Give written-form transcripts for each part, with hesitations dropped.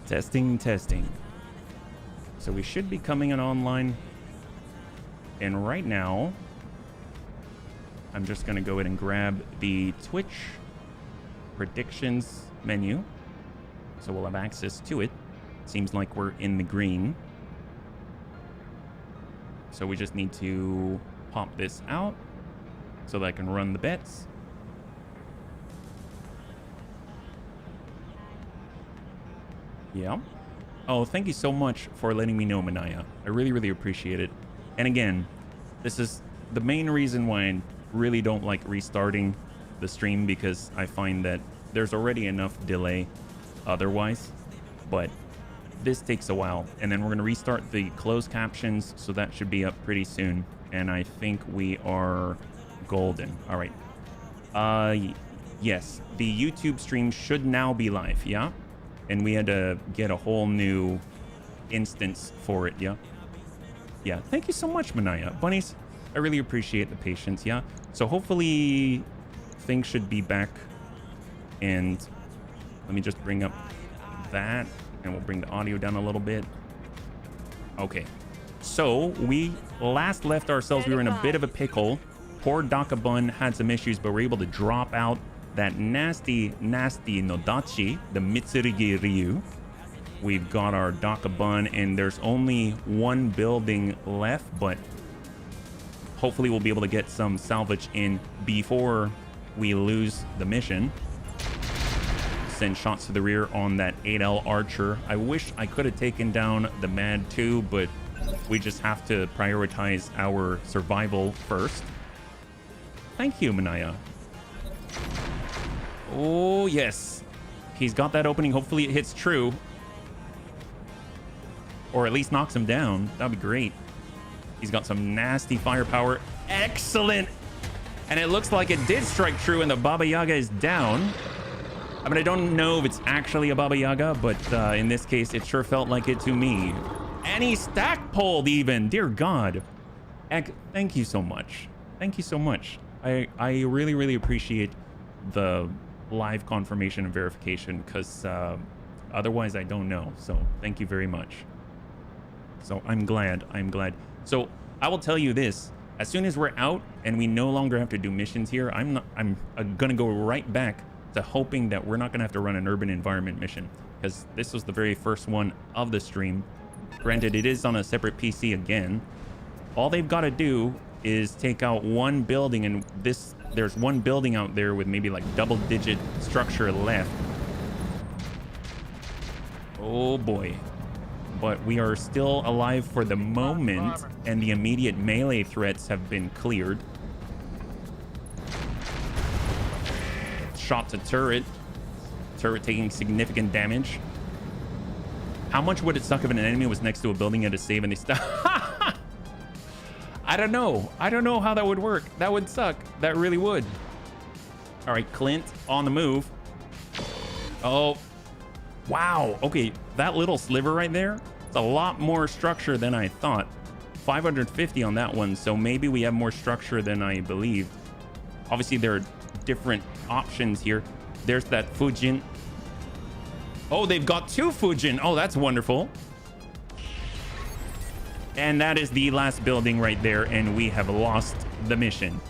Testing, testing. So we should be coming in online. And right now, I'm just going to go ahead and grab the Twitch predictions menu. So we'll have access to it. Seems like we're in the green. So we just need to pop this out so that I can run the bets. Yeah. Oh, thank you so much for letting me know, Manaya. I really, really appreciate it. And again, this is the main reason why I really don't like restarting the stream, because I find that there's already enough delay otherwise. But this takes a while. And then we're going to restart the closed captions, so that should be up pretty soon. And I think we are golden. All right. Yes, the YouTube stream should now be live, yeah? And we had to get a whole new instance for it, yeah? Yeah, thank you so much, Manaya. Bunnies, I really appreciate the patience, yeah? So hopefully things should be back. And let me just bring up that, and we'll bring the audio down a little bit. Okay, so we last left ourselves, we were in a bit of a pickle. Poor Dakabun had some issues, but we're able to drop out that nasty Nodachi, the Mitsurugi Ryu. We've got our Dakabun, and there's only one building left, but hopefully we'll be able to get some salvage in before we lose the mission. Send shots to the rear on that 8L Archer. I wish I could have taken down the Mad 2, but we just have to prioritize our survival first. Thank you, Manaya. Oh, yes. He's got that opening. Hopefully it hits true. Or at least knocks him down. That'd be great. He's got some nasty firepower. Excellent. And it looks like it did strike true, and the Baba Yaga is down. I mean, I don't know if it's actually a Baba Yaga, but in this case, it sure felt like it to me. And he stack pulled even. Dear God. Thank you so much. Thank you so much. I really, really appreciate the live confirmation and verification, because otherwise I don't know. So thank you very much. So I'm glad. So I will tell you this: as soon as we're out and we no longer have to do missions here, I'm gonna go right back to hoping that we're not gonna have to run an urban environment mission, because this was the very first one of the stream. Granted, it is on a separate PC again. All they've got to do is take out one building, and there's one building out there with maybe like double-digit structure left. Oh boy. But we are still alive for the moment, and the immediate melee threats have been cleared. Shot to turret. Turret taking significant damage. How much would it suck if an enemy was next to a building at a save and they stop? I don't know. I don't know how that would work. That would suck. That really would. All right, Clint on the move. Oh, wow. Okay, that little sliver right there, it's a lot more structure than I thought. 550 on that one, so maybe we have more structure than I believed. Obviously, there are different options here. There's that Fujin. Oh, they've got two Fujin. Oh, that's wonderful. And that is the last building right there, and we have lost the mission.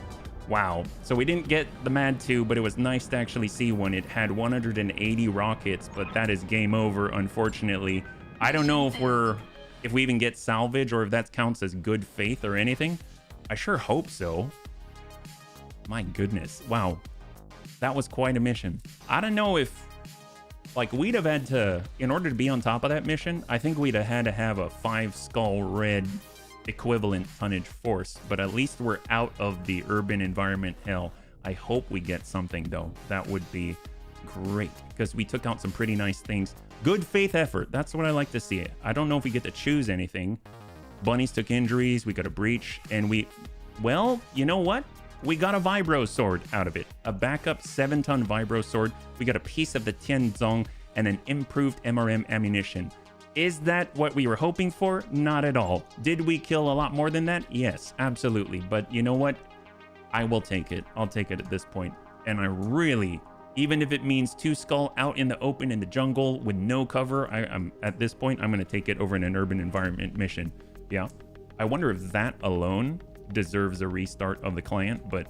Wow. So we didn't get the Mad 2, but it was nice to actually see one. It had 180 rockets, but that is game over, unfortunately. I don't know if we even get salvage, or if that counts as good faith or anything. I sure hope so. My goodness. Wow. That was quite a mission. I don't know if, like, we'd have had to, in order to be on top of that mission, I think we'd have had to have a 5 skull red equivalent tonnage force, but at least we're out of the urban environment hell. I hope we get something though. That would be great, because we took out some pretty nice things. Good faith effort. That's what I like to see. I don't know if we get to choose anything. Bunnies took injuries. We got a breach, and well, you know what? We got a vibro sword out of it. A backup 7-ton vibro sword. We got a piece of the Tianzong and an improved MRM ammunition. Is that what we were hoping for? Not at all. Did we kill a lot more than that? Yes, absolutely. But you know what? I will take it. I'll take it at this point. And I really, Even if it means 2 skull out in the open in the jungle with no cover, I'm at this point, I'm going to take it over in an urban environment mission. Yeah. I wonder if that alone deserves a restart of the client, but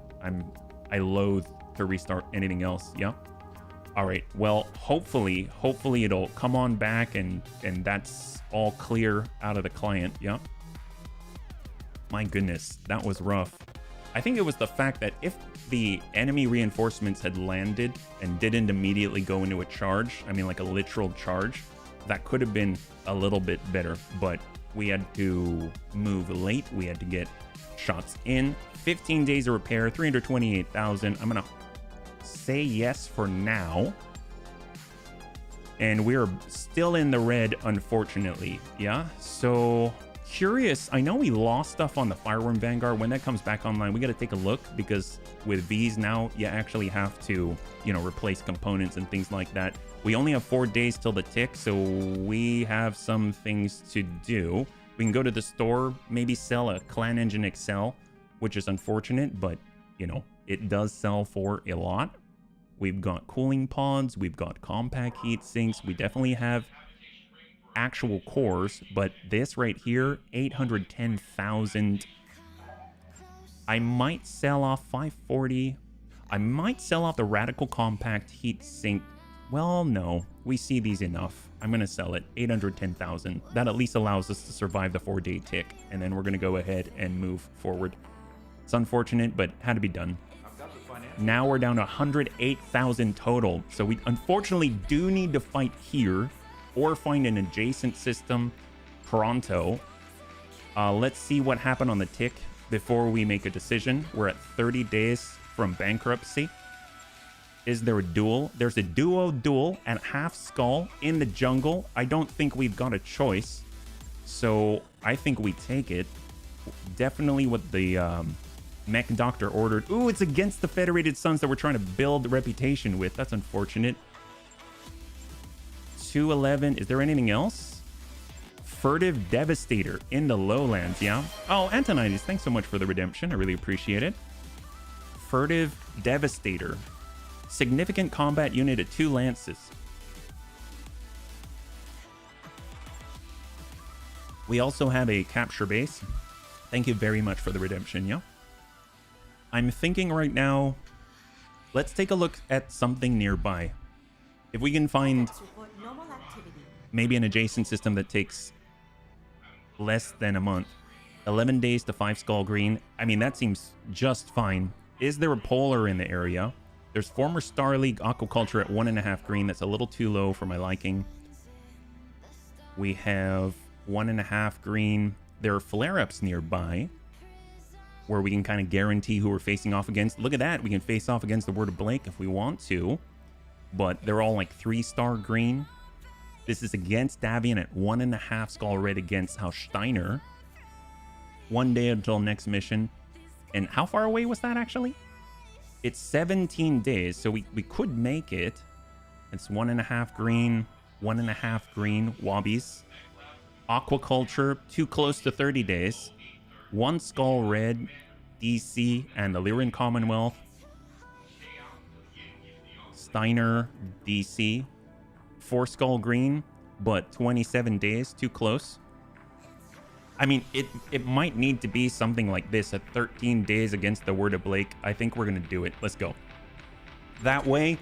I loathe to restart anything else. Yeah. All right. Well, hopefully it'll come on back and that's all clear out of the client. Yeah. My goodness, that was rough. I think it was the fact that if the enemy reinforcements had landed and didn't immediately go into a charge, I mean like a literal charge, that could have been a little bit better, but we had to move late. We had to get shots in. 15 days of repair, 328,000. I'm gonna say yes for now. And we're still in the red, unfortunately. Yeah, so curious. I know we lost stuff on the Fireworm Vanguard. When that comes back online, we got to take a look, because with V's now, you actually have to, you know, replace components and things like that. We only have 4 days till the tick, so we have some things to do. We can go to the store, maybe sell a Clan Engine Excel, which is unfortunate, but, you know, it does sell for a lot. We've got cooling pods, we've got compact heat sinks, we definitely have actual cores, but this right here, 810,000. I might sell off 540. I might sell off the Radical Compact Heat Sink. Well, no, we see these enough. I'm going to sell it, 810,000. That at least allows us to survive the 4-day tick, and then we're going to go ahead and move forward. It's unfortunate, but had to be done. Now we're down to 108,000 total. So we unfortunately do need to fight here or find an adjacent system pronto. Let's see what happened on the tick before we make a decision. We're at 30 days from bankruptcy. Is there a duel? There's a duo at half skull in the jungle. I don't think we've got a choice, so I think we take it. Definitely what the mech doctor ordered. Ooh, it's against the Federated Sons that we're trying to build reputation with. That's unfortunate. 211. Is there anything else? Furtive Devastator in the lowlands. Yeah. Oh, Antonides, thanks so much for the redemption. I really appreciate it. Furtive Devastator. Significant combat unit at 2 lances. We also have a capture base. Thank you very much for the redemption. Yeah. I'm thinking right now, let's take a look at something nearby. If we can find maybe an adjacent system that takes less than a month. 11 days to 5 skull green. I mean, that seems just fine. Is there a polar in the area? There's former Star League aquaculture at 1.5 green. That's a little too low for my liking. We have 1.5 green. There are flare-ups nearby where we can kind of guarantee who we're facing off against. Look at that. We can face off against the Word of Blake if we want to, but they're all like 3-star green. This is against Davian at 1.5 skull red against House Steiner. 1 day until next mission. And how far away was that actually? It's 17 days, so we could make it. It's 1.5 green, 1.5 green wobbies. Aquaculture, too close to 30 days. 1 skull red, DC, and the Lyran Commonwealth. Steiner, DC. 4 skull green, but 27 days, too close. I mean, it might need to be something like this at 13 days against the Word of Blake. I think we're going to do it. Let's go. That way,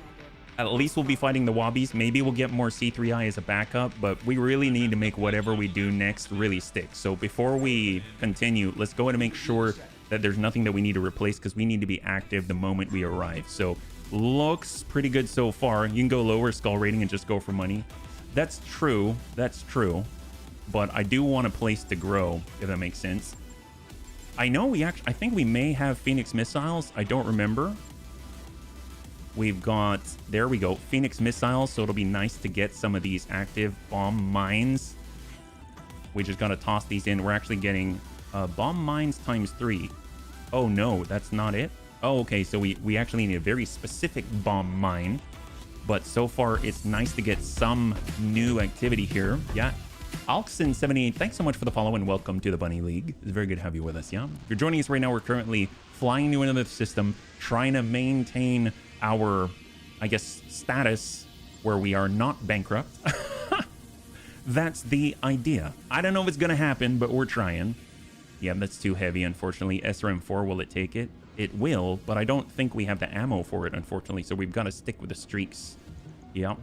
at least we'll be fighting the Wobbies. Maybe we'll get more C3I as a backup, but we really need to make whatever we do next really stick. So before we continue, let's go ahead and make sure that there's nothing that we need to replace, because we need to be active the moment we arrive. So looks pretty good so far. You can go lower skull rating and just go for money. That's true. That's true. But I do want a place to grow, if that makes sense. I know I think we may have Phoenix missiles. I don't remember. We've got, there we go, Phoenix missiles. So it'll be nice to get some of these active bomb mines. We just got to toss these in. We're actually getting bomb mines ×3. Oh no, that's not it. Oh, okay. So we actually need a very specific bomb mine. But so far, it's nice to get some new activity here. Yeah. Alkson78, thanks so much for the follow and welcome to the Bunny League. It's very good to have you with us, yeah? If you're joining us right now, we're currently flying to another system, trying to maintain our I guess, status where we are not bankrupt. That's the idea. I don't know if it's going to happen, but we're trying. Yeah, that's too heavy, unfortunately. SRM4, will it take it? It will, but I don't think we have the ammo for it, unfortunately, so we've got to stick with the streaks. Yep.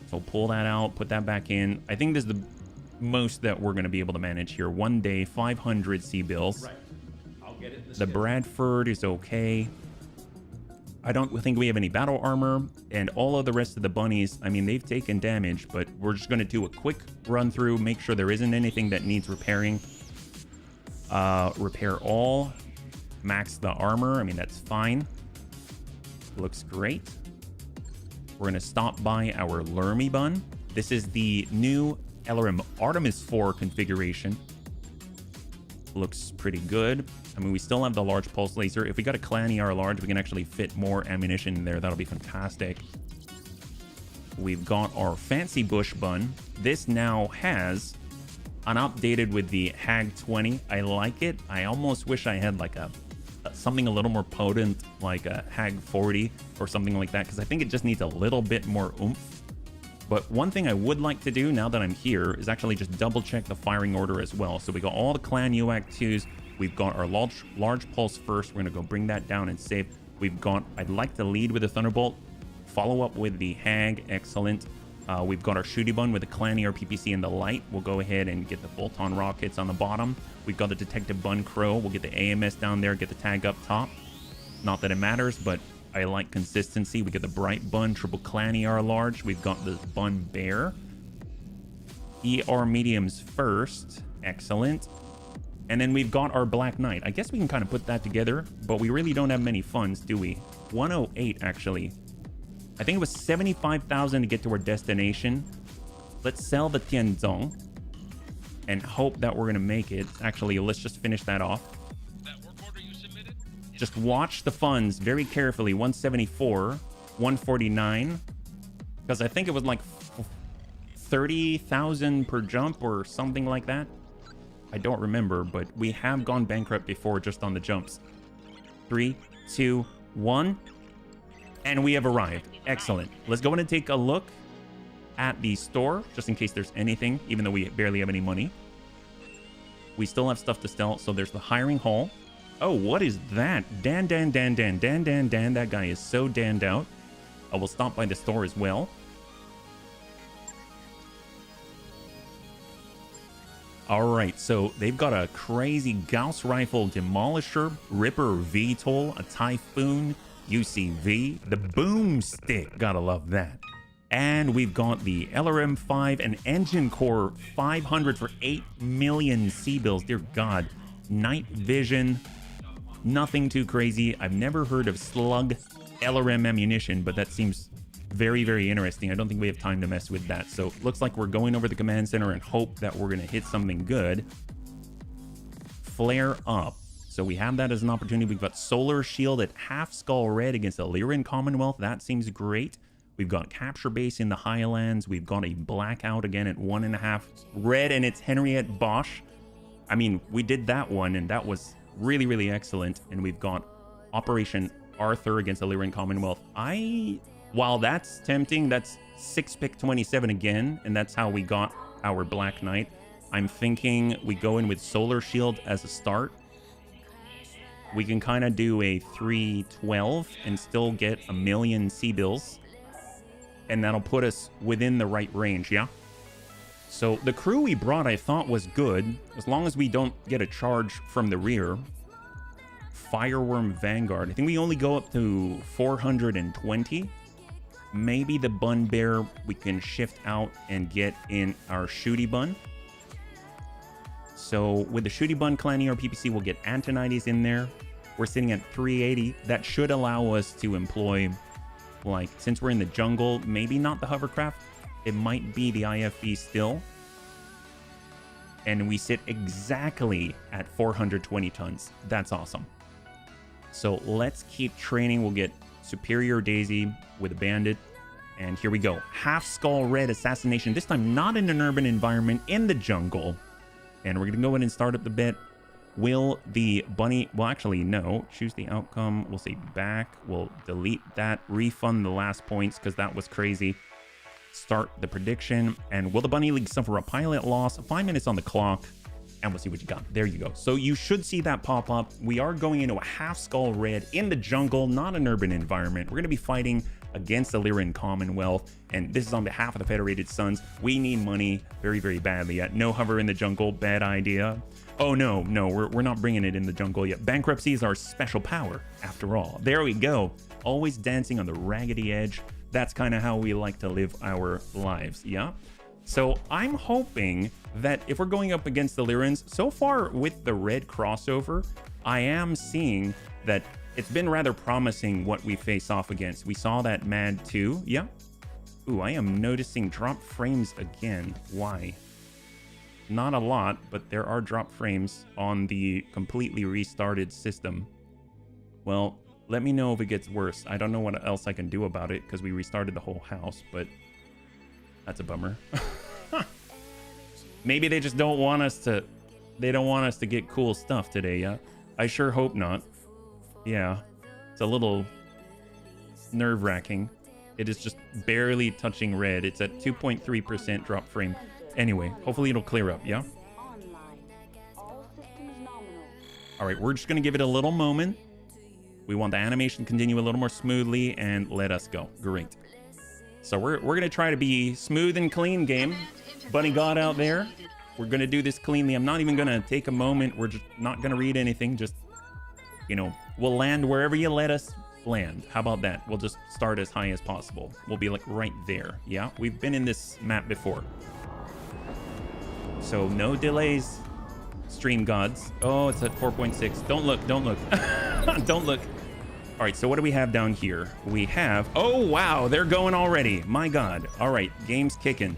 So pull that out, put that back in. I think this is the most that we're going to be able to manage here. 1 day, 500 C-bills. Right. I'll get it. The Bradford is okay. I don't think we have any battle armor, and all of the rest of the bunnies, I mean, they've taken damage, but we're just going to do a quick run through, make sure there isn't anything that needs repairing. Repair all, max the armor. I mean, that's fine. Looks great. We're going to stop by our Lermy bun. This is the new LRM Artemis 4 configuration. Looks pretty good. I mean, we still have the large pulse laser. If we got a Clan ER large, we can actually fit more ammunition in there. That'll be fantastic. We've got our fancy bush bun. This now has an updated with the Hag 20. I like it. I almost wish I had like something a little more potent, like a Hag 40 or something like that, because I think it just needs a little bit more oomph. But one thing I would like to do now that I'm here is actually just double check the firing order as well. So we got all the Clan UAC 2s. We've got our large pulse first. We're going to go bring that down and save. We've got, I'd like to lead with the Thunderbolt, follow up with the Hag. Excellent. We've got our Shooty Bun with the Clan ER PPC and the light. We'll go ahead and get the bolt-on rockets on the bottom. We've got the Detective Bun Crow. We'll get the AMS down there, get the tag up top. Not that it matters, but I like consistency. We get the Bright Bun, triple Clan ER large. We've got the Bun Bear. ER mediums first. Excellent. And then we've got our Black Knight. I guess we can kind of put that together, but we really don't have many funds, do we? 108, actually. I think it was 75,000 to get to our destination. Let's sell the Tianzong and hope that we're going to make it. Actually, let's just finish that off. That work order you submitted? Just watch the funds very carefully. 174, 149, because I think it was like 30,000 per jump or something like that. I don't remember, but we have gone bankrupt before just on the jumps. 3, 2, 1. And we have arrived. Excellent. Let's go in and take a look at the store, just in case there's anything, even though we barely have any money. We still have stuff to sell. So there's the hiring hall. Oh, what is that? Dan. That guy is so danned out. I will stop by the store as well. All right, so they've got a crazy Gauss rifle demolisher, Ripper VTOL, a Typhoon, UCV, the Boomstick, gotta love that. And we've got the LRM-5 and Engine Core 500 for 8 million C-bills, dear God. Night vision, nothing too crazy. I've never heard of slug LRM ammunition, but that seems very, very interesting. I don't think we have time to mess with that. So looks like we're going over the command center and hope that we're going to hit something good. Flare up. So we have that as an opportunity. We've got Solar Shield at half skull red against Illyrian Commonwealth. That seems great. We've got Capture Base in the Highlands. We've got a Blackout again at 1.5 red, and it's Henriette Bosch. I mean, we did that one, and that was really, really excellent. And we've got Operation Arthur against Illyrian Commonwealth. While that's tempting, that's 6-pick 27 again, and that's how we got our Black Knight. I'm thinking we go in with Solar Shield as a start. We can kind of do a 312 and still get 1 million C-bills, and that'll put us within the right range, yeah? So the crew we brought I thought was good, as long as we don't get a charge from the rear. Fireworm Vanguard. I think we only go up to 420. Maybe the Bun Bear we can shift out and get in our Shooty Bun. So with the Shooty Bun Clan ER PPC, we'll get Antonides in there. We're sitting at 380. That should allow us to employ, like, since we're in the jungle, maybe not the hovercraft. It might be the IFV still. And we sit exactly at 420 tons. That's awesome. So let's keep training. We'll get Superior Daisy with a Bandit. And here we go. Half Skull Red Assassination. This time not in an urban environment, in the jungle. And we're going to go in and start up the bit. Will the bunny... Well, actually, no. Choose the outcome. We'll say back. We'll delete that. Refund the last points because that was crazy. Start the prediction. And will the Bunny League suffer a pilot loss? 5 minutes on the clock. And we'll see what you got. There you go. So you should see that pop up. We are going into a half skull red in the jungle, not an urban environment. We're going to be fighting against the Lyran Commonwealth. And this is on behalf of the Federated Sons. We need money very, very badly. Yet no hover in the jungle. Bad idea. Oh, no, we're not bringing it in the jungle yet. Bankruptcy is our special power, after all. There we go. Always dancing on the raggedy edge. That's kind of how we like to live our lives, yeah? So I'm hoping that if we're going up against the Lyrans, so far with the red crossover, I am seeing that it's been rather promising what we face off against. We saw that Mad 2, yeah? Ooh, I am noticing drop frames again. Why? Not a lot, but there are drop frames on the completely restarted system. Well, let me know if it gets worse. I don't know what else I can do about it because we restarted the whole house, but that's a bummer. Maybe they just don't want us to... They don't want us to get cool stuff today, yeah? I sure hope not. Yeah. It's a little nerve-wracking. It is just barely touching red. It's at 2.3% drop frame. Anyway, hopefully it'll clear up, yeah? All right, we're just going to give it a little moment. We want the animation to continue a little more smoothly and let us go. Great. So we're going to try to be smooth and clean, game. Bunny God out there. We're going to do this cleanly. I'm not even going to take a moment. We're just not going to read anything. Just, you know, we'll land wherever you let us land. How about that? We'll just start as high as possible. We'll be like right there. Yeah, we've been in this map before. So no delays, stream gods. Oh, it's at 4.6. Don't look, don't look. Don't look. All right, so what do we have down here? We have, oh wow, they're going already. My God. All right, game's kicking.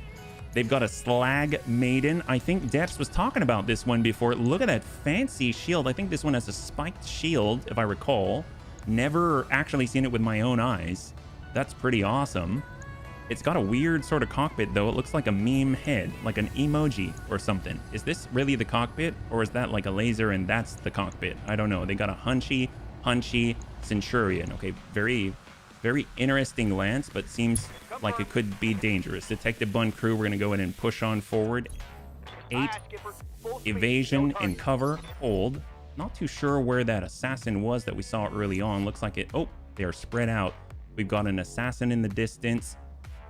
They've got a Slag Maiden. I think Deps was talking about this one before. Look at that fancy shield. I think this one has a spiked shield, if I recall. Never actually seen it with my own eyes. That's pretty awesome. It's got a weird sort of cockpit, though. It looks like a meme head, like an emoji or something. Is this really the cockpit, or is that like a laser and that's the cockpit? I don't know. They got a hunchy Centurion. Okay, very, very interesting lance, but seems like it could be dangerous. Detective Bun crew, we're going to go ahead and push on forward. 8 evasion and cover. Hold. Not too sure where that assassin was that we saw early on. Looks like it. Oh, they're spread out. We've got an assassin in the distance.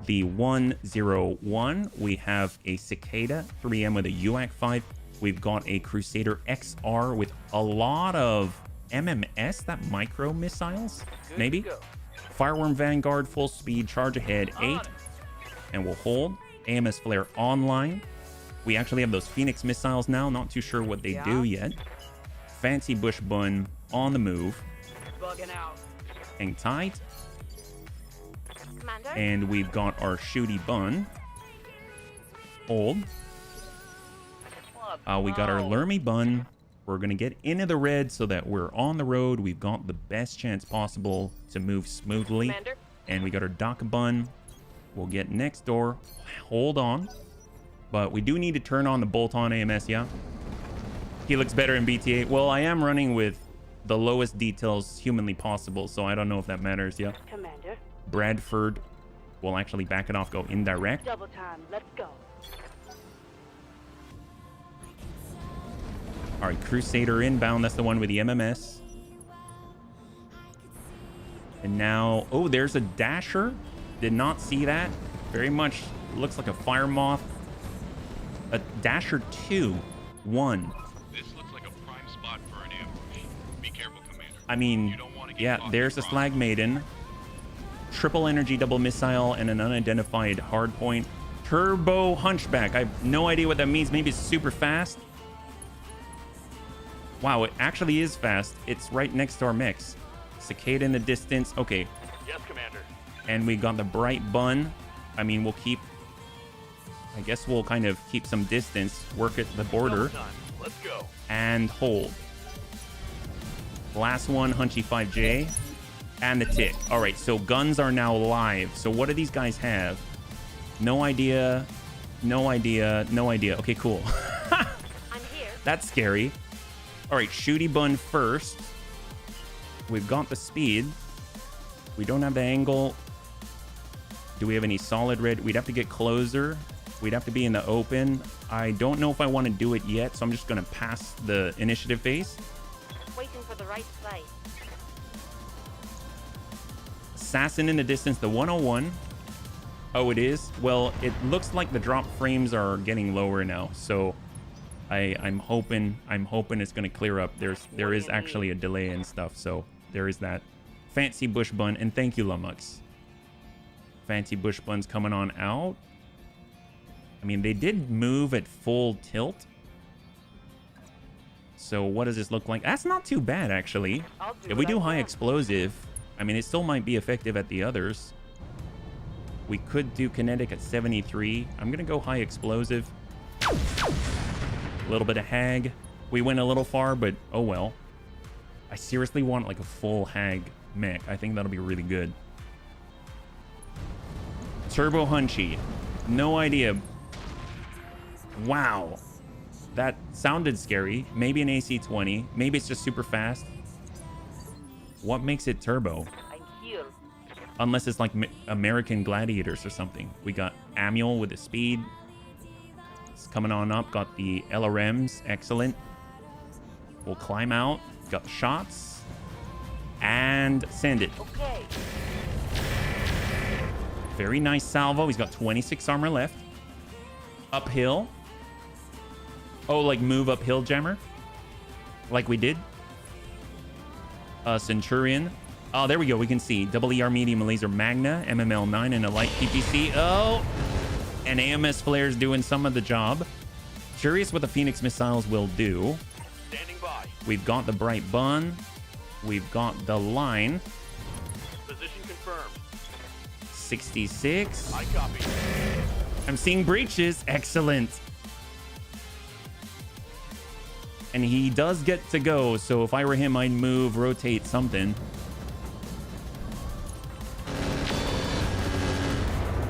The 101, we have a Cicada 3M with a UAC 5. We've got a Crusader XR with a lot of MMS, that micro missiles, maybe. Fireworm Vanguard, full speed, charge ahead, 8. And we'll hold. AMS Flare online. We actually have those Phoenix missiles now. Not too sure what they do yet. Fancy Bush Bun on the move. Hang tight. Commander? And we've got our Shooty Bun. Hold. We got our Lermy Bun. We're going to get into the red so that we're on the road. We've got the best chance possible to move smoothly. Commander? And we got our Doc Bun. We'll get next door. Hold on. But we do need to turn on the bolt-on AMS, yeah? He looks better in BTA. Well, I am running with the lowest details humanly possible, so I don't know if that matters, yeah? Commander? Bradford will actually back it off, go indirect. Double time. Let's go. All right, Crusader inbound. That's the one with the MMS. And now, oh, there's a Dasher. Did not see that. Very much looks like a Fire Moth. A Dasher 2, 1. This looks like a prime spot for an ambush. Be careful, Commander. I mean, yeah, there's a Slag Maiden. Triple energy, double missile, and an unidentified hardpoint. Turbo Hunchback. I have no idea what that means. Maybe it's super fast. Wow, it actually is fast. It's right next to our mix. Cicada in the distance. Okay. Yes, Commander. And we got the Bright Bun. I mean, we'll keep... I guess we'll kind of keep some distance. Work at the border. Let's go. And hold. Last one, Hunchy 5J. And the Tick. All right, so guns are now live. So what do these guys have? No idea. No idea. No idea. Okay, cool. I'm here. That's scary. All right, shooty bun first. We've got the speed. We don't have the angle. Do we have any solid red? We'd have to get closer. We'd have to be in the open. I don't know if I want to do it yet, so I'm just going to pass the initiative phase. Waiting for the right play. Assassin in the distance, the 101. Oh, it is? Well, it looks like the drop frames are getting lower now, so I'm hoping it's going to clear up. There is actually a delay and stuff, so there is that. Fancy bush bun, and thank you, Lumux. Fancy bush buns coming on out. I mean, they did move at full tilt. So what does this look like? That's not too bad, actually. If we do high explosive, I mean, it still might be effective at the others. We could do kinetic at 73. I'm going to go high explosive. A little bit of hag. We went a little far, but oh well. I seriously want like a full hag mech. I think that'll be really good. Turbo Hunchy. No idea. Wow. That sounded scary. Maybe an AC-20. Maybe it's just super fast. What makes it turbo? Unless it's like American Gladiators or something. We got Amuel with the speed. It's coming on up. Got the LRMs. Excellent. We'll climb out. Got the shots. And send it. Okay. Very nice salvo. He's got 26 armor left. Uphill. Oh, like move uphill, jammer? Like we did? Centurion. Oh, there we go. We can see double ER medium laser Magna, MML 9, and a light PPC. Oh, and AMS flares doing some of the job. Curious what the Phoenix missiles will do. Standing by. We've got the bright bun. We've got the line. Position confirmed. 66. I copy. I'm seeing breaches. Excellent. And he does get to go, so if I were him, I'd move, rotate something.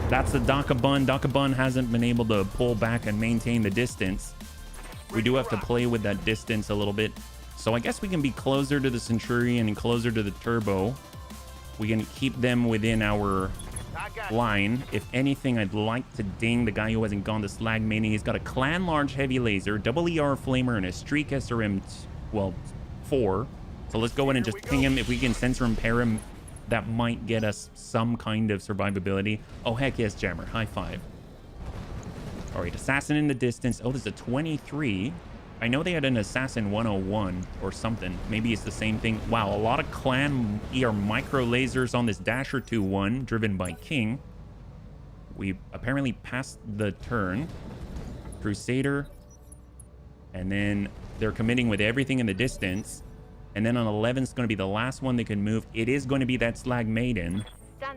That's the Daka Bun. Daka Bun hasn't been able to pull back and maintain the distance. We do have to play with that distance a little bit. So I guess we can be closer to the Centurion and closer to the Turbo. We can keep them within our line. If anything, I'd like to ding the guy who hasn't gone to Slag Mania. He's got a Clan Large Heavy Laser, double ER Flamer, and a Streak SRM, well, 4. So let's go in and just ping him. If we can sensor impair him, that might get us some kind of survivability. Oh, heck yes, jammer. High five. All right, Assassin in the distance. Oh, there's a 23. I know they had an Assassin 101 or something. Maybe it's the same thing. Wow, a lot of Clan ER micro lasers on this Dasher 2-1 driven by King. We apparently passed the turn. Crusader. And then they're committing with everything in the distance. And then on 11 is going to be the last one they can move. It is going to be that Slag Maiden.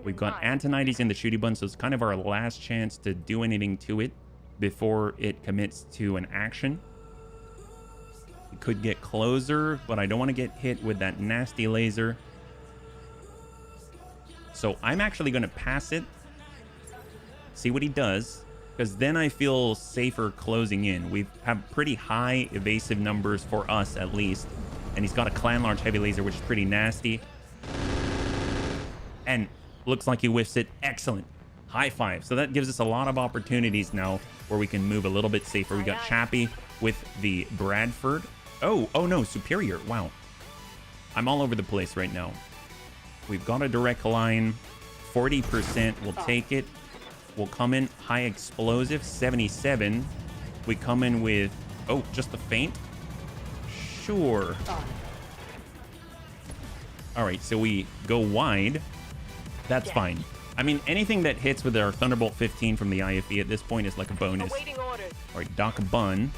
We've got Antonides in the shooty bun, so it's kind of our last chance to do anything to it before it commits to an action. We could get closer, but I don't want to get hit with that nasty laser. So I'm actually going to pass it, see what he does, because then I feel safer closing in. We have pretty high evasive numbers for us, at least. And he's got a Clan Large Heavy Laser, which is pretty nasty. And looks like he whiffs it. Excellent. High five. So that gives us a lot of opportunities now where we can move a little bit safer. We got Chappie with the Bradford. Oh no, Superior. Wow. I'm all over the place right now. We've got a direct line. 40%. We'll take it. We'll come in high explosive. 77. We come in with, oh, just the feint. Sure. All right, so we go wide. That's fine. I mean, anything that hits with our Thunderbolt 15 from the IFE at this point is like a bonus. All right, Doc Bun.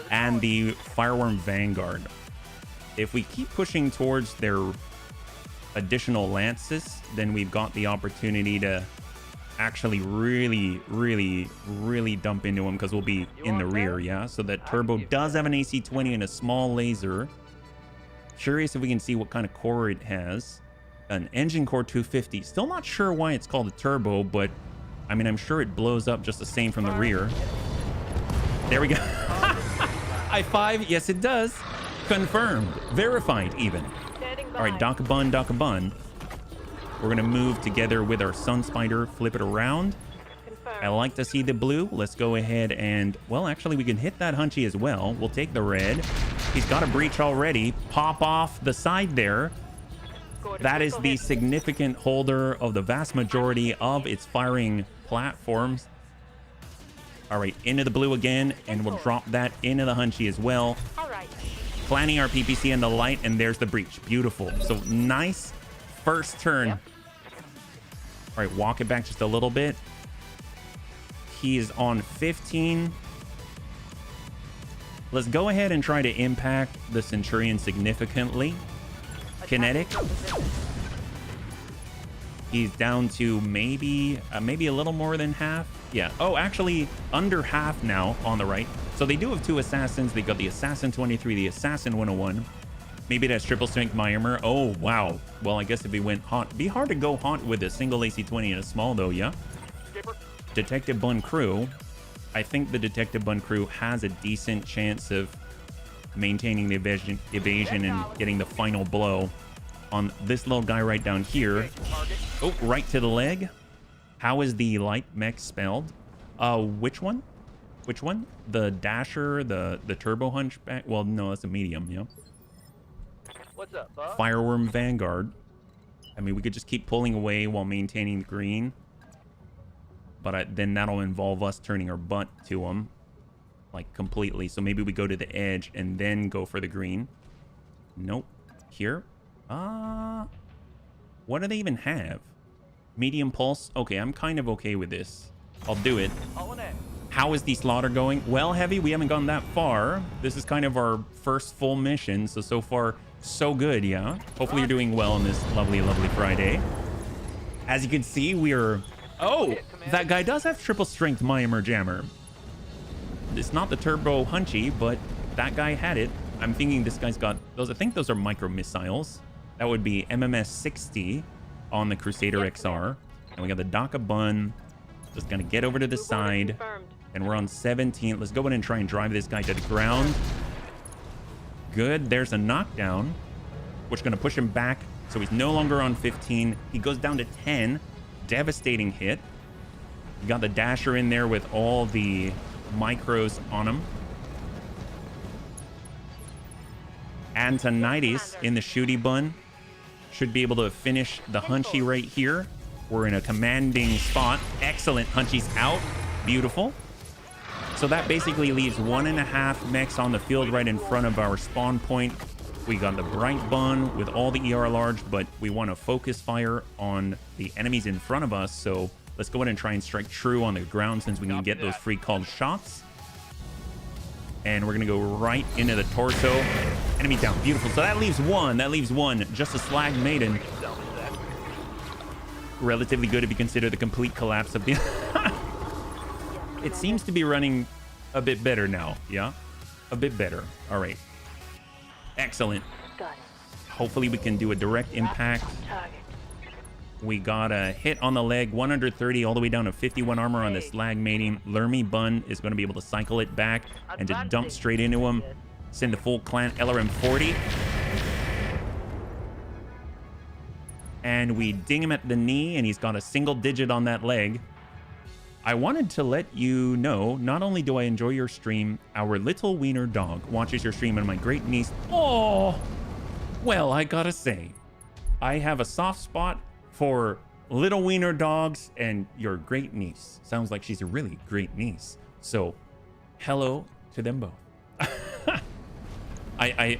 And the Fireworm Vanguard. If we keep pushing towards their additional lances, then we've got the opportunity to actually really dump into him, because we'll be in the rear. Yeah, so that Turbo does have an AC-20 and a small laser. Curious if we can see what kind of core it has. An engine core 250. Still not sure why it's called a Turbo, but I mean, I'm sure it blows up just the same from the rear. There we go. High five. Yes, it does. Confirmed. Verified even. Standing by. All right, Dakabun. We're going to move together with our Sun Spider. Flip it around. Confirmed. I like to see the blue. Let's go ahead and... Well, actually, we can hit that Hunchy as well. We'll take the red. He's got a breach already. Pop off the side there. That is the significant holder of the vast majority of its firing platforms. All right, into the blue again, and we'll drop that into the Hunchy as well. All right. Planning our PPC and the light, and there's the breach. Beautiful. So nice first turn. Yep. All right, walk it back just a little bit. He is on 15. Let's go ahead and try to impact the Centurion significantly. Kinetic. He's down to maybe a little more than half. Yeah. Oh, actually under half now on the right. So they do have two assassins. They got the Assassin 23, the Assassin 101. Maybe that's triple strength my armor. Oh, wow. Well, I guess if he went haunt, be hard to go haunt with a single AC-20 and a small though, yeah? Detective Bun Crew. I think the Detective Bun Crew has a decent chance of maintaining the evasion and getting the final blow on this little guy right down here. Oh, right to the leg. How is the light mech spelled? Which one? Which one? The Dasher, the Turbo Hunchback? Well, no, that's a medium, yeah. What's up, bud? Fireworm Vanguard. I mean, we could just keep pulling away while maintaining the green. But then that'll involve us turning our butt to them. Like, completely. So maybe we go to the edge and then go for the green. Nope. Here? What do they even have? Medium pulse? Okay, I'm kind of okay with this. I'll do it. How is the slaughter going? Well, Heavy, we haven't gone that far. This is kind of our first full mission. So far, so good, yeah? Hopefully you're doing well on this lovely, lovely Friday. As you can see, we are... Oh, that guy does have triple strength Myanmar Jammer. It's not the Turbo Hunchy, but that guy had it. I'm thinking this guy's got those. I think those are micro missiles. That would be MMS 60 on the Crusader XR. And we got the Daka Bun. Just gonna get over to the side. And we're on 17. Let's go in and try and drive this guy to the ground. Good. There's a knockdown, which is gonna push him back. So he's no longer on 15. He goes down to 10. Devastating hit. You got the Dasher in there with all the micros on him. Antonitis in the Shooty Bun should be able to finish the Hunchy right here. We're in a commanding spot. Excellent. Hunchy's out. Beautiful. So that basically leaves 1.5 mechs on the field right in front of our spawn point. We got the Bright Bun with all the ER large, but we want to focus fire on the enemies in front of us. So let's go ahead and try and strike true on the ground since we can get those free called shots. And we're going to go right into the torso. Enemy down. Beautiful. So that leaves one. That leaves one. Just a Slag Maiden. Relatively good if you consider the complete collapse of the... It seems to be running a bit better now. Yeah? A bit better. All right. Excellent. Hopefully we can do a direct impact. We got a hit on the leg, 130 all the way down to 51 armor on the Slag Mating. Lermy Bun is going to be able to cycle it back and just dump straight into him. Send the full clan LRM 40. And we ding him at the knee, and he's got a single digit on that leg. I wanted to let you know, not only do I enjoy your stream, our little wiener dog watches your stream, and my great niece. Oh, well, I gotta say, I have a soft spot for little wiener dogs and your great niece. Sounds like she's a really great niece. So, hello to them both. I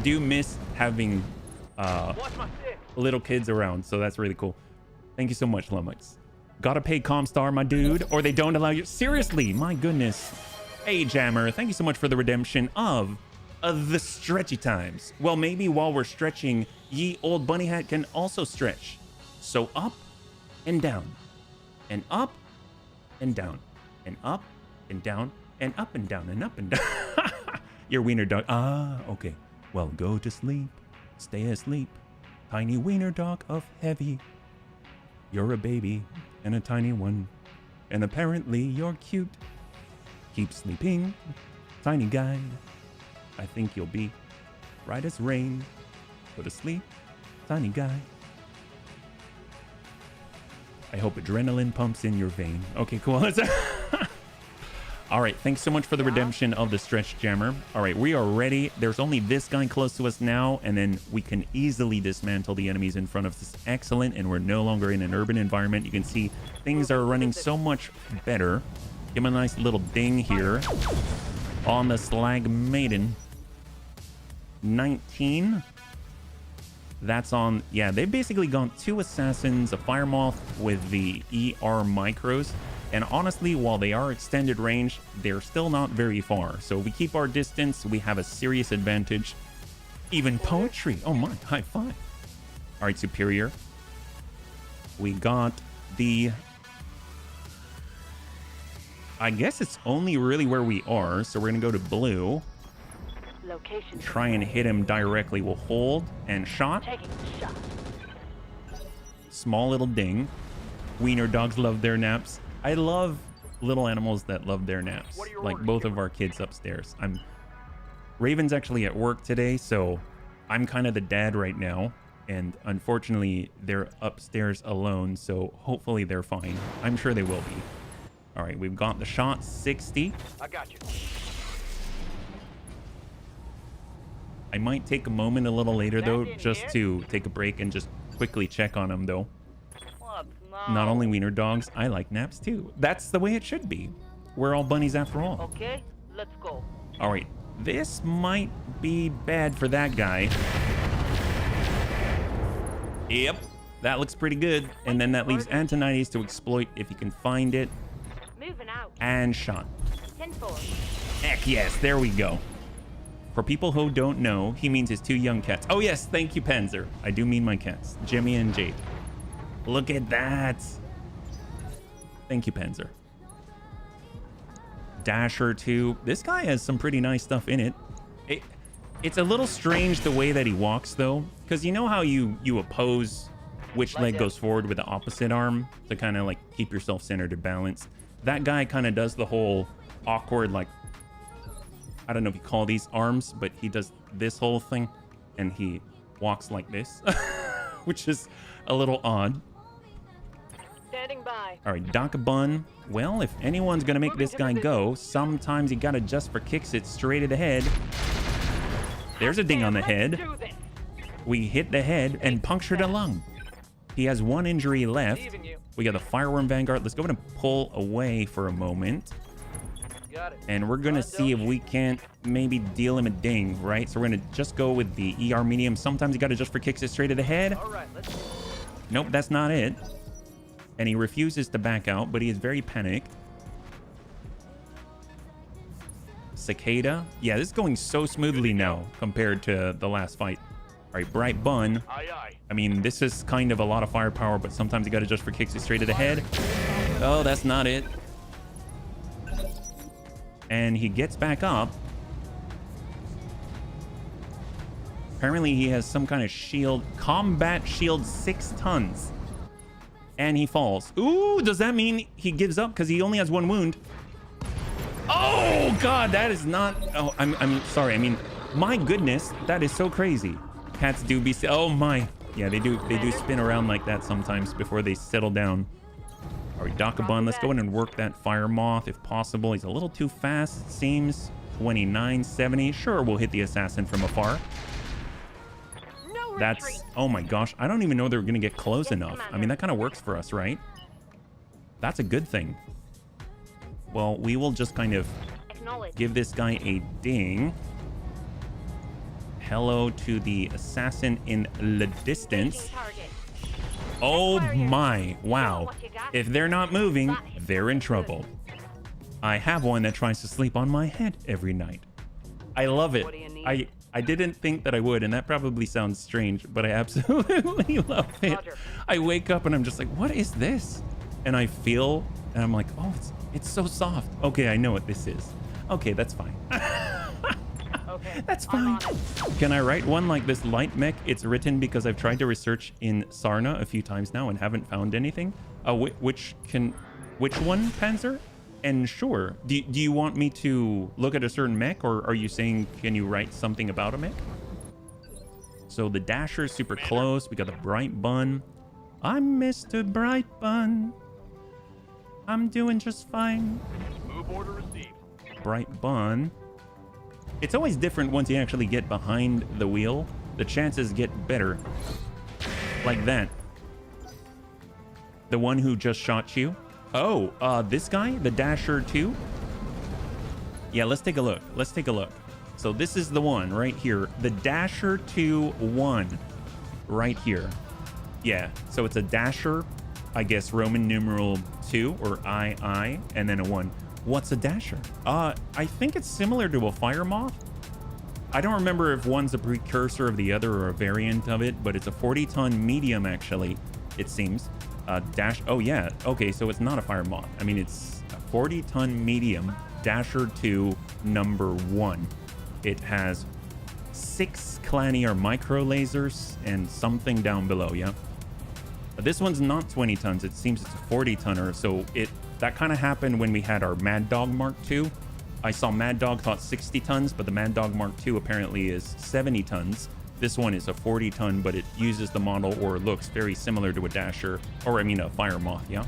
do miss having little kids around, so that's really cool. Thank you so much, Lumux. Gotta pay Comstar, my dude, or they don't allow you. Seriously, my goodness. Hey, Jammer, thank you so much for the redemption of the stretchy times. Well, maybe while we're stretching, ye old bunny hat can also stretch. So up and down, and up and down, and up and down, and up and down, and up and down. Your wiener dog. Ah, okay. Well, go to sleep. Stay asleep. Tiny wiener dog of heavy. You're a baby and a tiny one, and apparently you're cute. Keep sleeping Tiny guy, I think you'll be right as rain. Go to sleep, tiny guy. I hope adrenaline pumps in your vein. Okay, cool. All right, thanks so much for the redemption of the stretch jammer. All right, we are ready. There's only this guy close to us now, and then we can easily dismantle the enemies in front of us. Excellent, and we're no longer in an urban environment. You can see things are running so much better. Give him a nice little ding here on the Slag Maiden. 19. That's on, yeah, they've basically gone 2 assassins, a fire moth with the ER micros. And honestly, while they are extended range, they're still not very far. So if we keep our distance, we have a serious advantage. Even poetry. Oh my, high five. All right, superior. We got the, I guess it's only really where we are. So we're gonna go to blue. Location. Try and hit him directly. We'll hold and shot. Taking the shot. Small little ding. Wiener dogs love their naps. I love little animals that love their naps, like both of our kids upstairs. Raven's actually at work today, so I'm kind of the dad right now, and unfortunately they're upstairs alone, so hopefully they're fine. I'm sure they will be. All right, we've got the shot. 60. I got you. I might take a moment a little later though, just to take a break and just quickly check on them though. Not only wiener dogs, I like naps too. That's the way it should be. We're all bunnies after all. Okay, let's go. All right, this might be bad for that guy. Yep, that looks pretty good. And then that leaves Antonides to exploit if he can find it. Moving out. And shot. 10-4. Heck yes, there we go. For people who don't know, he means his 2 young cats. Oh yes, thank you, Panzer. I do mean my cats, Jimmy and Jade. Look at that. Thank you, Panzer. Dasher 2. This guy has some pretty nice stuff in it. It's a little strange the way that he walks, though, because you know how you oppose which leg goes forward with the opposite arm to kind of like keep yourself centered and balanced. That guy kind of does the whole awkward, like, I don't know if you call these arms, but he does this whole thing, and he walks like this, which is a little odd. Standing by. All right, Dakabun. Well, if anyone's gonna make this guy go, sometimes you gotta just for kicks it straight at the head. There's a ding on the head. We hit the head and punctured a lung. He has 1 injury left. We got the Fireworm Vanguard. Let's go ahead and pull away for a moment. And we're gonna see if we can't maybe deal him a ding, right? So we're gonna just go with the ER medium. Sometimes you gotta just for kicks it straight at the head. Nope, that's not it. And he refuses to back out, but he is very panicked. Cicada. Yeah, this is going so smoothly now compared to the last fight. All right, Bright Bun. I mean, this is kind of a lot of firepower, but sometimes you got to just for kicks it straight to the head. Oh, that's not it. And he gets back up. Apparently, he has some kind of shield. Combat shield 6 tons. And he falls. Ooh, does that mean he gives up because he only has 1 wound? Oh, God, that is not... Oh, I'm sorry. I mean, my goodness, that is so crazy. Cats do be... Oh, my. Yeah, they do spin around like that sometimes before they settle down. All right, Dakabun, let's go in and work that Fire Moth if possible. He's a little too fast, it seems. 2970. Sure, we'll hit the assassin from afar. That's, oh my gosh, I don't even know they're gonna get close enough. I mean, that kind of works for us, right? That's a good thing. Well, we will just kind of give this guy a ding. Hello to the assassin in the distance. Oh my, wow. If they're not moving, they're in trouble. I have one that tries to sleep on my head every night. I love it. I didn't think that I would, and that probably sounds strange, but I absolutely love it. I wake up and I'm just like, what is this? And I feel, and I'm like, oh, it's so soft. Okay, I know what this is. Okay, that's fine. Okay, that's fine. Can I write one like this light mech? It's written because I've tried to research in Sarna a few times now and haven't found anything. Which one, Panzer? And sure, do you want me to look at a certain mech, or are you saying, can you write something about a mech? So the Dasher is super close. We got the Bright Bun. I'm Mr. Bright Bun. I'm doing just fine. Move order received. Bright Bun. It's always different once you actually get behind the wheel. The chances get better. Like that. The one who just shot you. Oh, this guy, the Dasher 2. Yeah, let's take a look. Let's take a look. So this is the one right here. The Dasher 2-1 right here. Yeah, so it's a Dasher, I guess Roman numeral 2 or II, and then a 1. What's a Dasher? I think it's similar to a Fire Moth. I don't remember if one's a precursor of the other or a variant of it, but it's a 40-ton medium, actually, it seems. Oh, yeah. Okay, so it's not a Fire Moth. I mean, it's a 40-ton medium, Dasher 2, number 1. It has 6 Clanny or micro lasers and something down below, yeah? This one's not 20 tons. It seems it's a 40-tonner, so that kind of happened when we had our Mad Dog Mark II. I saw Mad Dog thought 60 tons, but the Mad Dog Mark II apparently is 70 tons. This one is a 40-ton, but it uses the model or looks very similar to a Dasher, or I mean a Fire Moth, yeah?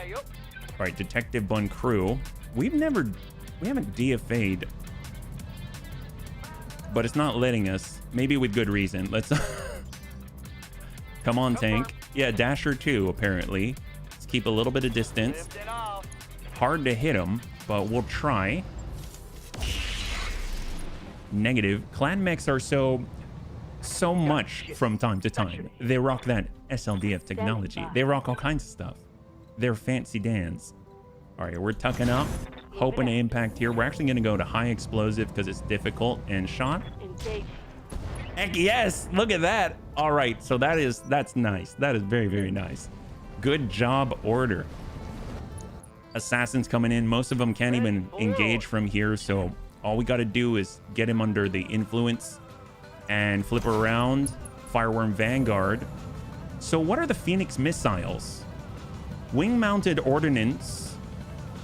Yep. All right, Detective Bun Crew. We haven't DFA'd, but it's not letting us. Maybe with good reason. Let's come on, tank. Yeah, Dasher 2 apparently. Let's keep a little bit of distance. Lift it off. Hard to hit him, but we'll try. Negative. Clan mechs are so much from time to time. They rock that SLDF technology. They rock all kinds of stuff. They're fancy Dans. All right, we're tucking up, hoping to impact here. We're actually going to go to high explosive because it's difficult and shot. Engage. Heck yes, look at that. All right, so that's nice. That is very, very nice. Good job, Order. Assassins coming in. Most of them can't even engage from here, so all we got to do is get him under the influence and flip around. Fireworm Vanguard. So what are the Phoenix missiles? Wing-mounted ordnance.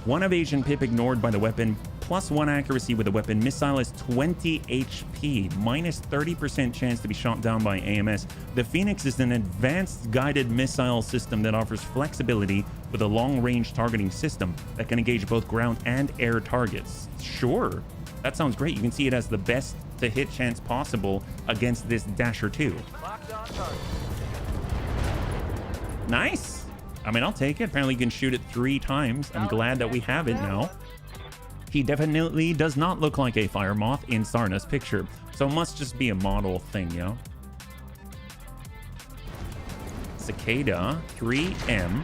1 evasion pip ignored by the weapon. +1 accuracy with the weapon. Missile is 20 HP. Minus 30% chance to be shot down by AMS. The Phoenix is an advanced guided missile system that offers flexibility with a long-range targeting system that can engage both ground and air targets. Sure. That sounds great. You can see it has the best to hit chance possible against this Dasher 2. Locked on target. Nice. I mean, I'll take it. Apparently you can shoot it 3 times. I'm glad that we have it now. He definitely does not look like a Fire Moth in Sarna's picture. So it must just be a model thing, yo. Cicada 3M.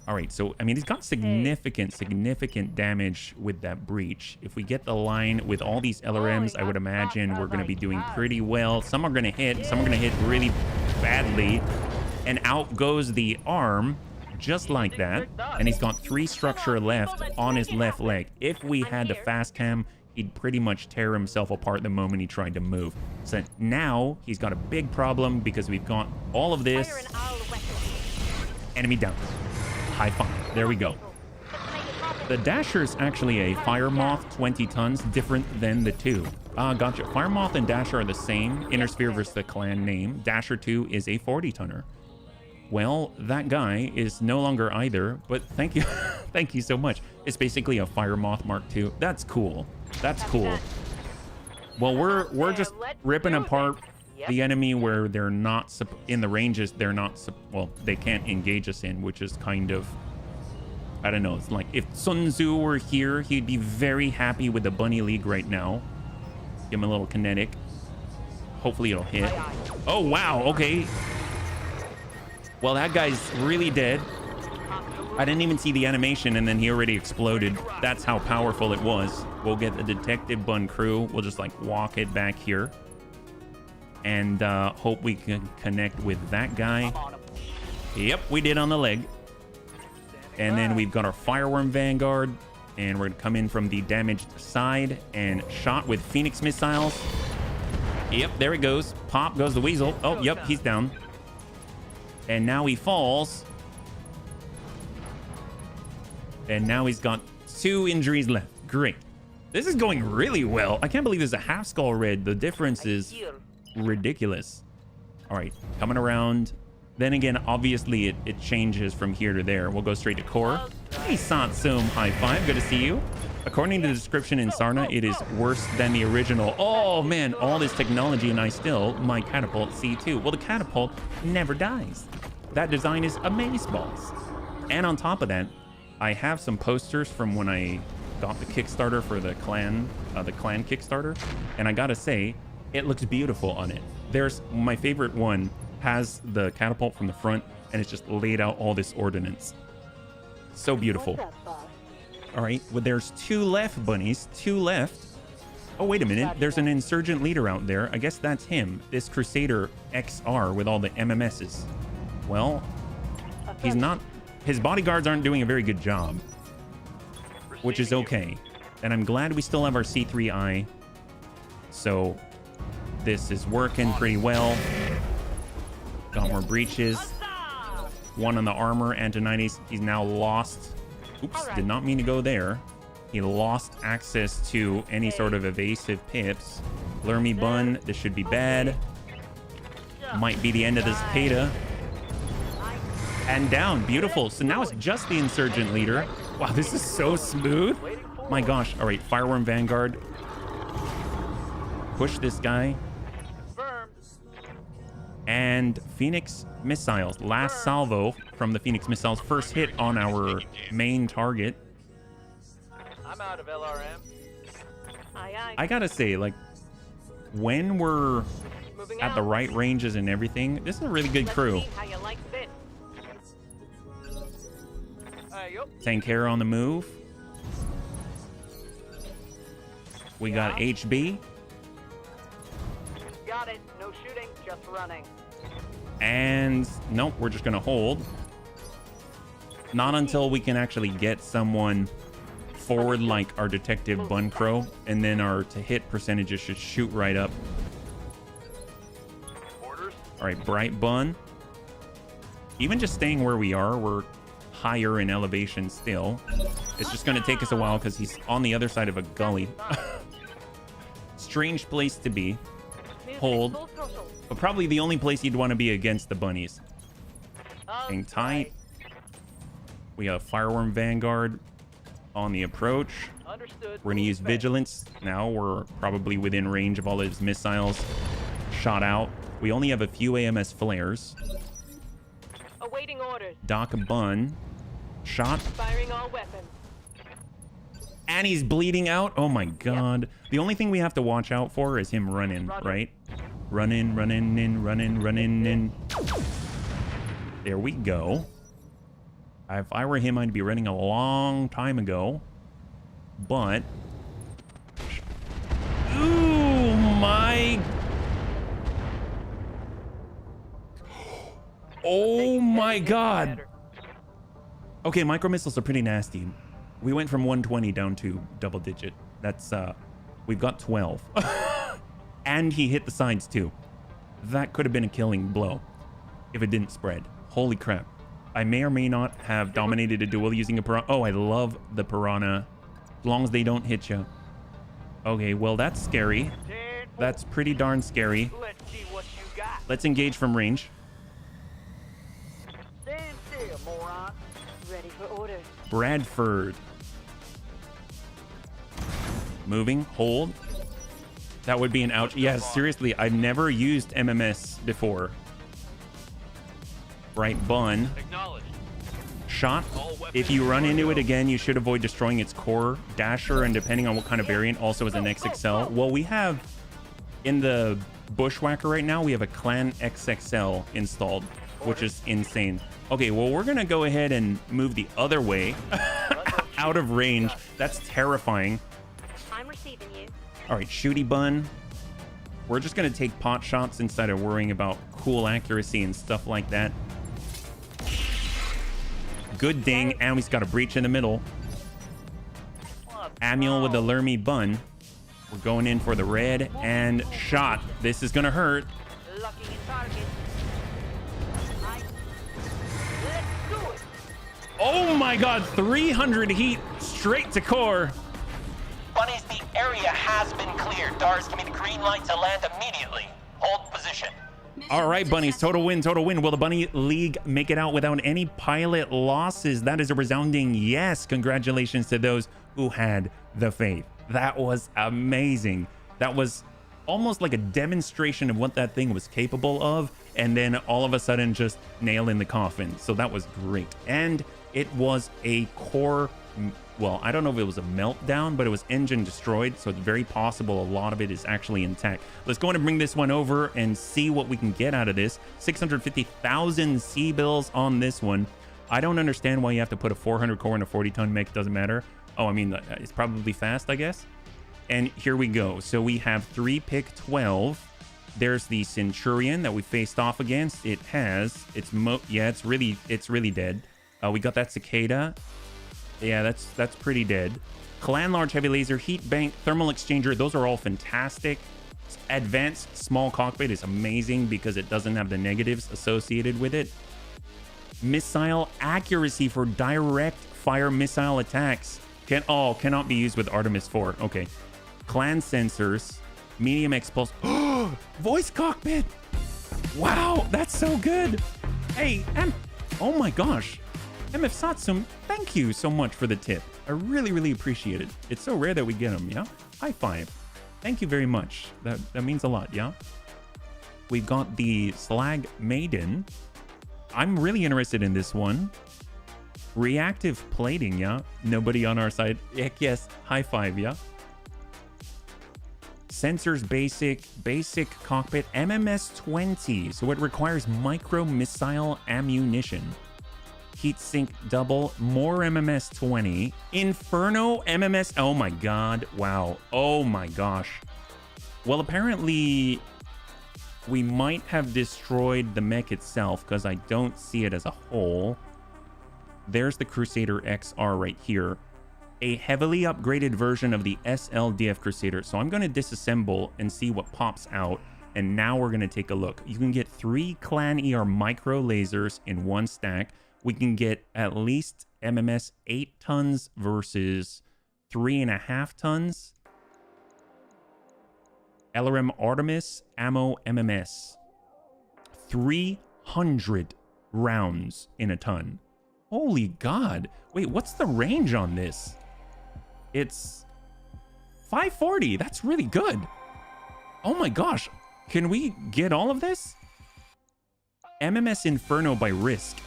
All right, so, I mean, he's got significant damage with that breach. If we get the line with all these LRMs, I would imagine we're going to be doing pretty well. Some are going to hit, some are going to hit really badly. And out goes the arm, just like that. And he's got 3 structure left on his left leg. If we had the fast cam, he'd pretty much tear himself apart the moment he tried to move. So now he's got a big problem because we've got all of this. Enemy down. High five. There we go. The Dasher is actually a Fire Moth, 20 tons, different than the 2. Gotcha. Fire Moth and Dasher are the same. Inner Sphere versus the clan name. Dasher 2 is a 40-tonner. Well, that guy is no longer either, but thank you. Thank you so much. It's basically a Fire Moth Mark II. That's cool. That's cool. Well, we're just ripping apart the enemy where they're not in the ranges. They're not well, they can't engage us in, which is kind of, I don't know. It's like if Sun Tzu were here, he'd be very happy with the Bunny League right now. Give him a little kinetic. Hopefully it'll hit. Oh wow, okay. Well, that guy's really dead. I didn't even see the animation and then he already exploded. That's how powerful it was. We'll get the Detective Bun crew. We'll just like walk it back here. And hope we can connect with that guy. Yep, we did on the leg. And then we've got our Fireworm Vanguard. And we're going to come in from the damaged side and shot with Phoenix missiles. Yep, there it goes. Pop goes the Weasel. Oh, yep, he's down. And now he falls. And now he's got 2 injuries left. Great. This is going really well. I can't believe there's a half skull red. The difference is ridiculous. All right, coming around. Then again, obviously it changes from here to there. We'll go straight to core. Hey, Satsum, high five. Good to see you. According to the description in Sarna, it is worse than the original. Oh man, all this technology and I still, my catapult C2. Well, the catapult never dies. That design is amazeballs. And on top of that, I have some posters from when I got the Kickstarter for the clan Kickstarter. And I gotta say, it looks beautiful on it. There's my favorite one has the catapult from the front and it's just laid out all this ordnance. So beautiful. All right, well, there's 2 left, bunnies. 2 left. Oh, wait a minute. There's an insurgent leader out there. I guess that's him. This Crusader XR with all the MMSs. Well, he's not... His bodyguards aren't doing a very good job, which is okay. And I'm glad we still have our C3I. So this is working pretty well. Got more breaches. 1 on the armor. Antonides, he's now lost. Oops, did not mean to go there. He lost access to any sort of evasive pips. Lermy Bun, this should be bad. Might be the end of this beta. And down, beautiful. So now it's just the insurgent leader. Wow, this is so smooth. My gosh. All right, Fireworm Vanguard. Push this guy. And Phoenix Missiles. Last salvo from the Phoenix Missiles. First hit on our main target. I'm out of LRM. I gotta say, like, when we're at the right ranges and everything, this is a really good crew. Tankera on the move. We got HB. Got it. No shooting, just running. And nope, we're just gonna hold. Not until we can actually get someone forward like our detective Buncrow, and then our to hit percentages should shoot right up. Orders. All right, Bright Bun. Even just staying where we are, we're higher in elevation still. It's just gonna take us a while because he's on the other side of a gully. Strange place to be. Hold. But probably the only place you'd want to be against the bunnies. Hang tight. We have Fireworm Vanguard on the approach. Understood. We're going to use Vigilance. Now we're probably within range of all his missiles. Shot out. We only have a few AMS flares. Awaiting orders. Doc Bun. Shot. Firing all weapons. And he's bleeding out. Oh my god. Yep. The only thing we have to watch out for is him running, right? Running in. There we go. If I were him, I'd be running a long time ago. But... Ooh, my... Oh my god. Okay, micro missiles are pretty nasty. We went from 120 down to double digit. That's, we've got 12. And he hit the sides too. That could have been a killing blow if it didn't spread. Holy crap. I may or may not have dominated a duel using a piranha. Oh, I love the piranha. As long as they don't hit you. Okay, well, that's scary. That's pretty darn scary. Let's see what you got. Let's engage from range. Stand still, moron. Ready for orders. Bradford. Moving. Hold. That would be an ouch. Yeah, seriously, I've never used MMS before. Bright Bun. Acknowledged. Shot. If you run into it again, you should avoid destroying its core. Dasher, and depending on what kind of variant, also as an XXL. Well, we have, in the Bushwhacker right now, we have a Clan XXL installed, which is insane. Okay, well, we're going to go ahead and move the other way. Out of range. That's terrifying. I'm receiving you. All right, Shooty Bun. We're just going to take pot shots instead of worrying about cool accuracy and stuff like that. Good ding. And we've got a breach in the middle. Amuel with the Lermy Bun. We're going in for the red and shot. This is going to hurt. Locking in target. Oh my God, 300 heat straight to core. Bunnies, the area has been cleared. DARS, give me the green light to land immediately. Hold position. All right, bunnies, total win, total win. Will the Bunny League make it out without any pilot losses? That is a resounding yes. Congratulations to those who had the faith. That was amazing. That was almost like a demonstration of what that thing was capable of, and then all of a sudden just nail in the coffin. So that was great. And it was a core, well, I don't know if it was a meltdown, but it was engine destroyed, so it's very possible a lot of it is actually intact. Let's go ahead and bring this one over and see what we can get out of this. 650,000 C-bills on this one. I don't understand why you have to put a 400 core in a 40-ton mech. Doesn't matter. Oh, I mean, it's probably fast, I guess. And here we go. So we have 3 pick 12. There's the Centurion that we faced off against. It has, it's really dead. We got that Cicada. Yeah, that's pretty dead. Clan Large Heavy Laser, Heat Bank, Thermal Exchanger. Those are all fantastic. Advanced Small Cockpit is amazing because it doesn't have the negatives associated with it. Missile accuracy for direct fire missile attacks. Cannot be used with Artemis 4. Okay. Clan sensors, medium explosive. Voice cockpit. Wow, that's so good. Hey, oh my gosh. MF Satsum, thank you so much for the tip. I really, really appreciate it. It's so rare that we get them, yeah? High five. Thank you very much. That means a lot, yeah? We've got the Slag Maiden. I'm really interested in this one. Reactive plating, yeah? Nobody on our side. Heck yes. High five, yeah? Sensors basic cockpit. MMS 20. So it requires micro missile ammunition. Heat sink double. More MMS 20. Inferno MMS. Oh my God. Wow. Oh my gosh. Well, apparently we might have destroyed the mech itself because I don't see it as a whole. There's the Crusader XR right here. A heavily upgraded version of the SLDF Crusader. So I'm going to disassemble and see what pops out. And now we're going to take a look. You can get 3 Clan ER micro lasers in 1 stack. We can get at least MMS 8 tons versus 3.5 tons. LRM Artemis ammo MMS. 300 rounds in a ton. Holy God. Wait, what's the range on this? It's 540. That's really good. Oh my gosh. Can we get all of this? MMS Inferno by Risk.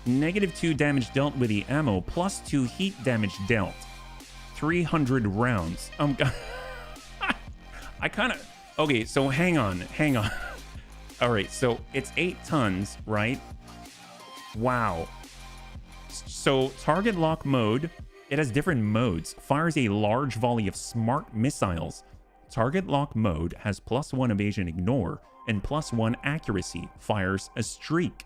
-2 damage dealt with the ammo, +2 heat damage dealt. 300 rounds. I kind of... Okay, so hang on. All right, so it's 8 tons, right? Wow. So target lock mode, it has different modes. Fires a large volley of smart missiles. Target lock mode has +1 evasion ignore and +1 accuracy. Fires a streak.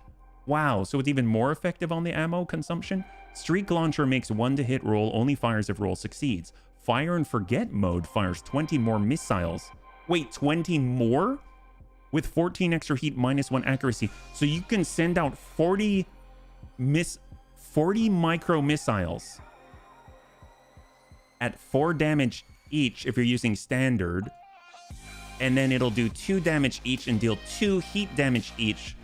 Wow, so it's even more effective on the ammo consumption. Streak launcher makes 1 to hit roll, only fires if roll succeeds. Fire and forget mode fires 20 more missiles. Wait, 20 more? With 14 extra heat, -1 accuracy. So you can send out 40 micro missiles at 4 damage each if you're using standard. And then it'll do 2 damage each and deal 2 heat damage each.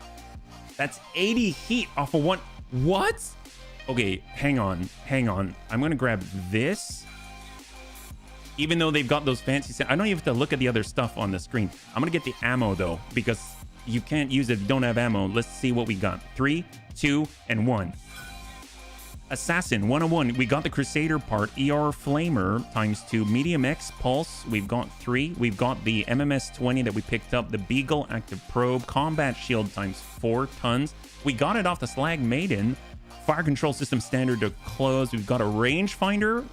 That's 80 heat off of 1. What? Okay, hang on. I'm going to grab this. Even though they've got those fancy... I don't even have to look at the other stuff on the screen. I'm going to get the ammo, though, because you can't use it if you don't have ammo. Let's see what we got. 3, 2, and 1. Assassin 101. We got the Crusader part. ER Flamer ×2. Medium X Pulse. We've got 3. We've got the MMS 20 that we picked up. The Beagle Active Probe. Combat Shield ×4 tons. We got it off the Slag Maiden. Fire Control System Standard to close. We've got a Rangefinder.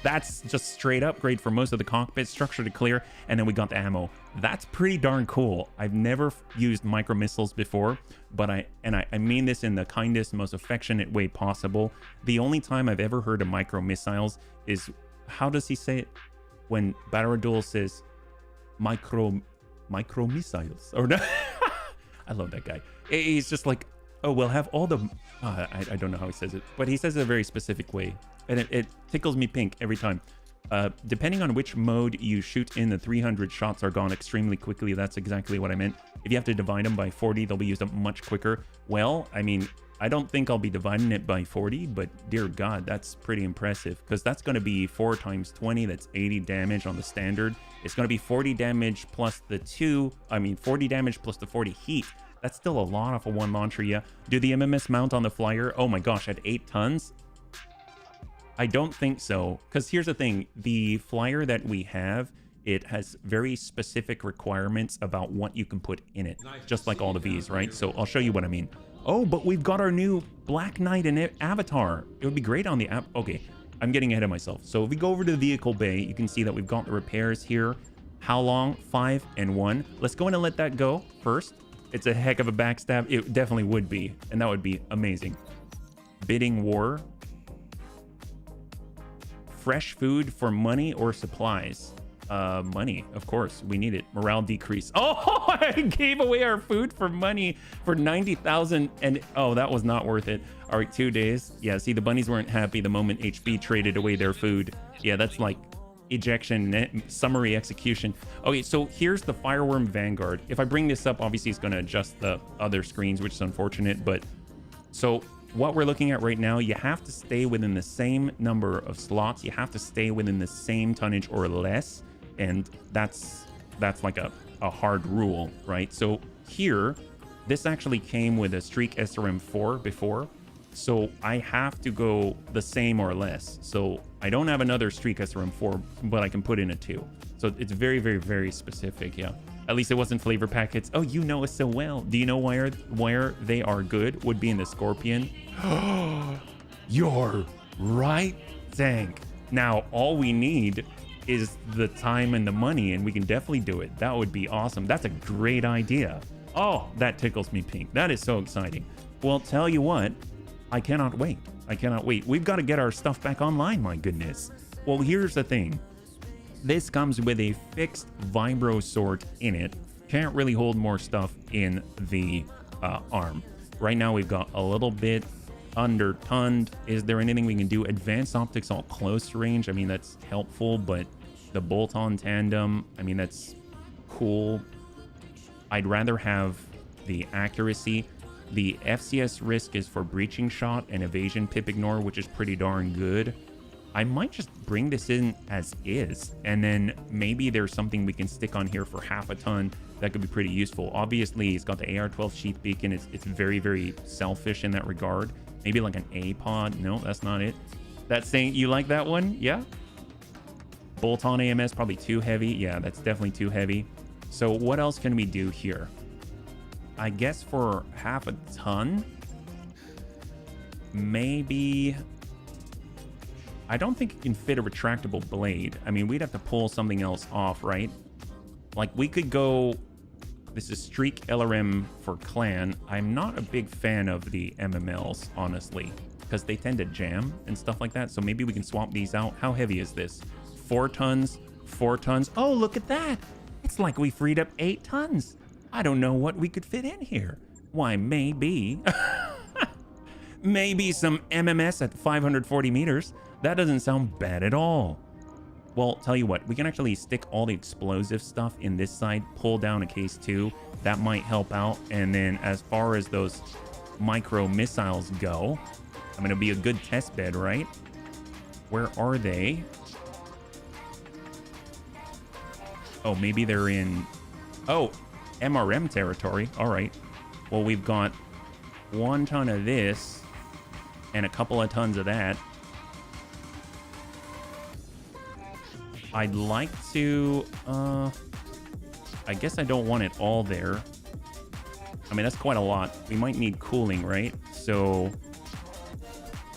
That's just straight upgrade for most of the cockpit. Structure to clear. And then we got the ammo. That's pretty darn cool. I've never used micro missiles before, but I mean this in the kindest, most affectionate way possible. The only time I've ever heard of micro missiles is, how does he say it? When Battleduel says micro missiles, or no? I love that guy. He's just like, Oh, we'll have all the... I don't know how he says it, but he says it a very specific way. And it tickles me pink every time. Depending on which mode you shoot in, the 300 shots are gone extremely quickly. That's exactly what I meant. If you have to divide them by 40, they'll be used up much quicker. Well, I mean, I don't think I'll be dividing it by 40, but dear God, that's pretty impressive. Because that's going to be 4 times 20. That's 80 damage on the standard. It's going to be 40 damage plus the 40 damage plus the 40 heat. That's still a lot off of one launcher, yeah. Do the MMS mount on the flyer? Oh my gosh, at 8 tons? I don't think so. Because here's the thing. The flyer that we have, it has very specific requirements about what you can put in it. Just like all the Vs, right? So I'll show you what I mean. Oh, but we've got our new Black Knight and Avatar. It would be great on the app. Okay, I'm getting ahead of myself. So if we go over to the vehicle bay, you can see that we've got the repairs here. How long? 5 and 1. Let's go in and let that go first. It's a heck of a backstab. It definitely would be, and that would be amazing. Bidding war. Fresh food for money or supplies? Money, of course. We need it. Morale decrease. Oh, I gave away our food for money for 90,000, and oh, that was not worth it. All right, 2 days. Yeah, see, the bunnies weren't happy the moment HB traded away their food. Yeah, that's like ejection, summary execution. Okay, so here's the Fireworm Vanguard. If I bring this up, obviously it's going to adjust the other screens, which is unfortunate, but so what we're looking at right now, you have to stay within the same number of slots. You have to stay within the same tonnage or less, and that's like a hard rule, right? So here, this actually came with a Streak SRM4 before, so I have to go the same or less. So I don't have another Streak SRM4, but I can put in a 2. So it's very, very, very specific, yeah. At least it wasn't flavor packets. Oh, you know us so well. Do you know where they are good? Would be in the Scorpion. You're right, Tank. Now, all we need is the time and the money, and we can definitely do it. That would be awesome. That's a great idea. Oh, that tickles me pink. That is so exciting. Well, tell you what, I cannot wait. I cannot wait. We've got to get our stuff back online, my goodness. Well, here's the thing. This comes with a fixed vibro sword in it. Can't really hold more stuff in the arm. Right now, we've got a little bit under tonned. Is there anything we can do? Advanced optics all close range. I mean, that's helpful, but the bolt-on tandem, I mean, that's cool. I'd rather have the accuracy. The FCS risk is for breaching shot and evasion pip ignore, which is pretty darn good. I might just bring this in as is, and then maybe there's something we can stick on here for half a ton that could be pretty useful. Obviously, it's got the AR-12 sheath beacon. It's very, very selfish in that regard. Maybe like an A-pod. No, that's not it. That's saying you like that one? Yeah. Bolt-on AMS, probably too heavy. Yeah, that's definitely too heavy. So what else can we do here? I guess for half a ton, maybe... I don't think it can fit a retractable blade. I mean, we'd have to pull something else off, right? Like, we could go... This is Streak LRM for Clan. I'm not a big fan of the MMLs, honestly, because they tend to jam and stuff like that. So maybe we can swap these out. How heavy is this? 4 tons? 4 tons? Oh, look at that! It's like we freed up 8 tons. I don't know what we could fit in here. Why, maybe... maybe some MMS at 540 meters. That doesn't sound bad at all. Well, tell you what, we can actually stick all the explosive stuff in this side, pull down a case 2. That might help out. And then as far as those micro missiles go, I'm going to be a good test bed, right? Where are they? Oh, maybe they're in... Oh, MRM territory. All right. Well, we've got 1 ton of this and a couple of tons of that. I'd like to, I guess I don't want it all there. I mean, that's quite a lot. We might need cooling, right? So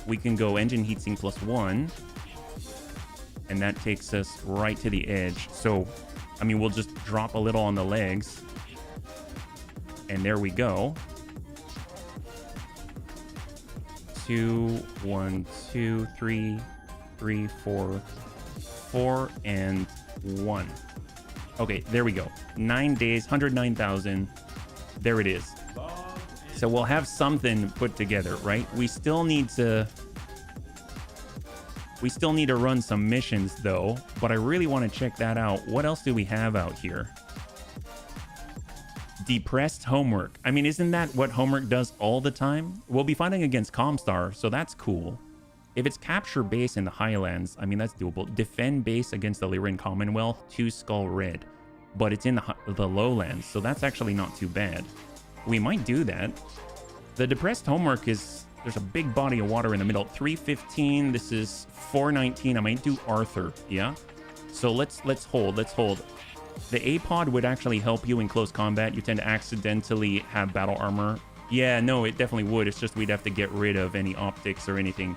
we can go engine heatsink +1, and that takes us right to the edge. So, I mean, we'll just drop a little on the legs, and there we go. 2, 1, 2, 3, 3, 4, 4 and 1. Okay, there we go. 9 days, 109,000. There it is. So we'll have something put together, right? We still need to run some missions though, but I really want to check that out. What else do we have out here? Depressed homework. I mean, isn't that what homework does all the time? We'll be fighting against Comstar, so that's cool. If it's capture base in the Highlands, I mean, that's doable. Defend base against the Lyran Commonwealth, 2 Skull Red. But it's in the lowlands, so that's actually not too bad. We might do that. The depressed homework is, there's a big body of water in the middle. 315, this is 419. I might do Arthur, yeah? So let's hold. The A-pod would actually help you in close combat. You tend to accidentally have battle armor. Yeah, no, it definitely would. It's just we'd have to get rid of any optics or anything.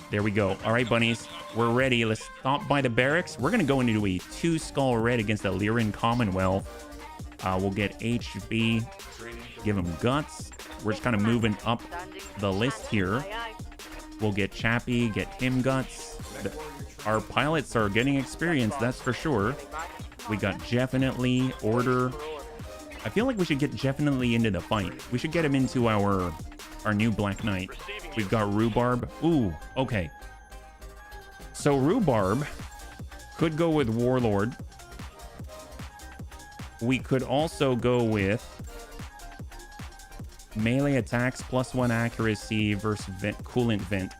There we go. All right, bunnies, we're ready. Let's stop by the barracks. We're going to go into a 2 Skull Red against the Lyran Commonwealth. We'll get HB, give him guts. We're just kind of moving up the list here. We'll get Chappie, get him guts. Our pilots are getting experience, that's for sure. We got definitely Order. I feel like we should get definitely into the fight. We should get him into our new Black Knight. We've got Rhubarb. Ooh, okay. So Rhubarb could go with Warlord. We could also go with melee attacks, +1 accuracy versus coolant vent.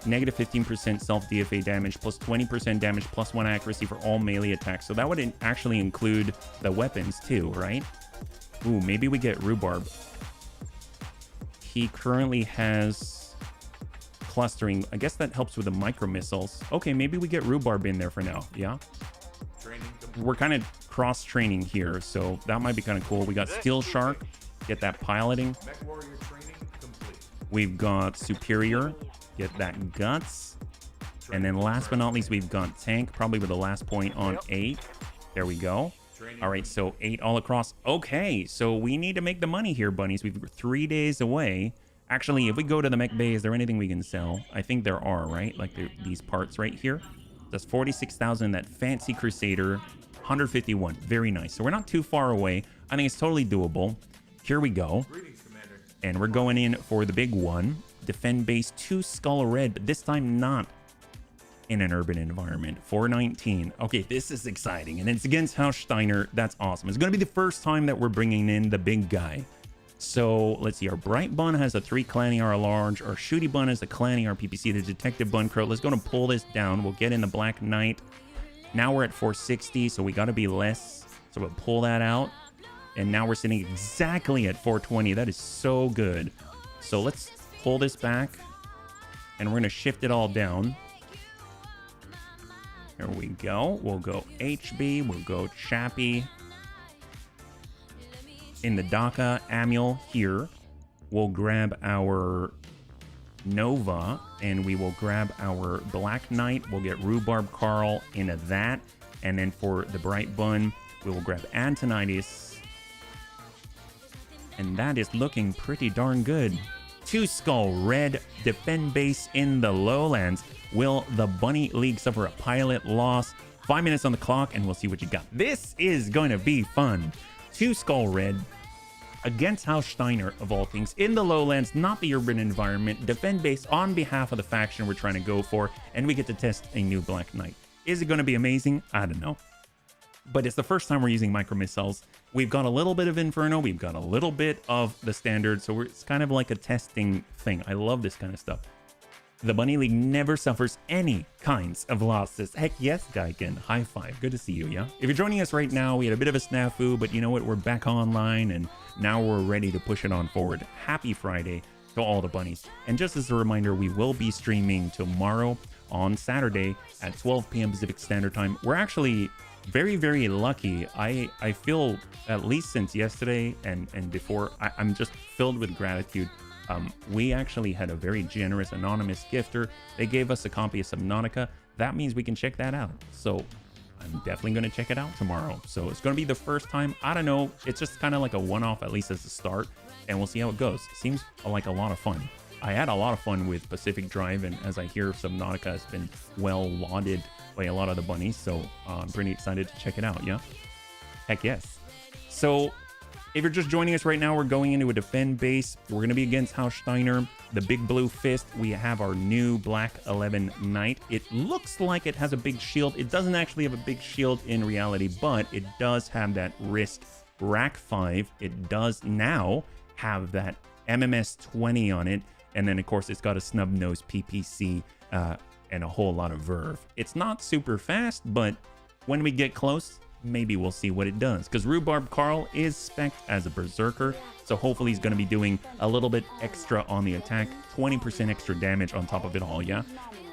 Negative 15% self-DFA damage, plus 20% damage, +1 accuracy for all melee attacks. So that would actually include the weapons too, right? Ooh, maybe we get Rhubarb. He currently has clustering. I guess that helps with the micro missiles. Okay, maybe we get Rhubarb in there for now, yeah? We're kind of cross-training here, so that might be kind of cool. We got Steel Shark, get that piloting. We've got Superior, get that guts. And then last but not least, we've got Tank, probably with the last point on 8. There we go. All right, so 8 all across. Okay, so we need to make the money here, bunnies. We've 3 days away. Actually, if we go to the mech bay, is there anything we can sell? I think there are, right? Like these parts right here. That's 46,000. That fancy Crusader, 151. Very nice. So we're not too far away. I think it's totally doable. Here we go. And we're going in for the big one. Defend base 2 Skull Red, but this time not in an urban environment. 419. Okay, this is exciting. And it's against House Steiner. That's awesome. It's going to be the first time that we're bringing in the big guy. So let's see. Our Bright Bun has a 3 Clanny R large. Our Shooty Bun has a Clanny R PPC. The Detective Bun Crow. Let's go and pull this down. We'll get in the Black Knight. Now we're at 460, so we got to be less. So we'll pull that out. And now we're sitting exactly at 420. That is so good. So let's pull this back. And we're going to shift it all down. There we go. We'll go HB. We'll go Chappie. In the DACA, Amiel here. We'll grab our Nova. And we will grab our Black Knight. We'll get Rhubarb Carl into that. And then for the Bright Bun, we will grab Antonitis. And that is looking pretty darn good. 2 Skull Red, defend base in the lowlands. Will the Bunny League suffer a pilot loss? 5 minutes on the clock and we'll see what you got. This is going to be fun. 2 Skull Red against House Steiner, of all things, in the lowlands, not the urban environment. Defend base on behalf of the faction we're trying to go for, and we get to test a new Black Knight. Is it going to be amazing? I don't know. But it's the first time we're using micro missiles. We've got a little bit of Inferno. We've got a little bit of the standard. So it's kind of like a testing thing. I love this kind of stuff. The Bunny League never suffers any kinds of losses. Heck yes, Gaiken. High five. Good to see you, yeah? If you're joining us right now, we had a bit of a snafu, but you know what? We're back online and now we're ready to push it on forward. Happy Friday to all the bunnies. And just as a reminder, we will be streaming tomorrow on Saturday at 12 p.m. Pacific Standard Time. We're actually very, very lucky. I feel, at least since yesterday and before, I'm just filled with gratitude. We actually had a very generous anonymous gifter. They gave us a copy of Subnautica. That means we can check that out. So I'm definitely going to check it out tomorrow. So it's going to be the first time. I don't know. It's just kind of like a one-off, at least as a start. And we'll see how it goes. Seems like a lot of fun. I had a lot of fun with Pacific Drive. And as I hear, Subnautica has been well lauded by a lot of the bunnies. So I'm pretty excited to check it out. Yeah. Heck yes. So If you're just joining us right now, we're going into a defend base. We're going to be against House Steiner, the Big Blue Fist. We have our new Black 11 Knight. It looks like it has a big shield. It doesn't actually have a big shield in reality, but it does have that wrist rack 5. It does now have that MMS 20 on it. And then, of course, it's got a snub nose PPC and a whole lot of verve. It's not super fast, but when we get close, maybe we'll see what it does. Because Rhubarb Carl is spec'd as a Berserker, so hopefully he's going to be doing a little bit extra on the attack, 20% extra damage on top of it all, yeah?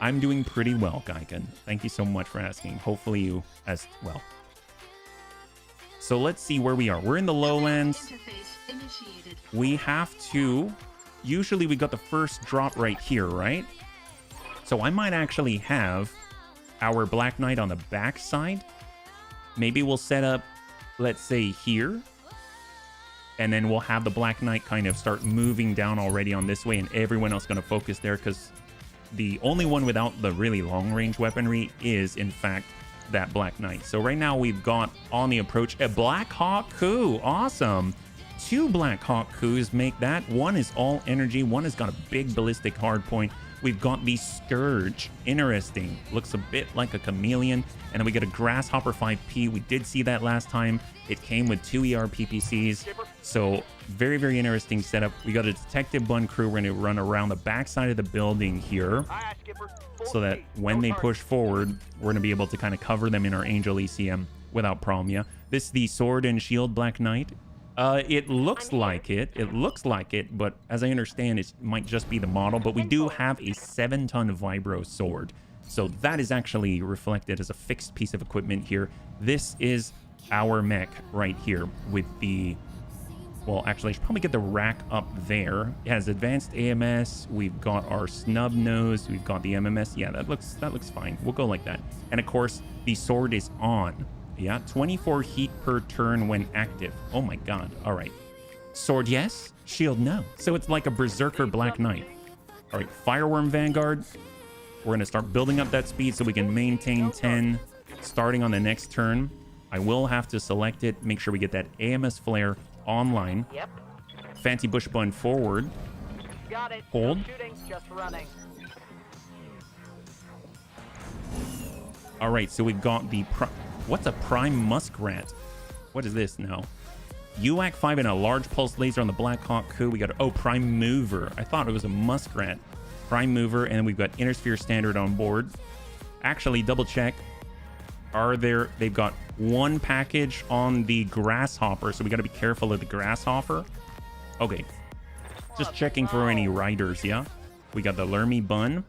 I'm doing pretty well, Gaiken. Thank you so much for asking. Hopefully you as well. So let's see where we are. We're in the lowlands. We have to... Usually we got the first drop right here, right? So I might actually have our Black Knight on the back side. Maybe we'll set up, let's say, here. And then we'll have the Black Knight kind of start moving down already on this way, and everyone else going to focus there, because the only one without the really long-range weaponry is, in fact, that Black Knight. So right now we've got on the approach a Black Hawk Coup. Awesome. 2 Black Hawk Coups make that. One is all energy. One has got a big ballistic hardpoint. We've got the Scourge. Interesting. Looks a bit like a chameleon. And then we get a Grasshopper 5P. We did see that last time. It came with 2 ER PPCs. So very, very interesting setup. We got a Detective Bun crew. We're going to run around the backside of the building here, so that when they push forward, we're going to be able to kind of cover them in our Angel ECM without problem, yeah? This is the Sword and Shield Black Knight. It looks like it. It looks like it, but as I understand, it might just be the model. But we do have a 7-ton Vibro sword, so that is actually reflected as a fixed piece of equipment here. This is our mech right here with the... Well, actually, I should probably get the rack up there. It has advanced AMS. We've got our snub nose. We've got the MMS. Yeah, that looks fine. We'll go like that. And of course, the sword is on. Yeah, 24 heat per turn when active. Oh my god. All right. Sword, yes. Shield, no. So it's like a Berserker Black Knight. All right, Fireworm Vanguard. We're going to start building up that speed so we can maintain 10 starting on the next turn. I will have to select it. Make sure we get that AMS Flare online. Yep. Fancy Bush Bun forward. Got it. Hold. No shooting, just running. All right, so we've got the... What's a Prime Muskrat? What is this now? UAC 5 and a large pulse laser on the Black Hawk Coup. We got, oh, Prime Mover. I thought it was a Muskrat. Prime Mover, and then we've got Intersphere Standard on board. Actually, double check. They've got 1 package on the Grasshopper, so we got to be careful of the Grasshopper. Okay. Just checking for any riders, yeah? We got the Lermy Bun.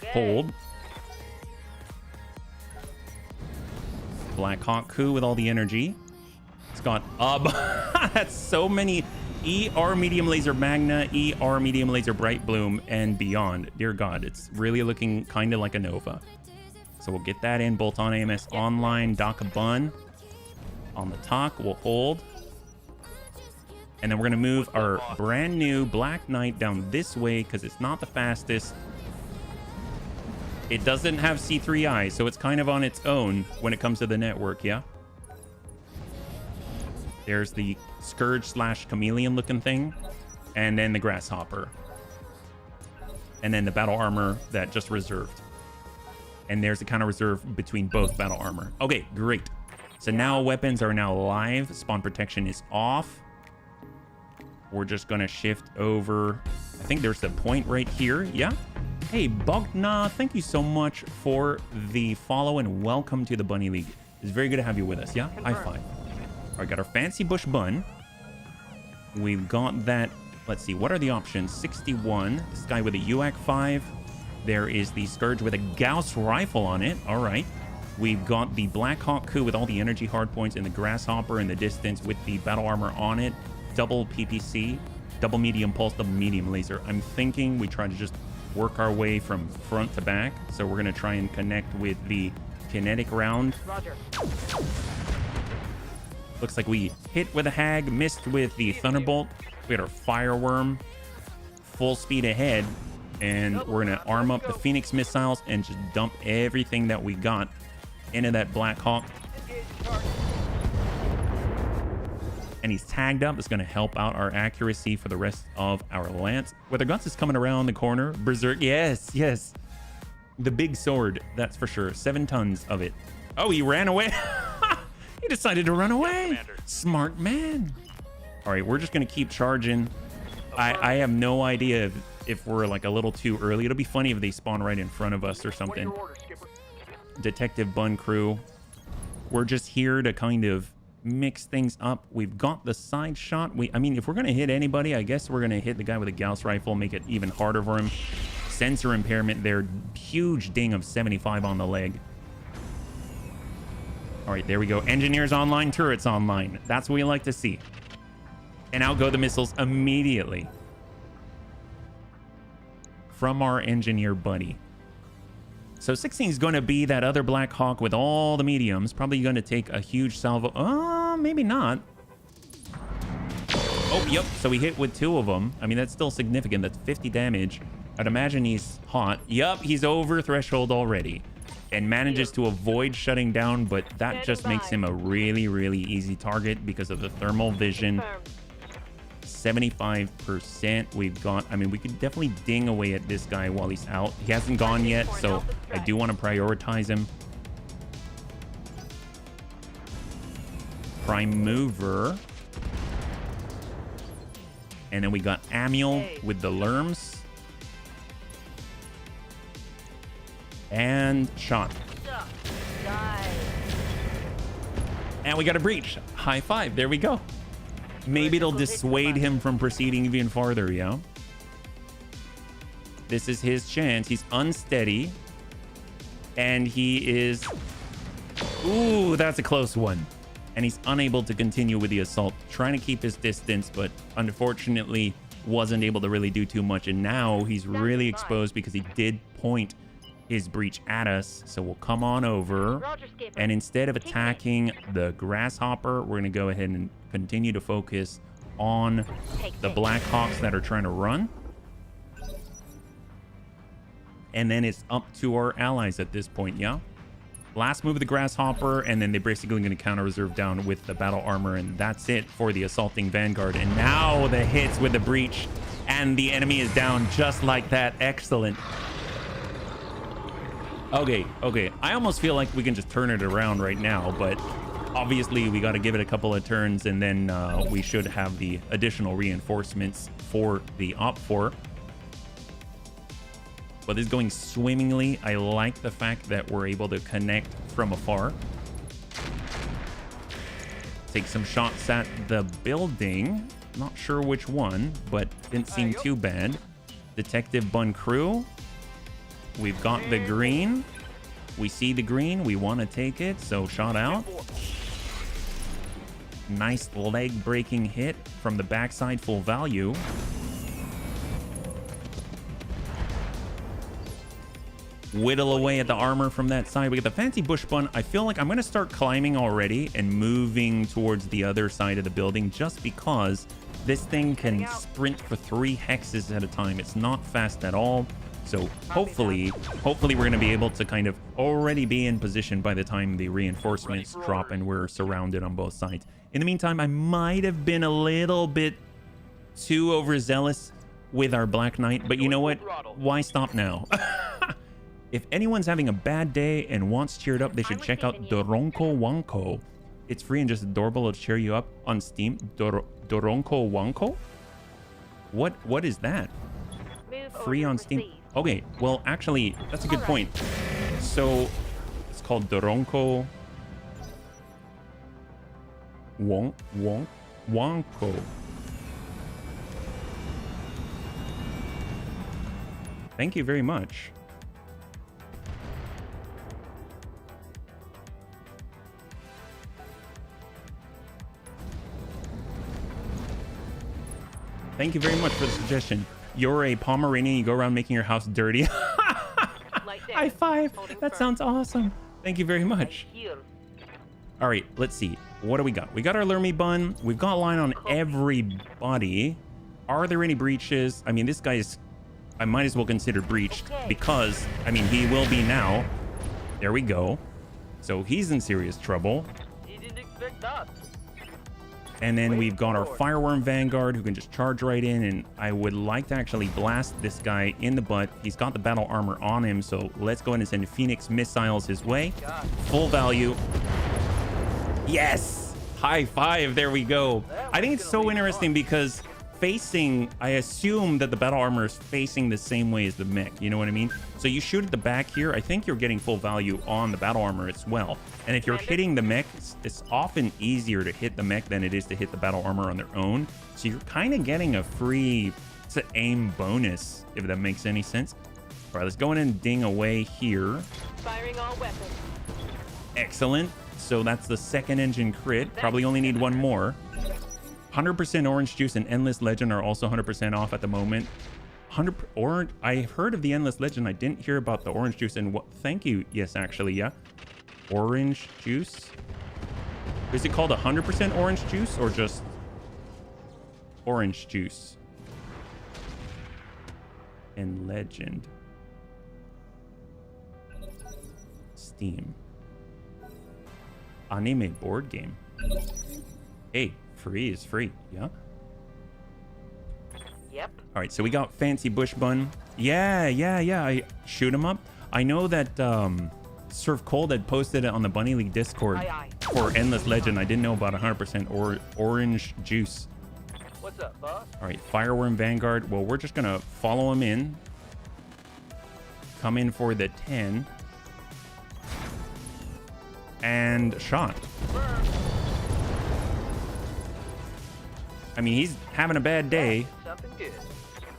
Hold. Black Hawk Coup with all the energy. It's got that's so many ER Medium Laser Magna, ER Medium Laser Bright Bloom, and beyond. Dear God, it's really looking kind of like a Nova. So we'll get that in. Bolt on AMS online. Daka Bun on the talk. We'll hold. And then we're going to move our brand new Black Knight down this way because it's not the fastest. It doesn't have C3I, so it's kind of on its own when it comes to the network, yeah? There's the Scourge / chameleon looking thing. And then the Grasshopper. And then the battle armor that just reserved. And there's a counter reserve between both battle armor. Okay, great. So now weapons are now live. Spawn protection is off. We're just going to shift over. I think there's the point right here. Yeah. Hey, Bogna, thank you so much for the follow and welcome to the Bunny League. It's very good to have you with us. Yeah. High five. All right, got our Fancy Bush Bun. We've got that. Let's see. What are the options? 61. This guy with a UAC 5. There is the Scourge with a Gauss rifle on it. All right. We've got the Black Hawk Coup with all the energy hardpoints and the Grasshopper in the distance with the battle armor on it. Double PPC, double medium pulse, double medium laser. I'm thinking we try to just work our way from front to back. So we're going to try and connect with the kinetic round. Roger. Looks like we hit with a Hag, missed with the Thunderbolt. We had our Fireworm, full speed ahead. And we're going to arm up the Phoenix missiles and just dump everything that we got into that Black Hawk. and he's tagged up. It's going to help out our accuracy for the rest of our lance. Weather Guts is coming around the corner. Berserk. Yes, yes. The big sword, that's for sure. 7 tons of it. Oh, he ran away. He decided to run away. Smart man. All right, we're just going to keep charging. I have no idea if we're like a little too early. It'll be funny if they spawn right in front of us or something. Detective Bun crew. We're just here to kind of mix things up. We've got the side shot. I mean, if we're going to hit anybody, I guess we're going to hit the guy with a Gauss rifle, make it even harder for him. Sensor impairment there. Huge ding of 75 on the leg. All right, there we go. Engineers online, turrets online. That's what we like to see. And out go the missiles immediately from our engineer buddy. So 16 is going to be that other Black Hawk with all the mediums. Probably going to take a huge salvo. Maybe not. Oh, yep. So we hit with 2 of them. I mean, that's still significant. That's 50 damage. I'd imagine he's hot. Yep, he's over threshold already. And manages to avoid shutting down, but that just makes him a really, really easy target because of the thermal vision. 75% we've got. I mean, we could definitely ding away at this guy while he's out. He hasn't gone yet, so I do want to prioritize him. Prime mover. And then we got Amiel with the Lerms. And shot. And we got a breach. High five. There we go. Maybe it'll dissuade him from proceeding even farther, yeah? This is his chance. He's unsteady. And he is... Ooh, that's a close one. And he's unable to continue with the assault. Trying to keep his distance, but unfortunately wasn't able to really do too much. And now he's really exposed because he did point his breach at us. So we'll come on over. And instead of attacking the Grasshopper, we're going to go ahead and continue to focus on the Black Hawks that are trying to run. And then it's up to our allies at this point, yeah? Last move of the Grasshopper, and then they're basically going to counter reserve down with the battle armor, and that's it for the assaulting Vanguard. And now the hits with the breach, and the enemy is down just like that. Excellent. Okay. I almost feel like we can just turn it around right now, but obviously we got to give it a couple of turns, and then we should have the additional reinforcements for the OPFOR. But this is going swimmingly. I like the fact that we're able to connect from afar. Take some shots at the building. Not sure which one, but didn't seem too bad. Detective Bun crew. We've got the green. We see the green. We want to take it, so shot out. Nice leg-breaking hit from the backside, full value. Whittle away at the armor from that side. We got the fancy bush bun. I feel like I'm going to start climbing already and moving towards the other side of the building just because this thing can sprint for 3 hexes at a time. It's not fast at all. So hopefully we're going to be able to kind of already be in position by the time the reinforcements drop and we're surrounded on both sides. In the meantime, I might have been a little bit too overzealous with our Black Knight, but you know what? Why stop now? If anyone's having a bad day and wants cheered up, they should check out Doronko Wanko. It's free and just adorable. It'll cheer you up on Steam. Doronko Wanko? What is that? Free on Steam. Okay, well, actually, that's a good point. So, it's called Doronko Wanko. Thank you very much. Thank you very much for the suggestion. You're a Pomeranian, you go around making your house dirty. High five. That sounds awesome. Thank you very much. All right, let's see. What do we got? We got our Lermy Bun. We've got a line on everybody. Are there any breaches? I mean, this guy is... I might as well consider breached because, I mean, he will be now. There we go. So he's in serious trouble. He didn't expect that. And then we've got our Fireworm Vanguard who can just charge right in. And I would like to actually blast this guy in the butt. He's got the battle armor on him. So let's go ahead and send Phoenix missiles his way. Full value. Yes! High five. There we go. I think it's so interesting because facing, I assume that the battle armor is facing the same way as the mech. You know what I mean? So you shoot at the back here. I think you're getting full value on the battle armor as well. And if you're hitting the mech, it's often easier to hit the mech than it is to hit the battle armor on their own. So you're kind of getting a free aim bonus, if that makes any sense. All right, let's go in and ding away here. Firing all weapons. Excellent. So that's the second engine crit. Probably only need one more. 100% orange juice and endless legend are also 100% off at the moment. 100 orange. I heard of the endless legend. I didn't hear about the orange juice. And what? Thank you. Yes, actually, yeah. Orange juice. Is it called 100% orange juice or just orange juice? And legend. Steam. Anime board game. Hey, free is free. Yeah. Yep. All right, so we got Fancy Bush Bun. Yeah. I shoot him up. I know that Surf Cold had posted it on the Bunny League Discord for Endless Legend. I didn't know about 100% orange juice. What's up, boss? All right, Fireworm Vanguard. Well, we're just gonna follow him in. Come in for the 10. And shot. I mean, he's having a bad day. Something good.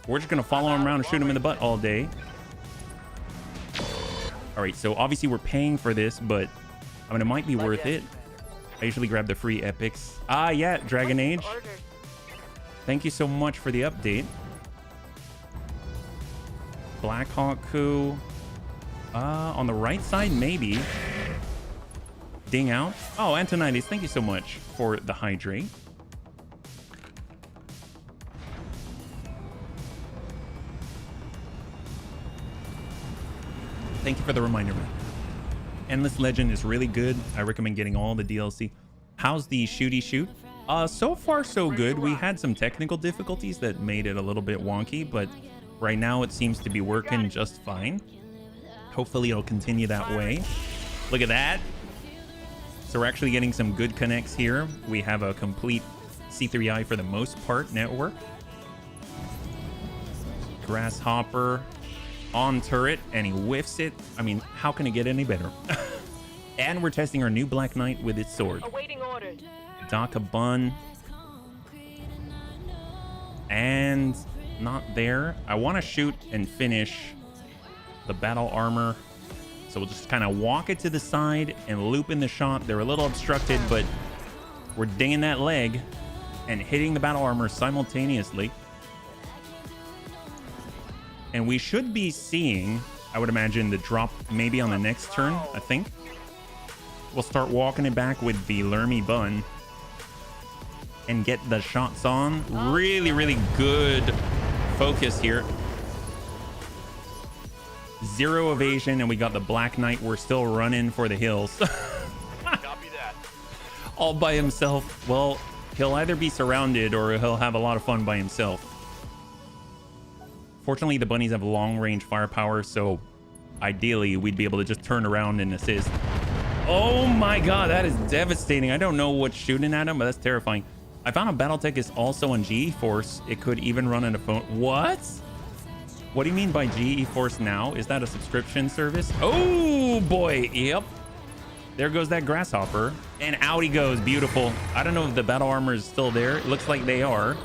We're just gonna follow him around and shoot him in the butt all day. All right, so obviously we're paying for this, but I mean, it might be worth it. I usually grab the free epics. Ah, yeah, Dragon Age. Thank you so much for the update. Black Hawk Coup. On the right side, maybe. Ding out. Oh, Antonides, thank you so much for the hydrate. Thank you for the reminder, man. Endless Legend is really good. I recommend getting all the DLC. How's the shooty shoot? So far so good. We had some technical difficulties that made it a little bit wonky, but right now it seems to be working just fine. Hopefully it'll continue that way. Look at that. So we're actually getting some good connects here. We have a complete C3I for the most part network. Grasshopper on turret, and he whiffs it. I mean, how can it get any better? And we're testing our new Black Knight with its sword. Awaiting orders. Daka Bun. And not there. I want to shoot and finish the battle armor. So we'll just kind of walk it to the side and loop in the shot. They're a little obstructed, but we're dinging that leg and hitting the battle armor simultaneously. And we should be seeing, I would imagine, the drop maybe on the next turn, I think. We'll start walking it back with the Lermy Bun and get the shots on. Really, really good focus here. Zero evasion, and we got the Black Knight. We're still running for the hills. Copy that. All by himself. Well, he'll either be surrounded or he'll have a lot of fun by himself. Fortunately, the bunnies have long-range firepower, so ideally, we'd be able to just turn around and assist. Oh my god, that is devastating. I don't know what's shooting at him, but that's terrifying. I found a Battletech is also on GeForce. It could even run on a phone. What? What do you mean by GeForce Now? Is that a subscription service? Oh boy, yep. There goes that grasshopper. And out he goes, beautiful. I don't know if the battle armor is still there. It looks like they are.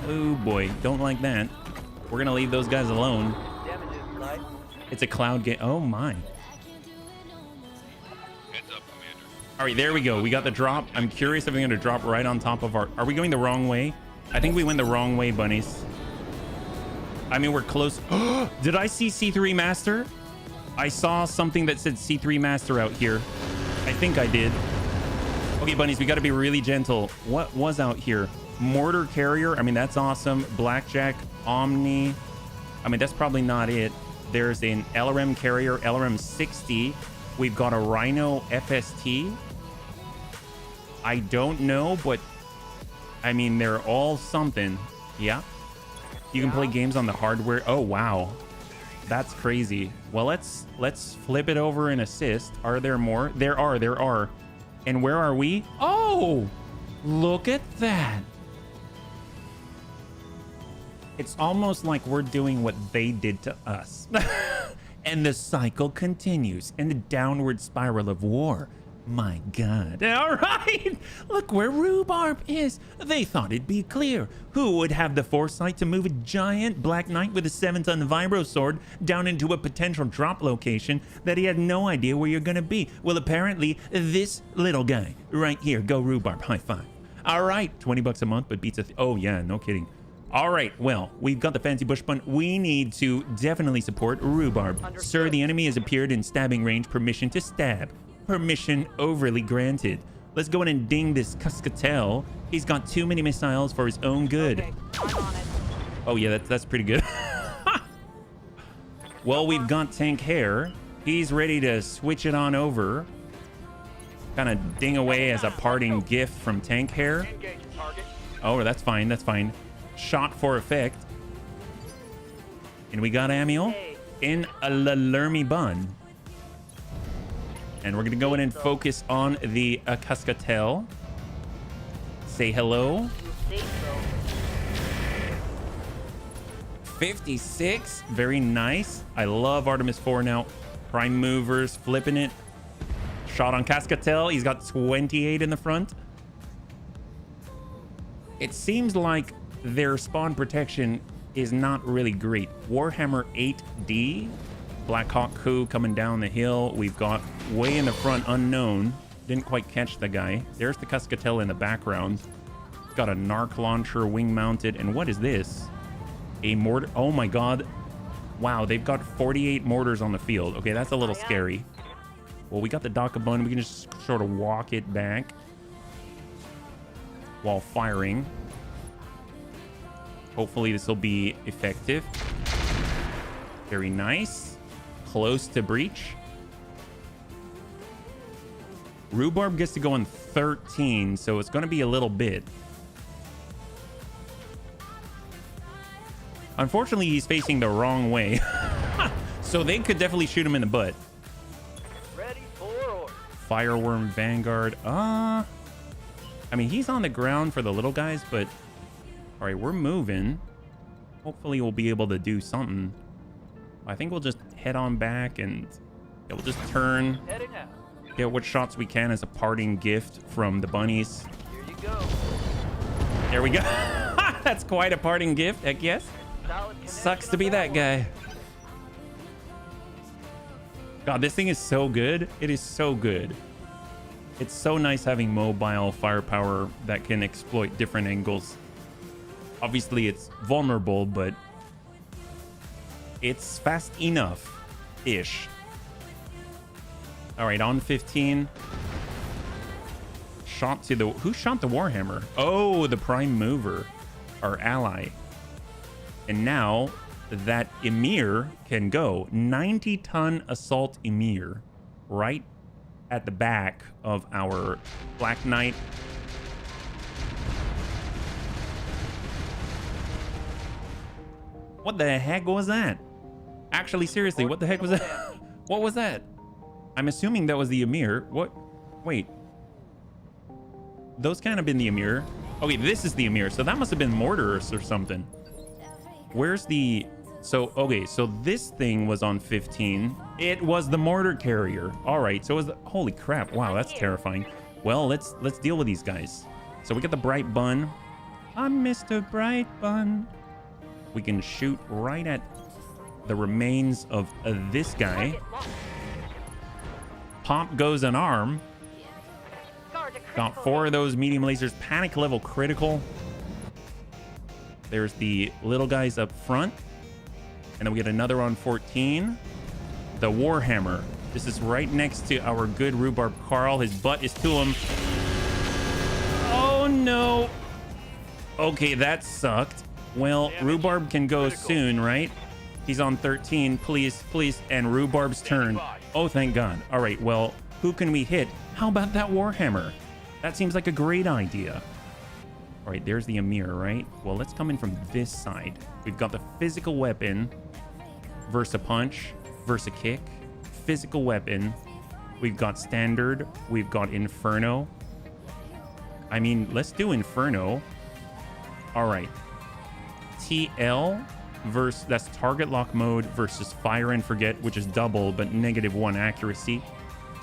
Oh boy, don't like that. We're gonna leave those guys alone. It's a cloud game. Oh my. Heads up, Commander. All right, there we go. We got the drop. I'm curious if we're gonna drop right on top of our... Are we going the wrong way? I think we went the wrong way, bunnies. I mean, we're close. Did I see C3 Master? I saw something that said C3 Master out here. I think I did. Okay, bunnies, we got to be really gentle. What was out here? Mortar Carrier. I mean, that's awesome. Blackjack, Omni. I mean, that's probably not it. There's an LRM Carrier, LRM 60. We've got a Rhino FST. I don't know, but I mean, they're all something. Yeah. You can play games on the hardware. Oh, wow. That's crazy. Well, let's flip it over and assist. Are there more? There are. And where are we? Oh, look at that. It's almost like we're doing what they did to us. And the cycle continues in the downward spiral of war. My God. All right. Look where Rhubarb is. They thought it'd be clear. Who would have the foresight to move a giant Black Knight with a 7-ton vibro sword down into a potential drop location that he had no idea where you're going to be? Well, apparently this little guy right here. Go Rhubarb. High five. All right. 20 bucks a month, but beats oh, yeah. No kidding. All right, well, we've got the fancy bush bun. We need to definitely support Rhubarb. Understood. Sir, the enemy has appeared in stabbing range. Permission to stab. Permission overly granted. Let's go in and ding this Cascatel. He's got too many missiles for his own good. Okay, I'm on it. Oh, yeah, that's pretty good. Well, we've got Tank Hair. He's ready to switch it on over. Kind of ding away as a parting gift from Tank Hair. Engage target. Oh, that's fine. That's fine. Shot for effect. And we got Amiel in a Lermy bun. And we're going to go in and focus on the Cascatel. Say hello. 56. Very nice. I love Artemis 4 now. Prime movers, flipping it. Shot on Cascatel. He's got 28 in the front. It seems like their spawn protection is not really great. Warhammer 8D, Black Hawk Coup coming down the hill. We've got way in the front Unknown. Didn't quite catch the guy. There's the Cascatel in the background. Got a Narc launcher wing mounted. And what is this? A mortar. Oh my God. Wow, they've got 48 mortars on the field. Okay, that's a little scary. Well, we got the Dakabun. We can just sort of walk it back while firing. Hopefully this will be effective. Very nice. Close to breach. Rhubarb gets to go in 13, so it's going to be a little bit. Unfortunately, he's facing the wrong way. So they could definitely shoot him in the butt. Ready for order. Fireworm Vanguard. I mean, he's on the ground for the little guys, but... All right, we're moving. Hopefully we'll be able to do something. I think we'll just head on back and yeah, we'll just turn. Heading out. Get what shots we can as a parting gift from the bunnies. Here you go. There we go. That's quite a parting gift, heck yes. Solid connection Sucks to be on that one. guy. God, this thing is so good. It is so good. It's so nice having mobile firepower that can exploit different angles. Obviously, it's vulnerable, but it's fast enough-ish. All right, on 15. Shot to the... Who shot the Warhammer? Oh, the Prime Mover, our ally. And now that Emir can go. 90-ton assault Emir right at the back of our Black Knight. What the heck was that? Actually, seriously, what the heck was that? What was that? I'm assuming that was the Emir. What? Wait. Those can't have been the Emir. Okay, this is the Emir. So that must have been mortars or something. Where's the... So, okay, so this thing was on 15. It was the mortar carrier. All right, so it was the... Holy crap. Wow, that's terrifying. Well, let's deal with these guys. So we got the Bright Bun. I'm Mr. Bright Bun. We can shoot right at the remains of this guy. Pop goes an arm. Got 4 of those medium lasers. Panic level critical. There's the little guys up front. And then we get another on 14. The Warhammer. This is right next to our good Rhubarb Carl. His butt is to him. Oh, no. Okay, that sucked. Well, Rhubarb can go soon, right? He's on 13. Please, please. And Rhubarb's turn. Oh, thank God. All right, well, who can we hit? How about that Warhammer? That seems like a great idea. All right, there's the Amir, right? Well, let's come in from this side. We've got the physical weapon versus a punch versus a kick. Physical weapon. We've got standard. We've got Inferno. I mean, let's do Inferno. All right. TL versus, that's target lock mode versus fire and forget, which is double, but -1 accuracy.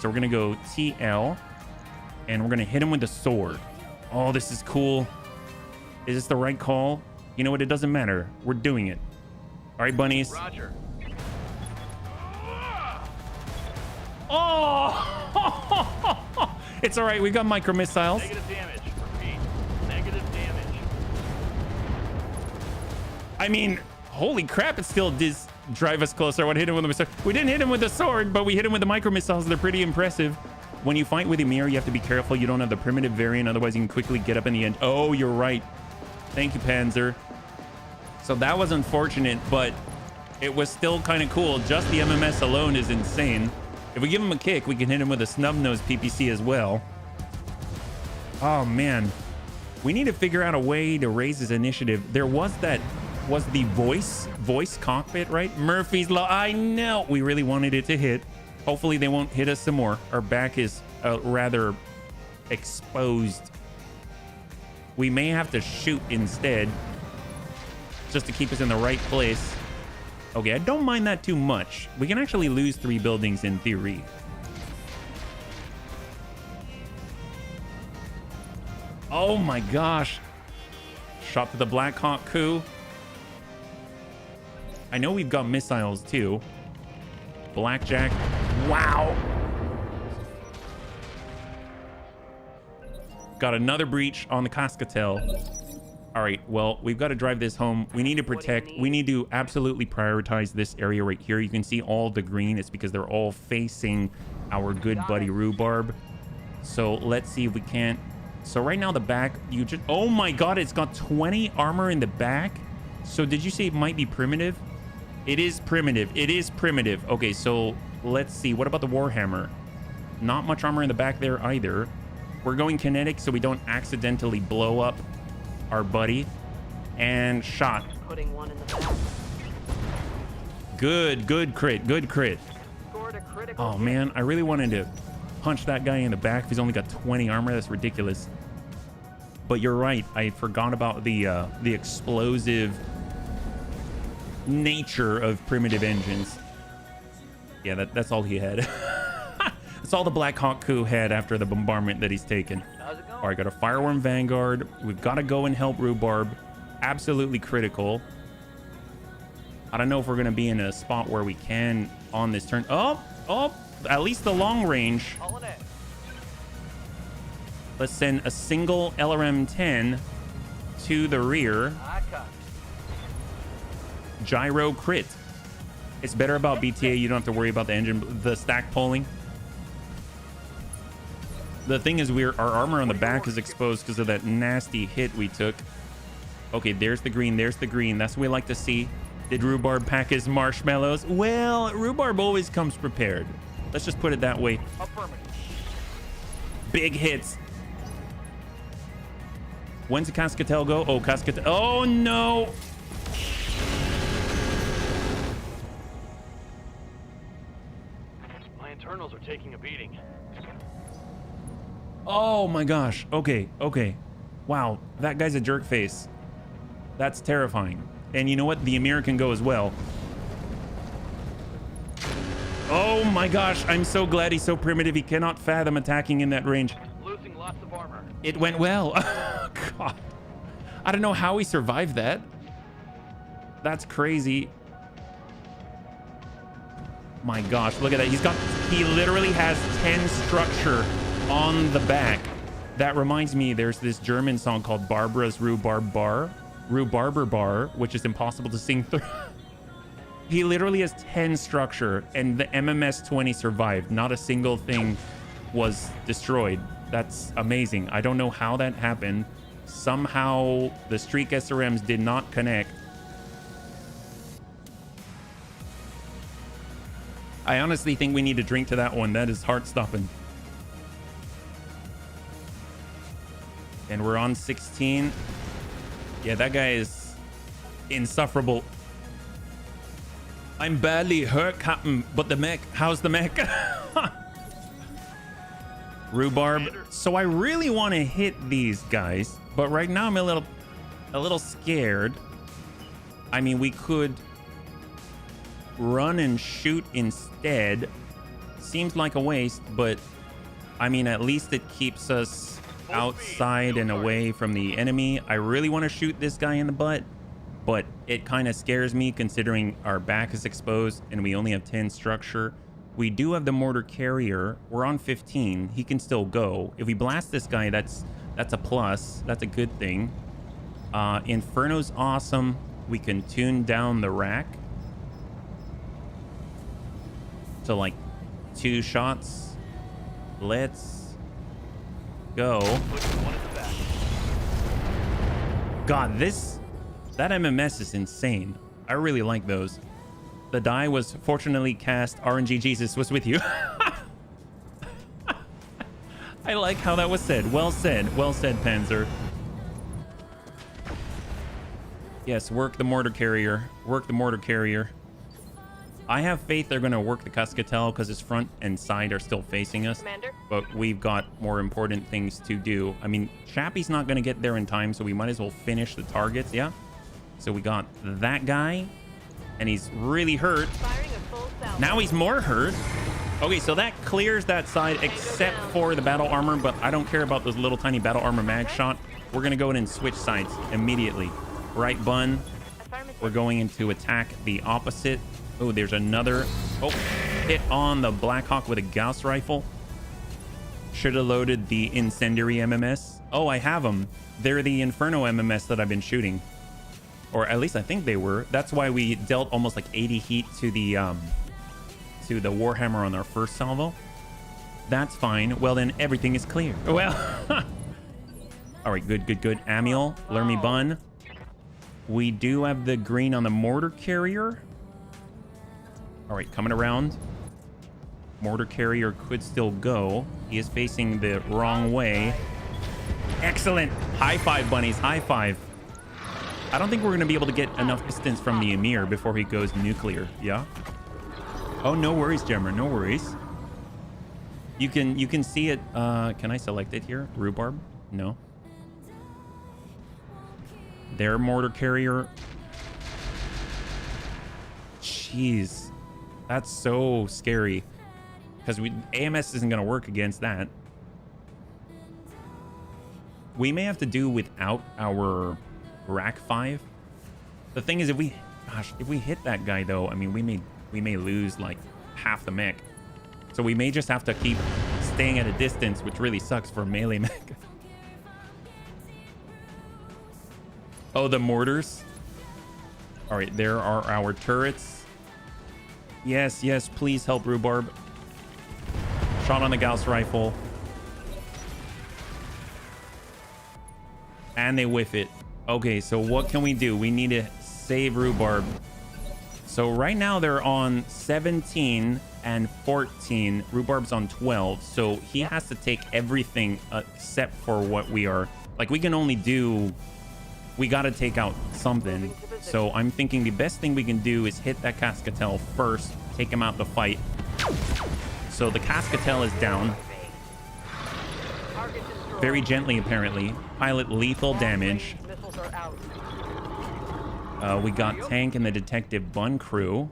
So we're going to go TL, and we're going to hit him with the sword. Oh, this is cool. Is this the right call? You know what? It doesn't matter. We're doing it. All right, bunnies. Roger. Oh! It's all right. We got micro missiles. Negative damage. Repeat. Negative damage. I mean, holy crap! It still did drive us closer. I would hit him with a missile. We didn't hit him with the sword, but we hit him with the micro missiles. They're pretty impressive. When you fight with Emir, you have to be careful you don't have the primitive variant, otherwise you can quickly get up in the end. Oh, you're right. Thank you, Panzer. So that was unfortunate, but it was still kind of cool. Just the MMS alone is insane. If we give him a kick, we can hit him with a snub-nosed PPC as well. Oh, man. We need to figure out a way to raise his initiative. There was the voice cockpit, right? Murphy's Law. I know. We really wanted it to hit. Hopefully they won't hit us some more. Our back is rather exposed. We may have to shoot instead, just to keep us in the right place. Okay, I don't mind that too much. We can actually lose 3 buildings in theory. Oh my gosh. Shot to the Black Hawk coup. I know we've got missiles too. Blackjack. Wow. Got another breach on the Cascatel. All right, well, we've got to drive this home. We need to protect. We need to absolutely prioritize this area right here. You can see all the green. It's because they're all facing our good buddy Rhubarb. So let's see if we can't. So right now the back, you just, oh my God, it's got 20 armor in the back. So did you say it might be primitive? It is primitive. It is primitive. Okay, so let's see. What about the Warhammer? Not much armor in the back there either. We're going kinetic so we don't accidentally blow up our buddy. And shot. Putting one in the back. Good crit. Good crit. Scored a critical Oh hit. man, I really wanted to punch that guy in the back if he's only got 20 armor. That's ridiculous. But you're right. I forgot about the explosive nature of primitive engines. Yeah, that's all he had. That's all the Black Hawk coup had after the bombardment that he's taken. How's it going? All right, got a Fireworm Vanguard. We've got to go and help Rhubarb. Absolutely critical. I don't know if we're going to be in a spot where we can on this turn. Oh, at least the long range. Pulling it. Let's send a single LRM-10 to the rear. I cut. Gyro crit. It's better about BTA. You don't have to worry about the engine, the stack pulling. The thing is, our armor on the back is exposed because of that nasty hit we took. Okay, there's the green. There's the green. That's what we like to see. Did Rhubarb pack his marshmallows? Well, Rhubarb always comes prepared. Let's just put it that way. Affirmative. Big hits. When's the Cascatel go? Oh, Cascatel. Oh, no. My internals are taking a beating. Oh, my gosh. Okay. Wow, that guy's a jerk face. That's terrifying. And you know what? The Amir can go as well. Oh my gosh, I'm so glad he's so primitive. He cannot fathom attacking in that range. Losing lots of armor. It went well. God. I don't know how he survived that. That's crazy. My gosh, look at that. He literally has 10 structure on the back. That reminds me, there's this German song called Barbara's Rhubarber Bar, which is impossible to sing through. He literally has 10 structure, and the MMS-20 survived. Not a single thing was destroyed. That's amazing. I don't know how that happened. Somehow the Streak SRMs did not connect. I honestly think we need to drink to that one. That is heart-stopping. And we're on 16. Yeah, that guy is insufferable. I'm badly hurt, Captain, but the mech, how's the mech? Rhubarb. So I really want to hit these guys, but right now I'm a little scared. I mean, we could run and shoot instead. Seems like a waste, but I mean, at least it keeps us outside and away from the enemy. I really want to shoot this guy in the butt, but it kind of scares me considering our back is exposed and we only have 10 structure. We do have the mortar carrier. We're on 15. He can still go. If we blast this guy, that's a plus. That's a good thing. Inferno's awesome. We can tune down the rack to like 2 shots. Let's go. God, that MMS is insane. I really like those. The die was fortunately cast. RNG Jesus was with you. I like how that was said. Well said. Well said, Panzer. Yes, work the mortar carrier. Work the mortar carrier. I have faith they're going to work the Cascatel because his front and side are still facing us. Commander? But we've got more important things to do. I mean, Chappie's not going to get there in time, so we might as well finish the targets, yeah? So we got that guy, and he's really hurt. Firing a full salvo. Now he's more hurt. Okay, so that clears that side except for the battle armor, but I don't care about those little tiny battle armor mag shot. We're going to go in and switch sides immediately. Right bun. We're going into attack the opposite. Oh, there's another. Oh, hit on the Blackhawk with a Gauss rifle. Should have loaded the incendiary MMS. Oh, I have them. They're the Inferno MMS that I've been shooting. Or at least I think they were. That's why we dealt almost like 80 heat to the Warhammer on our first salvo. That's fine. Well, then everything is clear. Well, all right, good. Amiel, Lermy Bun. We do have the green on the mortar carrier. All right, coming around. Mortar carrier could still go. He is facing the wrong way. Excellent. High five, bunnies. High five. I don't think we're going to be able to get enough distance from the Emir before he goes nuclear. Yeah? Oh, no worries, Gemmer. No worries. You can see it. Can I select it here? Rhubarb? No. Their mortar carrier. Jeez. That's so scary. Because AMS isn't going to work against that. We may have to do without our Rack 5. The thing is, if we hit that guy though, I mean, we may lose like half the mech. So we may just have to keep staying at a distance, which really sucks for melee mech. Oh, the mortars. All right, there are our turrets. Yes, please help Rhubarb. Shot on the Gauss rifle. And they whiff it. Okay, so what can we do? We need to save Rhubarb. So right now they're on 17 and 14. Rhubarb's on 12. So he has to take everything except for what we are. Like, we can only do... We got to take out something. So I'm thinking the best thing we can do is hit that Cascatel first. Take him out the fight. So the Cascatel is down. Very gently, apparently. Pilot lethal damage. Missiles are out. We got Tank and the Detective Bun crew.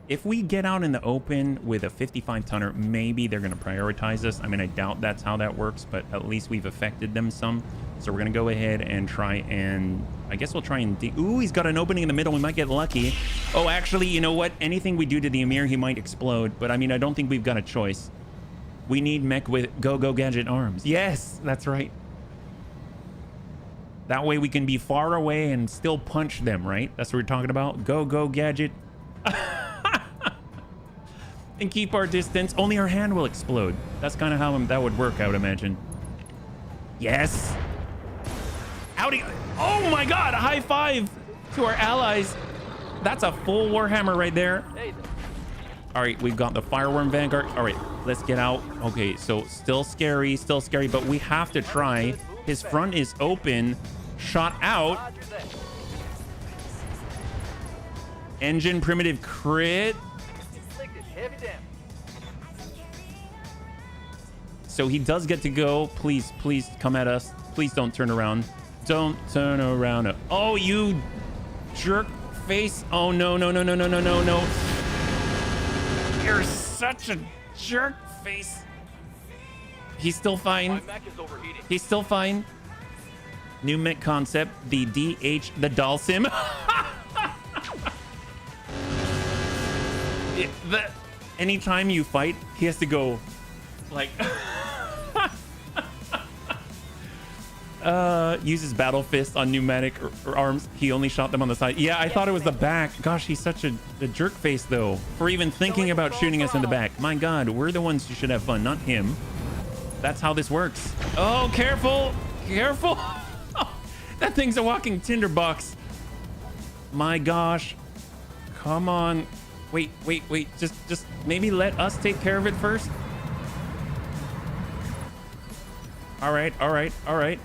If we get out in the open with a 55 tonner, maybe they're going to prioritize us. I mean, I doubt that's how that works, but at least we've affected them some. So we're going to go ahead and try and... I guess we'll try and... Ooh, he's got an opening in the middle. We might get lucky. Oh, actually, you know what? Anything we do to the Emir, he might explode. But I mean, I don't think we've got a choice. We need mech with go-go gadget arms. Yes, that's right. That way we can be far away and still punch them, right? That's what we're talking about. Go-go gadget. And keep our distance. Only our hand will explode. That's kind of how that would work, I would imagine. Yes. Howdy. Oh my God, a high five to our allies. That's a full Warhammer right there. All right, we've got the Fireworm Vanguard. All right, let's get out. Okay, so still scary, but we have to try. His front is open. Shot out. Roger that. Engine primitive crit. Inflicted heavy damage. So he does get to go. Please, please come at us. Please don't turn around. Don't turn around. Oh, you jerk face. Oh, no, no, no, no, no, no, no, no. You're such a jerk face. He's still My fine. mech is overheating. He's still fine. New mech concept. The DH, the doll sim. Anytime you fight, he has to go like uses battle fist on pneumatic or arms. He only shot them on the side. Yeah, I thought it was the back. Gosh, he's such a jerk face though for even thinking about shooting us in the back. My God, we're the ones who should have fun, not him. That's how this works. Oh, careful, careful. That thing's a walking tinderbox. My gosh, come on. Wait, wait, wait. Just maybe let us take care of it first. All right, all right, all right.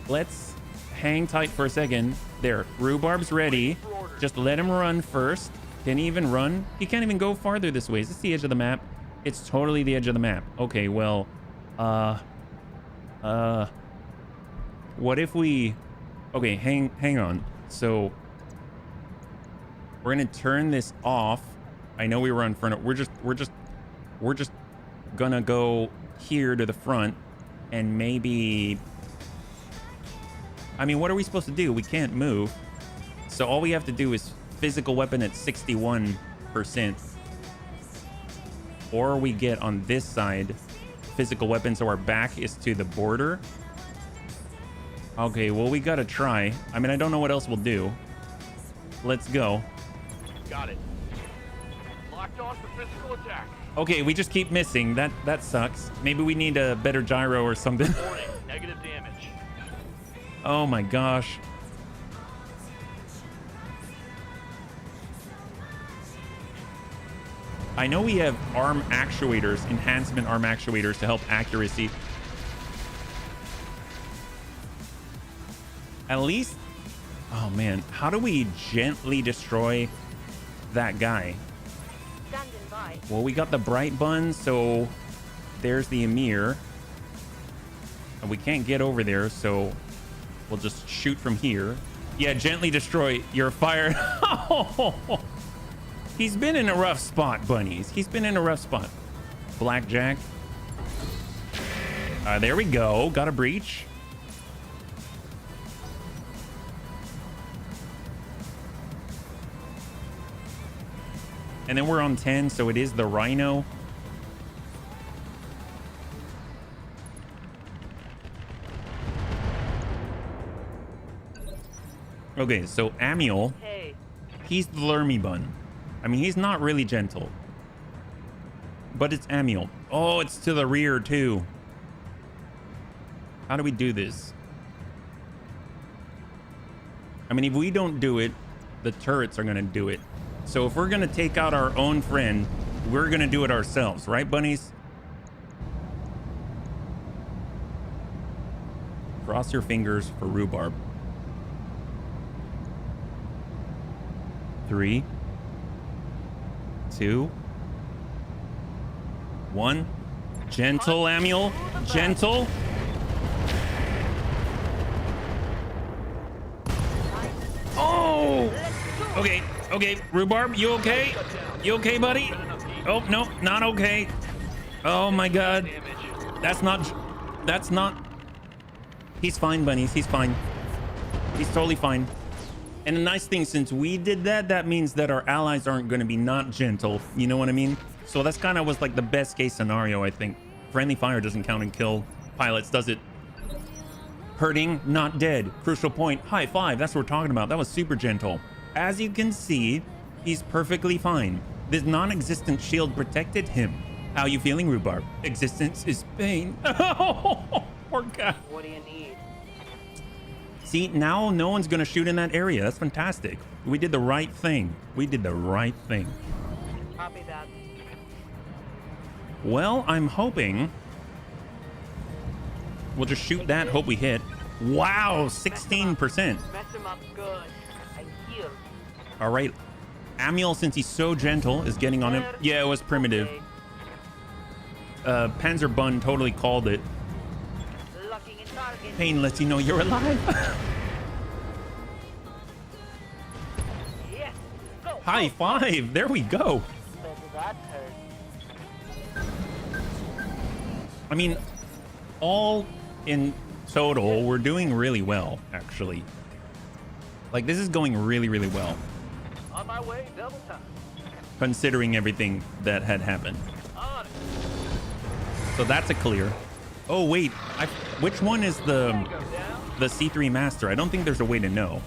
Let's hang tight for a second. There, rhubarb's ready. Just let him run first. Can he even run? He can't even go farther this way. Is this the edge of the map? It's totally the edge of the map. Okay, well, what if we... Okay, hang on. So we're gonna turn this off. I know we were on front. We're just gonna go here to the front and maybe... I mean, what are we supposed to do? We can't move. So all we have to do is physical weapon at 61%. Or we get on this side physical weapon so our back is to the border. Okay, well, we gotta try. I mean, I don't know what else we'll do. Let's go. Got it. Locked on for physical attack. Okay, we just keep missing. That sucks. Maybe we need a better gyro or something. Warning, negative damage. Oh my gosh. I know we have arm actuators, enhancement arm actuators to help accuracy. At least, oh man, how do we gently destroy that guy? Standing by. Well, we got the bright bun, so there's the Emir. And we can't get over there, so we'll just shoot from here. Yeah, gently destroy your fire. He's been in a rough spot, bunnies. He's been in a rough spot. Blackjack. There we go. Got a breach. And then we're on 10, so it is the Rhino. Okay, so Amiel, Hey, he's the Lermy Bun. I mean, he's not really gentle. But it's Amiel. Oh, it's to the rear, too. How do we do this? I mean, if we don't do it, the turrets are going to do it. So if we're going to take out our own friend, we're going to do it ourselves. Right, bunnies? Cross your fingers for rhubarb. 3, 2, 1. Gentle, Amiel. Gentle. Oh! Okay, okay. Rhubarb, you okay? You okay, buddy? Oh, no, not okay. Oh, my God. That's not... He's fine, bunnies. He's fine. He's totally fine. And the nice thing, since we did that, that means that our allies aren't going to be not gentle. You know what I mean? So that's kind of was like the best case scenario, I think. Friendly fire doesn't count and kill pilots, does it? Hurting, not dead. Crucial point. High five. That's what we're talking about. That was super gentle. As you can see, he's perfectly fine. This non-existent shield protected him. How you feeling, Rhubarb? Existence is pain. Oh, poor guy. what do you need? See, now no one's gonna shoot in that area. That's fantastic. We did the right thing. We did the right thing. Copy that. Well, I'm hoping We'll just shoot that. Hope we hit. Wow, 16%. Mess him up good. I heal. All right. Amiel, since he's so gentle, is getting on him. Yeah, it was primitive. Panzer Bun totally called it. Locking in target. Pain lets you know you're alive. Yes. Go. High five. There we go. Better that hurt. I mean, all in total, we're doing really well, actually. Like, this is going really, really well, On my way, double time. considering everything that had happened. On it. So that's a clear. Oh, wait. Which one is Go down. the C3 Master? I don't think there's a way to know.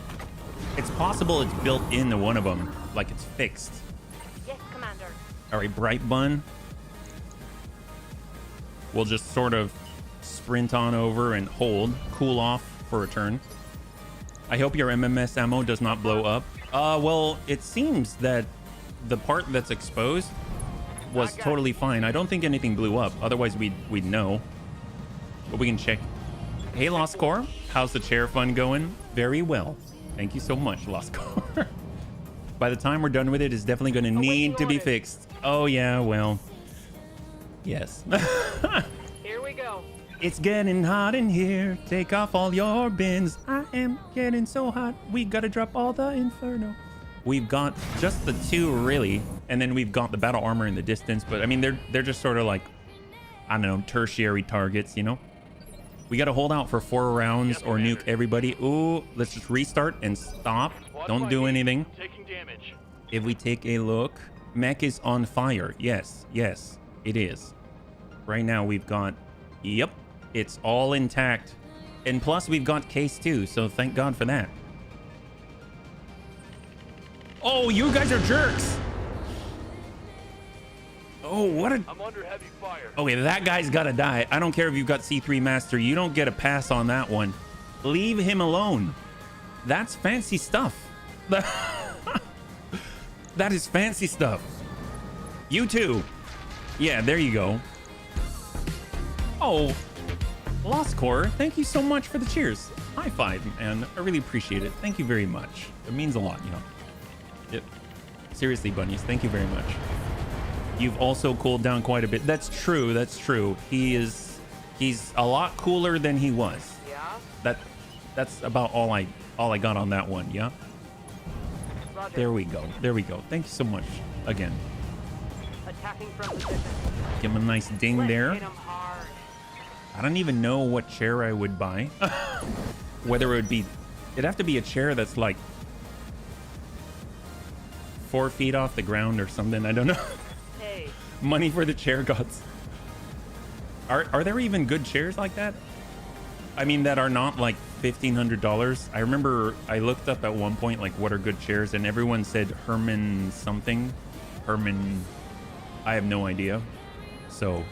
It's possible it's built into one of them, like it's fixed. Yes, Commander. All right, Bright Bun. We'll just sort of sprint on over and hold, cool off for a turn. I hope your MMS ammo does not blow up. Well, it seems that the part that's exposed was totally fine. I don't think anything blew up. Otherwise, we'd know. But we can check. Hey, Lost Core. How's the chair fun going? Very well. Thank you so much, Lost Core. By the time we're done with it, it's definitely going to need to be fixed. Oh, yeah, well. Yes. Here we go. It's getting hot in here. Take off all your bins. I am getting so hot. We gotta drop all the inferno. We've got just the two, really, and then we've got the battle armor in the distance. But I mean, they're just sort of like, I don't know, tertiary targets, you know. We gotta hold out for 4 rounds or nuke everybody. Ooh, let's just restart and stop. Don't do anything. Taking damage. If we take a look, mech is on fire. Yes, yes, it is. Right now we've got, yep, it's all intact. And plus we've got case 2, so thank God for that. Oh, you guys are jerks. Oh, what a... I'm under heavy fire. Okay, that guy's gotta die. I don't care if you've got C3 Master. You don't get a pass on that one. Leave him alone. That's fancy stuff. That is fancy stuff. You too. Yeah, there you go. Oh, Lost Core, thank you so much for the cheers. High five, man. I really appreciate it. Thank you very much. It means a lot, you know. Yep. Seriously, bunnies, thank you very much. You've also cooled down quite a bit. That's true. That's true. He's a lot cooler than he was. Yeah. That's about all I got on that one. Yeah. Roger. There we go. There we go. Thank you so much again. Attacking from position. Give him a nice ding Let's there. hit him hard. I don't even know what chair I would buy. Whether it would be, it'd have to be a chair that's like 4 feet off the ground or something. I don't know. Hey. Money for the chair gods. Are there even good chairs like that? I mean, that are not like $1,500. I remember I looked up at one point like what are good chairs, and everyone said Herman something. Herman, I have no idea. So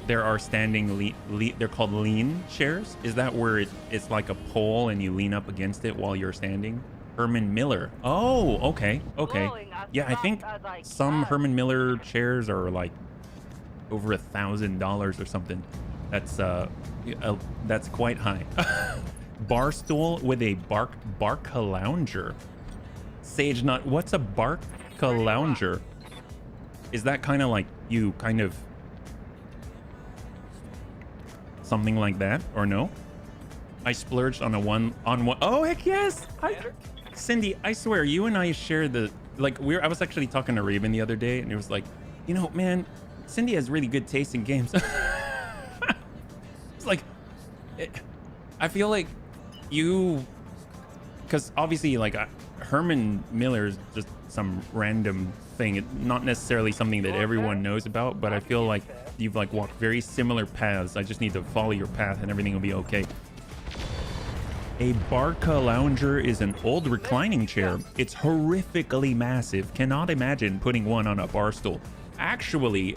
there are standing they're called lean chairs. Is that where it's like a pole and you lean up against it while you're standing? Herman Miller. Oh, okay. Yeah, I think some Herman Miller chairs are like over $1,000 or something. That's quite high. Bar stool with a barca lounger. Sage nut. What's a barca lounger? Is that kind of like you kind of something like that, or no? I splurged on one. Oh heck yes! Cindy, I swear you and I share the I was actually talking to Raven the other day, and it was like, you know, man, Cindy has really good taste in games. It's like, I feel like you, because obviously like Herman Miller is just some random thing, not necessarily something that everyone knows about, but I feel like you've like walked very similar paths. I just need to follow your path and everything will be okay. A barca lounger is an old reclining chair. It's horrifically massive. Cannot imagine putting one on a bar stool. Actually,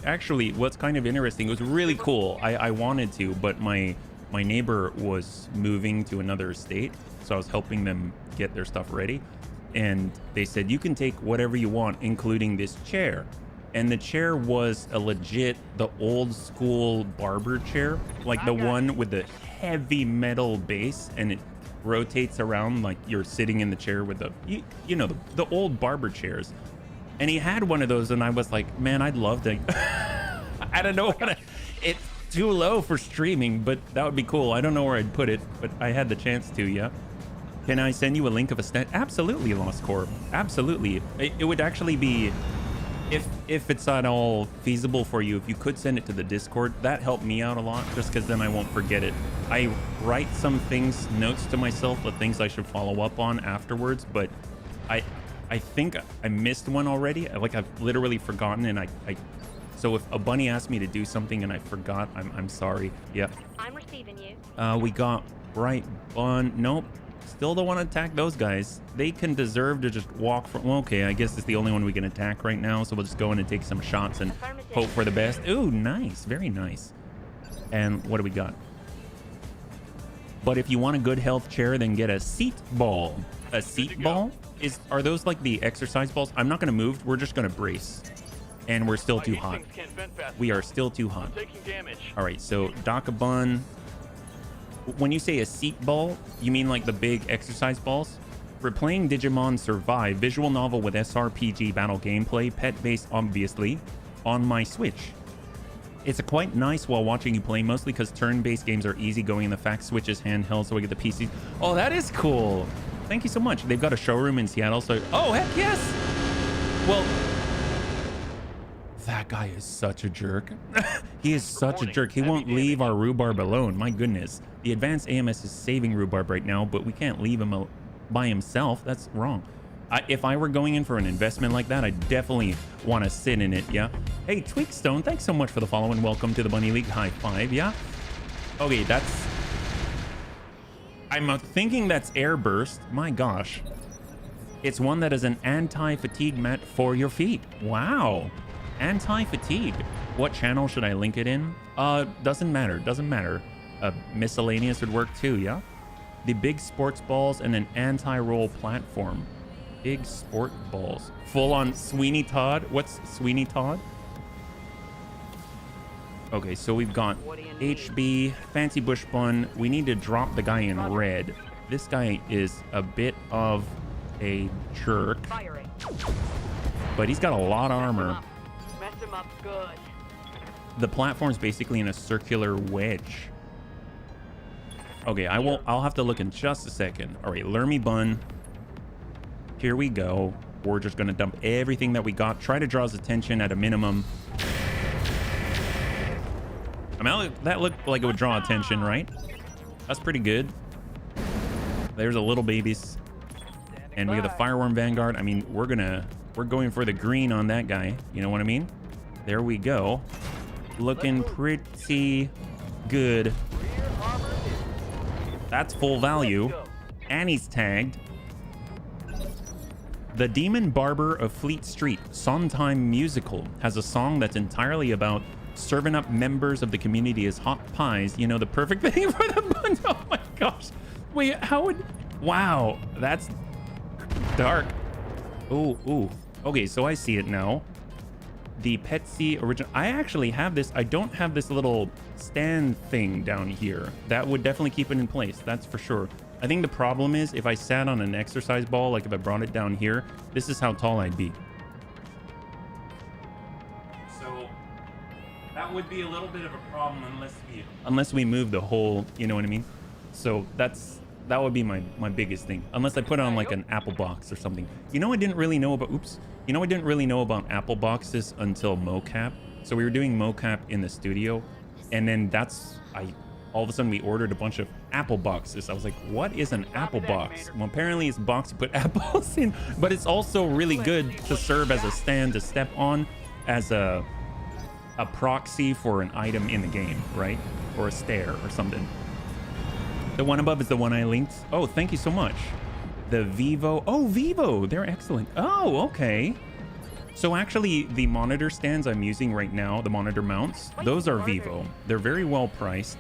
what's kind of interesting, it was really cool. I wanted to, but my neighbor was moving to another state, so I was helping them get their stuff ready. And they said, you can take whatever you want, including this chair. and the chair was a legit, the old school barber chair, like the one with the heavy metal base, and it rotates around like you're sitting in the chair with the, you know, the old barber chairs. And he had one of those, and I was like, man, I'd love to. I don't know what it's too low for streaming, but that would be cool. I don't know where I'd put it, but I had the chance to. Yeah. Can I send you a link of a stand? Absolutely, Lost Corp. Absolutely. It would actually be, if it's at all feasible for you, if you could send it to the Discord, that helped me out a lot, just because then I won't forget it. I write some things, notes to myself, the things I should follow up on afterwards, but I think I missed one already. Like, I've literally forgotten, and so if a bunny asked me to do something and I forgot, I'm sorry. Yeah. I'm receiving you. We got right on. Nope. Still don't want to attack those guys. They can deserve to just walk from. Well, okay, I guess it's the only one we can attack right now, so we'll just go in and take some shots and hope for the best. Ooh, nice. Very nice. And what do we got? But if you want a good health chair, then get a seat ball. A seat ball? Are those like the exercise balls? I'm not going to move. We're just going to brace. And we're still too hot. We are still too hot. Taking damage. All right, so Dakabun. When you say a seat ball, you mean like the big exercise balls? For playing Digimon Survive, visual novel with SRPG battle gameplay, pet-based obviously, on my Switch. It's quite nice while watching you play, mostly because turn-based games are easygoing and the fact Switch is handheld, so we get the PC. Oh, that is cool. Thank you so much. They've got a showroom in Seattle, so... Oh, heck yes! Well... That guy is such a jerk. He is such a jerk. He won't leave our rhubarb alone. My goodness. The advanced AMS is saving rhubarb right now, but we can't leave him by himself. That's wrong. If I were going in for an investment like that, I definitely want to sit in it, yeah? Hey, Tweakstone, thanks so much for the follow and welcome to the Bunny League. High five, yeah? Okay, that's... I'm thinking that's Airburst. My gosh. It's one that is an anti-fatigue mat for your feet. Wow. Anti-fatigue. What channel should I link it in? Doesn't matter. Doesn't matter. Miscellaneous would work too, yeah? The big sports balls and an anti-roll platform. Big sport balls. Full on Sweeney Todd. What's Sweeney Todd? Okay, so we've got HB, Fancy Bush Bun. We need to drop the guy in red. This guy is a bit of a jerk, but he's got a lot of armor. Mess him up good. The platform's basically in a circular wedge. Okay, I'll have to look in just a second. All right, Lermy Bun. Here we go. We're just gonna dump everything that we got. Try to draw his attention at a minimum. I mean, that looked like it would draw attention, right? That's pretty good. There's a little babies. And we got the Fireworm Vanguard. I mean, we're going for the green on that guy. You know what I mean? There we go. Looking pretty good. That's full value. And he's tagged. The Demon Barber of Fleet Street, Sondheim musical, has a song that's entirely about serving up members of the community as hot pies. You know, the perfect thing for the bunch. Oh my gosh. Wait, how would... Wow, that's dark. Ooh, ooh. Okay, so I see it now. The Petsy original. I actually have this. I don't have this little stand thing down here. That would definitely keep it in place. That's for sure. I think the problem is if I sat on an exercise ball, like if I brought it down here, this is how tall I'd be. So that would be a little bit of a problem unless we move the whole, you know what I mean? So that would be my biggest thing. Unless I put it on like an Apple box or something. You know, I didn't really know about, You know, I didn't really know about Apple boxes until mocap. So we were doing mocap in the studio, and then all of a sudden we ordered a bunch of Apple boxes. I was like, what is an Apple box? Well, apparently it's a box to put apples in, but it's also really good to serve as a stand to step on, as a proxy for an item in the game, right? Or a stair or something. The one above is the one I linked. Oh, thank you so much. The Vivo. Oh, Vivo. They're excellent. Oh, okay. So actually, the monitor stands I'm using right now, the monitor mounts, those are Vivo. They're very well priced.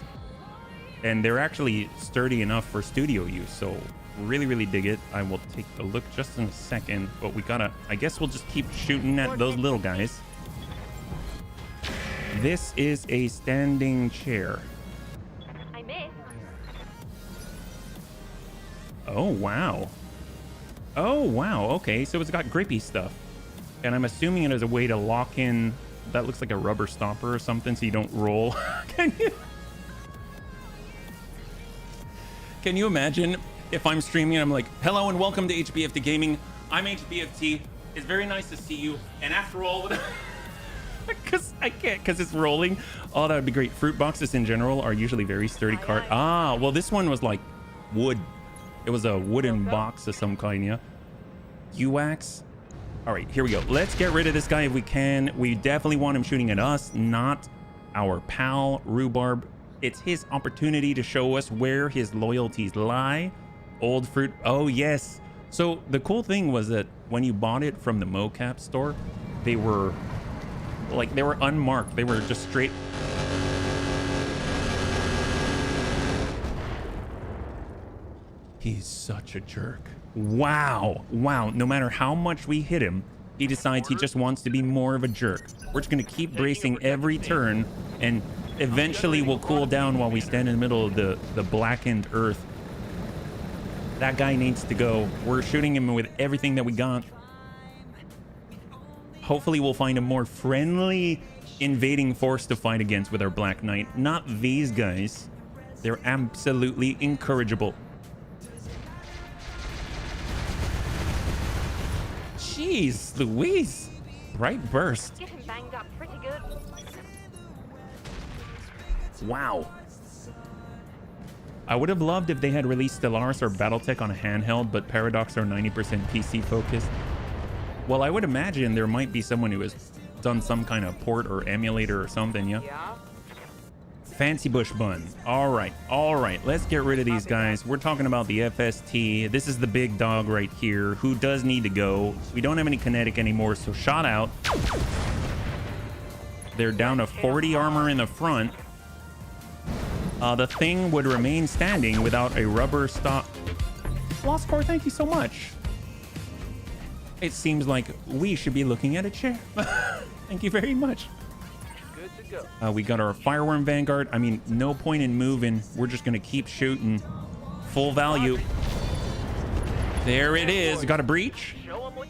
And they're actually sturdy enough for studio use. So really, really dig it. I will take a look just in a second. But we gotta, I guess we'll just keep shooting at those little guys. This is a standing chair. I missed. Oh, wow. Oh, wow. Okay, so it's got grippy stuff. And I'm assuming it is a way to lock in. That looks like a rubber stopper or something so you don't roll. Can you imagine if I'm streaming and I'm like, hello and welcome to HBFT Gaming. I'm HBFT. It's very nice to see you. And after all, because I can't, because it's rolling. Oh, that would be great. Fruit boxes in general are usually very sturdy card. Ah, well, this one was like wood. It was a wooden box of some kind, yeah. UX. All right, here we go. Let's get rid of this guy if we can. We definitely want him shooting at us, not our pal Rhubarb. It's his opportunity to show us where his loyalties lie. Old fruit. Oh, yes. So the cool thing was that when you bought it from the mocap store, they were like, they were unmarked. They were just straight. He's such a jerk. Wow. Wow. No matter how much we hit him, he decides he just wants to be more of a jerk. We're just going to keep bracing every turn, and eventually we'll cool down while we stand in the middle of the blackened earth. That guy needs to go. We're shooting him with everything that we got. Hopefully we'll find a more friendly invading force to fight against with our Black Knight. Not these guys. They're absolutely incorrigible. Jeez Louise. Bright burst. Getting banged up pretty good. Wow. I would have loved if they had released Stellaris or Battletech on a handheld, but Paradox are 90% PC focused. Well, I would imagine there might be someone who has done some kind of port or emulator or something, yeah? Fancy bush bun. All right. Let's get rid of these guys. We're talking about the FST. This is the big dog right here who does need to go. We don't have any kinetic anymore, so shot out. They're down to 40 armor in the front. The thing would remain standing without a rubber stop. Lost Core, thank you so much. It seems like we should be looking at a chair. Thank you very much. Good to go. We got our Fireworm Vanguard. I mean, no point in moving. We're just going to keep shooting. Full value. There it is. Got a breach.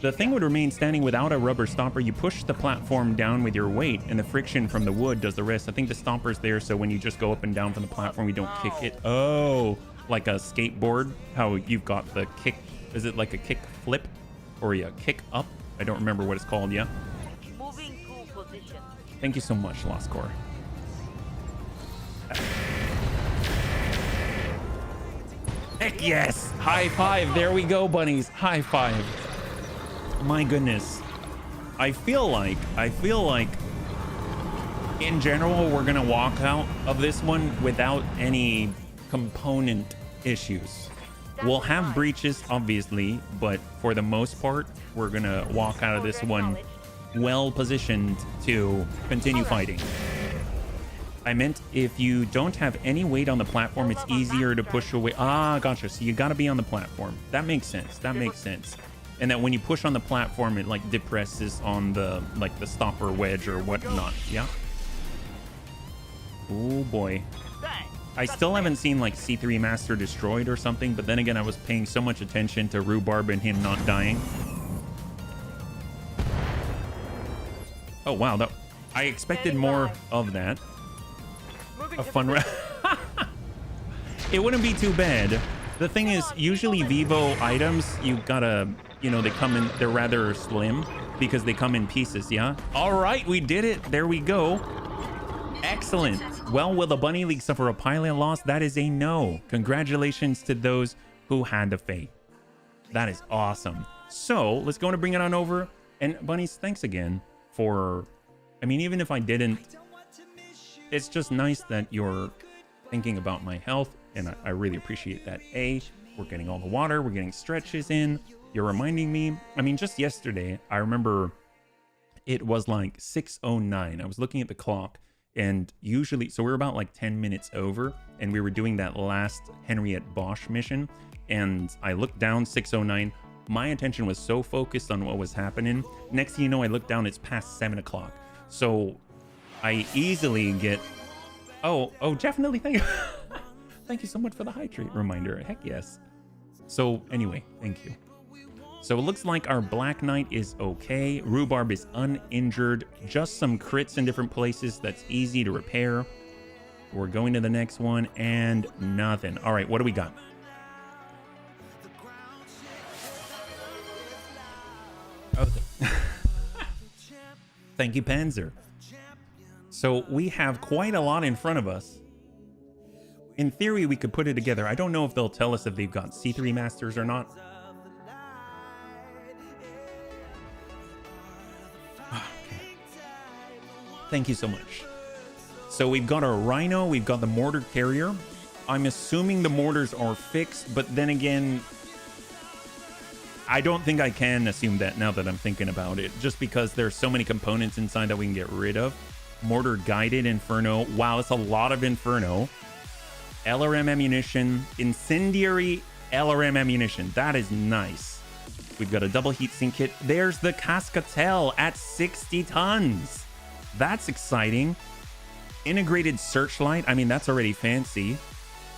The thing would remain standing without a rubber stopper. You push the platform down with your weight, and the friction from the wood does the rest. I think the stopper's there, so when you just go up and down from the platform, you don't kick it. Oh, like a skateboard. How you've got the kick. Is it like a kick flip or a kick up? I don't remember what it's called. Yeah. Moving to position. Thank you so much, Lost Core. Heck yes! High five. There we go, bunnies. High five. My goodness. I feel like in general we're gonna walk out of this one without any component issues. We'll have breaches obviously, but for the most part we're gonna walk out of this one well positioned to continue fighting. I meant if you don't have any weight on the platform, it's easier to push away. Ah, gotcha. So you got to be on the platform. That makes sense. That makes sense. And that when you push on the platform, it like depresses on the like the stopper wedge or whatnot. Yeah. Oh boy. I still haven't seen like C3 Master destroyed or something, but then again, I was paying so much attention to Rhubarb and him not dying. Oh wow, that I expected more of that. A fun round. It wouldn't be too bad. The thing is, usually Vivo items, you gotta, you know, they come in, they're rather slim because they come in pieces, yeah? All right, we did it. There we go. Excellent. Well, will the Bunny League suffer a pilot loss? That is a no. Congratulations to those who had the faith. That is awesome. So let's go and bring it on over. And Bunnies, thanks again for, I mean, even if I didn't, it's just nice that you're thinking about my health, and I really appreciate that. We're getting all the water, we're getting stretches in, you're reminding me. I mean, just yesterday I remember it was like 6:09. I was looking at the clock, and usually, so we're about like 10 minutes over, and we were doing that last Henriette Bosch mission, and I looked down, 6:09. My attention was so focused on what was happening. Next thing you know, I looked down, it's past 7 o'clock. So I easily get... Oh, definitely. Thank you. Thank you so much for the hydrate reminder. Heck yes. So anyway, thank you. So it looks like our Black Knight is okay. Rhubarb is uninjured. Just some crits in different places. That's easy to repair. We're going to the next one and nothing. All right, what do we got? Oh, thank you, Panzer. So we have quite a lot in front of us. In theory, we could put it together. I don't know if they'll tell us if they've got C3 Masters or not. Okay. Thank you so much. So we've got our Rhino, we've got the mortar carrier. I'm assuming the mortars are fixed, but then again, I don't think I can assume that now that I'm thinking about it, just because there's so many components inside that we can get rid of. Mortar guided Inferno. Wow, it's a lot of Inferno. LRM ammunition, incendiary LRM ammunition. That is nice. We've got a double heatsink kit. There's the Cascatel at 60 tons. That's exciting. Integrated searchlight. I mean, that's already fancy.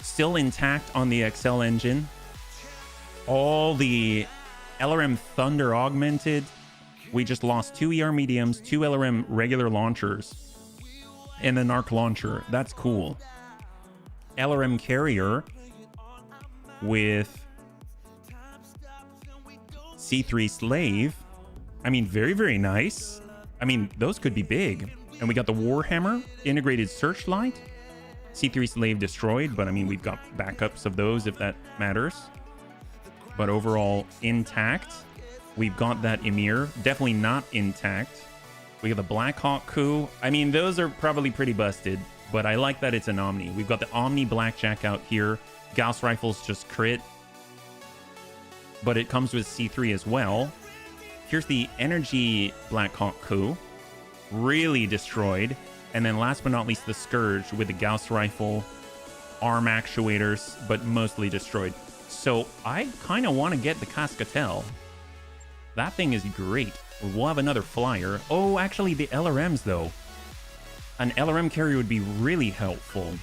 Still intact on the XL engine. All the LRM Thunder augmented. We just lost 2 ER mediums, 2 LRM regular launchers, and an arc launcher. That's cool. LRM carrier with C3 slave. I mean, very, very nice. I mean, those could be big. And we got the Warhammer integrated searchlight. C3 slave destroyed, but I mean, we've got backups of those if that matters. But overall intact. We've got that Emir, definitely not intact. We got the Black Hawk coup. I mean, those are probably pretty busted, but I like that it's an Omni. We've got the Omni Blackjack out here. Gauss rifles just crit, but it comes with C3 as well. Here's the Energy Black Hawk coup, really destroyed. And then last but not least, the Scourge with the Gauss rifle, arm actuators, but mostly destroyed. So I kind of want to get the Cascatel. That thing is great. We'll have another flyer. Oh, actually, the LRMs, though. An LRM carrier would be really helpful.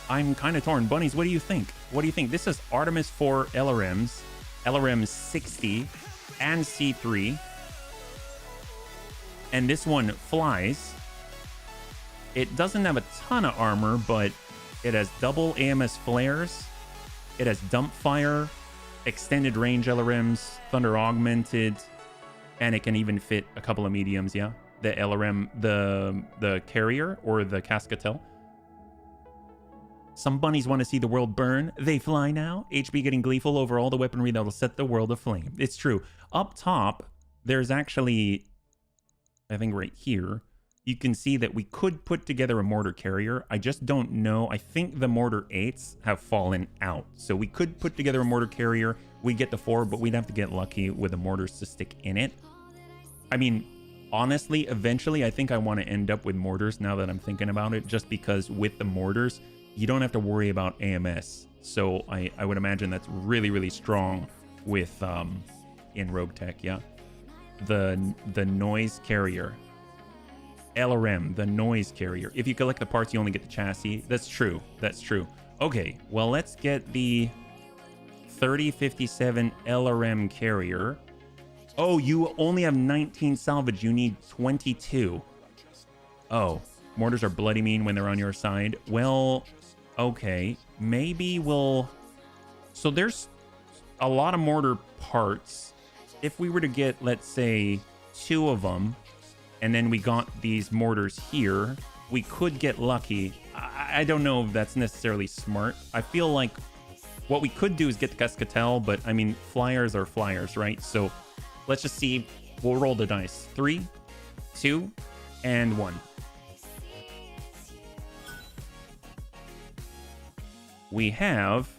I'm kind of torn. Bunnies, what do you think? What do you think? This is Artemis 4 LRMs, LRM 60, and C3. And this one flies. It doesn't have a ton of armor, but it has double AMS flares. It has dump fire, extended range LRMs, thunder augmented, and it can even fit a couple of mediums, yeah? The LRM, the carrier, or the Cascatel. Some bunnies want to see the world burn. They fly now. HB getting gleeful over all the weaponry that will set the world aflame. It's true. Up top, there's actually, I think right here, you can see that we could put together a mortar carrier. I just don't know. I think the mortar 8s have fallen out. So we could put together a mortar carrier. We get the 4, but we'd have to get lucky with the mortars to stick in it. I mean, honestly, eventually, I think I want to end up with mortars now that I'm thinking about it, just because with the mortars, you don't have to worry about AMS. So I would imagine that's really, really strong with in Roguetech, yeah. The noise carrier. LRM, the noise carrier. If you collect the parts, you only get the chassis. That's true. That's true. Okay, well, let's get the 3057 LRM carrier. Oh, you only have 19 salvage. You need 22. Oh, mortars are bloody mean when they're on your side. Well, okay. Maybe we'll... So there's a lot of mortar parts. If we were to get, let's say, 2 of them, and then we got these mortars here, we could get lucky. I don't know if that's necessarily smart. I feel like what we could do is get the Cascatel, but I mean, flyers are flyers, right? So let's just see. We'll roll the dice. 3, 2, and 1. We have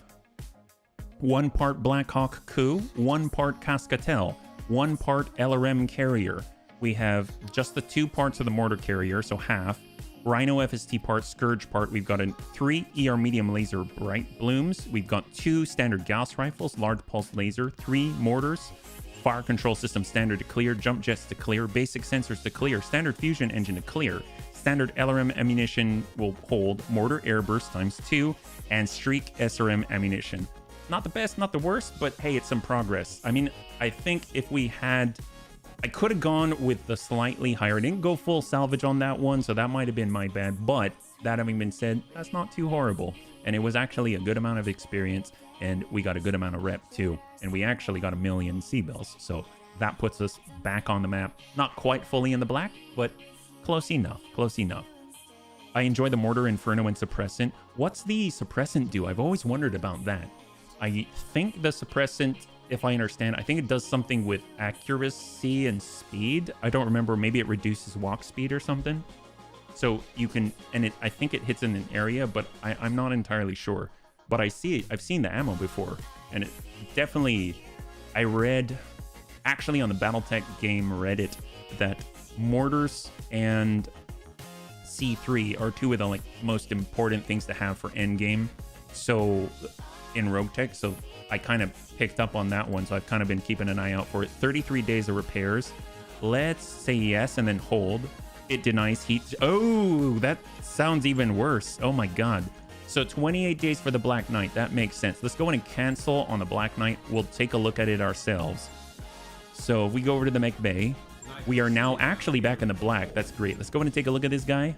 1 part Black Hawk coup, 1 part Cascatel, 1 part LRM carrier. We have just the 2 parts of the mortar carrier, so half. Rhino FST part, Scourge part. We've got 3 ER medium laser bright blooms. We've got 2 standard Gauss rifles, large pulse laser, 3 mortars, fire control system standard to clear, jump jets to clear, basic sensors to clear, standard fusion engine to clear, standard LRM ammunition will hold, mortar airburst ×2, and streak SRM ammunition. Not the best, not the worst, but hey, it's some progress. I mean, I think if we had... I could have gone with the slightly higher. I didn't go full salvage on that one, so that might have been my bad. But that having been said, that's not too horrible. And it was actually a good amount of experience, and we got a good amount of rep too. And we actually got 1 million C-bills. So that puts us back on the map. Not quite fully in the black, but close enough, close enough. I enjoy the Mortar, Inferno, and Suppressant. What's the Suppressant do? I've always wondered about that. I think the Suppressant... if I understand, I think it does something with accuracy and speed. I don't remember. Maybe it reduces walk speed or something. So you can, and I think it hits in an area, but I'm not entirely sure. But I've seen the ammo before, and it definitely, I read, actually on the Battletech game Reddit, that mortars and C3 are two of the most important things to have for endgame. So in Roguetech, so I kind of picked up on that one, so I've kind of been keeping an eye out for it. 33 days of repairs. Let's say yes and then hold. It denies heat. Oh, that sounds even worse. Oh my god. So 28 days for the Black Knight. That makes sense. Let's go in and cancel on the Black Knight. We'll take a look at it ourselves. So if we go over to the mech bay, we are now actually back in the black. That's great. Let's go in and take a look at this guy.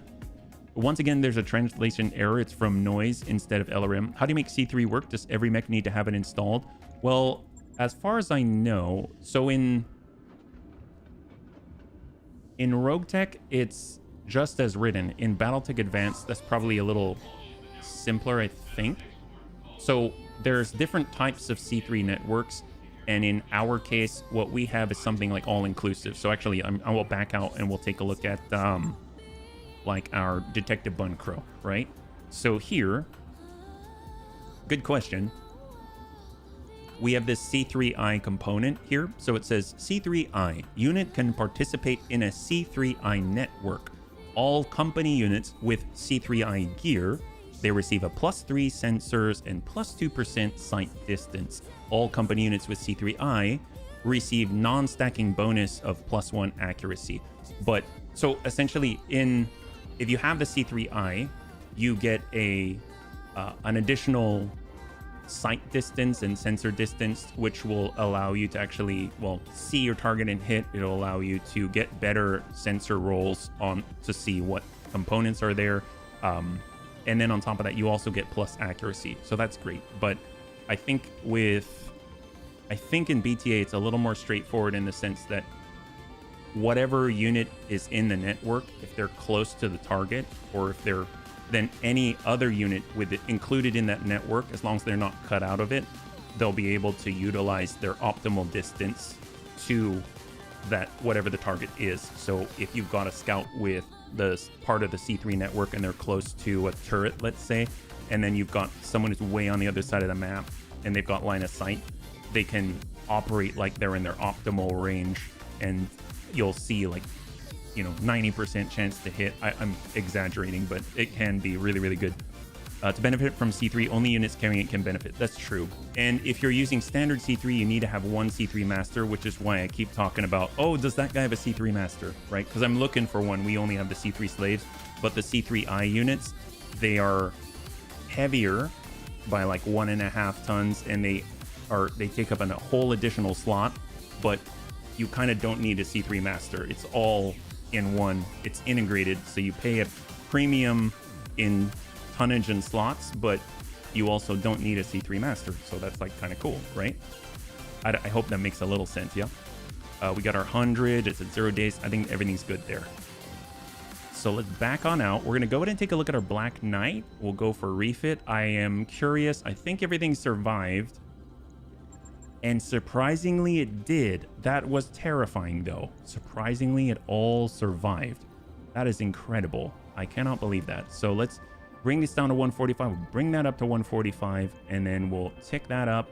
Once again, there's a translation error. It's from noise instead of LRM. How do you make C3 work? Does every mech need to have it installed? Well, as far as I know, so in Roguetech, it's just as written. In Battletech Advanced, that's probably a little simpler, I think. So there's different types of C3 networks, and in our case, what we have is something like all-inclusive. So actually, I will back out and we'll take a look at like our Detective Bun Crow, right? So here, good question. We have this C3I component here. So it says C3I unit can participate in a C3I network. All company units with C3I gear, they receive a +3 sensors and +2% sight distance. All company units with C3I receive non-stacking bonus of +1 accuracy. But so essentially if you have the C3I, you get an additional sight distance and sensor distance, which will allow you to actually, well, see your target and hit. It'll allow you to get better sensor rolls on to see what components are there. And then on top of that, you also get plus accuracy. So that's great. But I think in BTA, it's a little more straightforward in the sense that whatever unit is in the network, if they're close to the target, or if they're then any other unit with it included in that network, as long as they're not cut out of it, they'll be able to utilize their optimal distance to that whatever the target is. So if you've got a scout with the part of the C3 network and they're close to a turret, let's say, and then you've got someone who's way on the other side of the map and they've got line of sight, they can operate like they're in their optimal range, and you'll see 90% chance to hit. I'm exaggerating, but it can be really, really good. To benefit from C3, only units carrying it can benefit. That's true. And if you're using standard C3, you need to have one C3 master, which is why I keep talking about, oh, does that guy have a C3 master, right? Because I'm looking for one. We only have the C3 slaves, but the C3I units, they are heavier by 1.5 tons, and they take up a whole additional slot, but you kind of don't need a C3 master. It's all in one. It's integrated, so you pay a premium in tonnage and slots, but you also don't need a C3 master. So that's kind of cool, right? I hope that makes a little sense. Yeah. We got our 100. It's at 0 days. I think everything's good there. So let's back on out. We're gonna go ahead and take a look at our Black Knight. We'll go for refit. I am curious. I think everything survived, and surprisingly it did. That was terrifying though. Surprisingly, it all survived. That is incredible. I cannot believe that. So let's bring this down to 145. We'll bring that up to 145, and then we'll tick that up.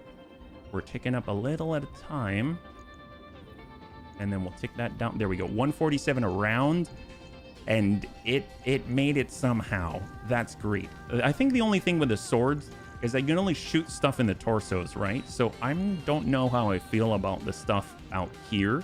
We're ticking up a little at a time, and then we'll tick that down. There we go. 147 around, and it made it somehow. That's great. I think the only thing with the swords, is I can only shoot stuff in the torsos, right? So I don't know how I feel about the stuff out here.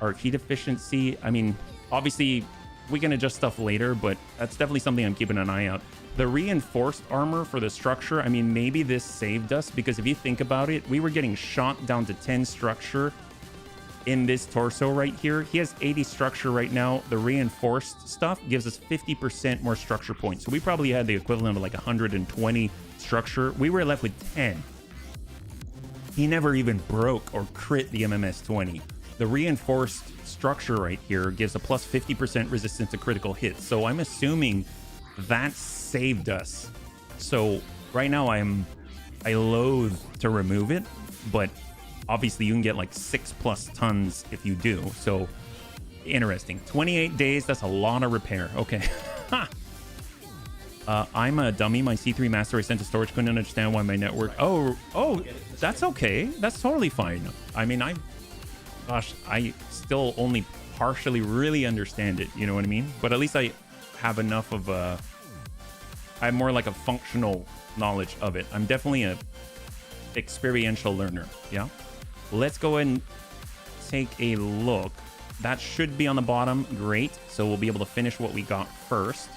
Our heat efficiency, I mean, obviously we can adjust stuff later, but that's definitely something I'm keeping an eye out. The reinforced armor for the structure, I mean, maybe this saved us, because if you think about it, we were getting shot down to 10 structure in this torso right here. He has 80 structure right now. The reinforced stuff gives us 50% more structure points. So we probably had the equivalent of like 120 structure. We were left with 10. He never even broke or crit the MMS 20. The reinforced structure right here gives a plus 50% resistance to critical hits. So I'm assuming that saved us. So right now I loathe to remove it, but obviously you can get like 6+ tons if you do. So interesting. 28 days, that's a lot of repair. Okay. I'm a dummy. My C3 master I sent to storage couldn't understand why my network. Oh, that's okay. That's totally fine. I mean, gosh, I still only partially really understand it. You know what I mean? But at least I have enough of I have more like a functional knowledge of it. I'm definitely a experiential learner. Yeah. Let's go ahead and take a look. That should be on the bottom. Great. So we'll be able to finish what we got first.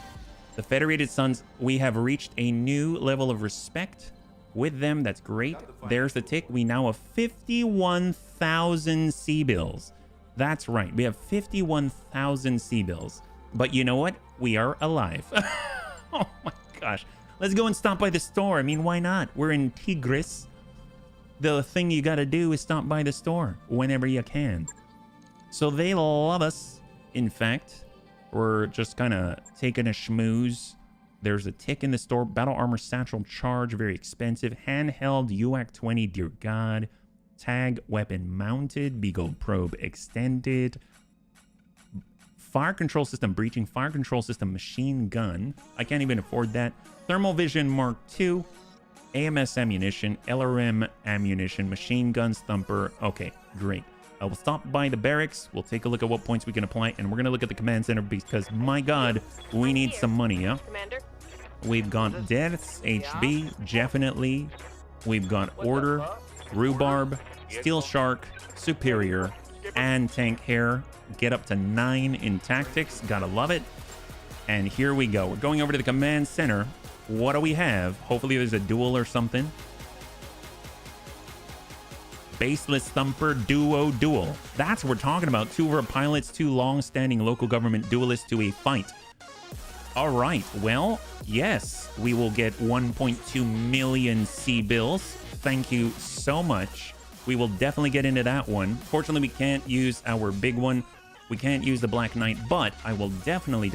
The Federated Sons, we have reached a new level of respect with them. That's great. There's the tick. We now have 51,000 C-bills. That's right. We have 51,000 C-bills. But you know what? We are alive. Oh my gosh. Let's go and stop by the store. I mean, why not? We're in Tigris. The thing you got to do is stop by the store whenever you can. So they love us. In fact, we're just kind of taking a schmooze. There's a tick in the store. Battle armor satchel charge, very expensive. Handheld UAC 20, dear God. Tag weapon mounted. Beagle probe extended. Fire control system breaching. Fire control system machine gun. I can't even afford that. Thermal vision Mark II. AMS ammunition. LRM ammunition. Machine guns thumper. Okay, great. I will stop by the barracks. We'll take a look at what points we can apply, and we're going to look at the command center because, my God, we need some money, yeah? Commander. We've got deaths, HB, definitely. We've got order, rhubarb, steel shark, superior, and tank hair. Get up to 9 in tactics. Gotta love it. And here we go. We're going over to the command center. What do we have? Hopefully there's a duel or something. Baseless Thumper Duo Duel. That's what we're talking about. 2 of our pilots, 2 long-standing local government duelists to a fight. All right. Well, yes, we will get 1.2 million C-bills. Thank you so much. We will definitely get into that one. Fortunately, we can't use our big one. We can't use the Black Knight, but I will definitely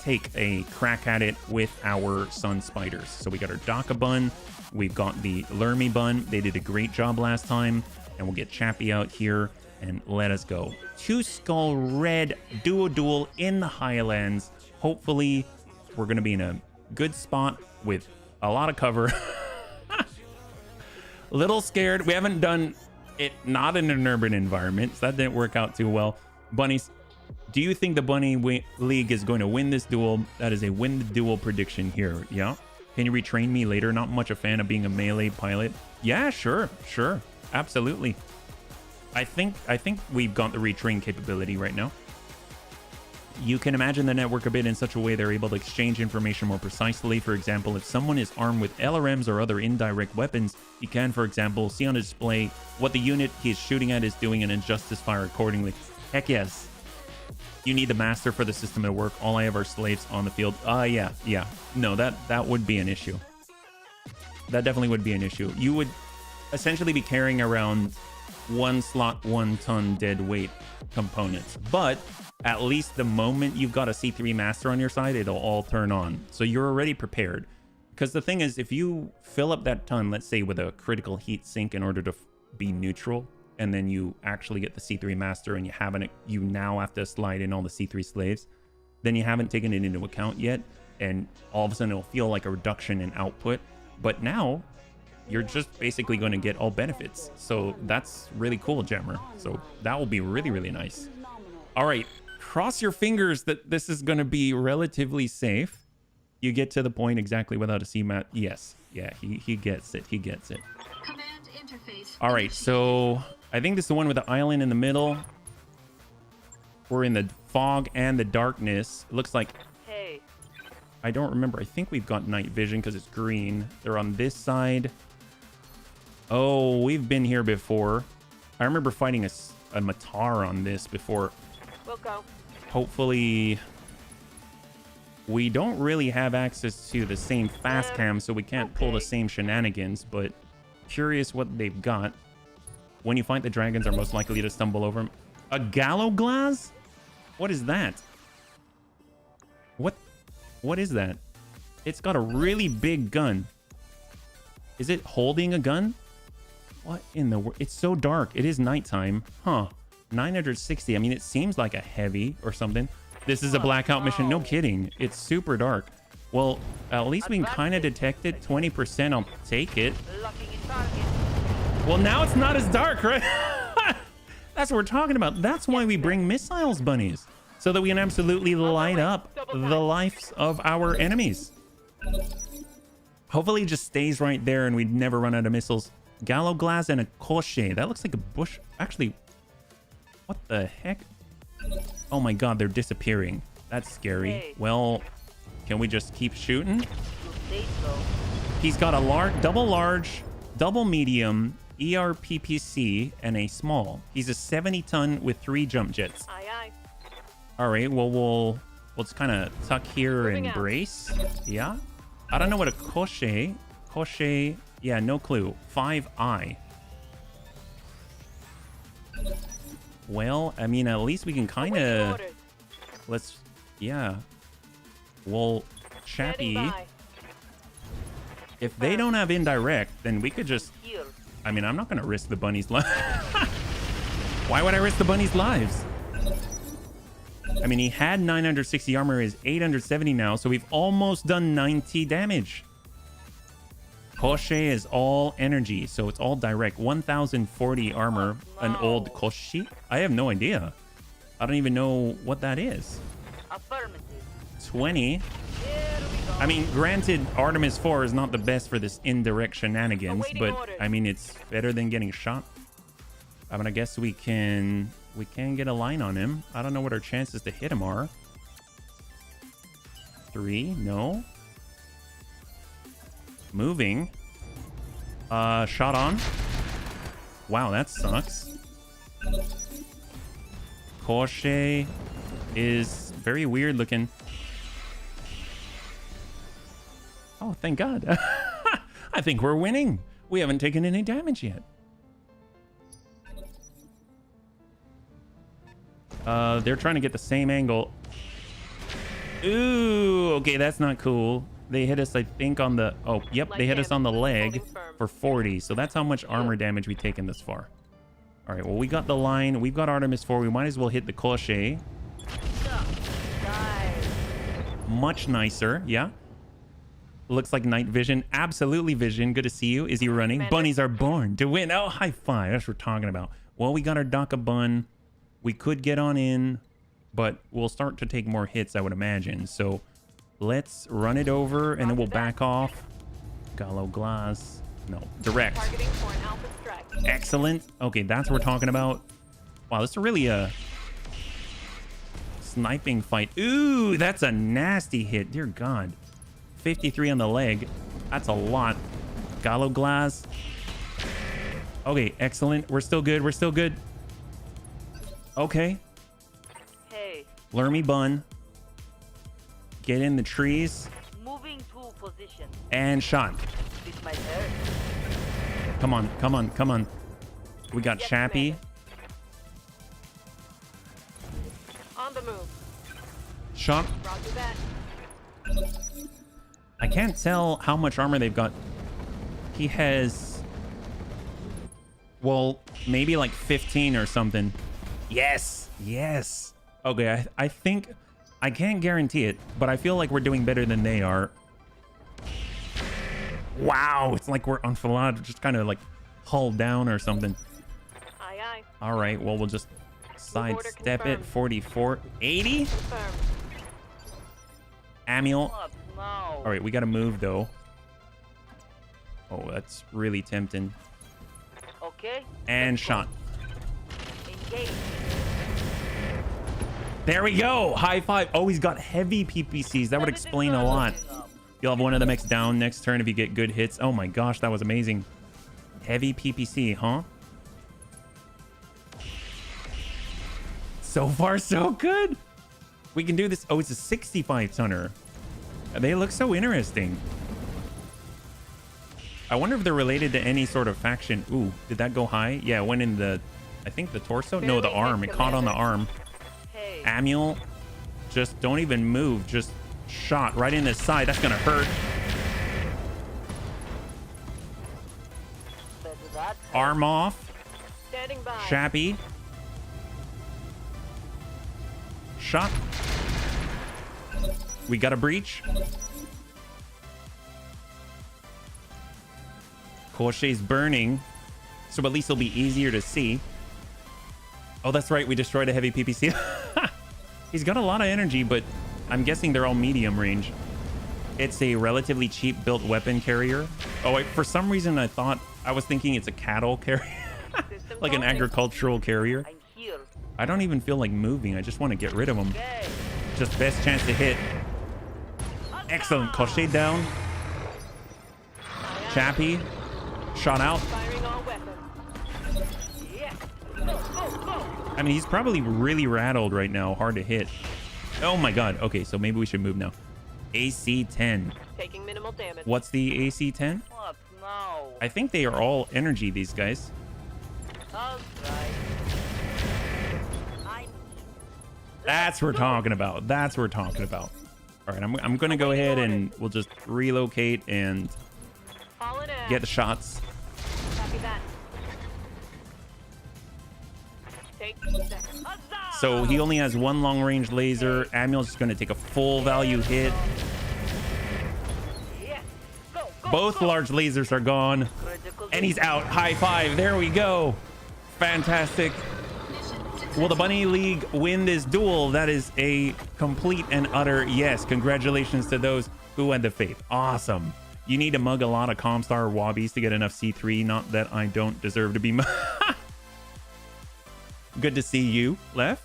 take a crack at it with our Sun Spiders. So we got our Daka Bun. We've got the Lermy Bun. They did a great job last time. And we'll get Chappie out here and let us go. 2 Skull Red Duo Duel in the Highlands. Hopefully, we're going to be in a good spot with a lot of cover. A little scared. We haven't done it not in an urban environment, so that didn't work out too well. Bunnies, do you think the Bunny League is going to win this duel? That is a win the duel prediction here. Yeah. Can you retrain me later? Not much a fan of being a melee pilot. Yeah, sure. Absolutely. I think we've got the retrain capability right now. You can imagine the network a bit in such a way they're able to exchange information more precisely. For example, if someone is armed with LRMs or other indirect weapons, you can, for example, see on a display what the unit he's shooting at is doing and adjust his fire accordingly. Heck yes. You need the master for the system to work. All I have are slaves on the field. Yeah. No, that would be an issue. That definitely would be an issue. You would essentially be carrying around 1 slot, 1 ton dead weight components. But at least the moment you've got a C3 master on your side, it'll all turn on. So you're already prepared. Because the thing is, if you fill up that ton, let's say with a critical heat sink in order to be neutral, and then you actually get the C3 master and you now have to slide in all the C3 slaves, then you haven't taken it into account yet. And all of a sudden it'll feel like a reduction in output. But now you're just basically going to get all benefits. So that's really cool, Jammer. So that will be really, really nice. All right. Cross your fingers that this is going to be relatively safe. You get to the point exactly without a CMAT. Yes. Yeah, he gets it. He gets it. Command interface. All right, so I think this is the one with the island in the middle. We're in the fog and the darkness. It looks like... Hey. I don't remember. I think we've got night vision because it's green. They're on this side. Oh, we've been here before. I remember fighting a Matar on this before. We'll go. Hopefully... We don't really have access to the same fast cam, so we can't pull the same shenanigans, but curious what they've got. When you fight the dragons are most likely to stumble over them. A gallows glass? What is that? What is that? It's got a really big gun. Is it holding a gun? What in the world? It's so dark. It is nighttime. Huh. 960. I mean, it seems like a heavy or something. This is a blackout mission. No kidding. It's super dark. Well, at least we can kind of detect it. 20%. I'll take it. Locking in target. Well, now it's not as dark, right? That's what we're talking about. That's why we bring missiles, bunnies. So that we can absolutely light up the lives of our enemies. Hopefully it just stays right there and we never run out of missiles. Gallows glass and a crochet. That looks like a bush. Actually, what the heck? Oh my god, they're disappearing. That's scary. Hey. Well, can we just keep shooting? You stay slow. He's got a large, double medium, ERPPC, and a small. He's a 70-ton with 3 jump jets. Aye, aye. All right, well, we'll just kind of tuck here Moving and out. brace. Yeah. I don't know what a crochet. Crochet. Yeah, no clue. 5I. Well, I mean, at least we can kind Awaiting of... orders. Let's... Yeah. Well, Chappie, Standing by. if they don't have indirect, then we could just... Heal. I mean, I'm not going to risk the bunny's life. Why would I risk the bunny's lives? I mean, he had 960 armor, is 870 now, so we've almost done 90 damage. Crochet is all energy, so it's all direct. 1040 armor, an old Koshi? I have no idea. I don't even know what that is. Affirmative. 20. Here we go. I mean, granted, Artemis 4 is not the best for this indirect shenanigans, Awaiting but orders. I mean, it's better than getting shot. I mean, I guess we can get a line on him. I don't know what our chances to hit him are. 3, no. Moving. Shot on. Wow, that sucks. Crochet is very weird looking. Oh, thank God. I think we're winning. We haven't taken any damage yet. They're trying to get the same angle. Ooh, okay, that's not cool. They hit us, I think, on the... Oh, yep, they hit us on the leg for 40. So that's how much armor damage we've taken this far. All right, well, we got the line. We've got Artemis 4. We might as well hit the crochet. Nice. Much nicer, yeah. Looks like night vision. Absolutely vision. Good to see you. Is he running? Commander. Bunnies are born to win. Oh, high five. That's what we're talking about. Well, we got our Daka bun. We could get on in, but we'll start to take more hits, I would imagine. So let's run it over, and then we'll back off. Gallows glass. No, direct. Targeting for an alpha strike. Excellent. Okay, that's what we're talking about. Wow, this is really a sniping fight. Ooh, that's a nasty hit. Dear God. 53 on the leg. That's a lot. Gallows glass. Okay, excellent. We're still good. We're still good. Okay. Hey. Lermy bun. Get in the trees. Moving to position. And shot. This might hurt. Come on, come on, come on. We got Yes, Chappie. On the move. Shot. Roger that. I can't tell how much armor they've got. He has... Well, maybe like 15 or something. Yes. Yes. Okay, I think... I can't guarantee it, but I feel like we're doing better than they are. Wow, it's like we're on Falad, just kind of like hull down or something. Aye, aye. All right, well, we'll just sidestep it. confirmed. 44. 80? Confirmed. Amiel. Up now. All right, we got to move, though. Oh, that's really tempting. Okay. And let's go. shot. Engage. There we go. High five. Oh, he's got heavy PPCs. That would explain a lot. You'll have one of them X down next turn if you get good hits. Oh my gosh, that was amazing. Heavy PPC, huh? So far, so good. We can do this. Oh, it's a 65 tonner. They look so interesting. I wonder if they're related to any sort of faction. Ooh, did that go high? Yeah, it went in the, I think the torso? No, the arm. It caught on the arm. Hey. Manuel, just don't even move. Just shot right in the side. That's going to hurt. Better that. Arm off. Standing by. Chappy. Shot. We got a breach. Koshei's burning, so at least it'll be easier to see. Oh, that's right. We destroyed a heavy PPC. He's got a lot of energy, but I'm guessing they're all medium range. It's a relatively cheap built weapon carrier. Oh, for some reason, I was thinking it's a cattle carrier, like an agricultural carrier. I'm here. I don't even feel like moving. I just want to get rid of them. Okay. Just best chance to hit. Excellent. Koshei down. Chappy. Shot out. Firing all weapons. Yes. Go, go, go. I mean, he's probably really rattled right now. Hard to hit. Oh my god. Okay, so maybe we should move now. AC-10. Taking minimal damage. What's the AC-10? What now? I think they are all energy, these guys. I'll try. That's what we're talking about. That's what we're talking about. All right, I'm going to go ahead and we'll just relocate and get the shots. Copy that. Take that. So he only has one long-range laser. Amul's just going to take a full value hit. Yes. Go, go, Both go. large lasers are gone. Critical And he's out. High five. There we go. Fantastic. Will the Bunny League win this duel? That is a complete and utter yes. Congratulations to those who had the faith. Awesome. You need to mug a lot of Comstar Wobbies to get enough C3. Not that I don't deserve to be Good to see you, Left.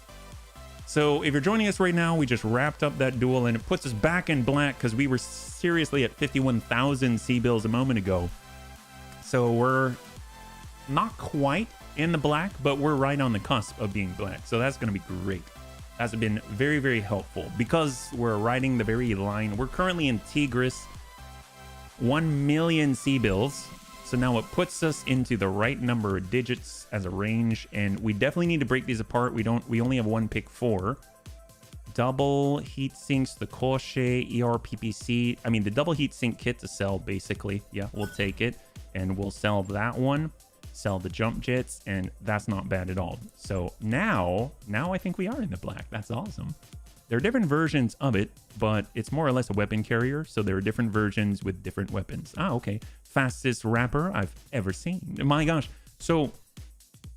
So if you're joining us right now, we just wrapped up that duel and it puts us back in black because we were seriously at 51,000 C-bills a moment ago. So we're not quite in the black, but we're right on the cusp of being black. So that's going to be great. That's been very, very helpful because we're riding the very line. We're currently in Tigris, 1 million C-bills. So now it puts us into the right number of digits as a range, and we definitely need to break these apart. We only have one pick 4. Double heat sinks, the Koshei, ERPPC. I mean, the double heat sink kit to sell, basically. Yeah, we'll take it, and we'll sell that one. Sell the jump jets, and that's not bad at all. So now I think we are in the black. That's awesome. There are different versions of it, but it's more or less a weapon carrier. So there are different versions with different weapons. Ah, okay. Fastest rapper I've ever seen. My gosh. So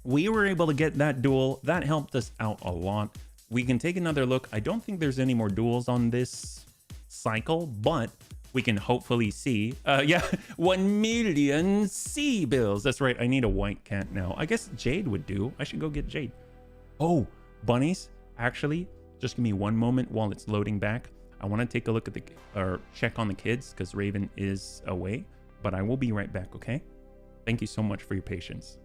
we were able to get that duel. That helped us out a lot. We can take another look. I don't think there's any more duels on this cycle, but we can hopefully see. Yeah, 1 million C-bills. That's right. I need a white cat now. I guess Jade would do. I should go get Jade. Oh, bunnies. Actually, just give me one moment while it's loading back. I want to take a look at or check on the kids because Raven is away, but I will be right back, okay? Thank you so much for your patience.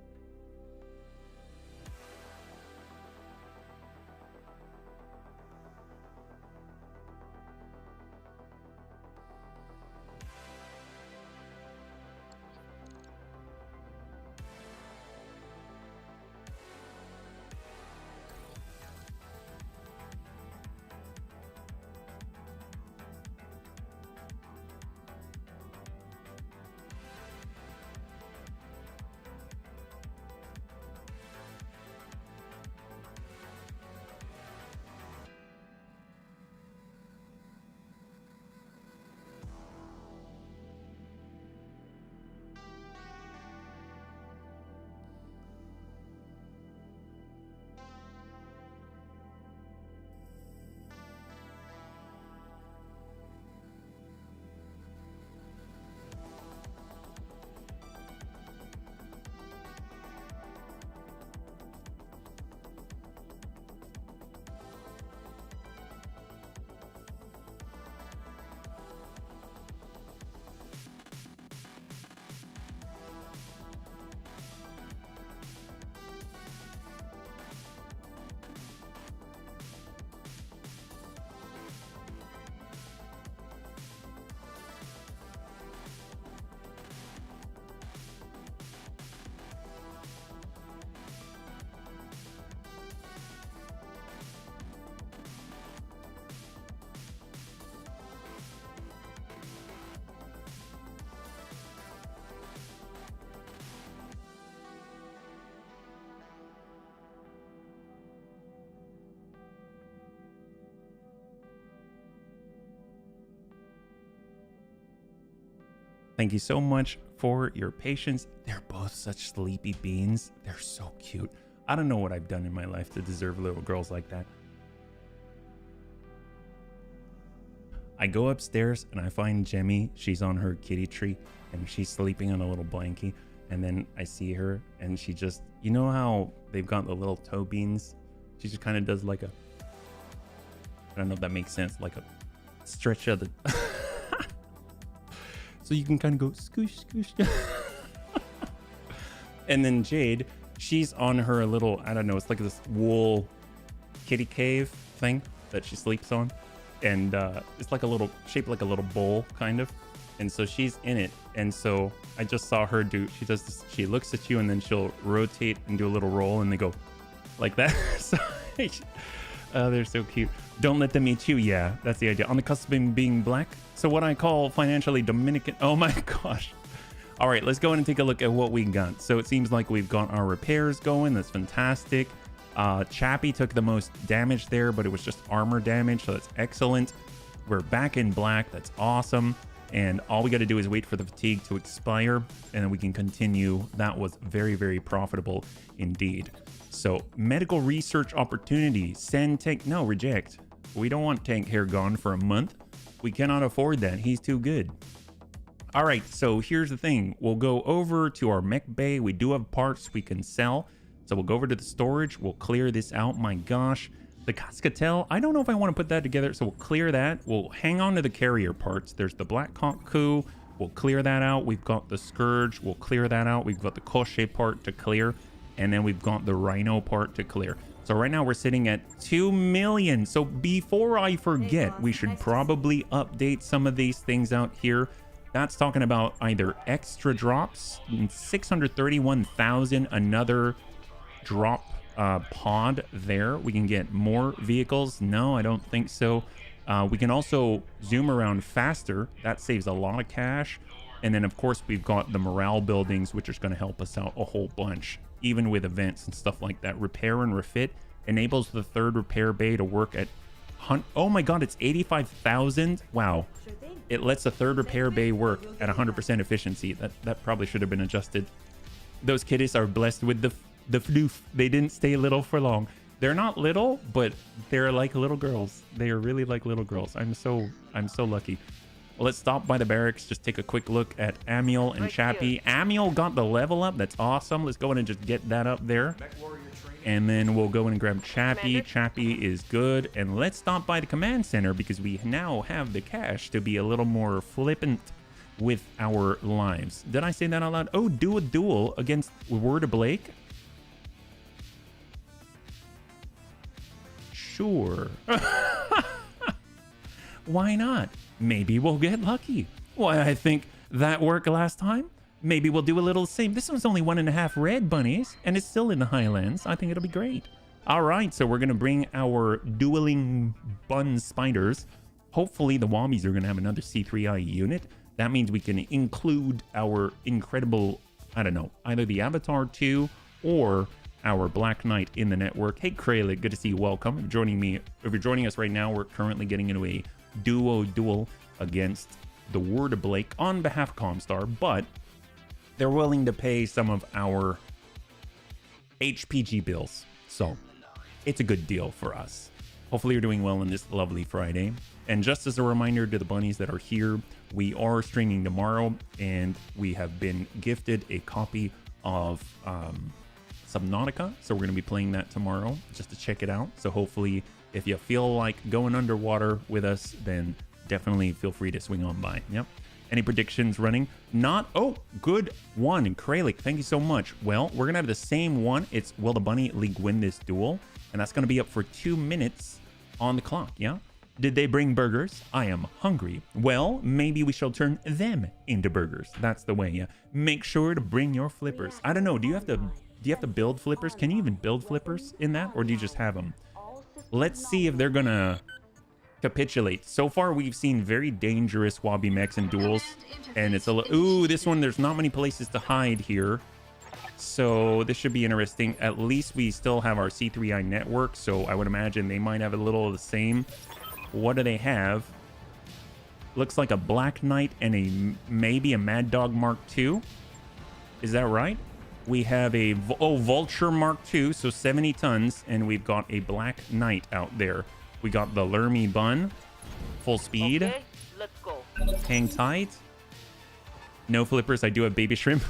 Thank you so much for your patience. They're both such sleepy beans. They're so cute. I don't know what I've done in my life to deserve little girls like that. I go upstairs and I find Jemmy. She's on her kitty tree and she's sleeping on a little blankie. And then I see her and she just, you know how they've got the little toe beans? She just kind of does like a, I don't know if that makes sense, like a stretch of the, so you can kind of go scoosh, scoosh. And then Jade, she's on her little, I don't know, it's like this wool kitty cave thing that she sleeps on. And it's like a little, shaped like a little bowl kind of. And so she's in it. And so I just saw her do, she does this, she looks at you and then she'll rotate and do a little roll and they go like that. So they're so cute. Don't let them eat you. Yeah, that's the idea. On the cusp of being black. So what I call financially Dominican. Oh my gosh. All right, let's go in and take a look at what we got. So it seems like we've got our repairs going. That's fantastic. Chappie took the most damage there, but it was just armor damage, so that's excellent. We're back in black. That's awesome. And all we got to do is wait for the fatigue to expire, and then we can continue. That was very, very profitable indeed. So medical research opportunity. Send tank. No, reject. We don't want tank hair gone for a month. We cannot afford that. He's too good. All right, so here's the thing. We'll go over to our mech bay. We do have parts we can sell. So we'll go over to the storage. We'll clear this out. My gosh. The Cascatel, I don't know if I want to put that together. So we'll clear that. We'll hang on to the carrier parts. There's the Black Conku. We'll clear that out. We've got the Scourge. We'll clear that out. We've got the Koche part to clear. And then we've got the Rhino part to clear. So right now we're sitting at 2 million. So before I forget, we should probably update some of these things out here. That's talking about either extra drops, 631,000, another drop pod there. We can get more vehicles. No, I don't think so. We can also zoom around faster. That saves a lot of cash. And then of course we've got the morale buildings, which is going to help us out a whole bunch, even with events and stuff like that. Repair and refit enables the third repair bay to work at oh my god, it's 85,000. Wow. It lets the third repair bay work at 100% efficiency. That probably should have been adjusted. Those kiddies are blessed with the floof. They didn't stay little for long. They're not little, but they're like little girls. They are really like little girls. I'm so lucky. Well, let's stop by the barracks. Just take a quick look at Amiel and Chappie. Amiel got the level up. That's awesome. Let's go in and just get that up there. And then we'll go in and grab Chappie. Chappie is good. And let's stop by the command center because we now have the cash to be a little more flippant with our lives. Did I say that out loud? Oh, do a duel against Word of Blake. Sure. Why not? Maybe we'll get lucky. Why, I think that worked last time. Maybe we'll do a little same. This one's only 1.5 red bunnies, and it's still in the Highlands. I think it'll be great. All right, so we're going to bring our dueling bun spiders. Hopefully the Wobbies are going to have another C3I unit. That means we can include our incredible, I don't know, either the Avatar 2 or our Black Knight in the network. Hey, Kralik, good to see you. Welcome. If you're joining us right now, we're currently getting into a duel against the Word of Blake on behalf of Comstar, but they're willing to pay some of our HPG bills. So it's a good deal for us. Hopefully you're doing well on this lovely Friday. And just as a reminder to the bunnies that are here, we are streaming tomorrow and we have been gifted a copy of Subnautica. So we're going to be playing that tomorrow just to check it out. So hopefully if you feel like going underwater with us, then definitely feel free to swing on by. Yep. Any predictions running? Not. Oh, good one. Kralik, thank you so much. Well, we're going to have the same one. It's will the Bunny League win this duel? And that's going to be up for 2 minutes on the clock. Yeah. Did they bring burgers? I am hungry. Well, maybe we shall turn them into burgers. That's the way. Yeah. Make sure to bring your flippers. I don't know. Do you have to build flippers? Can you even build flippers in that? Or do you just have them? Let's see if they're going to capitulate. So far we've seen very dangerous Wobby mechs and duels, and it's a ooh, this one there's not many places to hide here, so this should be interesting. At least we still have our C3I network, so I would imagine they might have a little of the same. What do they have? looks like a Black Knight and maybe a Mad Dog Mark II. Is that right? We have a Vulture Mark II, so 70 tons, and we've got a Black Knight out there. We got the Lermy Bun, full speed. Okay, let's go. Hang tight. No flippers. I do have baby shrimp.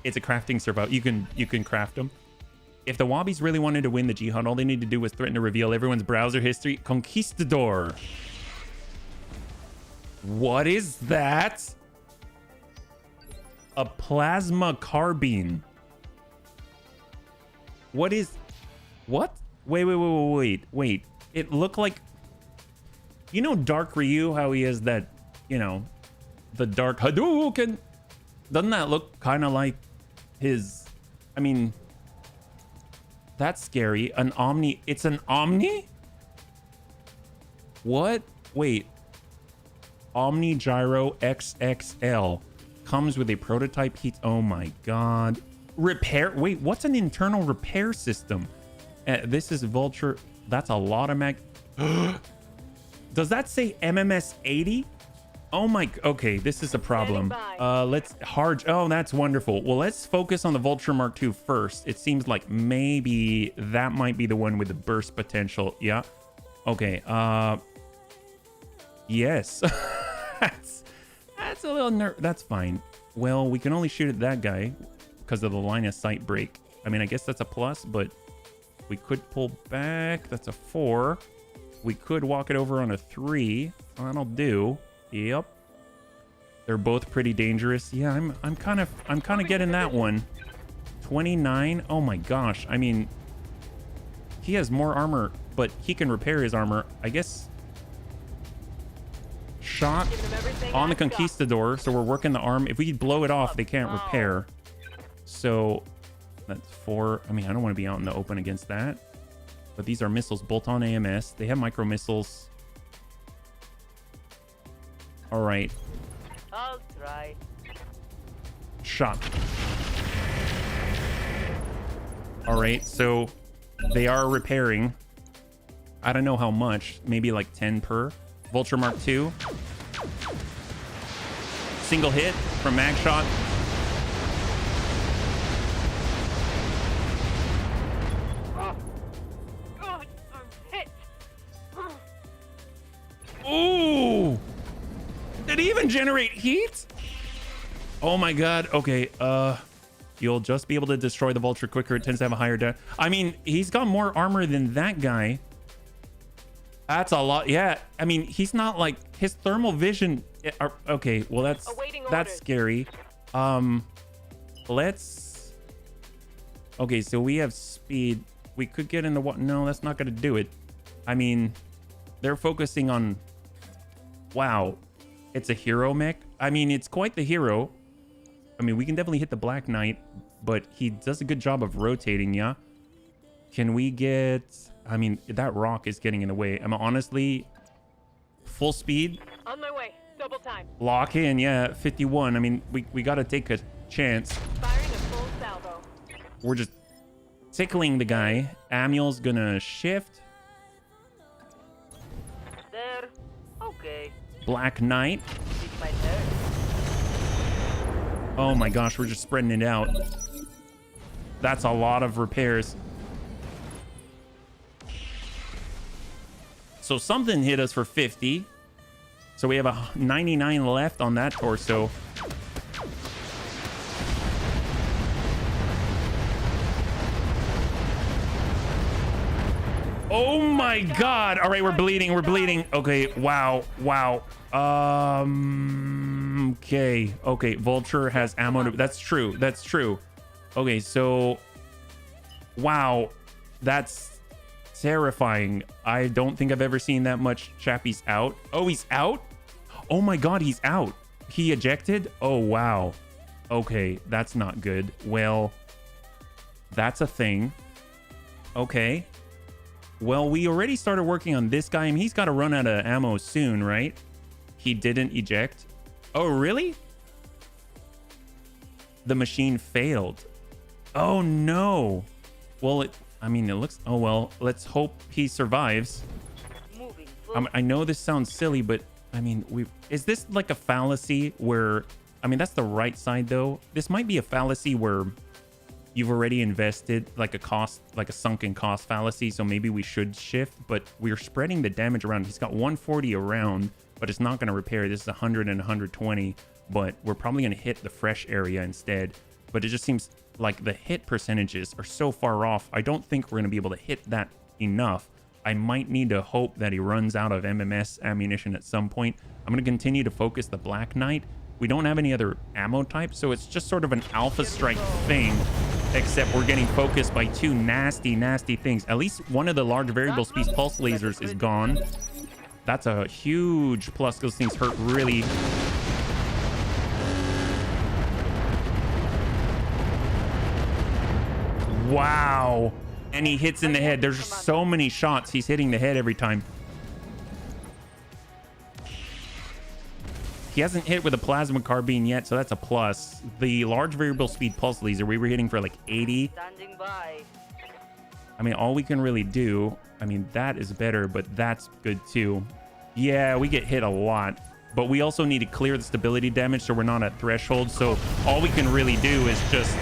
It's a crafting survival. You can craft them. If the Wobbies really wanted to win the Jihad, all they need to do was threaten to reveal everyone's browser history. Conquistador. What is that? A plasma carbine. What is... What? Wait. It looked like... You know Dark Ryu, how he has that, you know, the Dark Hadouken? Doesn't that look kind of like his... I mean... That's scary. An Omni. It's an Omni? What? Wait. Omni Gyro XXL. Comes with a prototype heat. Oh my god. Repair. Wait, what's an internal repair system? This is Vulture. That's a lot of mag. Does that say MMS 80? Oh my. Okay, this is a problem. Let's hard. Oh, that's wonderful. Well, let's focus on the Vulture Mark II first. It seems like maybe that might be the one with the burst potential. Yeah. Okay. Yes. That's a little that's fine. Well, we can only shoot at that guy because of the line of sight break. I mean, I guess that's a plus, but we could pull back. That's a 4. We could walk it over on a 3. That'll do. Yep. They're both pretty dangerous. Yeah, I'm kind of getting that one. 29. Oh my gosh. I mean, he has more armor, but he can repair his armor. I guess shot on the Conquistador, so we're working the arm. If we blow it off, they can't repair. So that's 4. I mean, I don't want to be out in the open against that. But these are missiles, bolt-on AMS. They have micro missiles. All right. I'll try. Shot. All right, so they are repairing. I don't know how much. Maybe like 10 per. Vulture Mark II. Single hit from mag shot. God, I'm hit. Ooh! Did he even generate heat? Oh my god. Okay, you'll just be able to destroy the Vulture quicker. It tends to have a higher death. I mean, he's got more armor than that guy. That's a lot. Yeah, I mean, he's not like his thermal vision. Okay, well that's scary. Let's. Okay, so we have speed. We could get into what? No, that's not going to do it. I mean, they're focusing on. Wow, it's a hero mech. I mean, it's quite the hero. I mean, we can definitely hit the Black Knight, but he does a good job of rotating. Yeah. Can we get? I mean, that rock is getting in the way. I'm honestly full speed. On my way. Double time. Lock in, yeah, 51. I mean, we got to take a chance. Firing a full salvo. We're just tickling the guy. Amiel's gonna shift. There. Okay. Black Knight. It's my turn. Oh my gosh, we're just spreading it out. That's a lot of repairs. So something hit us for 50. So we have a 99 left on that torso. Oh my god. All right, we're bleeding. We're bleeding. Okay, wow. Wow. Okay. Okay, Vulture has ammo. That's true. That's true. Okay, so wow. That's terrifying. I don't think I've ever seen that much. Chappie's out. Oh, he's out? Oh my god, he's out. He ejected? Oh, wow. Okay, that's not good. Well, that's a thing. Okay. Well, we already started working on this guy. I mean, he's got to run out of ammo soon, right? He didn't eject. Oh, really? The machine failed. Oh, no. Well, I mean, it looks... Oh, well, let's hope he survives. Moving. I know this sounds silly, but I mean, is this like a fallacy where, I mean, that's the right side though. This might be a fallacy where you've already invested, like a sunken cost fallacy. So maybe we should shift, but we're spreading the damage around. He's got 140 around, but it's not going to repair. This is 100 and 120, but we're probably going to hit the fresh area instead. But it just seems like the hit percentages are so far off. I don't think we're going to be able to hit that enough. I might need to hope that he runs out of MMS ammunition at some point. I'm going to continue to focus the Black Knight. We don't have any other ammo type, so it's just sort of an alpha strike thing, except we're getting focused by two nasty, nasty things. At least one of the large variable speed pulse lasers is gone. That's a huge plus. Those things hurt really. Wow. And he hits in the head. There's so many shots. He's hitting the head every time. He hasn't hit with a plasma carbine yet, so that's a plus. The large variable speed pulse laser, we were hitting for like 80. Standing by. I mean, all we can really do, I mean, that is better, but that's good too. Yeah, we get hit a lot, but we also need to clear the stability damage so we're not at threshold. So all we can really do is just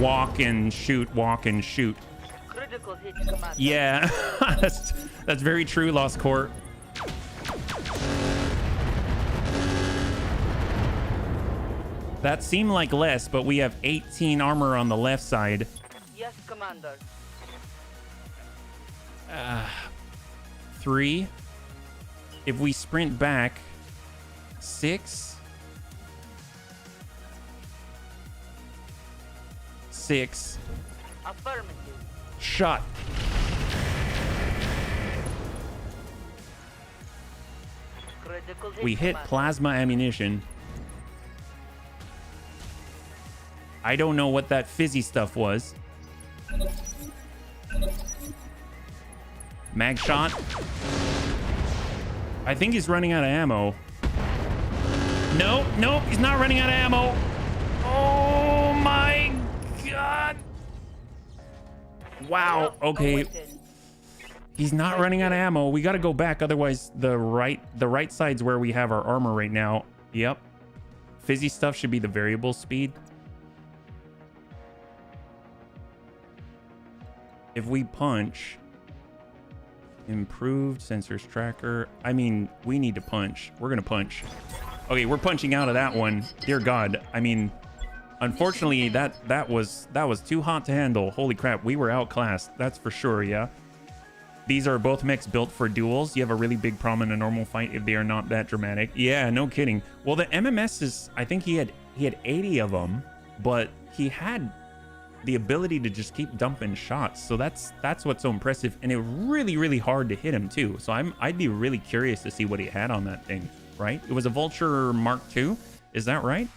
walk and shoot, walk and shoot. Critical hit, Commander. Yeah, that's very true, Lost Court. That seemed like less, but we have 18 armor on the left side. Yes, Commander. 3. If we sprint back, 6. 6. Affirmative. Shot. Critical hit, We hit Commander. plasma ammunition. I don't know what that fizzy stuff was. Mag shot. I think he's running out of ammo. No, no, he's not running out of ammo. Oh my god. Wow. Okay. He's not running out of ammo. We got to go back. Otherwise, the right side's where we have our armor right now. Yep. Fizzy stuff should be the variable speed. If we punch, improved sensors tracker. I mean, we need to punch. We're gonna punch. Okay, we're punching out of that one. Dear God. I mean, unfortunately, that was too hot to handle. Holy crap, we were outclassed. That's for sure. Yeah. These are both mechs built for duels. You have a really big problem in a normal fight if they are not that dramatic. Yeah, no kidding. Well, the MMS is. I think he had 80 of them, but he had the ability to just keep dumping shots. So that's what's so impressive, and it was really hard to hit him too. So I'd be really curious to see what he had on that thing. Right? It was a Vulture Mark II. Is that right?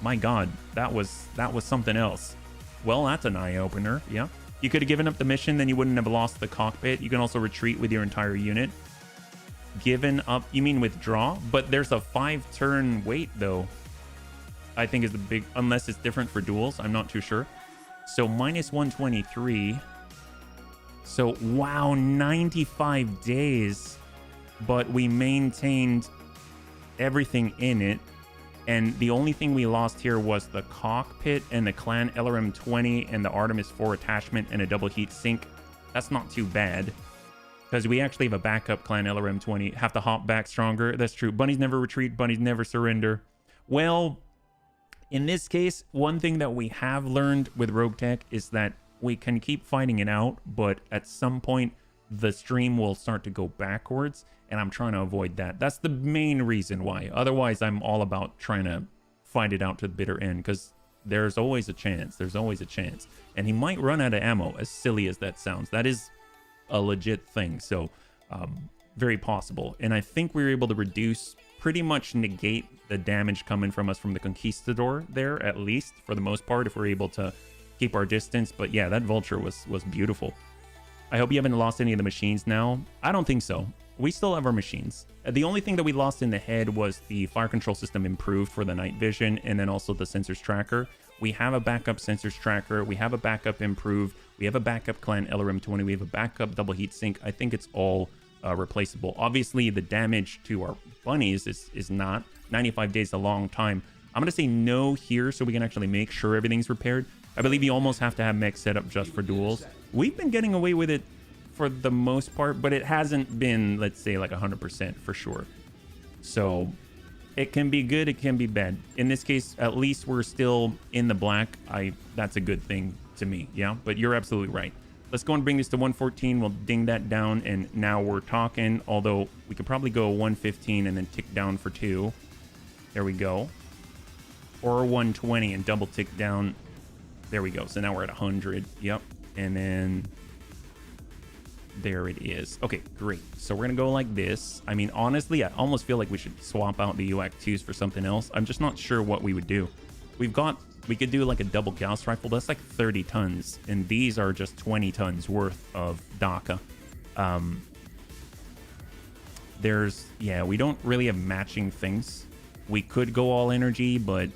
My God, that was something else. Well, that's an eye opener. Yeah. You could have given up the mission, then you wouldn't have lost the cockpit. You can also retreat with your entire unit. Given up, you mean withdraw? But there's a 5-turn wait though. I think is the big, unless it's different for duels. I'm not too sure. So minus 123. So wow, 95 days. But we maintained everything in it. And the only thing we lost here was the cockpit and the Clan LRM-20 and the Artemis 4 attachment and a double heat sink. That's not too bad. Because we actually have a backup Clan LRM-20. Have to hop back stronger. That's true. Bunnies never retreat. Bunnies never surrender. Well, in this case, one thing that we have learned with Roguetech is that we can keep fighting it out, but at some point, the stream will start to go backwards, and I'm trying to avoid that. That's the main reason why. Otherwise, I'm all about trying to fight it out to the bitter end, because there's always a chance. There's always a chance. And he might run out of ammo, as silly as that sounds. That is a legit thing, so very possible. And I think we were able to reduce, pretty much negate the damage coming from us from the Conquistador there, at least, for the most part, if we're able to keep our distance. But yeah, that Vulture was beautiful. I hope you haven't lost any of the machines now. I don't think so. We still have our machines. The only thing that we lost in the head was the fire control system improved for the night vision, and then also the sensors tracker. We have a backup sensors tracker. We have a backup improved. We have a backup Clan LRM-20. We have a backup double heat sink. I think it's all replaceable. Obviously, the damage to our bunnies is not. 95 days is a long time. I'm going to say no here so we can actually make sure everything's repaired. I believe you almost have to have mech set up just for duels. We've been getting away with it for the most part, but it hasn't been, let's say, like 100% for sure. So it can be good, it can be bad. In this case, at least we're still in the black. That's a good thing to me, yeah? But you're absolutely right. Let's go and bring this to 114. We'll ding that down, and now we're talking. Although we could probably go 115 and then tick down for 2. There we go. Or 120 and double tick down. There we go. So now we're at 100. Yep. And then there it is. Okay, great. So we're going to go like this. I mean, honestly, I almost feel like we should swap out the UAC-2s for something else. I'm just not sure what we would do. We could do like a double Gauss rifle. That's like 30 tons. And these are just 20 tons worth of DACA. Yeah, we don't really have matching things. We could go all energy, but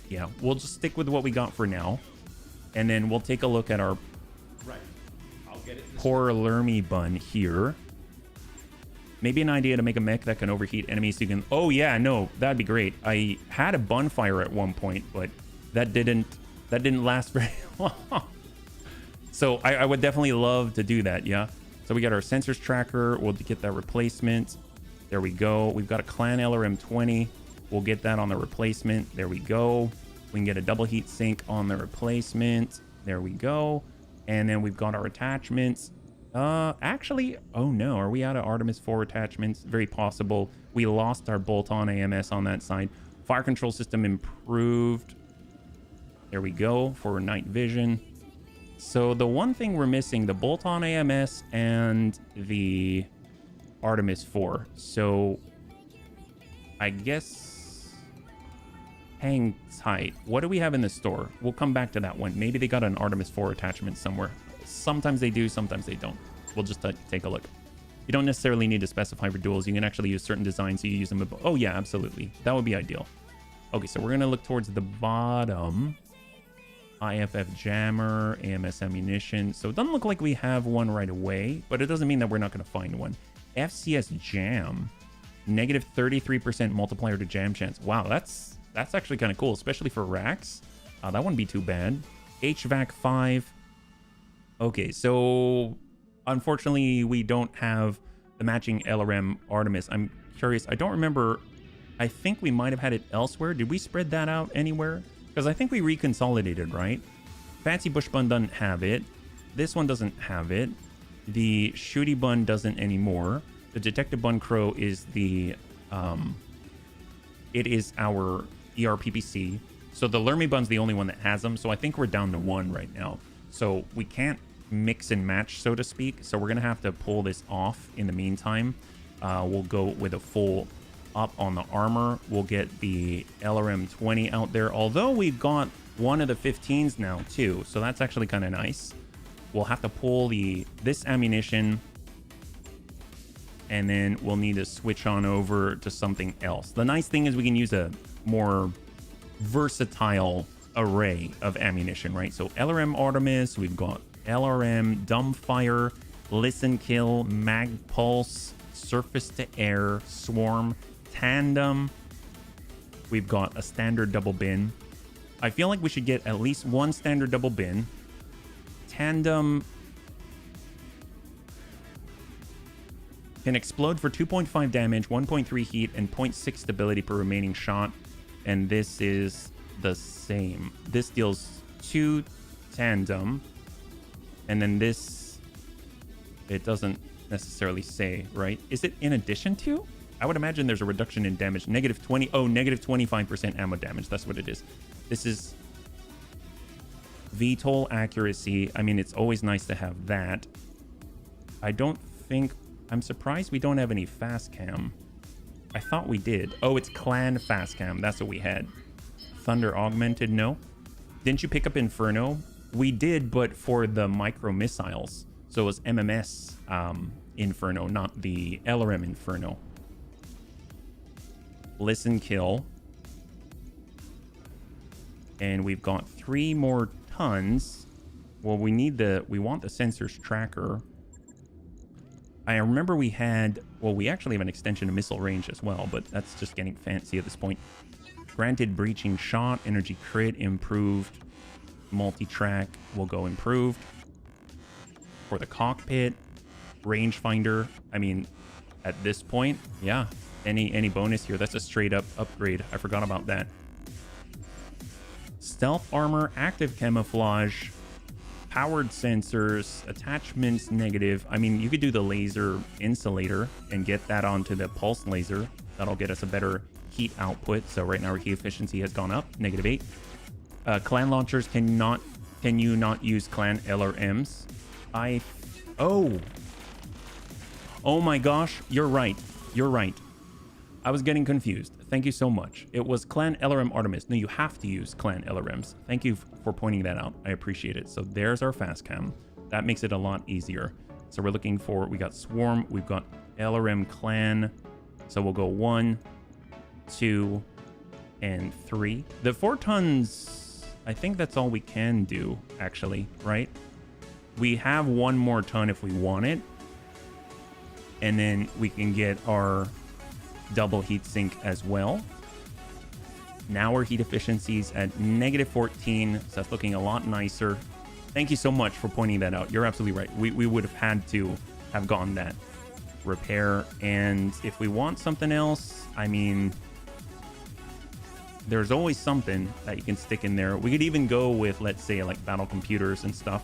yeah, we'll just stick with what we got for now. And then we'll take a look at our poor Lermy bun here. Maybe an idea to make a mech that can overheat enemies. So you can. Oh yeah, no, that'd be great. I had a bonfire at one point, but that didn't last very long. So I would definitely love to do that. Yeah. So we got our sensors tracker. We'll get that replacement. There we go. We've got a clan LRM-20. We'll get that on the replacement. There we go. We can get a double heat sink on the replacement. There we go. And then we've got our attachments. Actually, oh no, are we out of Artemis 4 attachments? Very possible. We lost our bolt-on AMS on that side. Fire control system improved. There we go for night vision. So the one thing we're missing, the bolt-on AMS and the Artemis 4. So I guess hang tight. What do we have in the store? We'll come back to that one. Maybe they got an Artemis 4 attachment somewhere. Sometimes they do, sometimes they don't. We'll just take a look. You don't necessarily need to specify for duels. You can actually use certain designs, so you use them. Oh yeah, absolutely. That would be ideal. Okay, so we're gonna look towards the bottom. IFF jammer, AMS ammunition. So it doesn't look like we have one right away, but it doesn't mean that we're not gonna find one. FCS jam, negative 33% multiplier to jam chance. Wow, that's actually kind of cool, especially for racks. That wouldn't be too bad. HVAC 5. Okay, so unfortunately, we don't have the matching LRM Artemis. I'm curious. I don't remember. I think we might have had it elsewhere. Did we spread that out anywhere? Because I think we reconsolidated, right? Fancy Bush Bun doesn't have it. This one doesn't have it. The Shooty Bun doesn't anymore. The Detective Bun Crow is the... it is our ERPPC. So the Lermy Bun's the only one that has them. So I think we're down to 1 right now. So we can't mix and match, so to speak. So we're going to have to pull this off in the meantime. We'll go with a full up on the armor. We'll get the LRM-20 out there. Although we've got one of the 15s now too. So that's actually kind of nice. We'll have to pull this ammunition. And then we'll need to switch on over to something else. The nice thing is we can use a more versatile array of ammunition, right? So LRM Artemis, we've got LRM, Dumbfire, Listen Kill, Mag Pulse, Surface to Air, Swarm, Tandem. We've got a standard double bin. I feel like we should get at least one standard double bin. Tandem can explode for 2.5 damage, 1.3 heat, and 0.6 stability per remaining shot. And this is the same. This deals 2 tandem. And then this, it doesn't necessarily say, right? Is it in addition to? I would imagine there's a reduction in damage. Negative 20. Oh, negative 25% ammo damage. That's what it is. This is VTOL accuracy. I mean, it's always nice to have that. I don't think... I'm surprised we don't have any fast cam. I thought we did. Oh, it's clan fast cam. That's what we had. Thunder augmented, no. Didn't you pick up Inferno? We did, but for the micro missiles. So it was MMS Inferno, not the LRM Inferno. Listen kill. And we've got 3 more tons. Well, we want the sensors tracker. I remember we had, well, we actually have an extension of missile range as well, but that's just getting fancy at this point. Granted breaching shot, energy crit improved, multi-track will go improved. For the cockpit, rangefinder, I mean, at this point, yeah, any bonus here, that's a straight up upgrade. I forgot about that. Stealth armor, active camouflage, powered sensors, attachments negative. I mean, you could do the laser insulator and get that onto the pulse laser. That'll get us a better heat output. So right now our heat efficiency has gone up, -8. Clan launchers can you not use clan LRMs? Oh my gosh, you're right. You're right. I was getting confused. Thank you so much. It was Clan LRM Artemis. No, you have to use Clan LRMs. Thank you for pointing that out. I appreciate it. So there's our fast cam. That makes it a lot easier. So we're looking for, we got Swarm, we've got LRM Clan. So we'll go 1, 2, and 3. The 4 tons, I think that's all we can do, actually, right? We have 1 more ton if we want it. And then we can get our double heat sink as well. Now our heat efficiency's at -14, so that's looking a lot nicer. Thank you so much for pointing that out. You're absolutely right. We would have had to have gotten that repair. And if we want something else, I mean, there's always something that you can stick in there. We could even go with, let's say, like battle computers and stuff.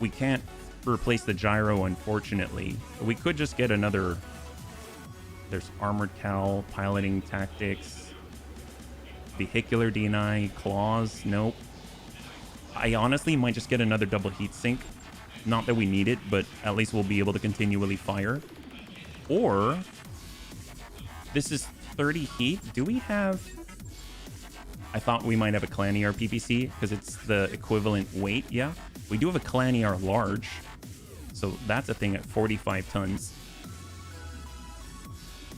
We can't replace the gyro, unfortunately. We could just get another. There's armored cowl, piloting tactics, vehicular DNI, claws. Nope. I honestly might just get another double heat sink. Not that we need it, but at least we'll be able to continually fire. Or this is 30 heat. Do we have? I thought we might have a Clan ER PPC because it's the equivalent weight. Yeah, we do have a Clan ER large, so that's a thing at 45 tons.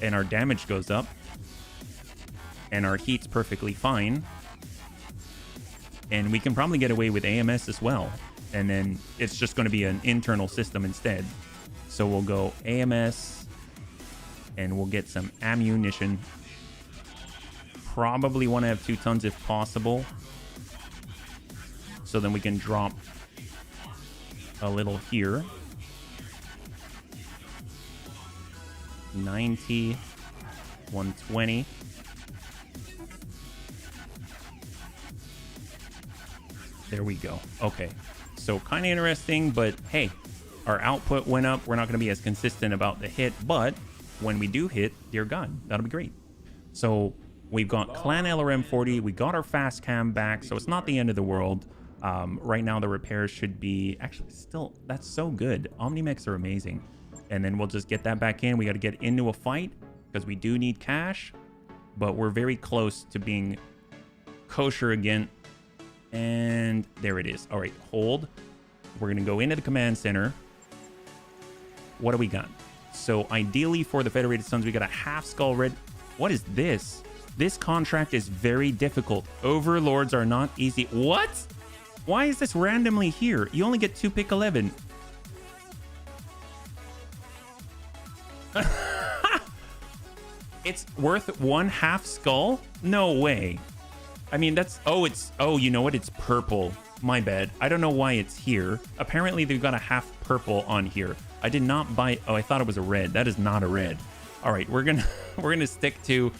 And our damage goes up. And our heat's perfectly fine. And we can probably get away with AMS as well. And then it's just going to be an internal system instead. So we'll go AMS. And we'll get some ammunition. Probably want to have 2 tons if possible. So then we can drop a little here. 90, 120. There we go. Okay, so kind of interesting, but hey, our output went up. We're not going to be as consistent about the hit, but when we do hit, dear God, that'll be great. So we've got Clan LRM 40. We got our fast cam back, so it's not the end of the world. Right now the repairs should be actually still, that's so good. Omnimex are amazing. And then we'll just get that back in. We got to get into a fight because we do need cash, but we're very close to being kosher again. And there it is. All right, hold. We're going to go into the command center. What do we got? So ideally for the Federated Sons, we got a half skull red. What is this? This contract is very difficult. Overlords are not easy. What? Why is this randomly here? You only get 2 pick 11. It's worth 1 half skull? No way. I mean, that's... Oh, you know what? It's purple. My bad. I don't know why it's here. Apparently, they've got a half purple on here. I did not buy... Oh, I thought it was a red. That is not a red. All right, we're gonna stick to...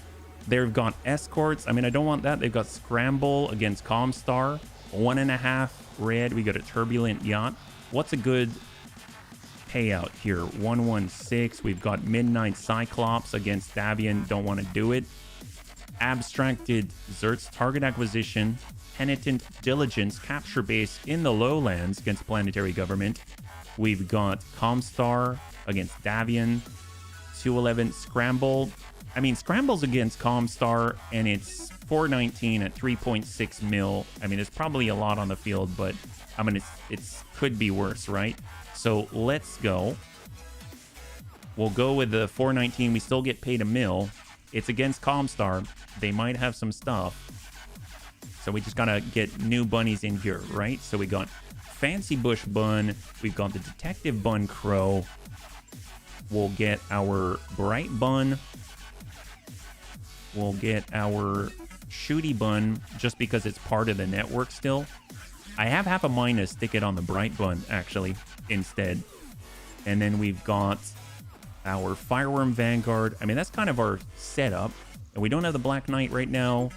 They've got escorts. I mean, I don't want that. They've got scramble against Comstar. 1.5 red. We got a turbulent yacht. What's a good payout here? 116. We've got Midnight Cyclops against Davian. Don't want to do it. Abstracted Zert's target acquisition. Penitent Diligence capture base in the lowlands against planetary government. We've got Comstar against Davian. 211 Scramble. I mean, Scramble's against Comstar, and it's 419 at 3.6 mil. I mean, it's probably a lot on the field, but I mean, it's could be worse, right? So let's go. We'll go with the 419. We still get paid a mil. It's against Comstar. They might have some stuff. So we just gotta get new bunnies in here, right? So we got Fancy Bush Bun. We've got the Detective Bun Crow. We'll get our bright bun. We'll get our shooty bun just because it's part of the network still. I have half a mind to stick it on the bright bun, actually, instead. And then we've got our Fireworm Vanguard. I mean, that's kind of our setup. And we don't have the Black Knight right now.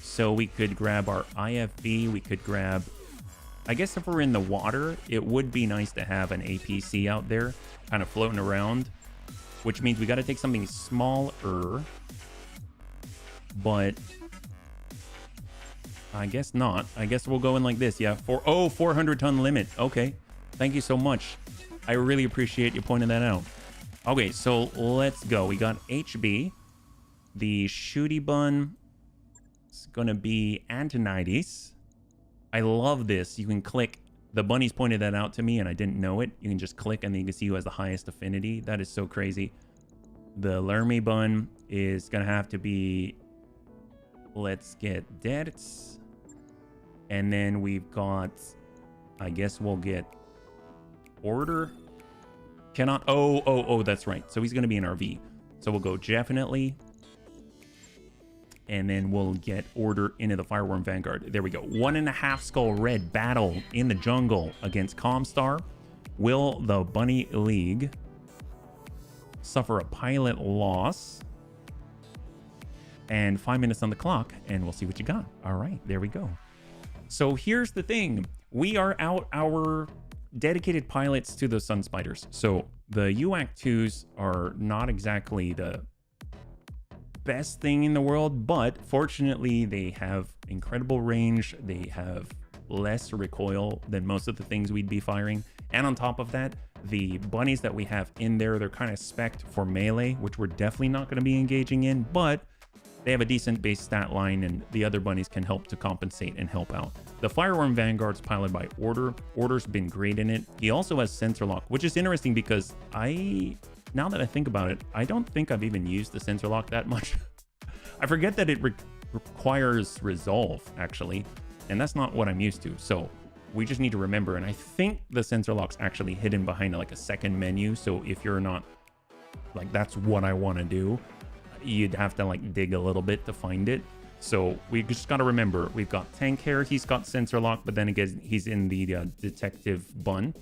So we could grab our IFV. We could grab... I guess if we're in the water, it would be nice to have an APC out there kind of floating around. Which means we got to take something smaller. But... I guess not. I guess we'll go in like this. Yeah. 400 ton limit. Okay. Thank you so much. I really appreciate you pointing that out. Okay, so let's go. We got HB. The shooty bun is going to be Antonides. I love this. You can click. The bunnies pointed that out to me and I didn't know it. You can just click and then you can see who has the highest affinity. That is so crazy. The Lermy bun is going to have to be... Let's get Dertz. And then we've got... I guess we'll get... Order. Cannot... Oh, that's right. So he's going to be an RV. So we'll go definitely. And then we'll get Order into the Fireworm Vanguard. There we go. 1.5 skull red battle in the jungle against Comstar. Will the Bunny League suffer a pilot loss? And 5 minutes on the clock, and we'll see what you got. All right, there we go. So here's the thing. We are out our dedicated pilots to the Sun Spiders. So the UAC-2s are not exactly the best thing in the world, but fortunately they have incredible range. They have less recoil than most of the things we'd be firing. And on top of that, the bunnies that we have in there, they're kind of spec'd for melee, which we're definitely not going to be engaging in, but they have a decent base stat line and the other bunnies can help to compensate and help out. The Fireworm Vanguard's piloted by Order. Order's been great in it. He also has sensor lock, which is interesting because now that I think about it, I don't think I've even used the sensor lock that much. I forget that it requires resolve, actually, and that's not what I'm used to. So we just need to remember, and I think the sensor lock's actually hidden behind like a second menu. So if you're not like, that's what I want to do, you'd have to like dig a little bit to find it. So we just got to remember, we've got Tank Hair, he's got sensor lock, but then again, he's in the detective bun.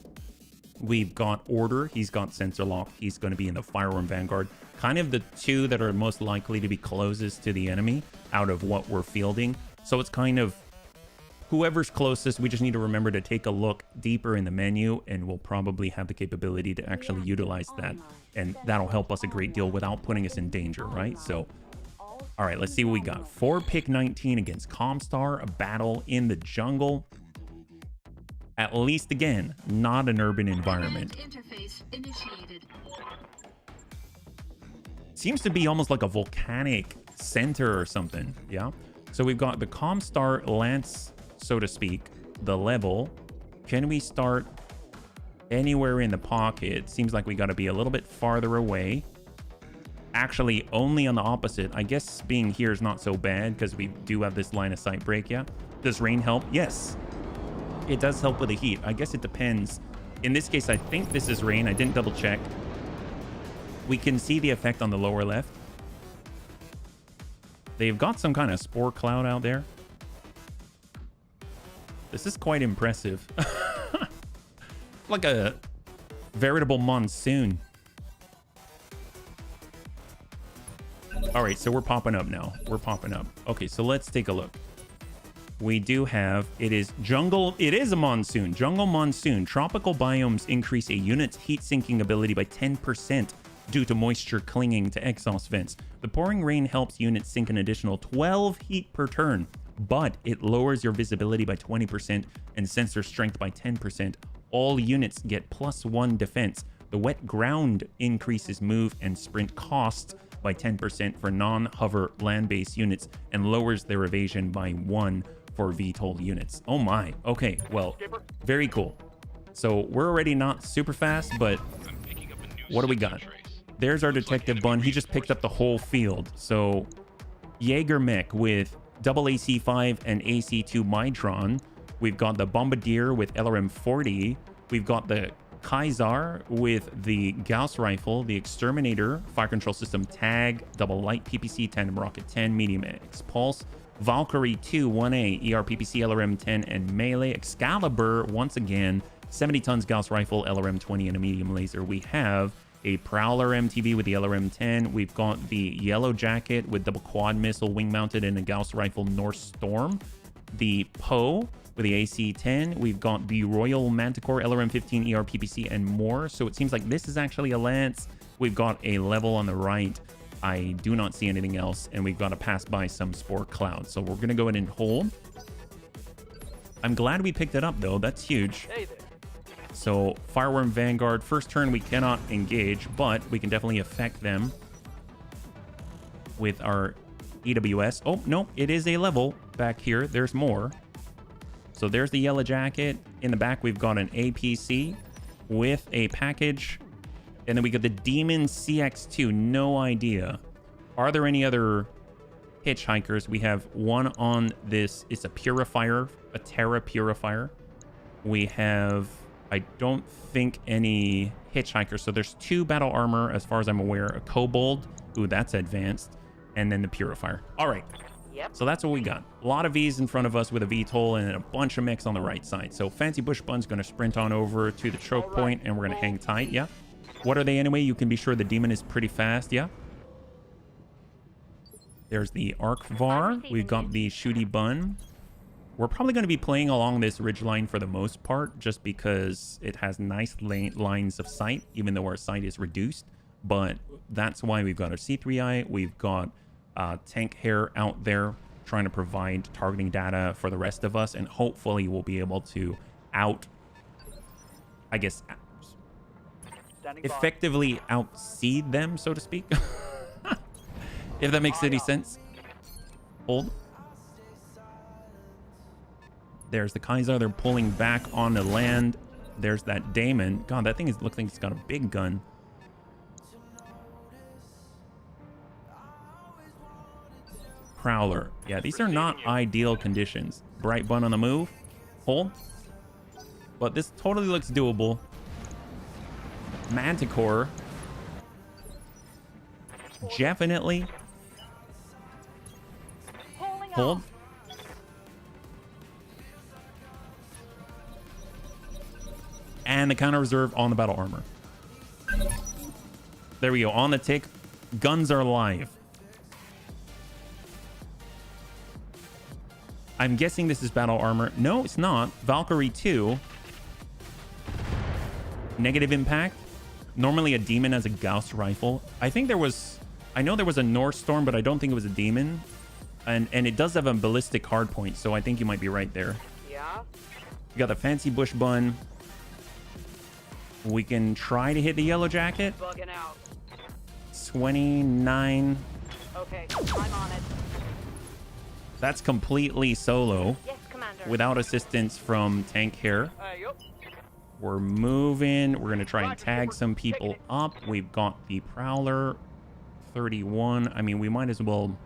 We've got Order, he's got sensor lock, he's going to be in the Fireworm Vanguard. Kind of the two that are most likely to be closest to the enemy out of what we're fielding. So it's kind of whoever's closest. We just need to remember to take a look deeper in the menu, and we'll probably have the capability to actually utilize that. And that'll help us a great deal without putting us in danger, right? So, all right, let's see what we got. 4 pick 19 against Comstar, a battle in the jungle. At least, again, not an urban environment. Interface initiated. Seems to be almost like a volcanic center or something, yeah? So we've got the Comstar Lance, so to speak, the level. Can we start anywhere in the pocket? Seems like we got to be a little bit farther away. Actually, only on the opposite. I guess being here is not so bad because we do have this line of sight break, yeah? Does rain help? Yes. It does help with the heat. I guess it depends. In this case, I think this is rain. I didn't double check. We can see the effect on the lower left. They've got some kind of spore cloud out there. This is quite impressive. Like a veritable monsoon. All right, so we're popping up now. We're popping up. Okay, so let's take a look. We do have, it is jungle, it is a monsoon. Jungle monsoon. Tropical biomes increase a unit's heat sinking ability by 10% due to moisture clinging to exhaust vents. The pouring rain helps units sink an additional 12 heat per turn, but it lowers your visibility by 20% and sensor strength by 10%. All units get +1 defense. The wet ground increases move and sprint costs by 10% for non-hover land-based units and lowers their evasion by 1 for VTOL units. Oh my. Okay, well, very cool. So we're already not super fast, but what do we got? There's our detective bun. He just picked up the whole field. So Jaeger mech with double AC5 and AC2 Mitron. We've got the Bombardier with LRM 40. We've got the Kaisar with the Gauss rifle, the Exterminator, fire control system tag, double light PPC, tandem rocket 10, medium X pulse, Valkyrie 2, 1A, ER-PPC, LRM-10, and melee. Excalibur, once again, 70 tons Gauss rifle, LRM-20, and a medium laser. We have a Prowler MTV with the LRM-10. We've got the Yellow Jacket with double quad missile, wing-mounted, and a Gauss rifle, North Storm. The Poe with the AC-10. We've got the Royal Manticore, LRM-15, ER-PPC, and more. So it seems like this is actually a Lance. We've got a level on the right. I do not see anything else, and we've got to pass by some Spore Clouds. So we're going to go ahead and hold. I'm glad we picked it up, though. That's huge. Hey there. So Fireworm Vanguard, first turn we cannot engage, but we can definitely affect them with our EWS. Oh, no, it is a level back here. There's more. So there's the Yellow Jacket. In the back, we've got an APC with a package. And then we got the Demon CX2. No idea. Are there any other hitchhikers? We have one on this. It's a Purifier, a Terra Purifier. We have, I don't think, any hitchhikers. So there's 2 battle armor, as far as I'm aware. A Kobold. Ooh, that's advanced. And then the Purifier. All right. Yep. So that's what we got. A lot of V's in front of us with a VTOL and a bunch of mechs on the right side. So Fancy Bush Bun's going to sprint on over to the choke point, and we're going to hang tight. Yeah. What are they anyway? You can be sure the Demon is pretty fast. Yeah. There's the Arc Var. We've got the Shooty Bun. We're probably going to be playing along this ridgeline for the most part, just because it has nice lines of sight, even though our sight is reduced. But that's why we've got our C3I. We've got Tank Hair out there trying to provide targeting data for the rest of us, and hopefully we'll be able to effectively outseed them, so to speak. If that makes any sense. Hold. There's the Kaiser. They're pulling back on the land. There's that Daemon. God, that thing looks like it's got a big gun. Prowler. Yeah, these are not ideal conditions. Bright Bun on the move. Hold. But this totally looks doable. Manticore. Definitely. Hold. And the counter reserve on the battle armor. There we go. On the tick. Guns are live. I'm guessing this is battle armor. No, it's not. Valkyrie 2. Negative impact. Normally a Demon has a Gauss rifle. I know there was a North Storm, but I don't think it was a Demon. And it does have a ballistic hardpoint, so I think you might be right there. Yeah. You got the Fancy Bush Bun. We can try to hit the Yellow Jacket. Bugging out. 29. Okay, I'm on it. That's completely solo. Yes, Commander. Without assistance from Tank Hair. Yup. We're moving. We're going to try and tag some people up. We've got the Prowler. 31. I mean, we might as well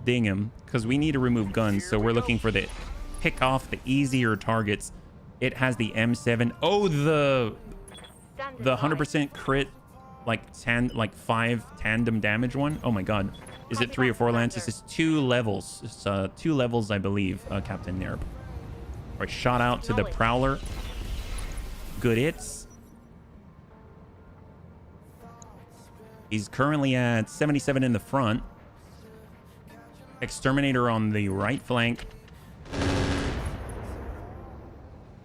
ding him, because we need to remove guns. So we're looking for the pick off the easier targets. It has the M7. Oh, the 100% crit, like 5 tandem damage one. Oh my god. Is it 3 or 4 lances? It's 2 levels. It's 2 levels, I believe, Captain Nerb. All right, shot out to the Prowler. Good hits. He's currently at 77 in the front. Exterminator on the right flank.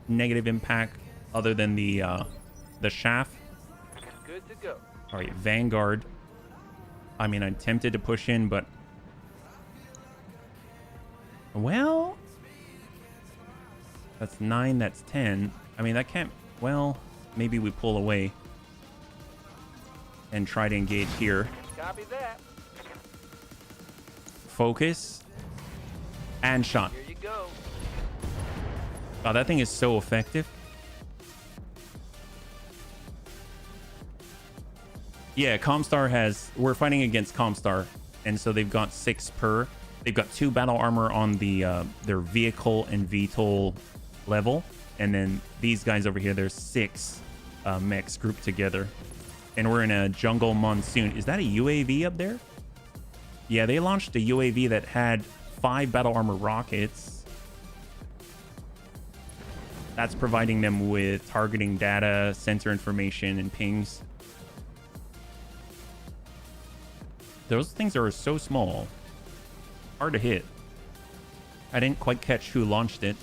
Negative impact other than the shaft. Good to go. All right, Vanguard. I mean, I'm tempted to push in, but... Well... That's 9, that's 10. I mean, that can't... Well, maybe we pull away and try to engage here. Copy that. Focus. And shot. Here you go. Wow, that thing is so effective. Yeah, Comstar has... We're fighting against Comstar, and so they've got 6 per. They've got 2 battle armor on the their vehicle and VTOL level, And then these guys over here, there's 6 mechs grouped together. And we're in a jungle monsoon. Is that a UAV up there? Yeah, they launched a UAV that had 5 battle armor rockets. That's providing them with targeting data, sensor information, and pings. Those things are so small. Hard to hit. I didn't quite catch who launched it.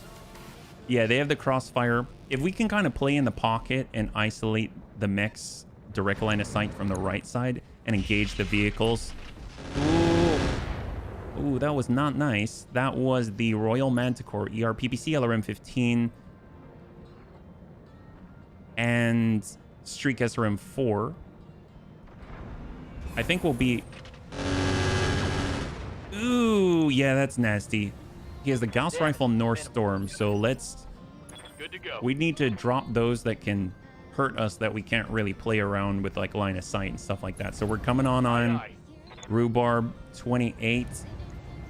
Yeah, they have the crossfire. If we can kind of play in the pocket and isolate the mechs direct line of sight from the right side and engage the vehicles. Ooh. Ooh, that was not nice. That was the Royal Manticore ERPPC LRM-15 and Streak SRM-4. I think we'll be... Ooh, yeah, that's nasty. He has the Gauss Rifle North Storm, so let's... Good to go. We need to drop those that can hurt us that we can't really play around with, like line of sight and stuff like that. So we're coming on Rhubarb 28.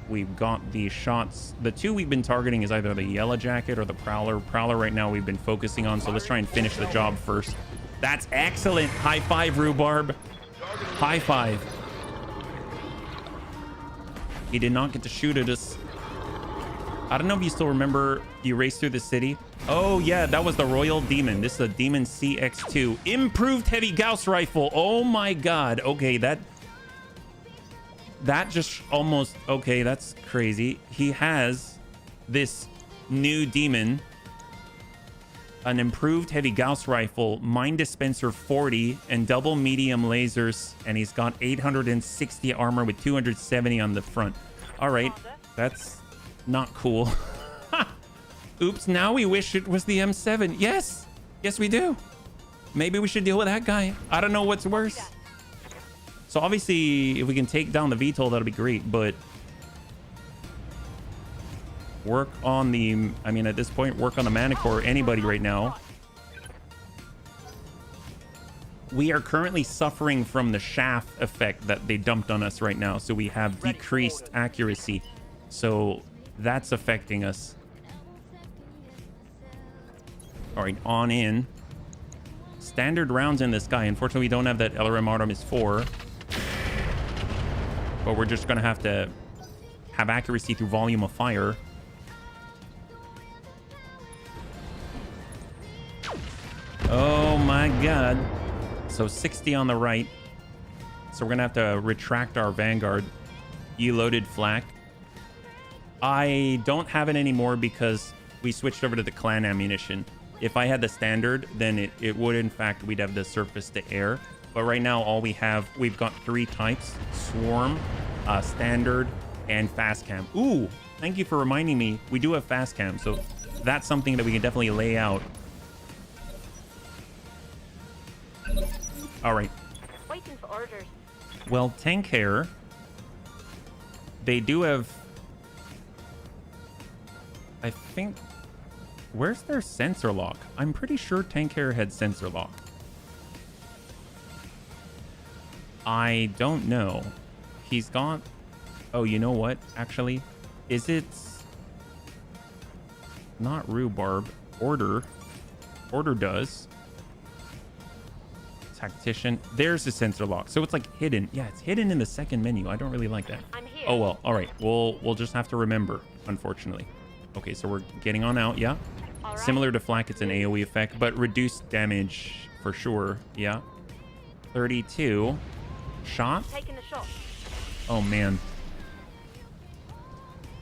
We've got the shots. The 2 we've been targeting is either the Yellow Jacket or the Prowler. Prowler right now we've been focusing on, so let's try and finish the job first. That's excellent. High five, Rhubarb. High five. He did not get to shoot at us. I don't know if you still remember you raced through the city. Oh, yeah, that was the Royal Demon. This is a Demon CX2. Improved heavy Gauss rifle. Oh, my God. Okay, that just almost... Okay, that's crazy. He has this new Demon, an improved heavy Gauss rifle, mine dispenser 40, and double medium lasers, and he's got 860 armor with 270 on the front. All right, that's not cool. Oops, now we wish it was the M7. Yes, yes we do. Maybe we should deal with that guy. I don't know what's worse. So obviously, if we can take down the VTOL, that'll be great, but work on the, I mean, at this point, work on the Manticore, anybody right now. We are currently suffering from the shaft effect that they dumped on us right now. So we have decreased accuracy. So that's affecting us. All right, on in. Standard rounds in this guy. Unfortunately, we don't have that LRM Artemis 4. But we're just going to have accuracy through volume of fire. Oh my God. So 60 on the right. So we're going to have to retract our Vanguard. E-loaded flak. I don't have it anymore because we switched over to the clan ammunition. If I had the standard, then it would, in fact, we'd have the surface to air. But right now, all we've got 3 types: Swarm, Standard, and Fast Cam. Ooh, thank you for reminding me. We do have Fast Cam, so that's something that we can definitely lay out. All right. Waiting for orders. Well, Tank Hair, they do have... I think... Where's their sensor lock? I'm pretty sure Tank Hair had sensor lock. I don't know. He's got... Oh, you know what? Actually, is it... Not Rhubarb. Order. Order does. Tactician. There's the sensor lock. So it's like hidden. Yeah, it's hidden in the second menu. I don't really like that. I'm here. Oh, well. All right. We'll just have to remember, unfortunately. Okay, so we're getting on out. Yeah. All right. Similar to flak, it's an AoE effect, but reduced damage for sure. Yeah. 32. Shot. Taking the shot. Oh, man.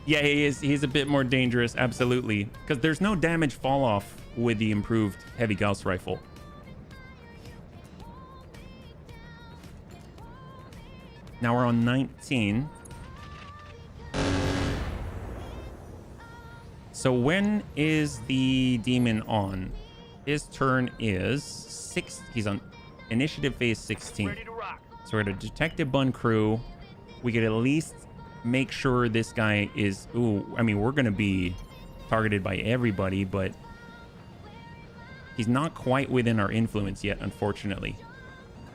Yeah, he's a bit more dangerous. Absolutely. Because there's no damage fall off with the improved heavy Gauss rifle. Now we're on 19. So when is the demon on? His turn is 6. He's on initiative phase 16. Ready to rock. So we're at a detective bun crew. We could at least make sure this guy is... Ooh, I mean, we're going to be targeted by everybody, but he's not quite within our influence yet, unfortunately.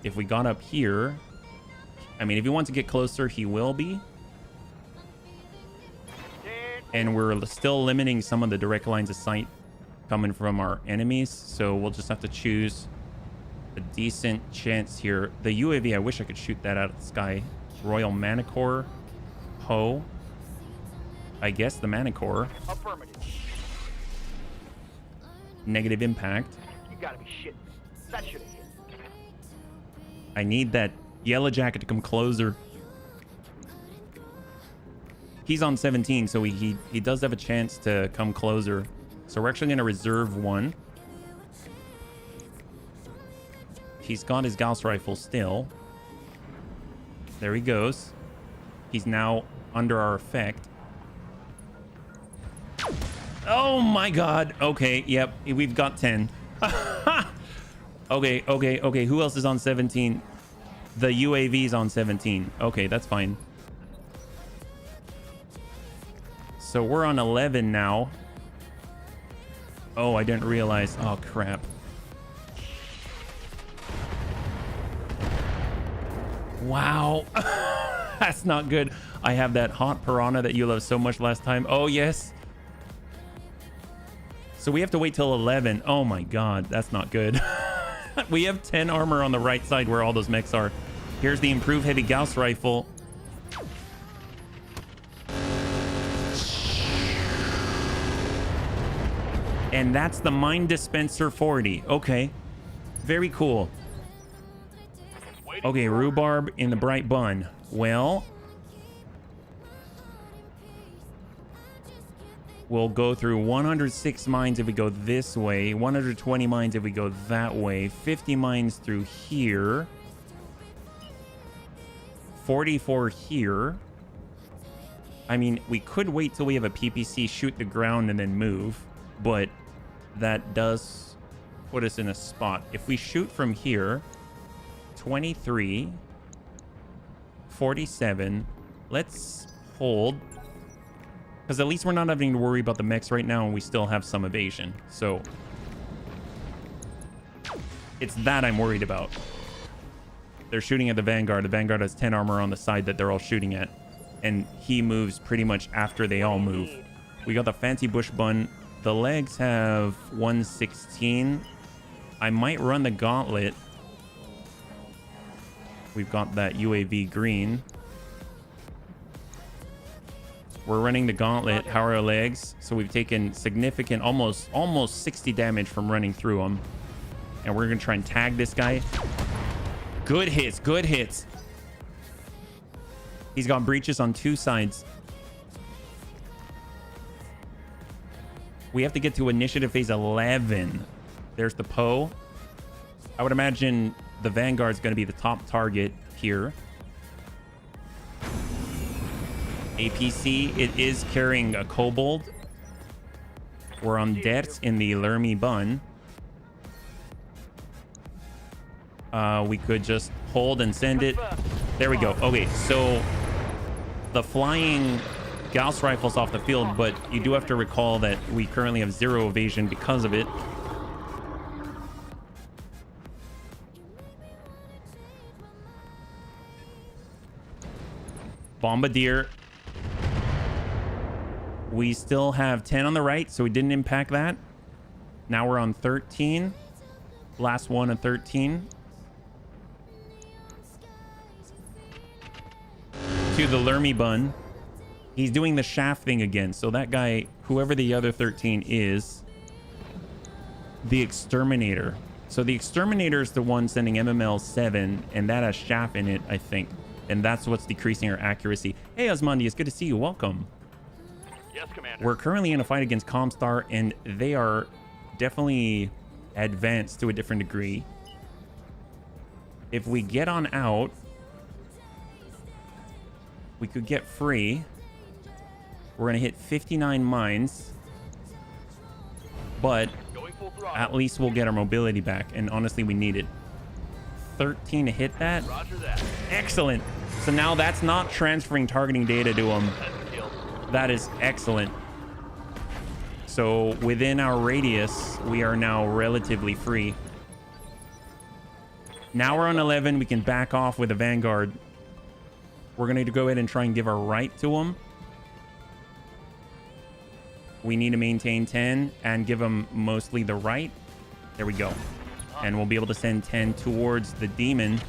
If we got up here... I mean, if he wants to get closer, he will be. And we're still limiting some of the direct lines of sight coming from our enemies. So we'll just have to choose a decent chance here. The UAV, I wish I could shoot that out of the sky. Royal Manicore. Ho. I guess the Manicore. Affirmative. Negative impact. You gotta be shitting. That should have hit. I need that yellow jacket to come closer. He's on 17, so he does have a chance to come closer. So we're actually going to reserve one. He's got his Gauss rifle still. There he goes. He's now under our effect. Oh my god. Okay, yep. We've got 10. Okay. Who else is on 17? The UAV's on 17. Okay, that's fine. So we're on 11 now. Oh, I didn't realize. Oh, crap. Wow. That's not good. I have that hot piranha that you loved so much last time. Oh, yes. So we have to wait till 11. Oh, my God. That's not good. We have 10 armor on the right side where all those mechs are. Here's the improved heavy Gauss rifle. And that's the Mine Dispenser 40. Okay. Very cool. Okay, rhubarb in the bright bun. Well, we'll go through 106 mines if we go this way, 120 mines if we go that way, 50 mines through here, 44 here. I mean, we could wait till we have a PPC, shoot the ground, and then move, but that does put us in a spot. If we shoot from here, 23, 47, let's hold, because at least we're not having to worry about the mechs right now, and we still have some evasion. So it's that I'm worried about. They're shooting at the Vanguard. The Vanguard has 10 armor on the side that they're all shooting at, and he moves pretty much after they all move. We got the fancy bush bun. The legs have 116. I might run the gauntlet. We've got that UAV green. We're running the gauntlet. How are our legs? So we've taken significant, almost 60 damage from running through them. And we're going to try and tag this guy. Good hits, good hits. He's got breaches on two sides. We have to get to initiative phase 11. There's the Poe. I would imagine the Vanguard's going to be the top target here. APC, it is carrying a Kobold. We're on Dert in the Lermy Bun. We could just hold and send it. There we go. Okay, so the flying Gauss rifle's off the field, but you do have to recall that we currently have 0 evasion because of it. Bombardier. We still have 10 on the right, so we didn't impact that. Now we're on 13. Last one at 13. To the Lermy Bun. He's doing the shaft thing again. So that guy, whoever the other 13 is, the Exterminator. So the Exterminator is the one sending MML 7, and that has shaft in it, I think. And that's what's decreasing our accuracy. Hey, Osmandius, good to see you. Welcome. Yes, Commander. We're currently in a fight against Comstar, and they are definitely advanced to a different degree. If we get on out, we could get free. We're going to hit 59 mines, but at least we'll get our mobility back, and honestly, we need it. 13 to hit that. Roger that. Excellent. So now that's not transferring targeting data to them. That is excellent. So within our radius, we are now relatively free. Now we're on 11. We can back off with a Vanguard. We're going to go ahead and try and give our right to them. We need to maintain 10 and give them mostly the right. There we go. And we'll be able to send 10 towards the demon.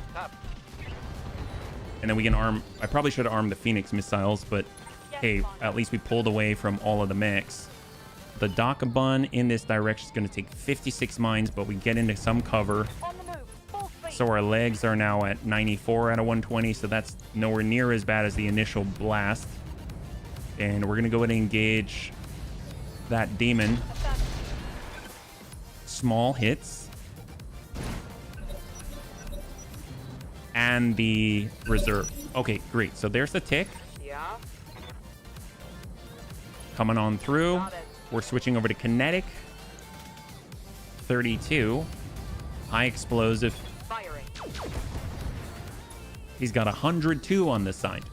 And then we can arm... I probably should have armed the Phoenix missiles, but hey, at least we pulled away from all of the mechs. The Dakabun in this direction is going to take 56 mines, but we get into some cover. On the move. Full speed. So our legs are now at 94 out of 120, so that's nowhere near as bad as the initial blast. And we're going to go ahead and engage that demon. Small hits. And the reserve. Okay, great. So there's the tick. Yeah. Coming on through. Got it. We're switching over to kinetic. 32. High explosive. Firing. He's got 102 on this side.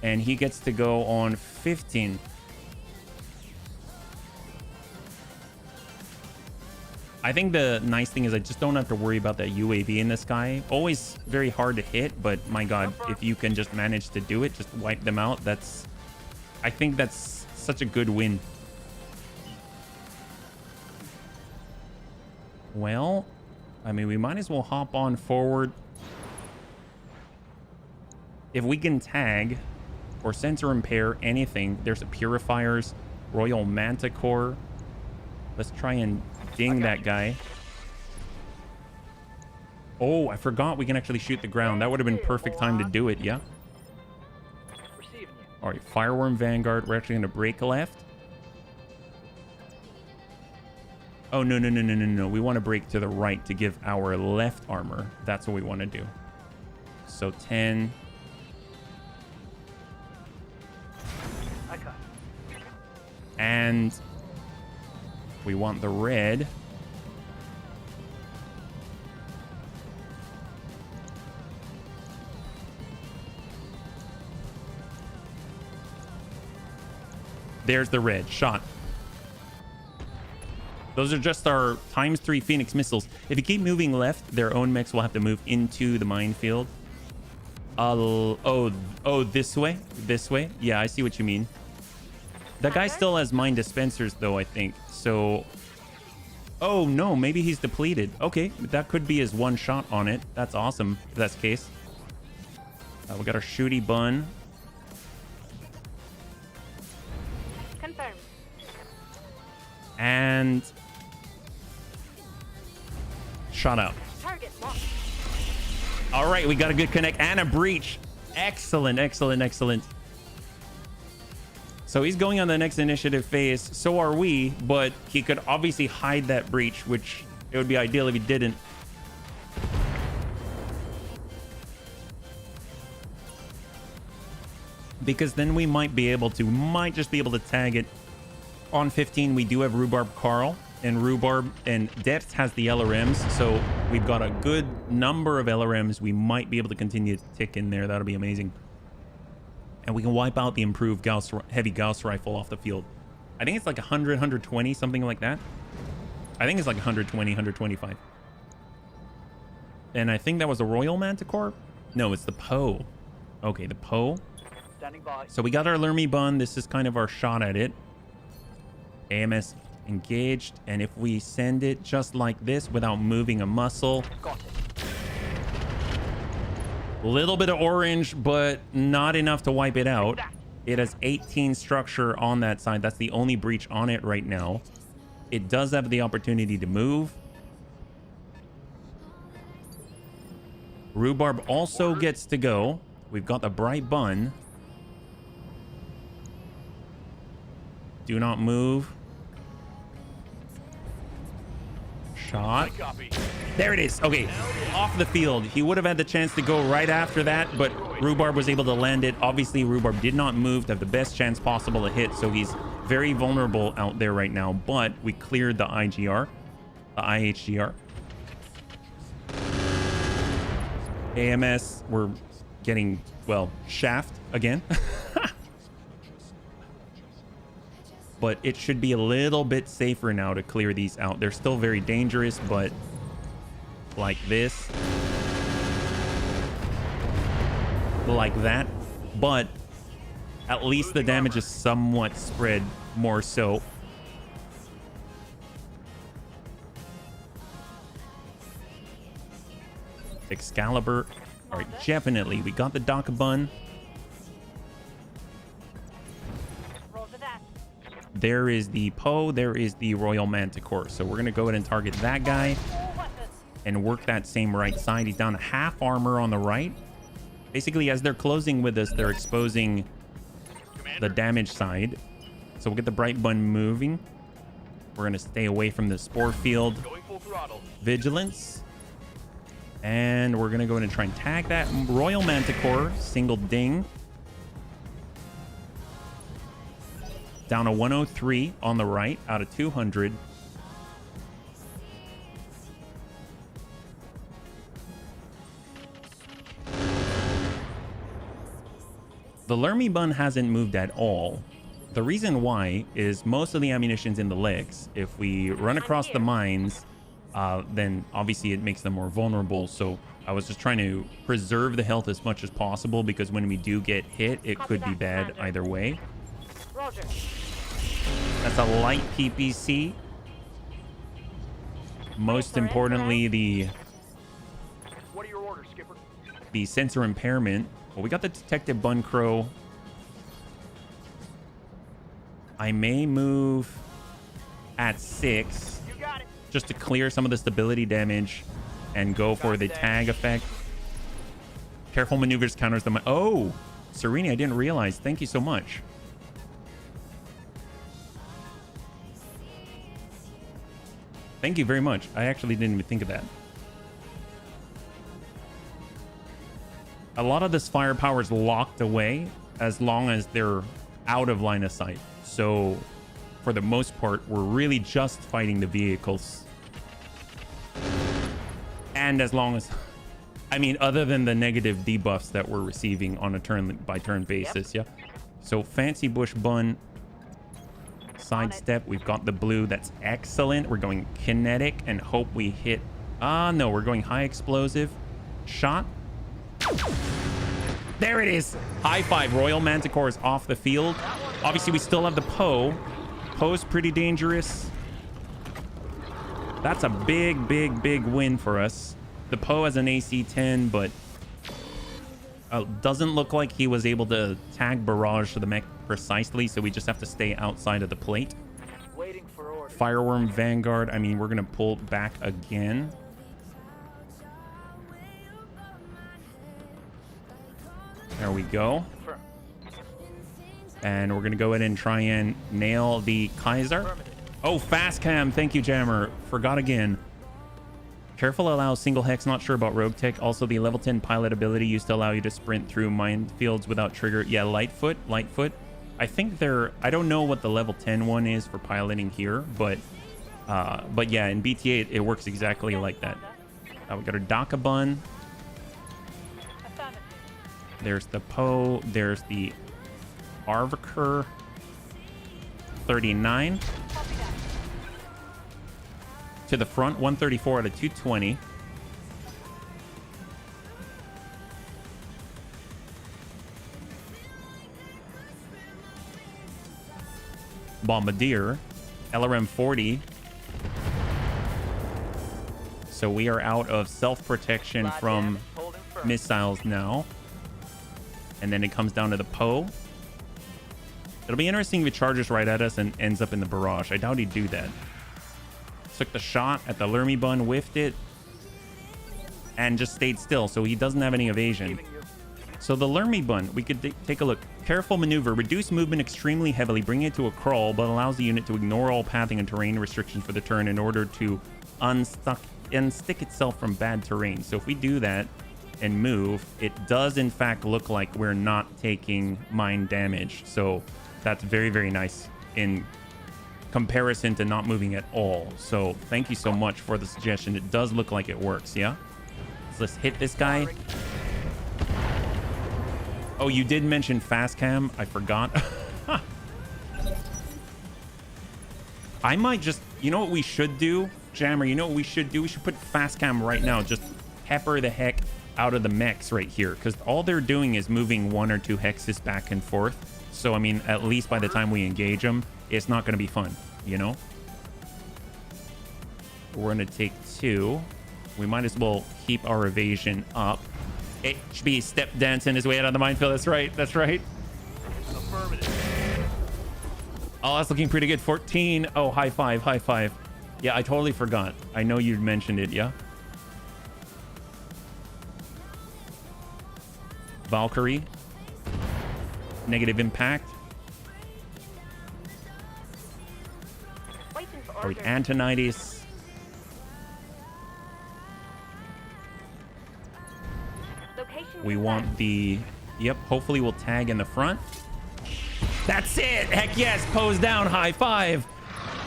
And he gets to go on 15. I think the nice thing is I just don't have to worry about that UAV in the sky. Always very hard to hit, but my God, if you can just manage to do it, just wipe them out. I think that's such a good win. Well, I mean, we might as well hop on forward. If we can tag or sensor impair anything, there's a Purifiers, Royal Manticore. Let's try and ding that guy. Oh, I forgot we can actually shoot the ground. That would have been perfect time to do it, yeah? Receiving you. All right, Fireworm Vanguard. We're actually going to break left. Oh, no. We want to break to the right to give our left armor. That's what we want to do. So 10. I cut. And we want the red. There's the red shot. Those are just our ×3 Phoenix missiles. If you keep moving left, their own mechs will have to move into the minefield. Oh, this way? This way? Yeah, I see what you mean. That guy still has mine dispensers, though, I think. So... Oh, no, maybe he's depleted. Okay, that could be his one shot on it. That's awesome, if that's the case. We got our shooty bun. Confirmed. And... shot out. Target locked. All right, we got a good connect and a breach. Excellent. So he's going on the next initiative phase. So are we, but he could obviously hide that breach, which it would be ideal if he didn't. Because then we might just be able to tag it. On 15, we do have Rhubarb Carl, and Rhubarb and Depth has the LRMs, so we've got a good number of LRMs. We might be able to continue to tick in there. That'll be amazing. And we can wipe out the improved heavy Gauss rifle off the field. I think it's like 100, 120, something like that. I think it's like 120, 125. And I think that was a Royal Manticore. No, it's the Poe. Okay, the Poe. Standing by. So we got our Lermy Bun. This is kind of our shot at it. AMS engaged. And if we send it just like this without moving a muscle. Got it. Little bit of orange, but not enough to wipe it out. It has 18 structure on that side. That's the only breach on it right now. It does have the opportunity to move. Rhubarb also gets to go. We've got the Bright Bun. Do not move. Shot. There it is. Okay, off the field. He would have had the chance to go right after that, but Rhubarb was able to land it. Obviously, Rhubarb did not move to have the best chance possible to hit, so he's very vulnerable out there right now, but we cleared the IGR, the IHGR. AMS, we're getting, well, shaft again. But it should be a little bit safer now to clear these out. They're still very dangerous, but like this. Like that. But At least the damage is somewhat spread more so. Excalibur. All right, definitely. We got the Dakabun. Roger that. There is the Poe. There is the Royal Manticore. So we're going to go ahead and target that guy All weapons. and work that same right side. He's down half armor on the right. Basically, as they're closing with us, they're exposing the damage side. So we'll get the Bright Bun moving. We're going to stay away from the Spore Field. Going full throttle. Vigilance. And we're going to go in and try and tag that Royal Manticore. Single ding. Down to 103 on the right out of 200. The Lermy Bun hasn't moved at all. The reason why is most of the ammunition's in the legs. If we run across the mines, then obviously it makes them more vulnerable. So I was just trying to preserve the health as much as possible, because when we do get hit, it could be bad either way. Roger. That's a light PPC. Most importantly, What are your orders, Skipper? the sensor impairment. Well, we got the Detective Bun Crow. I may move at 6 You got it. just to clear some of the stability damage and go for the tag effect. Careful maneuvers counters the... Oh, Sereni, I didn't realize. Thank you so much. Thank you very much. I actually didn't even think of that. A lot of this firepower is locked away as long as they're out of line of sight. So for the most part, we're really just fighting the vehicles. And as long as, I mean, other than the negative debuffs that we're receiving on a turn by turn basis. Yeah. So Fancy Bush Bun, sidestep. We've got the blue. That's excellent. We're going kinetic and hope we hit. No, we're going high explosive shot. There it is. High five. Royal Manticore is off the field. Obviously, we still have the Poe. Poe's pretty dangerous. That's a big, big, big win for us. The Poe has an AC 10, but doesn't look like he was able to tag barrage to the mech precisely, so we just have to stay outside of the plate. Waiting for orders. Fireworm Vanguard. I mean, we're going to pull back again. There we go. Confirm. And we're going to go ahead and try and nail the Kaiser. Affirmative. Oh, fast cam. Thank you, Jammer. Forgot again. Careful allows single hex. Not sure about Roguetech. Also, the level 10 pilot ability used to allow you to sprint through minefields without trigger. Yeah, Lightfoot. I think they're... I don't know what the level 10 one is for piloting here, but yeah, in BTA, it works exactly like that. We got our Dakabun. Affirmative. There's the Poe. There's the Arviker 39. Copy that. To the front, 134 out of 220. Bombardier, LRM 40. So we are out of self-protection Roger. from Holding firm. missiles now. And then it comes down to the Poe. It'll be interesting if it charges right at us and ends up in the barrage. I doubt he'd do that. Took the shot at the Lermy Bun, whiffed it, and just stayed still, so he doesn't have any evasion. Leaving you. So the Lermy Bun, we could take a look. Careful maneuver, reduce movement extremely heavily, bring it to a crawl, but allows the unit to ignore all pathing and terrain restrictions for the turn in order to unstick itself from bad terrain. So if we do that and move, it does in fact look like we're not taking mine damage. So that's very, very nice in comparison to not moving at all. So thank you so much for the suggestion. It does look like it works. Yeah, so let's hit this guy. Oh, you did mention fast cam. I forgot. I might just, you know what we should do, Jammer, you know what we should do? We should put fast cam right now. Just pepper the heck out of the mechs right here, because all they're doing is moving 1 or 2 hexes back and forth. So, I mean, at least by the time we engage them, it's not going to be fun, you know? We're going to take 2. We might as well keep our evasion up. HB step dancing his way out of the minefield. That's right. That's right. Affirmative. Oh, that's looking pretty good. 14. Oh, high five. High five. Yeah, I totally forgot. I know you mentioned it. Yeah. Valkyrie. Negative impact. Waiting for All right, orders. Antonides. Location We confirmed. want the... Yep, hopefully we'll tag in the front. That's it! Heck yes! Pose down, high five!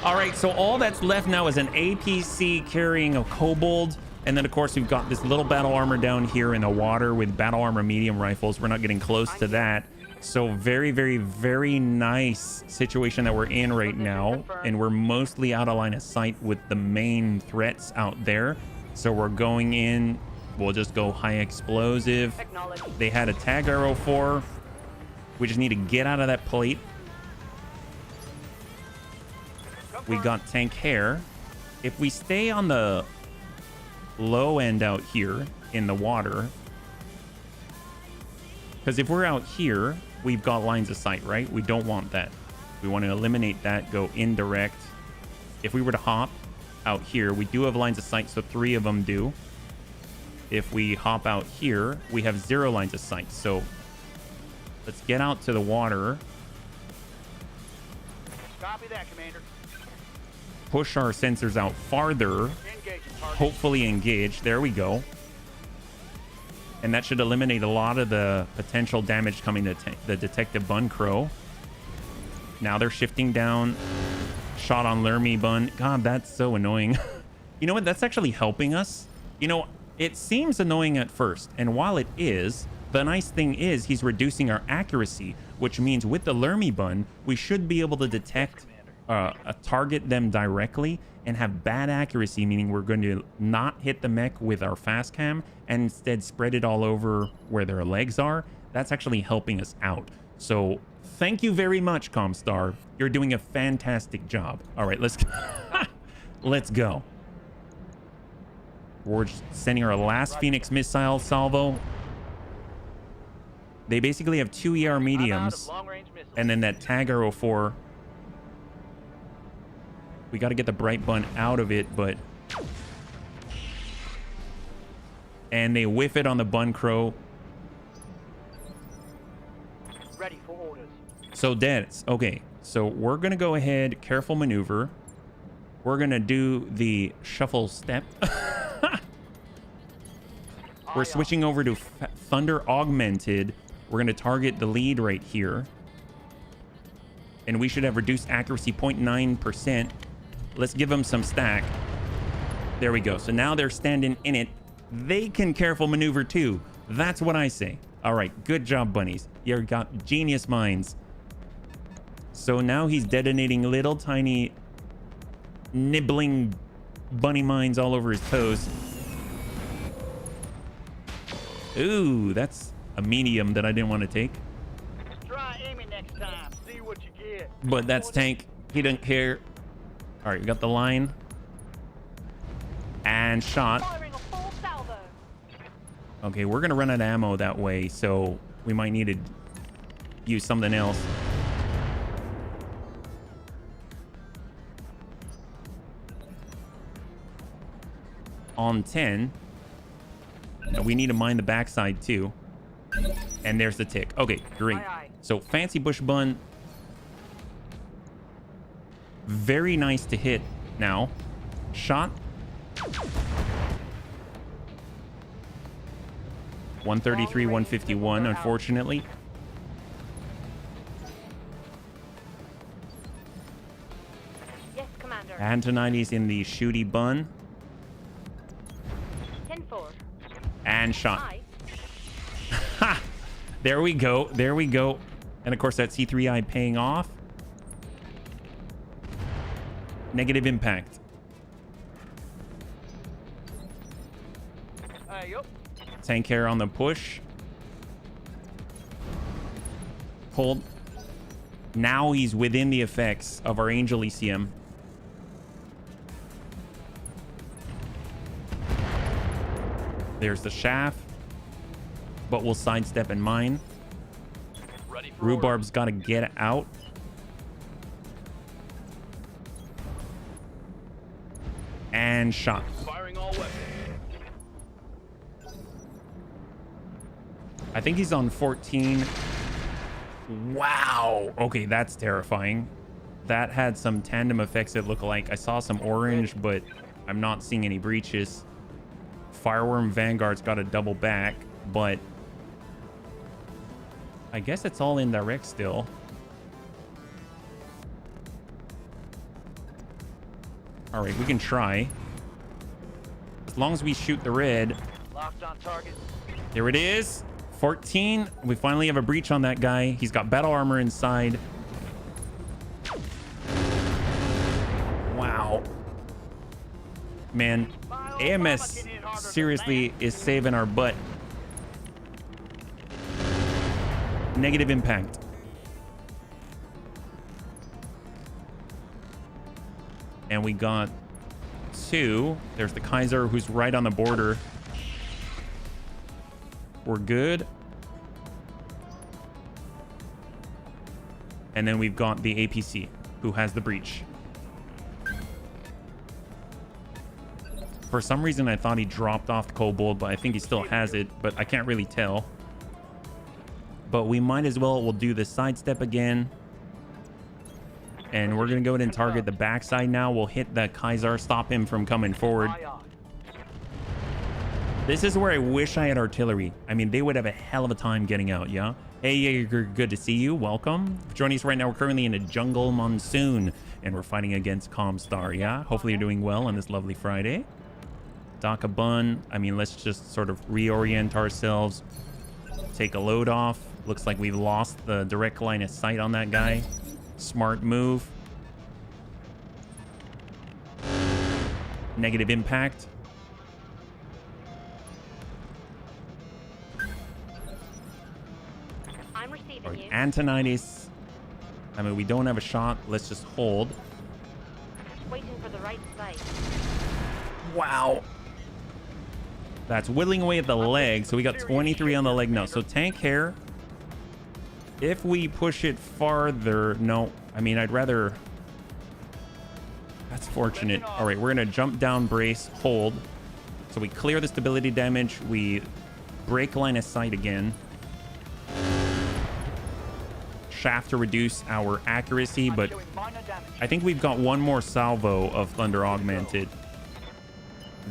Alright, so all that's left now is an APC carrying a kobold. And then, of course, we've got this little battle armor down here in the water with battle armor medium rifles. We're not getting close to that. So very, very, very nice situation that we're in right now. And we're mostly out of line of sight with the main threats out there. So we're going in... We'll just go high explosive. Acknowledged. They had a tag arrow for. We just need to get out of that plate. We got tank hair. If we stay on the low end out here in the water, because if we're out here, we've got lines of sight, right? We don't want that. We want to eliminate that, go indirect. If we were to hop out here, we do have lines of sight, so 3 of them do. If we hop out here, we have 0 lines of sight. So let's get out to the water. Copy that, Commander. Push our sensors out farther. Engaging target. Hopefully engage. There we go. And that should eliminate a lot of the potential damage coming to the Detective Bun Crow. Now they're shifting down. Shot on Lermy Bun. God, that's so annoying. You know what? That's actually helping us. You know, it seems annoying at first, and while it is, the nice thing is he's reducing our accuracy, which means with the Lermy Bun, we should be able to detect, target them directly and have bad accuracy, meaning we're going to not hit the mech with our fast cam and instead spread it all over where their legs are. That's actually helping us out. So thank you very much, Comstar. You're doing a fantastic job. All right, let's let's go. We're just sending our last Phoenix missile salvo. They basically have 2 ER mediums and then that tag arrow 4. We got to get the bright bun out of it, but... And they whiff it on the Bun Crow. Ready for orders. So deads. Okay, so we're going to go ahead, careful maneuver. We're going to do the shuffle step. We're switching over to Thunder Augmented. We're going to target the lead right here. And we should have reduced accuracy 0.9%. Let's give them some stack. There we go. So now they're standing in it. They can careful maneuver too. That's what I say. All right. Good job, bunnies. You got genius minds. So now he's detonating little tiny nibbling bunny mines all over his toes. Ooh, that's a medium that I didn't want to take. Try aiming next time. See what you get. But that's tank. He doesn't care. All right, we got the line. And shot. Firing a full salvo. Okay, we're going to run out of ammo that way, so we might need to use something else. On 10. Now we need to mine the backside too. And there's the tick. Okay, great. Aye, aye. So fancy bush bun. Very nice to hit now. Shot. 133, 151, unfortunately. Yes, Commander. Antonides in the shooty bun. 10-4. And shot. Aye. Ha! There we go. There we go. And of course that C3I paying off. Negative impact. Yup. Tank care on the push. Hold. Now he's within the effects of our Angel ECM. There's the shaft, but we'll sidestep in mine. Rhubarb's got to get out. And shot. Firing all weapons. I think he's on 14. Wow. Okay, that's terrifying. That had some tandem effects that look like. I saw some orange, but I'm not seeing any breaches. Fireworm Vanguard's got to double back, but I guess it's all indirect still. All right, we can try. As long as we shoot the red. Locked on target. There it is. 14. We finally have a breach on that guy. He's got battle armor inside. Wow. Man, AMS seriously is saving our butt. Negative impact. And we got 2. There's the Kaiser who's right on the border. We're good. And then we've got the APC who has the breach. For some reason, I thought he dropped off the Kobold, but I think he still has it, but I can't really tell. But we might as well, we'll do the sidestep again. And we're going to go ahead and target the backside now. We'll hit the Kaiser, stop him from coming forward. This is where I wish I had artillery. I mean, they would have a hell of a time getting out, yeah? Hey, yeah, good to see you. Welcome. Joining us right now, we're currently in a jungle monsoon, and we're fighting against Comstar, yeah? Hopefully you're doing well on this lovely Friday. Dock a bun. I mean, let's just sort of reorient ourselves. Take a load off. Looks like we've lost the direct line of sight on that guy. Smart move. Negative impact. I'm receiving All right, you. Antonitis. I mean, we don't have a shot. Let's just hold. Waiting for the right site. Wow. That's whittling away at the leg. So we got 23 on the leg now. So tank hair. If we push it farther, no. I mean, I'd rather... That's fortunate. All right, we're going to jump down, brace, hold. So we clear the stability damage. We break line of sight again. Shaft to reduce our accuracy, but I think we've got one more salvo of Thunder Augmented.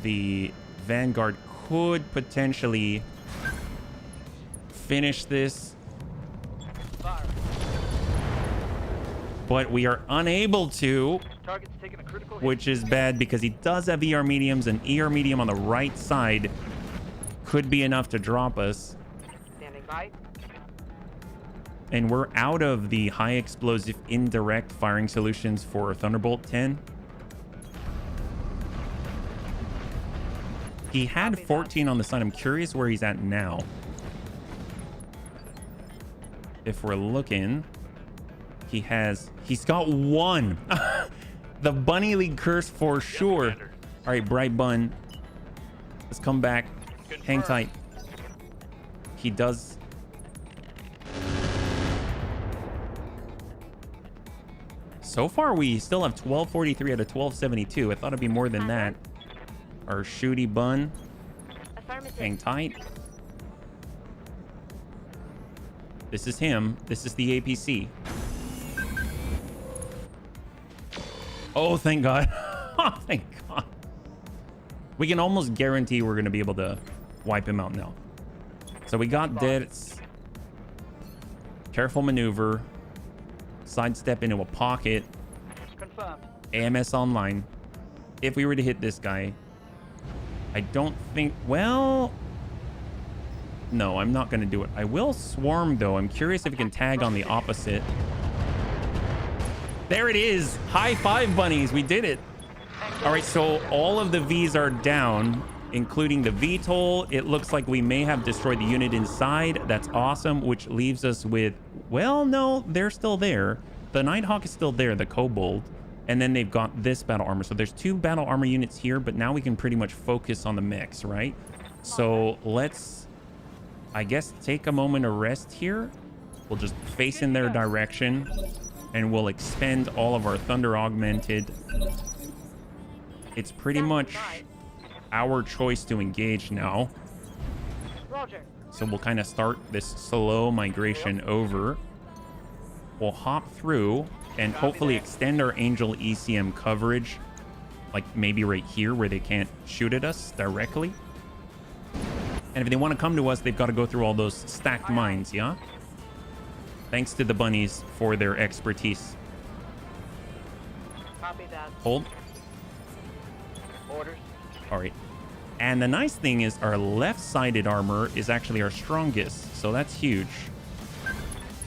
The Vanguard could potentially finish this, but we are unable to, which is bad because he does have ER mediums, and ER medium on the right side could be enough to drop us. Standing by. And we're out of the high explosive indirect firing solutions for Thunderbolt 10. He had 14 on the side. I'm curious where he's at now. If we're looking, he's got 1. The Bunny League curse for sure. All right, Bright Bun. Let's come back. Hang tight. He does. So far, we still have 1243 out of 1272. I thought it'd be more than that. Our shooty bun. Hang tight. This is him. This is the APC. Oh, thank God. Oh, thank God. We can almost guarantee we're going to be able to wipe him out now. So we got deaths. Careful maneuver. Sidestep into a pocket. Confirmed. AMS online. If we were to hit this guy, I don't think, well, no, I'm not going to do it. I will swarm though. I'm curious if it can tag on the opposite. There it is. High five, bunnies. We did it. All right, so all of the V's are down. including the VTOL. It looks like we may have destroyed the unit inside. That's awesome, which leaves us with, well, no, they're still there. The Nighthawk is still there, the Kobold. And then they've got this battle armor. So there's 2 battle armor units here, but now we can pretty much focus on the mechs, right? So let's, I guess, take a moment of rest here. We'll just face in their direction, and we'll expend all of our Thunder Augmented. It's pretty much our choice to engage now. Roger. So we'll kind of start this slow migration over. We'll hop through and hopefully extend our Angel ECM coverage, like maybe right here where they can't shoot at us directly. And if they want to come to us, they've got to go through all those stacked mines, yeah? Thanks to the bunnies for their expertise. Copy that. Hold. Orders. All right. And the nice thing is our left-sided armor is actually our strongest, so that's huge.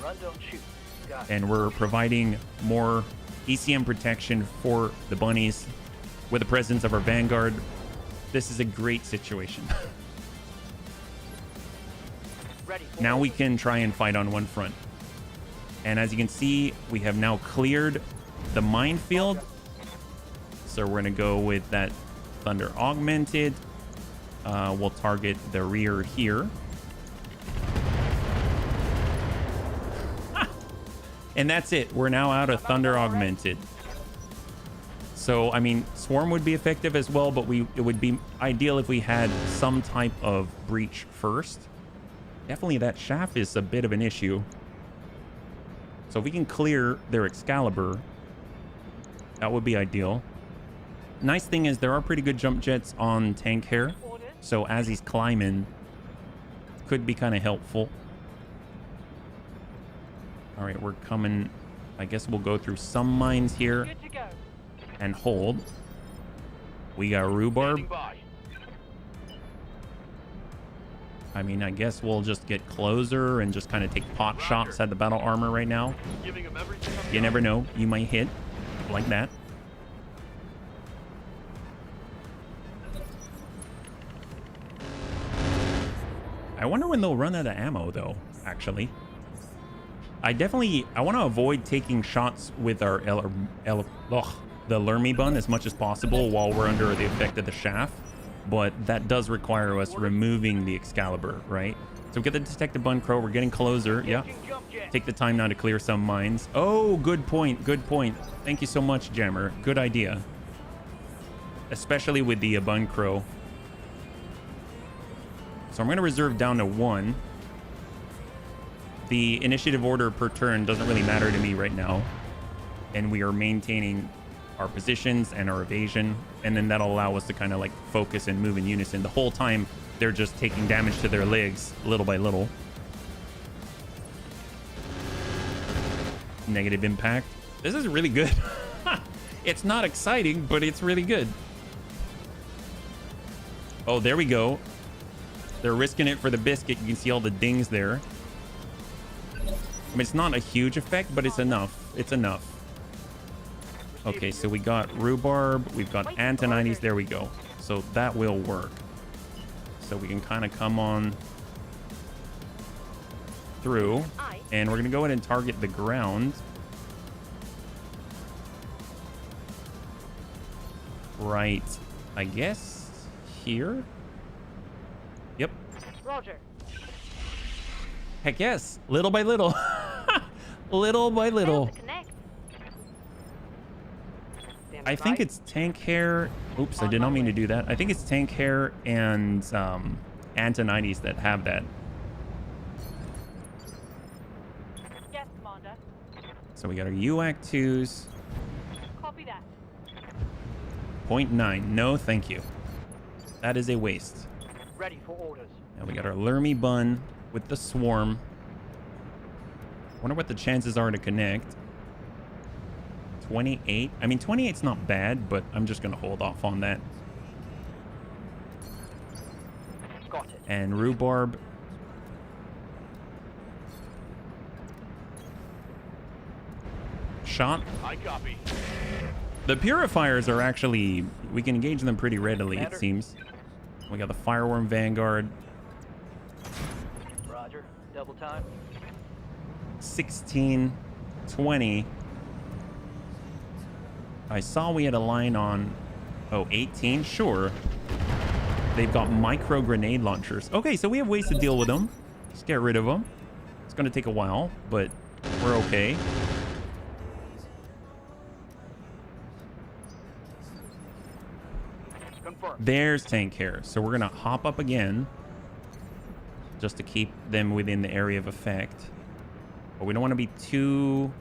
Run, don't shoot. Got it. And we're providing more ECM protection for the bunnies with the presence of our Vanguard. This is a great situation. Ready for Now we orders. can try and fight on one front. And as you can see, we have now cleared the minefield. So we're going to go with that Thunder Augmented. We'll target the rear here. And that's it. We're now out of Thunder Augmented. So, I mean, Swarm would be effective as well, but it would be ideal if we had some type of breach first. Definitely that shaft is a bit of an issue. So if we can clear their Excalibur, that would be ideal. Nice thing is there are pretty good jump jets on Tank Hair. So as he's climbing, could be kind of helpful. All right, we're coming. I guess we'll go through some mines here Good to go. and hold. We got Rhubarb. Standing by. I mean, I guess we'll just get closer and just kind of take pot shots at the battle armor right now. Giving him everything I've You got. never know. You might hit like that. I wonder when they'll run out of ammo, though, actually. I want to avoid taking shots with our the Lermibun as much as possible while we're under the effect of the shaft. But that does require us removing the Excalibur, right? So we get the detected Bun Crow. We're getting closer. Yeah. Engine jump jet. Take the time now to clear some mines. Oh, good point. Good point. Thank you so much, Jammer. Good idea. Especially with the Bun Crow. So I'm going to reserve down to 1. The initiative order per turn doesn't really matter to me right now. And we are maintaining our positions and our evasion. And then that'll allow us to kind of like focus and move in unison. The whole time they're just taking damage to their legs little by little. Negative impact. This is really good. It's not exciting, but it's really good. Oh, there we go. They're risking it for the biscuit. You can see all the dings there. I mean, it's not a huge effect, but it's enough. It's enough. Okay, so we got Rhubarb. We've got Antonides. There we go. So that will work. So we can kind of come on through. And we're going to go ahead and target the ground. Right, I guess here. Yep. Roger. Heck yes. Little by little. Little by little. Failed to connect. I think it's Tank Hair. Oops, I did not mean to do that. I think it's Tank Hair and Antonides that have that. Yes, Commander. So we got our UAC 2s. Copy that. 0.9. No, thank you. That is a waste. Ready for orders. And we got our Lermibun with the Swarm. Wonder what the chances are to connect. 28. I mean, 28's not bad, but I'm just going to hold off on that. Got it. And Rhubarb. Shot. I copy. The Purifiers are actually... We can engage them pretty readily, it Commander. seems. We got the Fireworm Vanguard. Roger. Double time. 16, 20. I saw we had a line on, 18, sure. They've got micro grenade launchers. Okay, so we have ways to deal with them. Just get rid of them. It's going to take a while, but we're okay. Confirmed. There's tank hair. So we're going to hop up again just to keep them within the area of effect. But we don't want to be too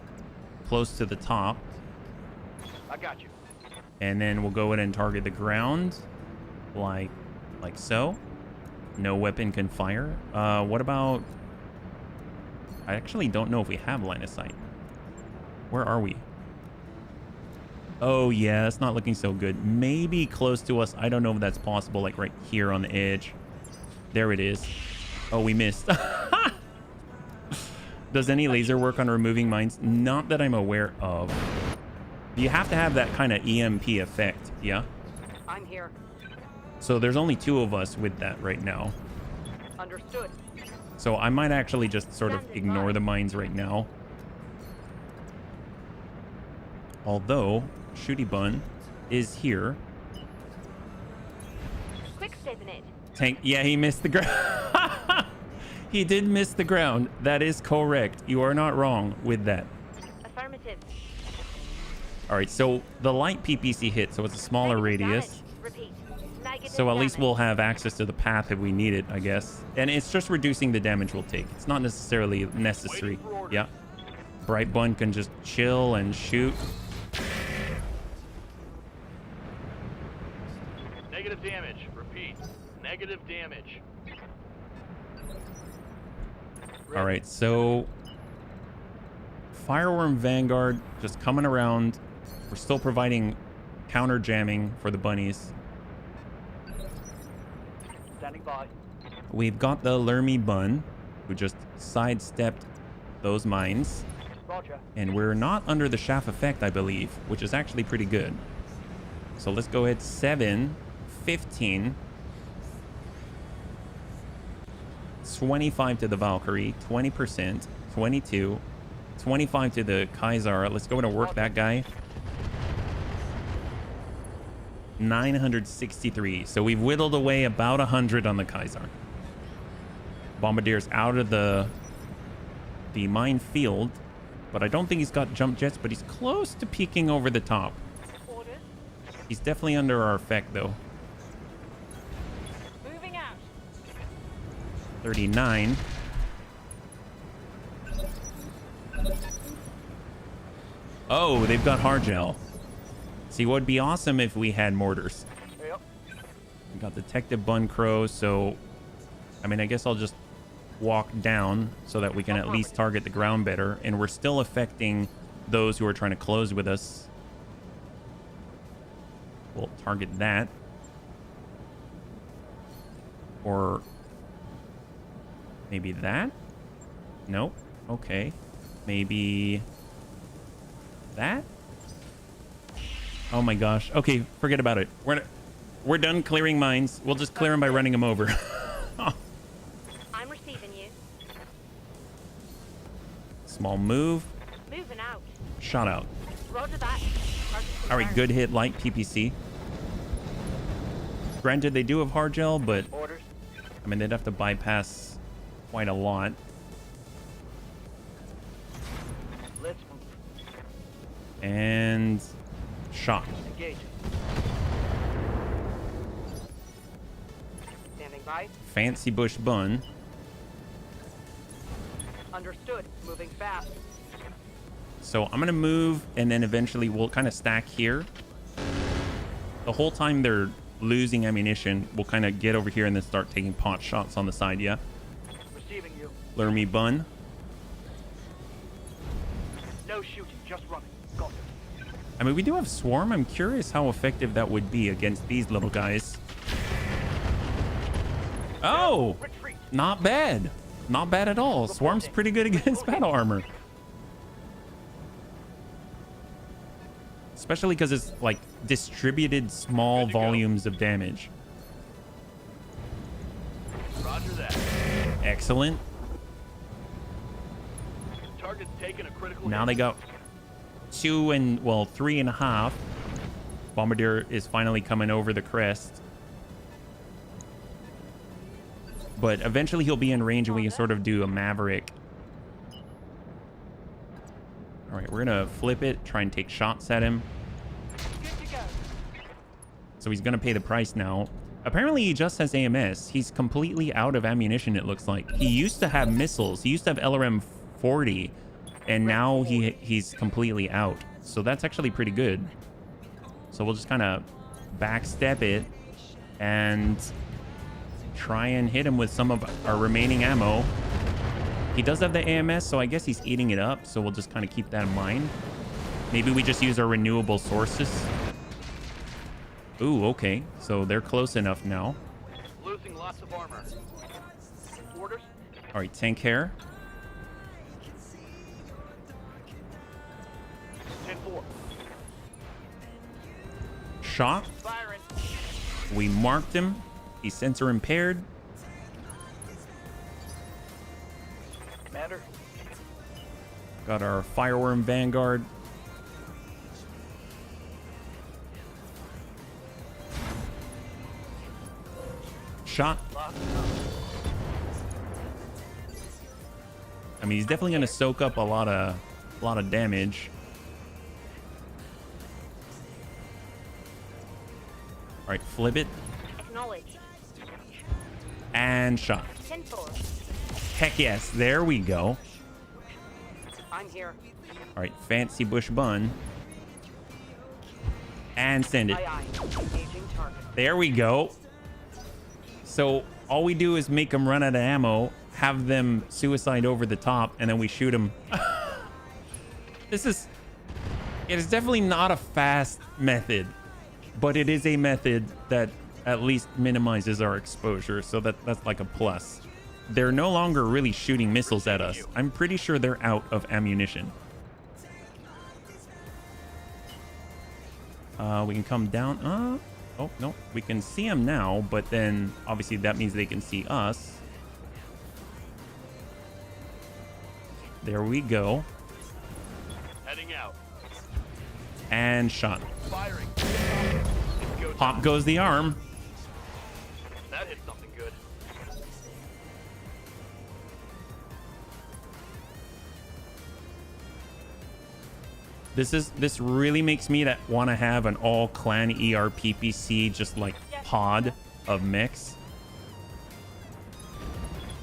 close to the top. I got you. And then we'll go ahead and target the ground like so. No weapon can fire. What about... I actually don't know if we have line of sight. Where are we? Oh, yeah, it's not looking so good. Maybe close to us. I don't know if that's possible, like right here on the edge. There it is. Oh, we missed. Does any laser work on removing mines? Not that I'm aware of. You have to have that kind of EMP effect, yeah? I'm here. So there's only 2 of us with that right now. Understood. So I might actually just sort of Standing ignore by. the mines right now. Although, Shooty Bun is here. Quick stepping it. Tank, yeah, he missed the ground. He did miss the ground. That is correct. You are not wrong with that. Affirmative. All right, so the light PPC hit, so it's a smaller Negative radius. damage. Repeat. Negative So at least damage. we'll have access to the path if we need it, I guess. And it's just reducing the damage we'll take. It's not necessarily necessary. Yeah. Bright Bun can just chill and shoot. Negative damage. Repeat. Negative damage. All right, so Fireworm Vanguard just coming around. We're still providing counter jamming for the bunnies. Standing by. We've got the Lermy Bun, who just sidestepped those mines. Roger. And we're not under the shaft effect, I believe, which is actually pretty good. So let's go ahead. 7, 15, 25 to the Valkyrie, 20%, 22, 25 to the Kaiser. Let's go ahead and work that guy. 963. So we've whittled away about 100 on the Kaiser. Bombardier's out of the minefield, but I don't think he's got jump jets, but he's close to peeking over the top. Orders. He's definitely under our effect, though. Moving out. 39. Oh, they've got hard gel. See, what would be awesome if we had mortars. Yep. We got Detective Bun Crow, so... I mean, I guess I'll just walk down so that we can at least target the ground better. And we're still affecting those who are trying to close with us. We'll target that. Or... maybe that? Nope. Okay. Maybe... that? Oh my gosh. Okay, forget about it. We're done clearing mines. We'll just clear them by running them over. I'm receiving you. Small move. Moving out. Shot out. Roger that. Target All right, confirmed. good hit, light PPC. Granted, they do have hard gel, but Orders. I mean, they'd have to bypass quite a lot. Let's move. And shot. Engage. Standing by. Fancy Bush Bun. Understood. Moving fast. So I'm gonna move, and then eventually we'll kind of stack here. The whole time they're losing ammunition, we'll kind of get over here and then start taking pot shots on the side, yeah? Receiving you. Lermy Bun. No shooting. Just running. Got it. I mean, we do have Swarm. I'm curious how effective that would be against these little guys. Oh! Retreat. Not bad. Not bad at all. Swarm's pretty good against battle armor. Especially because it's like distributed small volumes of damage. Excellent. Target's taking a critical Now hit. they got 3.5. Bombardier is finally coming over the crest. But eventually he'll be in range and we can sort of do a Maverick. All right, we're going to flip it, try and take shots at him. Good to go. So he's going to pay the price now. Apparently he just has AMS. He's completely out of ammunition, it looks like. He used to have missiles. He used to have LRM 40, and now he's completely out. So that's actually pretty good. So we'll just kind of backstep it and try and hit him with some of our remaining ammo. He does have the AMS, so I guess he's eating it up. So we'll just kind of keep that in mind. Maybe we just use our renewable sources. Ooh, okay. So they're close enough now. Losing lots of armor. Orders? All right, tank hair. 10-4. Shot. Firing. We marked him. He's sensor impaired. Commander. Got our fireworm vanguard. Shot. I mean, he's definitely going to soak up a lot of damage. All right, flip it Acknowledge. and shot. 10-4. Heck yes, there we go. I'm here. All right, fancy bush bun. And send it. Aye. Engaging target. There we go. So all we do is make them run out of ammo, have them suicide over the top, and then we shoot them. It is definitely not a fast method, but it is a method that at least minimizes our exposure. So that's like a plus. They're no longer really shooting missiles at us. I'm pretty sure they're out of ammunition. We can come down. Oh, no. We can see them now, but then obviously that means they can see us. There we go. Heading out. And shot. Firing. Pop goes the arm. That hit something good. This really makes me want to have an all clan ERPPC just like pod of mechs.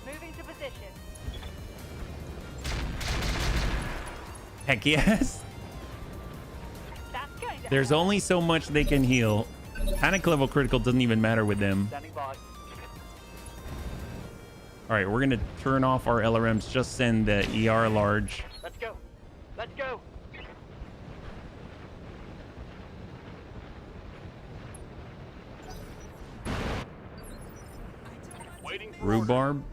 Moving to position. Heck yes. That's going to There's only so much they can heal. Panic level critical doesn't even matter with them. Standing by. All right, we're gonna turn off our LRMs. Just send the ER large. Let's go. Let's go. Waiting for orders. Rhubarb.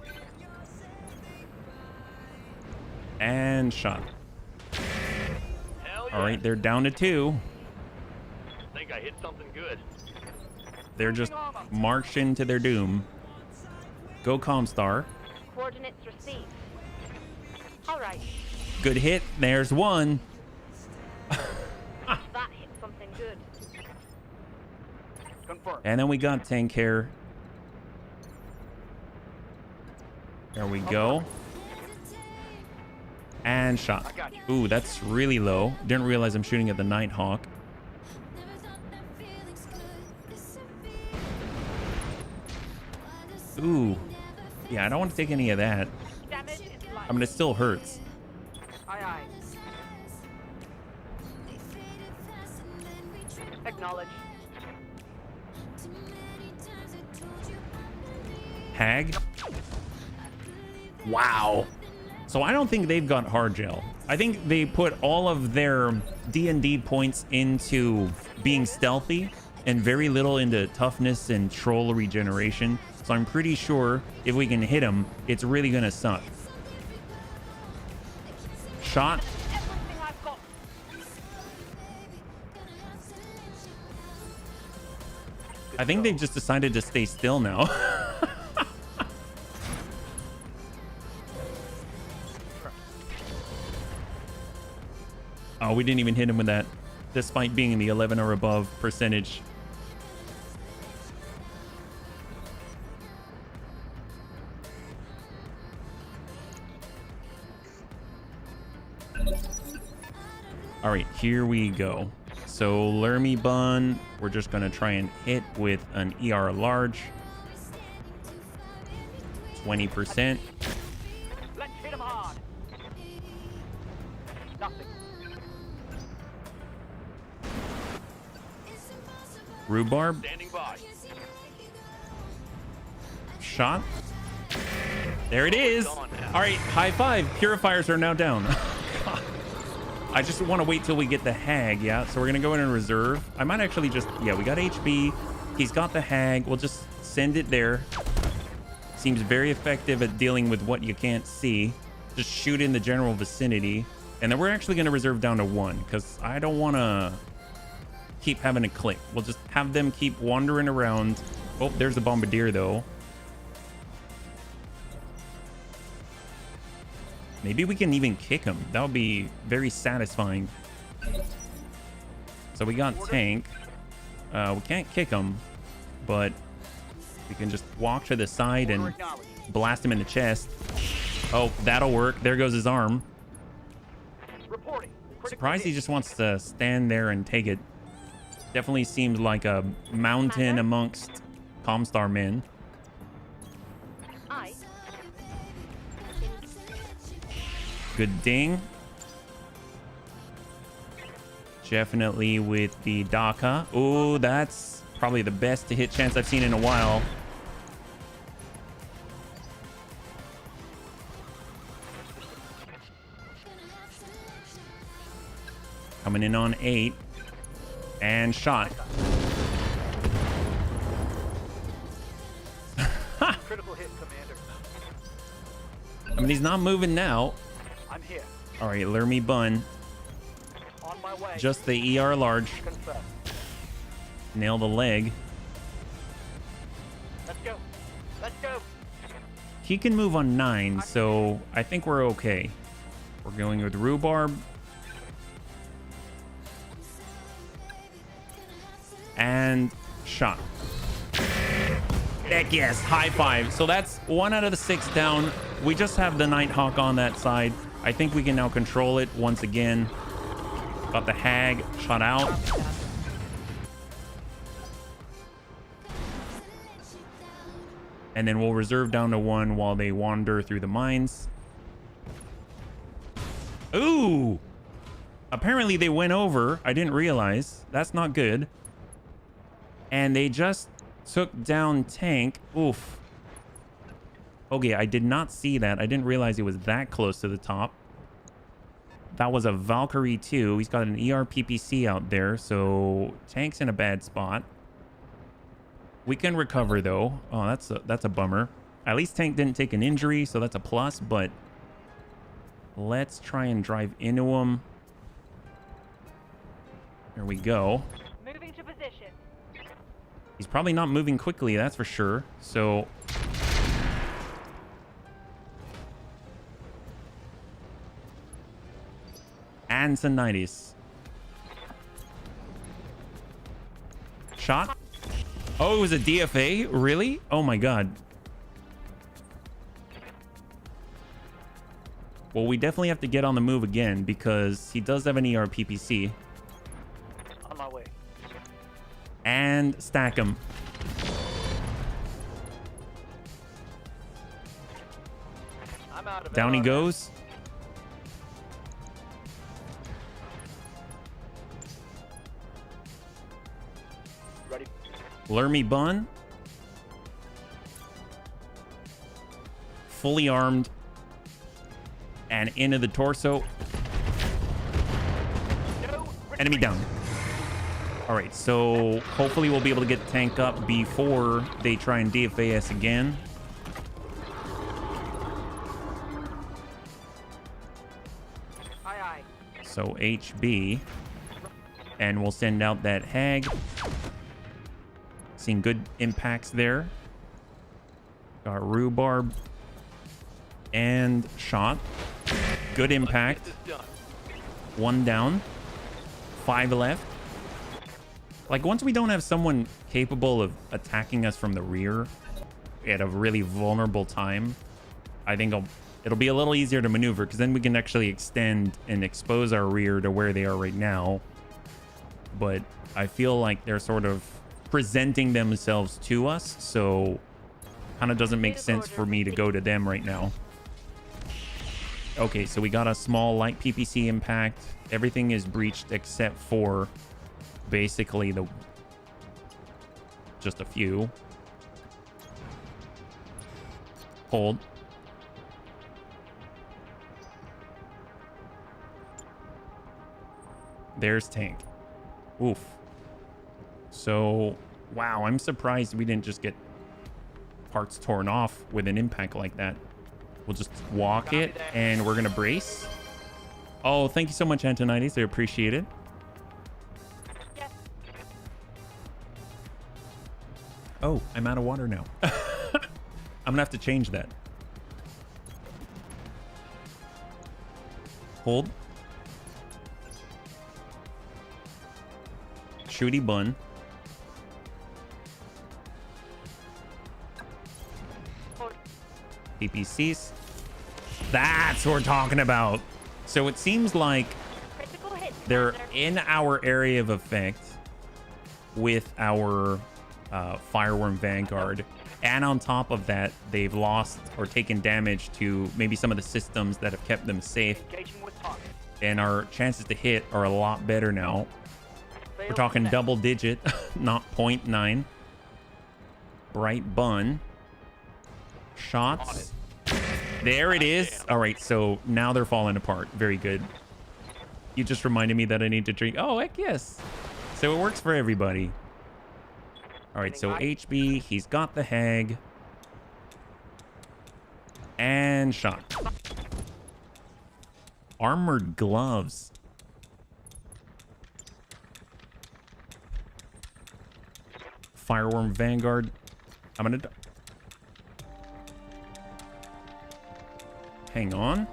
And shot. Hell yeah. All right, they're down to 2. Think I hit something good. They're just marching to their doom. Go Comstar. coordinates received. All right. Good hit. There's one. That hit something good. Confirm. And then we got tank hair. There we go. And shot. Ooh, that's really low. Didn't realize I'm shooting at the Nighthawk. Ooh. Yeah, I don't want to take any of that. Damage is light. I mean, it still hurts. Aye, aye. Acknowledge. Hag. Wow. So I don't think they've got hard gel. I think they put all of their D&D points into being stealthy and very little into toughness and troll regeneration. So I'm pretty sure if we can hit them, it's really gonna suck. Shot. Everything I've got. I think they've just decided to stay still now. Oh, we didn't even hit him with that, despite being in the 11 or above percentage. All right, here we go. So Lermy Bun, we're just gonna try and hit with an ER large. 20%. Let's hit him hard. Nothing. Rhubarb. Standing by. Shot. There it is. All right, high five. Purifiers are now down. I just want to wait till we get the hag. Yeah, so we're gonna go in and reserve. I might actually just, yeah, we got HB. He's got the hag. We'll just send it there. Seems very effective at dealing with what you can't see. Just shoot in the general vicinity. And then we're actually gonna reserve down to 1 because I don't want to keep having to click. We'll just have them keep wandering around. Oh, there's the bombardier though. Maybe we can even kick him. That would be very satisfying. So we got tank. We can't kick him, but we can just walk to the side and blast him in the chest. Oh, that'll work. There goes his arm. Reporting. Surprised he just wants to stand there and take it. Definitely seems like a mountain amongst Comstar men. Aye. Good ding. Definitely with the Daka. Oh, that's probably the best to hit chance I've seen in a while. Coming in on 8. And shot. Critical hit, Commander. I mean, he's not moving now. I'm here. All right, Lermy Bun. On my way. Just the ER large. Confirm. Nail the leg. Let's go. Let's go. He can move on 9, so I think we're okay. We're going with Rhubarb. And shot. Heck yes, high five. So that's 1 out of the 6 down. We just have the Nighthawk on that side. I think we can now control it once again. Got the hag shot out. And then we'll reserve down to 1 while they wander through the mines. Ooh! Apparently they went over. I didn't realize. That's not good. And they just took down tank. Oof. Okay, I did not see that. I didn't realize it was that close to the top. That was a Valkyrie too. He's got an ER PPC out there, so tank's in a bad spot. We can recover though. Oh, that's a bummer. At least tank didn't take an injury, so that's a plus, but let's try and drive into him. There we go. Moving to position. He's probably not moving quickly, that's for sure. So Ansonitis. Shot. Oh, it was a DFA? Really? Oh my god. Well, we definitely have to get on the move again because he does have an ER PPC. On my way. And stack him. I'm out of Down he LRS. goes. Ready. Lermy Bun. Fully armed. And into the torso. No. Enemy down. All right, so hopefully we'll be able to get the tank up before they try and DFA us again. Aye, aye. So HB. And we'll send out that hag. Seeing good impacts there. Got Rhubarb. And shot. Good impact. 1 down. 5 left. Like, once we don't have someone capable of attacking us from the rear at a really vulnerable time, I think it'll be a little easier to maneuver, because then we can actually extend and expose our rear to where they are right now. But I feel like they're sort of presenting themselves to us, so kind of doesn't make sense for me to go to them right now. Okay, so we got a small light PPC impact. Everything is breached except for basically just a few. Hold. There's tank. Oof. So, wow, I'm surprised we didn't just get parts torn off with an impact like that. We'll just walk it, and we're gonna brace. Oh, thank you so much, Antonides. I appreciate it. Yes. Oh, I'm out of water now. I'm gonna have to change that. Hold. Shooty bun. PPCs. That's what we're talking about. So it seems like Critical hit. they're Commander. in our area of effect with our Fireworm Vanguard. And on top of that, they've lost or taken damage to maybe some of the systems that have kept them safe. Engaging with target. And our chances to hit are a lot better now. We're talking double digit, not 0.9. Bright bun. Shots. There it is. All right, so now they're falling apart. Very good. You just reminded me that I need to drink. Oh, heck yes. So it works for everybody. All right, so HB, he's got the hag. And shot. Armored gloves. Fireworm Vanguard. I'm gonna... Hang on.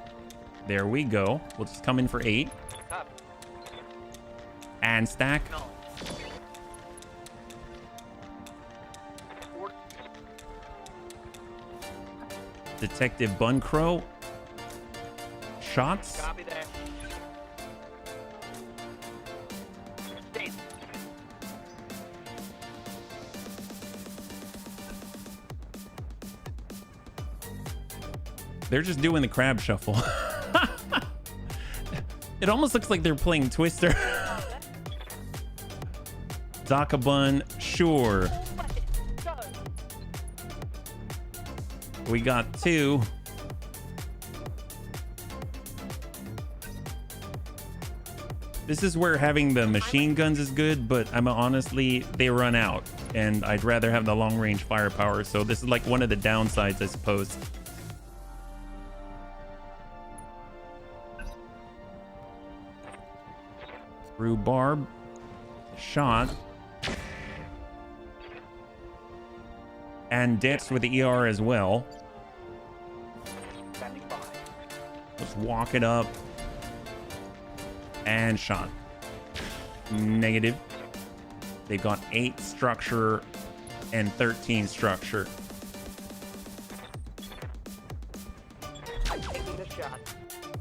There we go. We'll just come in for 8. And stack. Detective Buncrow. Shots. Copy that. They're just doing the crab shuffle. It almost looks like they're playing Twister. Zakabun, sure. We got 2. This is where having the machine guns is good, but honestly, they run out. And I'd rather have the long range firepower. So this is like one of the downsides, I suppose. Rhubarb. Shot. And Dex with the ER as well. Let's walk it up. And shot. Negative. They've got 8 structure and 13 structure. Taking the shot.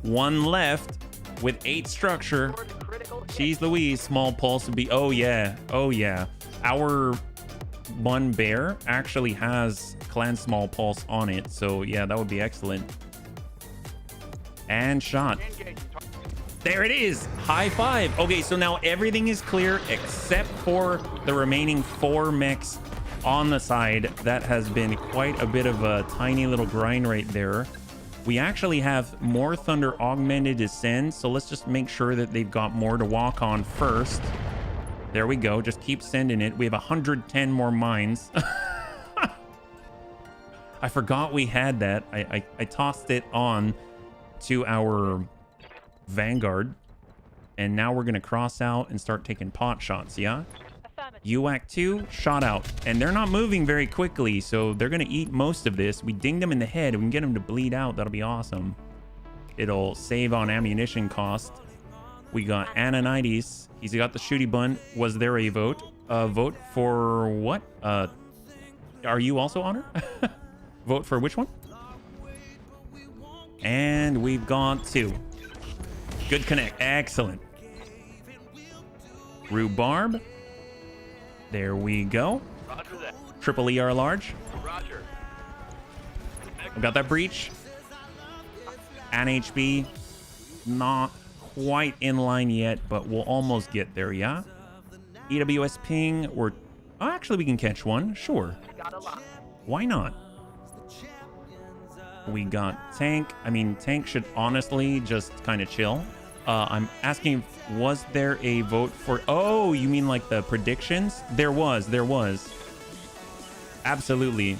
1 left with 8 structure. Toward the critical hit. Jeez Louise, small pulse would be... Oh, yeah. Oh, yeah. Our one bear actually has clan small pulse on it. So, yeah, that would be excellent. And shot. Engaging target. There it is. High five. Okay, so now everything is clear except for the remaining 4 mechs on the side. That has been quite a bit of a tiny little grind right there. We actually have more Thunder Augmented Descend, so let's just make sure that they've got more to walk on first. There we go. Just keep sending it. We have 110 more mines. I forgot we had that. I tossed it on to our Vanguard, and now we're gonna cross out and start taking pot shots. Yeah, UAC 2 shot out, and they're not moving very quickly, so they're gonna eat most of this. We ding them in the head. We can get them to bleed out. That'll be awesome. It'll save on ammunition cost. We got Ananides. He's got the shooty bun. Was there a vote? Vote for what? Are you also Honor? Vote for which one? And we've got 2. Good connect. Excellent. Rhubarb. There we go. Roger that. Triple ER large. Roger. I've got that breach. And HB. Not quite in line yet, but we'll almost get there, yeah? EWS ping. Or actually, we can catch one. Sure. Got a lot. Why not? We got tank. I mean, tank should honestly just kind of chill. I'm asking, was there a vote for... Oh, you mean like the predictions? There was. Absolutely.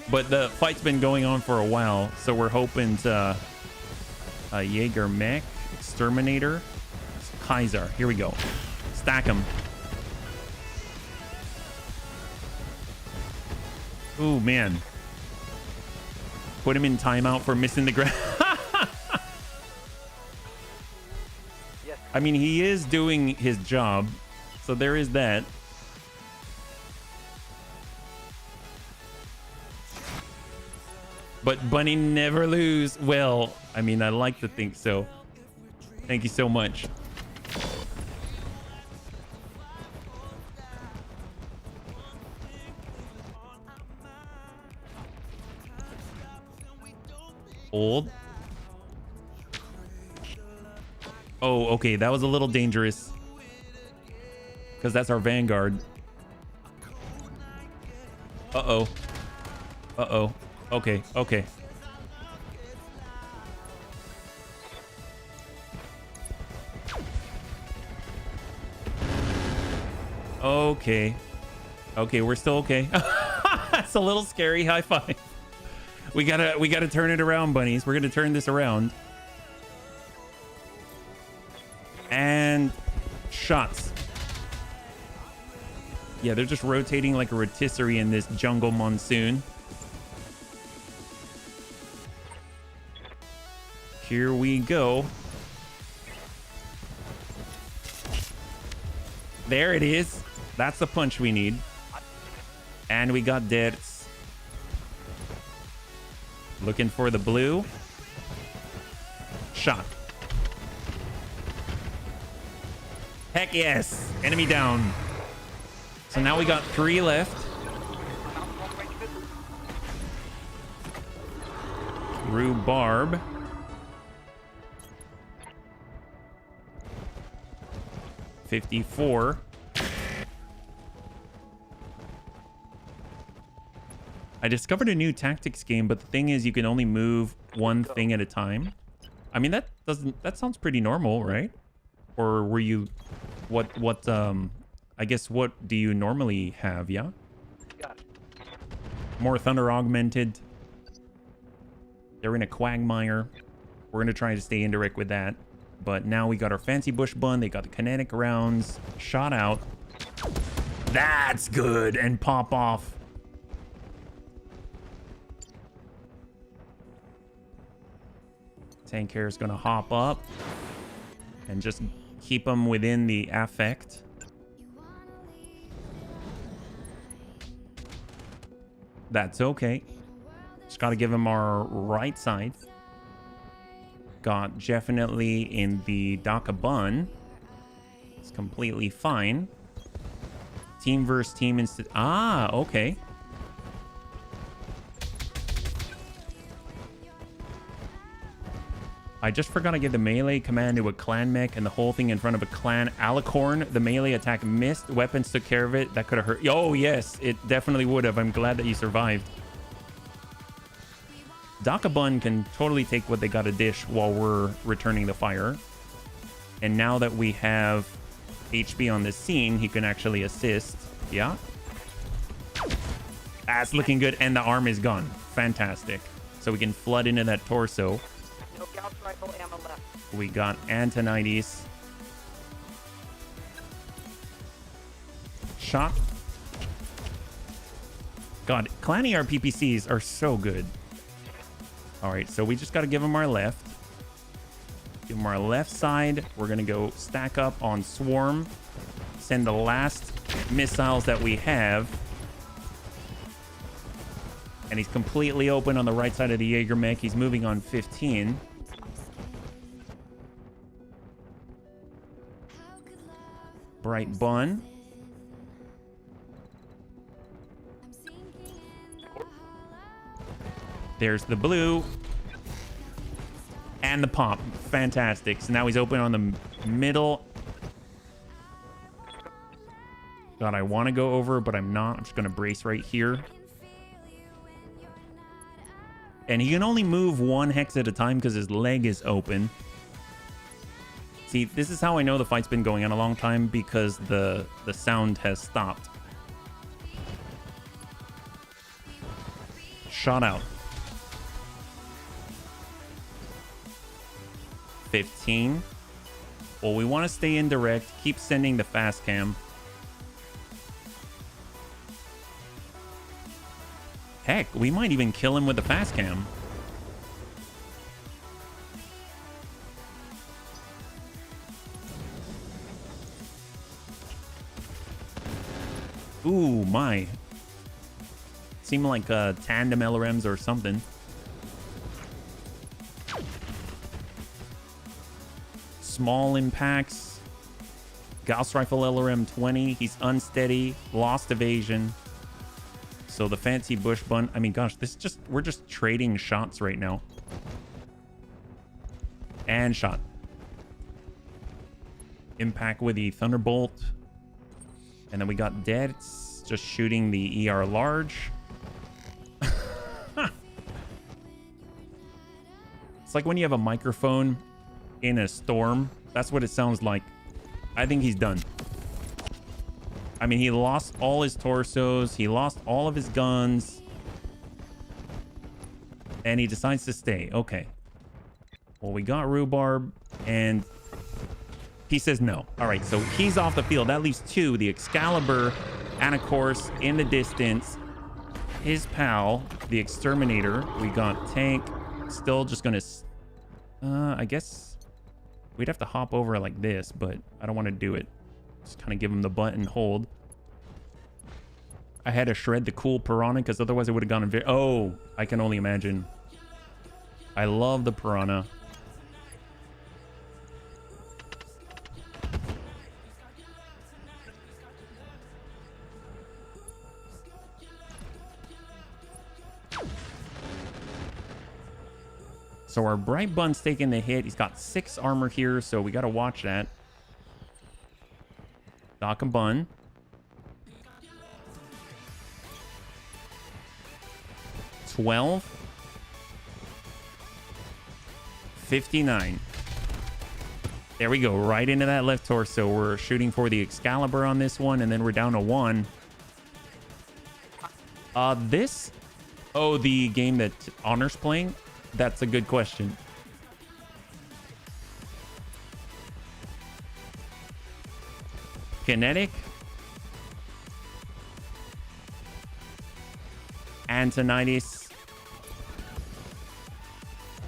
But the fight's been going on for a while, so we're hoping to... Jaeger mech, exterminator, Kaiser. Here we go. Stack him. Ooh, man. Put him in timeout for missing the ground. Yes. I mean, he is doing his job, so there is that. But Bunny never lose. Well, I mean, I like to think so. Thank you so much. Old. Oh, okay. That was a little dangerous. Because that's our Vanguard. Uh-oh. Uh-oh. Okay, okay. Okay. Okay, we're still okay. That's a little scary. High five. We gotta turn it around, bunnies. We're gonna turn this around. And shots. Yeah, they're just rotating like a rotisserie in this jungle monsoon. Here we go. There it is. That's the punch we need. And we got deaths. Looking for the blue. Shot. Heck yes. Enemy down. So now we got 3 left. Rhubarb. $54. I discovered a new tactics game, but the thing is you can only move one thing at a time. I mean, that sounds pretty normal, right? Or were you I guess what do you normally have, yeah? Got it. More thunder augmented. They're in a quagmire. We're gonna try to stay indirect with that. But now we got our fancy bush bun. They got the kinetic rounds. Shot out. That's good. And pop off. Tank here is going to hop up. And just keep them within the affect. That's okay. Just got to give him our right side. Got definitely in the Daka bun. It's completely fine. Team versus team instead. Ah, okay. I just forgot to give the melee command to a clan mech and the whole thing in front of a clan alicorn. The melee attack missed. Weapons took care of it. That could have hurt. Oh, yes, it definitely would have. I'm glad that you survived. Dakabun can totally take what they got to dish while we're returning the fire. And now that we have HB on the scene, he can actually assist. Yeah. That's looking good. And the arm is gone. Fantastic. So we can flood into that torso. No Gauss rifle ammo left. We got Antonides. Shot. God, clan ER PPCs are so good. All right, so we just got to give them our left. Give him our left side. We're going to go stack up on Swarm. Send the last missiles that we have. And he's completely open on the right side of the Jaeger mech. He's moving on 15. Bright Bun. There's the blue. And the pop. Fantastic. So now he's open on the middle. God, I want to go over, but I'm not. I'm just going to brace right here. And he can only move one hex at a time because his leg is open. See, this is how I know the fight's been going on a long time, because the sound has stopped. Shot out. 15. Well, we want to stay indirect. Keep sending the fast cam. Heck, we might even kill him with the fast cam. Ooh, my. Seem like tandem LRMs or something. Small impacts. Gauss Rifle LRM 20. He's unsteady. Lost evasion. So the fancy bush bun. I mean, gosh, we're just trading shots right now. And shot. Impact with the Thunderbolt. And then we got dead. It's just shooting the ER large. It's like when you have a microphone in a storm. That's what it sounds like. I think he's done. I mean, he lost all his torsos. He lost all of his guns. And he decides to stay. Okay. Well, we got Rhubarb. And he says no. All right, so he's off the field. That leaves two. The Excalibur. And, of course, in the distance, his pal, the Exterminator. We got Tank. Still just going to... I guess we'd have to hop over like this, but I don't want to do it. Just kind of give him the button hold. I had to shred the cool Piranha because otherwise it would have gone in oh, I can only imagine. I love the Piranha. So our Bright Bun's taking the hit. He's got 6 armor here, so we got to watch that. Doc and Bun. $12. 59. There we go. Right into that left torso. We're shooting for the Excalibur on this one, and then we're down to 1. This... Oh, the game that Honor's playing? That's a good question. Kinetic. Antonitis.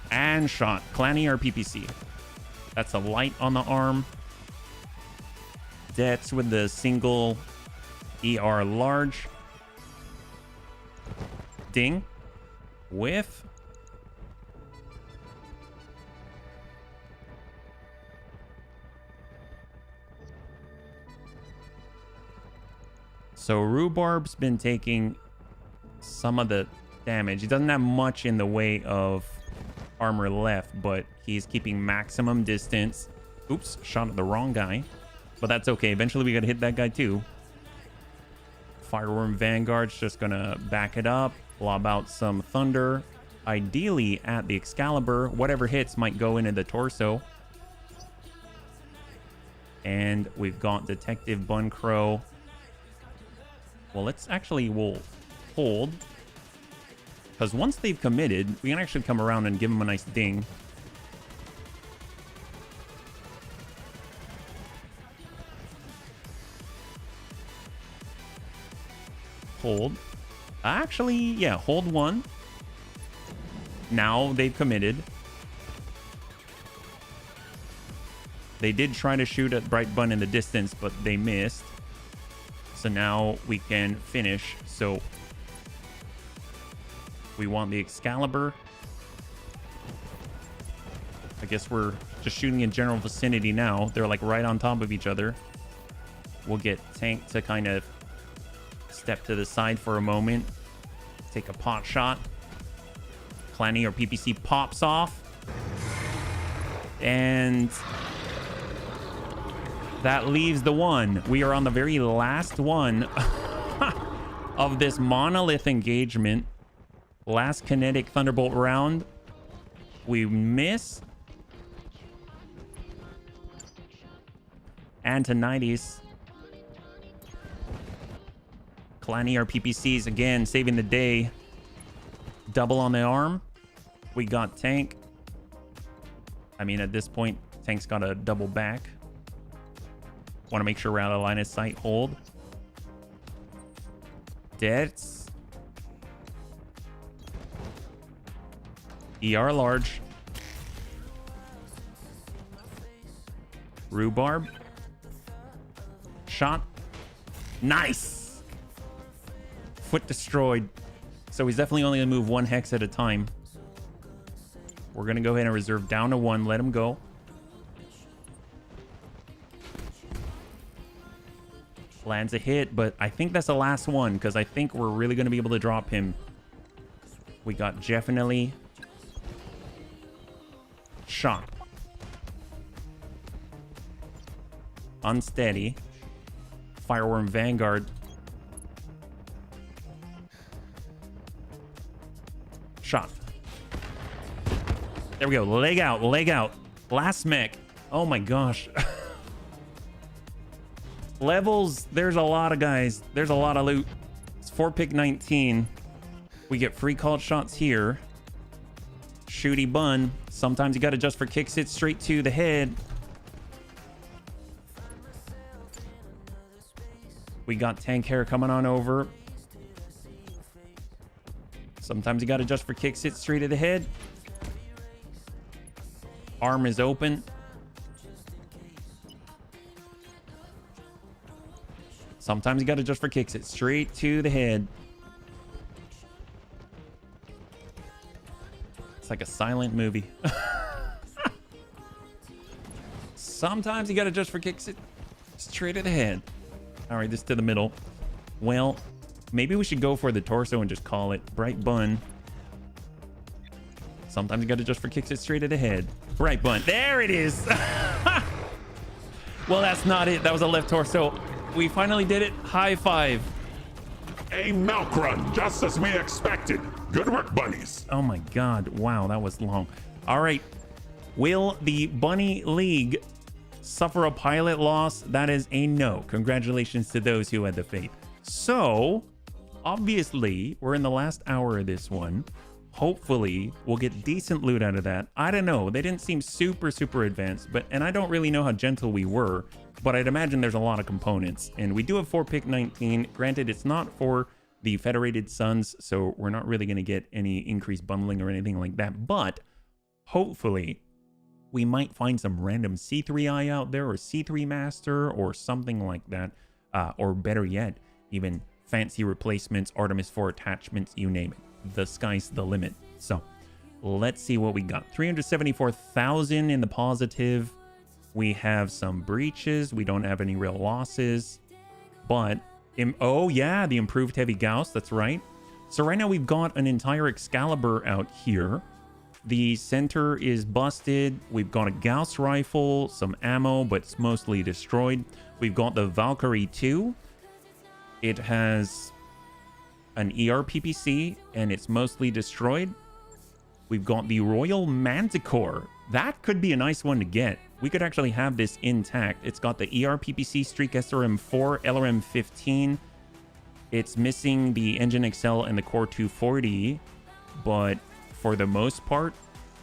And shot. Clanny or PPC. That's a light on the arm. Deaths with the single ER large. Ding. Whiff. So Rhubarb's been taking some of the damage. He doesn't have much in the way of armor left, but he's keeping maximum distance. Oops, shot at the wrong guy. But that's okay. Eventually we gotta hit that guy too. Fireworm Vanguard's just gonna back it up, lob out some thunder. Ideally at the Excalibur. Whatever hits might go into the torso. And we've got Detective Bun Crow. Well, we'll hold. Because once they've committed, we can actually come around and give them a nice ding. Hold. Actually, yeah, hold 1. Now they've committed. They did try to shoot at Bright Bun in the distance, but they missed. So now we can finish. So we want the Excalibur. I guess we're just shooting in general vicinity now. They're like right on top of each other. We'll get Tank to kind of step to the side for a moment. Take a pot shot. Clanny or PPC pops off. And that leaves the one. We are on the very last one of this monolith engagement. Last kinetic Thunderbolt round. We miss. Antonides. Clanny or PPCs again saving the day. Double on the arm. We got Tank. I mean, at this point, Tank's got a double back. Want to make sure we're out of line of sight. Hold. Deads. ER large. Rhubarb. Shot. Nice. Foot destroyed. So he's definitely only going to move one hex at a time. We're going to go ahead and reserve down to one. Let him go. Lands a hit, but I think that's the last one because I think we're really going to be able to drop him. We got definitely shot. Unsteady. Fireworm Vanguard. Shot. There we go. Leg out. Leg out. Last mech. Oh my gosh. Levels. There's a lot of guys. There's a lot of loot. It's 4 pick 19. We get free called shots here. Shooty bun. Sometimes you got to adjust for kicks it straight to the head. We got tank hair coming on over. Sometimes you got to adjust for kicks it straight to the head. Arm is open. Sometimes you got to adjust for kicks it straight to the head. It's like a silent movie. Sometimes you got to adjust for kicks it straight to the head. All right, this to the middle. Well, maybe we should go for the torso and just call it Bright Bun. Sometimes you got to adjust for kicks it straight to the head. Bright Bun. There it is. Well, that's not it. That was a left torso. We finally did it. High five. A milk run, just as we expected. Good work, bunnies. Oh my God. Wow, that was long. All right. Will the Bunny League suffer a pilot loss? That is a no. Congratulations to those who had the faith. So, obviously, we're in the last hour of this one. Hopefully, we'll get decent loot out of that. I don't know. They didn't seem super advanced, and I don't really know how gentle we were, but I'd imagine there's a lot of components. And we do have 4 pick 19. Granted, it's not for the Federated Sons, so we're not really going to get any increased bundling or anything like that. But hopefully, we might find some random C3I out there or C3 Master or something like that. Or better yet, even fancy replacements, Artemis 4 attachments, you name it. The sky's the limit. So let's see what we got. 374,000 in the positive. We have some breaches. We don't have any real losses, but oh yeah, the improved heavy Gauss. That's right. So right now we've got an entire Excalibur out here. The center is busted. We've got a Gauss rifle, some ammo, but it's mostly destroyed. We've got the Valkyrie 2. It has an ER PPC and it's mostly destroyed. We've got the Royal Manticore. That could be a nice one to get. We could actually have this intact. It's got the ER PPC Streak SRM4, LRM 15. It's missing the Engine Excel and the Core 240, but for the most part,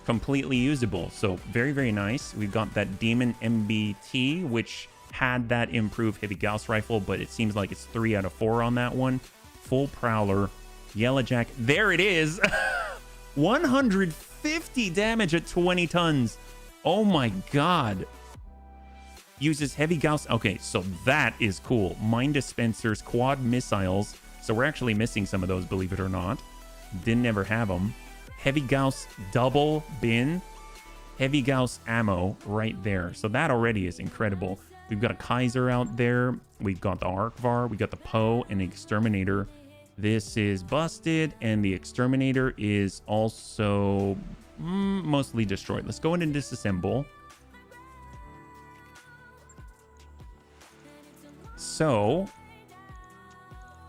completely usable. So very nice. We've got that Demon MBT, which had that improved heavy Gauss rifle, but it seems like it's 3 out of 4 on that one. Full Prowler, Yellow Jack. There it is. 150 damage at 20 tons. Oh my God. Uses heavy Gauss. Okay, so that is cool. Mine dispensers, quad missiles. So we're actually missing some of those, believe it or not. Didn't ever have them. Heavy Gauss double bin. Heavy Gauss ammo right there. So that already is incredible. We've got a Kaiser out there. We've got the Arkvar. We got the Poe and the Exterminator. This is busted, and the Exterminator is also mostly destroyed. Let's go in and disassemble. So,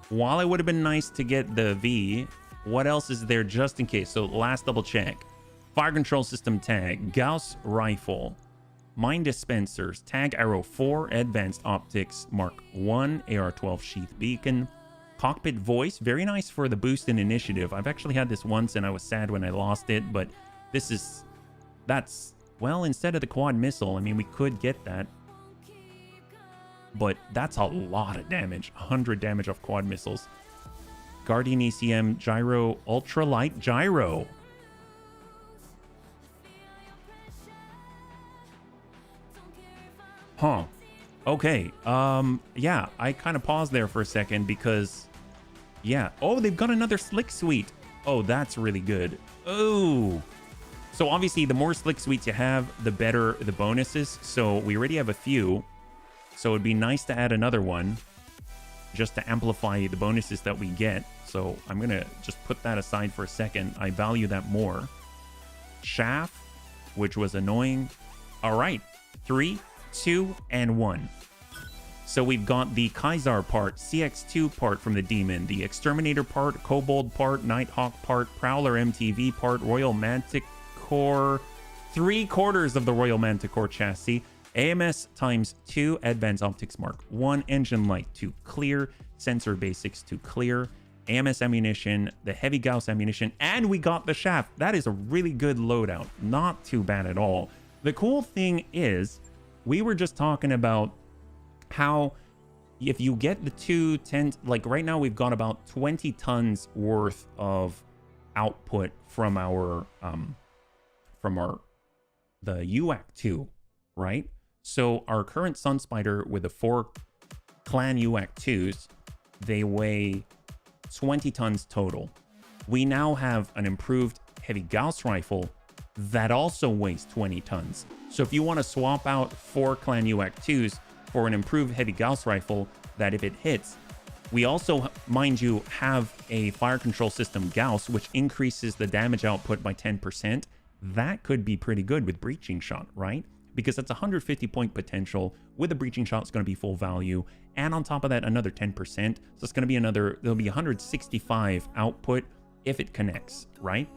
while it would have been nice to get the V, what else is there just in case? So, last double check. Fire control system tag, Gauss rifle, mine dispensers, tag arrow 4, advanced optics, Mark 1, AR-12 sheath beacon, cockpit voice, very nice for the boost in initiative. I've actually had this once and I was sad when I lost it, but that's, well, instead of the quad missile, I mean, we could get that. But that's a lot of damage. 100 damage off quad missiles. Guardian ECM, gyro, ultralight gyro. Huh. Okay. Yeah, I kind of paused there for a second because, yeah. Oh, they've got another slick suite. Oh, that's really good. Oh. So obviously, the more slick suites you have, the better the bonuses. So we already have a few. So it'd be nice to add another one just to amplify the bonuses that we get. So I'm going to just put that aside for a second. I value that more. Shaft, which was annoying. All right. 3, 2, and 1. So we've got the Kaiser part, CX2 part from the Demon, the Exterminator part, Kobold part, Nighthawk part, Prowler MTV part, Royal Manticore, 3/4 of the Royal Manticore chassis, AMS ×2, Advanced Optics Mark 1, Engine Light to clear, Sensor Basics to clear, AMS ammunition, the Heavy Gauss ammunition, and we got the Shaft. That is a really good loadout. Not too bad at all. The cool thing is, we were just talking about how if you get the 210, like right now we've got about 20 tons worth of output from the UAC 2, right? So our current Sunspider with the 4 clan UAC 2s, they weigh 20 tons total. We now have an improved heavy Gauss rifle that also weighs 20 tons. So if you want to swap out 4 clan UAC 2s for an improved heavy Gauss rifle that if it hits, we also, mind you, have a fire control system Gauss, which increases the damage output by 10%. That could be pretty good with breaching shot, right? Because that's 150 point potential. With a breaching shot, it's going to be full value. And on top of that, another 10%. So it's going to be there'll be 165 output if it connects, right?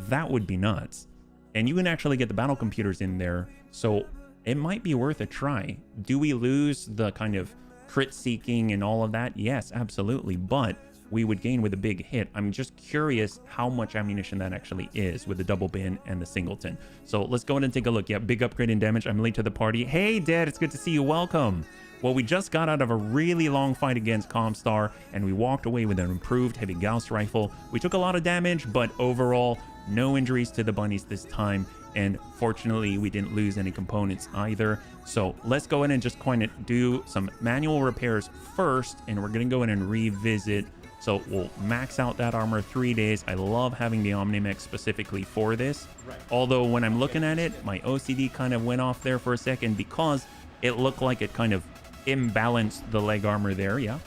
That would be nuts. And you can actually get the battle computers in there. So it might be worth a try. Do we lose the kind of crit seeking and all of that? Yes, absolutely. But we would gain with a big hit. I'm just curious how much ammunition that actually is with the double bin and the singleton. So let's go ahead and take a look. Yeah, big upgrade in damage. I'm late to the party. Hey, Dad, it's good to see you. Welcome. Well, we just got out of a really long fight against Comstar, and we walked away with an improved heavy Gauss rifle. We took a lot of damage, but overall, no injuries to the bunnies this time. And fortunately, we didn't lose any components either. So let's go in and just kind of do some manual repairs first, and we're going to go in and revisit. So we'll max out that armor 3 days. I love having the Omnimex specifically for this. Right. Although when I'm looking at it, my OCD kind of went off there for a second because it looked like it kind of imbalanced the leg armor there. Yeah.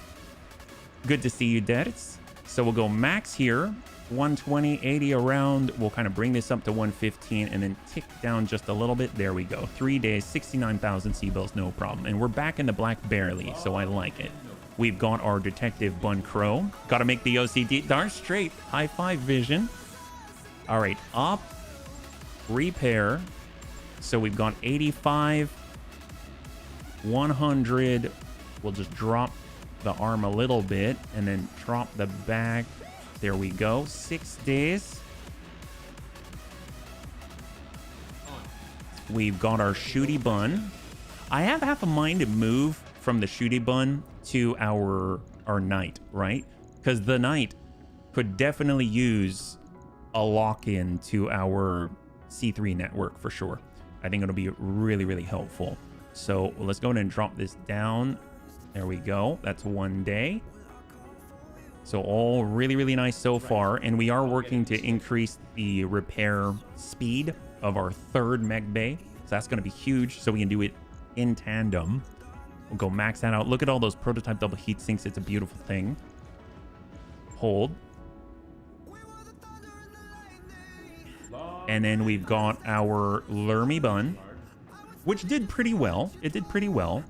Good to see you, Dets. So we'll go max here. 120, 80 around. We'll kind of bring this up to 115 and then tick down just a little bit. There we go. 3 days, 69,000 C-bills, no problem. And we're back in the black barely, so I like it. We've got our Detective Bun Crow. Got to make the OCD. Darn straight. High five vision. All right. Up. Repair. So we've got 85. 100. We'll just drop the arm a little bit and then drop the back. There we go. 6 days. We've got our Shooty Bun. I have half a mind to move from the Shooty Bun to our Knight, right? Because the Knight could definitely use a lock-in to our C3 network for sure. I think it'll be really, really helpful. So let's go ahead and drop this down. There we go. That's 1 day. So all really, really nice so far. And we are working to increase the repair speed of our 3rd mech bay. So that's going to be huge. So we can do it in tandem. We'll go max that out. Look at all those prototype double heat sinks. It's a beautiful thing. Hold. And then we've got our Lermy Bun, which did pretty well. It did pretty well.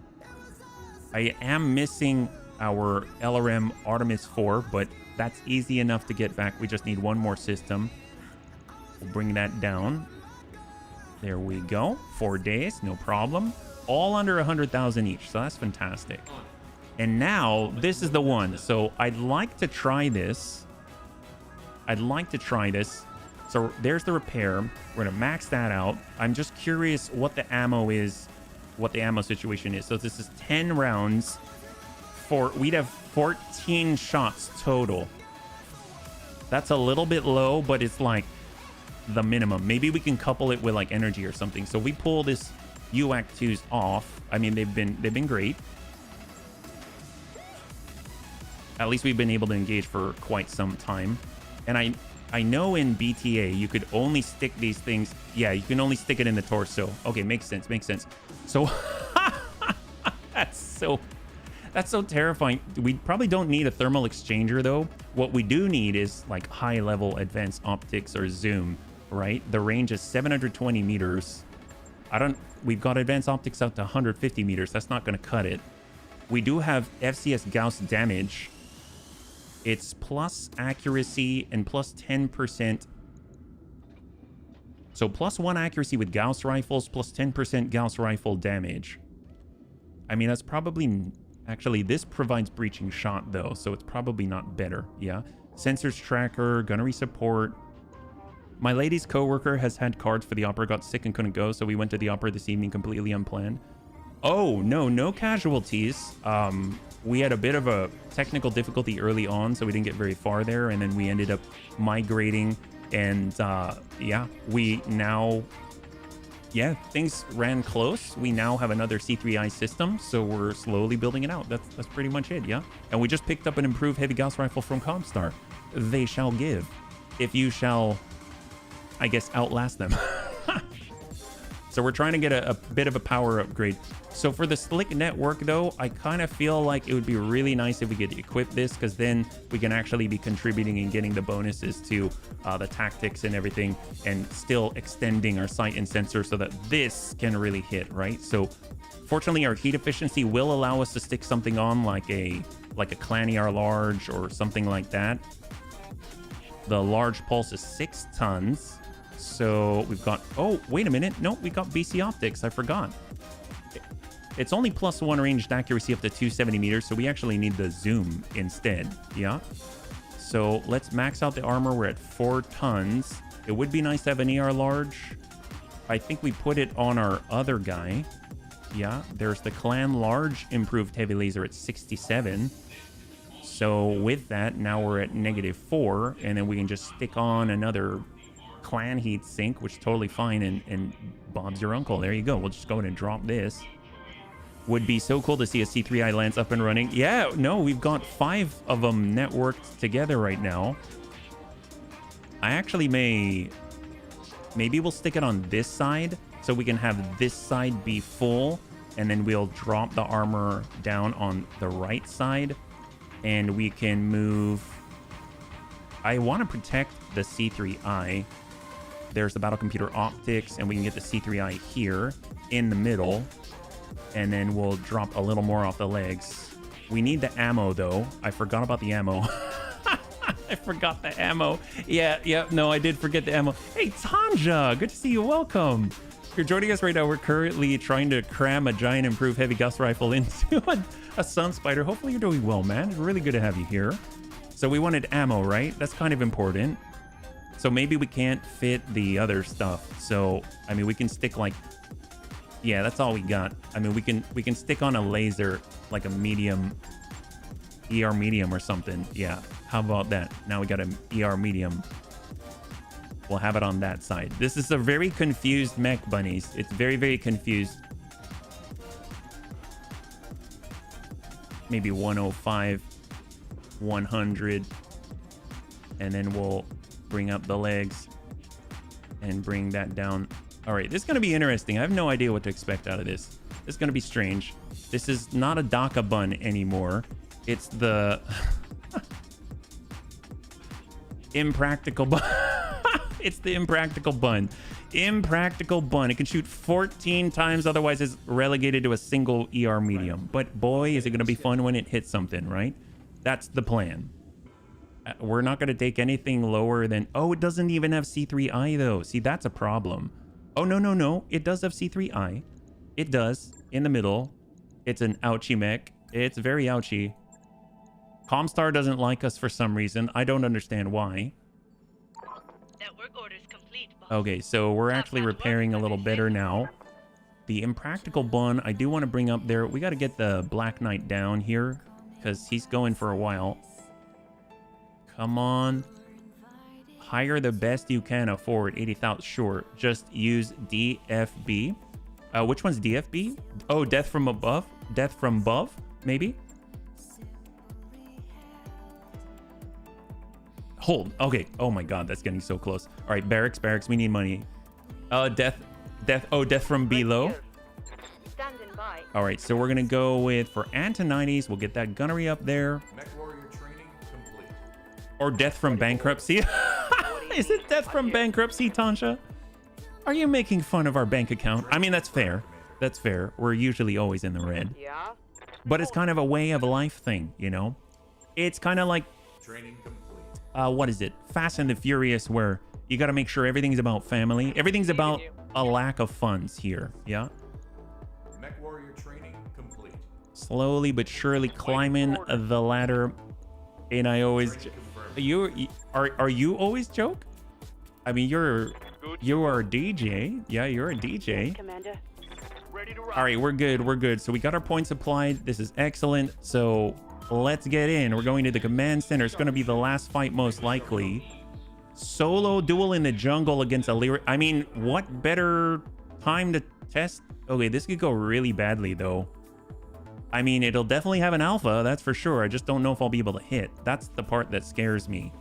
I am missing our LRM Artemis 4, but that's easy enough to get back. We just need one more system. We'll bring that down. There we go. 4 days, no problem. All under 100,000 each, so that's fantastic. And now, this is the one. So I'd like to try this. So there's the repair. We're gonna max that out. I'm just curious what the ammo is, what the ammo situation is. So this is 10 rounds. We'd have 14 shots total. That's a little bit low, but it's like the minimum. Maybe we can couple it with like energy or something. So we pull this UAC 2s off. I mean, they've been great. At least we've been able to engage for quite some time. And I know in BTA you could only stick these things. Yeah, you can only stick it in the torso. Okay, makes sense. So that's so terrifying. We probably don't need a thermal exchanger though. What we do need is like high level advanced optics or zoom, right? The range is 720 meters. We've got advanced optics out to 150 meters. That's not going to cut it. We do have FCS Gauss damage. It's plus accuracy and plus 10%. So plus 1 accuracy with Gauss rifles, plus 10% Gauss rifle damage. I mean, that's probably... Actually, this provides breaching shot, though, so it's probably not better. Yeah. Sensors tracker, gunnery support. My lady's coworker has had cards for the opera, got sick and couldn't go, so we went to the opera this evening completely unplanned. Oh, no casualties. We had a bit of a technical difficulty early on, so we didn't get very far there, and then we ended up migrating, and yeah, things ran close. We now have another C3I system, so we're slowly building it out. That's pretty much it, yeah? And we just picked up an improved heavy Gauss rifle from Comstar. They shall give, if you shall, I guess, outlast them. So we're trying to get a bit of a power upgrade. So for the Slick network, though, I kind of feel like it would be really nice if we could equip this, because then we can actually be contributing and getting the bonuses to the tactics and everything, and still extending our sight and sensor so that this can really hit, right? So fortunately, our heat efficiency will allow us to stick something on like a Clan ER large or something like that. The large pulse is 6 tons. So we've got, oh, wait a minute. No, we got BC optics. I forgot. It's only plus 1 ranged accuracy up to 270 meters. So we actually need the zoom instead. Yeah. So let's max out the armor. We're at 4 tons. It would be nice to have an ER large. I think we put it on our other guy. Yeah. There's the Clan large improved heavy laser at 67. So with that, now we're at -4. And then we can just stick on another Clan heat sink, which is totally fine, and Bob's your uncle. There you go. We'll just go ahead and drop this. Would be so cool to see a C3I Lance up and running. Yeah, no, we've got 5 of them networked together right now. I actually maybe we'll stick it on this side so we can have this side be full, and then we'll drop the armor down on the right side, and we can move. I want to protect the C3I. There's the battle computer optics, and we can get the C3I here in the middle, and then we'll drop a little more off the legs. We need the ammo, though. I forgot about the ammo. I forgot the ammo. Yeah, no, I did forget the ammo. Hey, Tanja, good to see you. Welcome. If you're joining us right now, we're currently trying to cram a giant improved heavy Gauss rifle into a Sun Spider. Hopefully you're doing well, man. It's really good to have you here. So we wanted ammo, right? That's kind of important. So maybe we can't fit the other stuff. So, I mean, we can stick like... Yeah, that's all we got. I mean, we can stick on a laser, like a medium... ER medium or something. Yeah, how about that? Now we got an ER medium. We'll have it on that side. This is a very confused mech, bunnies. It's very, very confused. maybe 105, 100. And then we'll bring up the legs and bring that down. All right, this is going to be interesting. I have no idea what to expect out of this. This is going to be strange. This is not a DACA bun anymore. It's the impractical bun. It's the impractical bun. Impractical bun. It can shoot 14 times, otherwise it's relegated to a single ER medium. But boy, is it going to be fun when it hits something, right? That's the plan. We're not going to take anything lower than... Oh, it doesn't even have C3I, though. See, that's a problem. Oh, no. It does have C3I. It does. In the middle. It's an ouchie mech. It's very ouchie. Comstar doesn't like us for some reason. I don't understand why. Network orders complete, boss. Okay, so we're actually repairing a little better now. The impractical bun, I do want to bring up there. We got to get the Black Knight down here because he's going for a while. Come on. Hire the best you can afford. 80,000. Sure. Just use DFB. Which one's DFB? Oh, Death from Above? Death from Above? Maybe? Hold. Okay. Oh my god, that's getting so close. All right, barracks, we need money. Death from below. Standing by. All right, so we're gonna go with, for Antonides, we'll get that gunnery up there. Or death from bankruptcy. Is it death from bankruptcy, Tansha? Are you making fun of our bank account? I mean, that's fair. That's fair. We're usually always in the red. Yeah. But it's kind of a way of life thing, you know? It's kind of like... what is it? Fast and the Furious, where you got to make sure everything's about family. Everything's about a lack of funds here, yeah? Mech warrior training complete. Slowly but surely climbing the ladder. And I always... Are you always joke? I mean, you are a DJ. Yeah, you're a DJ. Commander. Ready to rock. All right, we're good. So we got our points applied. This is excellent. So let's get in. We're going to the command center. It's going to be the last fight most likely. Solo duel in the jungle against a lyric. I mean, what better time to test? Okay, this could go really badly though. I mean, it'll definitely have an alpha, that's for sure. I just don't know if I'll be able to hit. That's the part that scares me.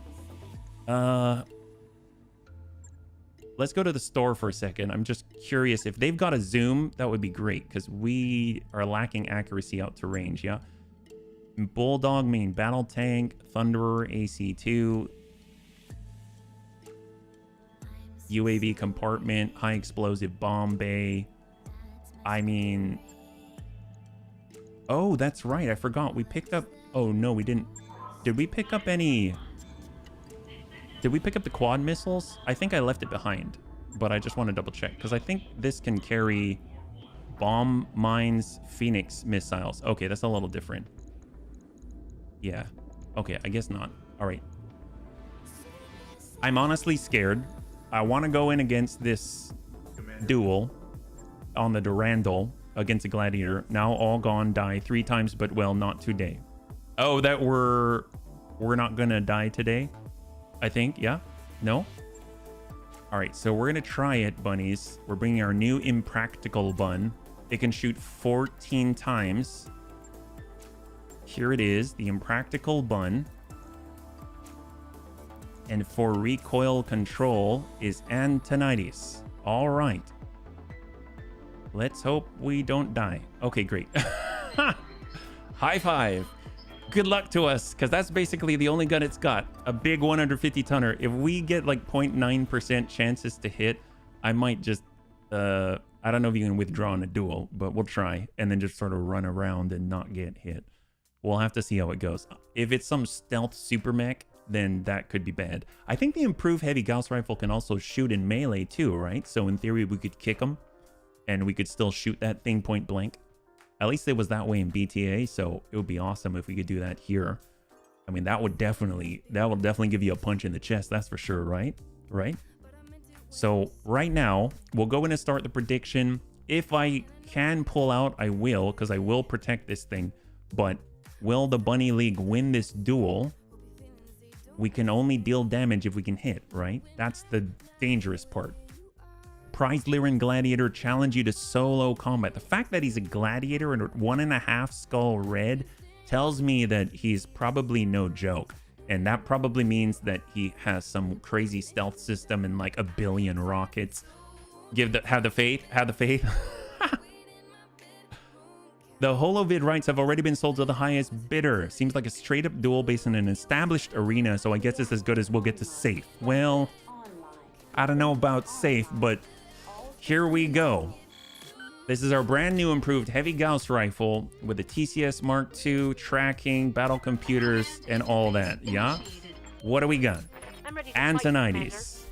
Let's go to the store for a second. I'm just curious. If they've got a zoom, that would be great, because we are lacking accuracy out to range, yeah? Bulldog, main battle tank, Thunderer, AC2, UAV compartment, high explosive bomb bay. I mean... Oh, that's right. I forgot. We picked up... Oh, no, we didn't. Did we pick up any... Did we pick up the quad missiles? I think I left it behind, but I just want to double check, because I think this can carry bomb mines, Phoenix missiles. Okay, that's a little different. Yeah. Okay, I guess not. All right. I'm honestly scared. I want to go in against this duel on the Durandal against a gladiator. Now all gone, die 3 times, but well, not today. Oh, that we're not gonna die today, I think. Yeah? No? All right, so we're gonna try it, bunnies. We're bringing our new impractical bun. It can shoot 14 times. Here it is, the impractical bun. And for recoil control is Antonides. All right. Let's hope we don't die. Okay, great. High five. Good luck to us, because that's basically the only gun it's got. A big 150 tonner. If we get like 0.9% chances to hit, I might just, I don't know if you can withdraw in a duel, but we'll try. And then just sort of run around and not get hit. We'll have to see how it goes. If it's some stealth super mech, then that could be bad. I think the improved heavy Gauss rifle can also shoot in melee too, right? So in theory, we could kick them and we could still shoot that thing point blank. At least it was that way in BTA, so it would be awesome if we could do that here. I mean, that will definitely give you a punch in the chest, that's for sure, right? Right? So right now, we'll go in and start the prediction. If I can pull out, I will, because I will protect this thing. But will the Bunny League win this duel? We can only deal damage if we can hit, right? That's the dangerous part. Prized Lyran Gladiator challenge you to solo combat. The fact that he's a gladiator and 1.5 skull red tells me that he's probably no joke. And that probably means that he has some crazy stealth system and like 1 billion rockets. Have the faith. The holovid rights have already been sold to the highest bidder. Seems like a straight up duel based on an established arena, so I guess it's as good as we'll get to safe. Well, I don't know about safe, but here we go. This is our brand new improved heavy Gauss rifle with the TCS Mark II, tracking, battle computers, and all that. Yeah? What do we got? I'm ready to Antonides.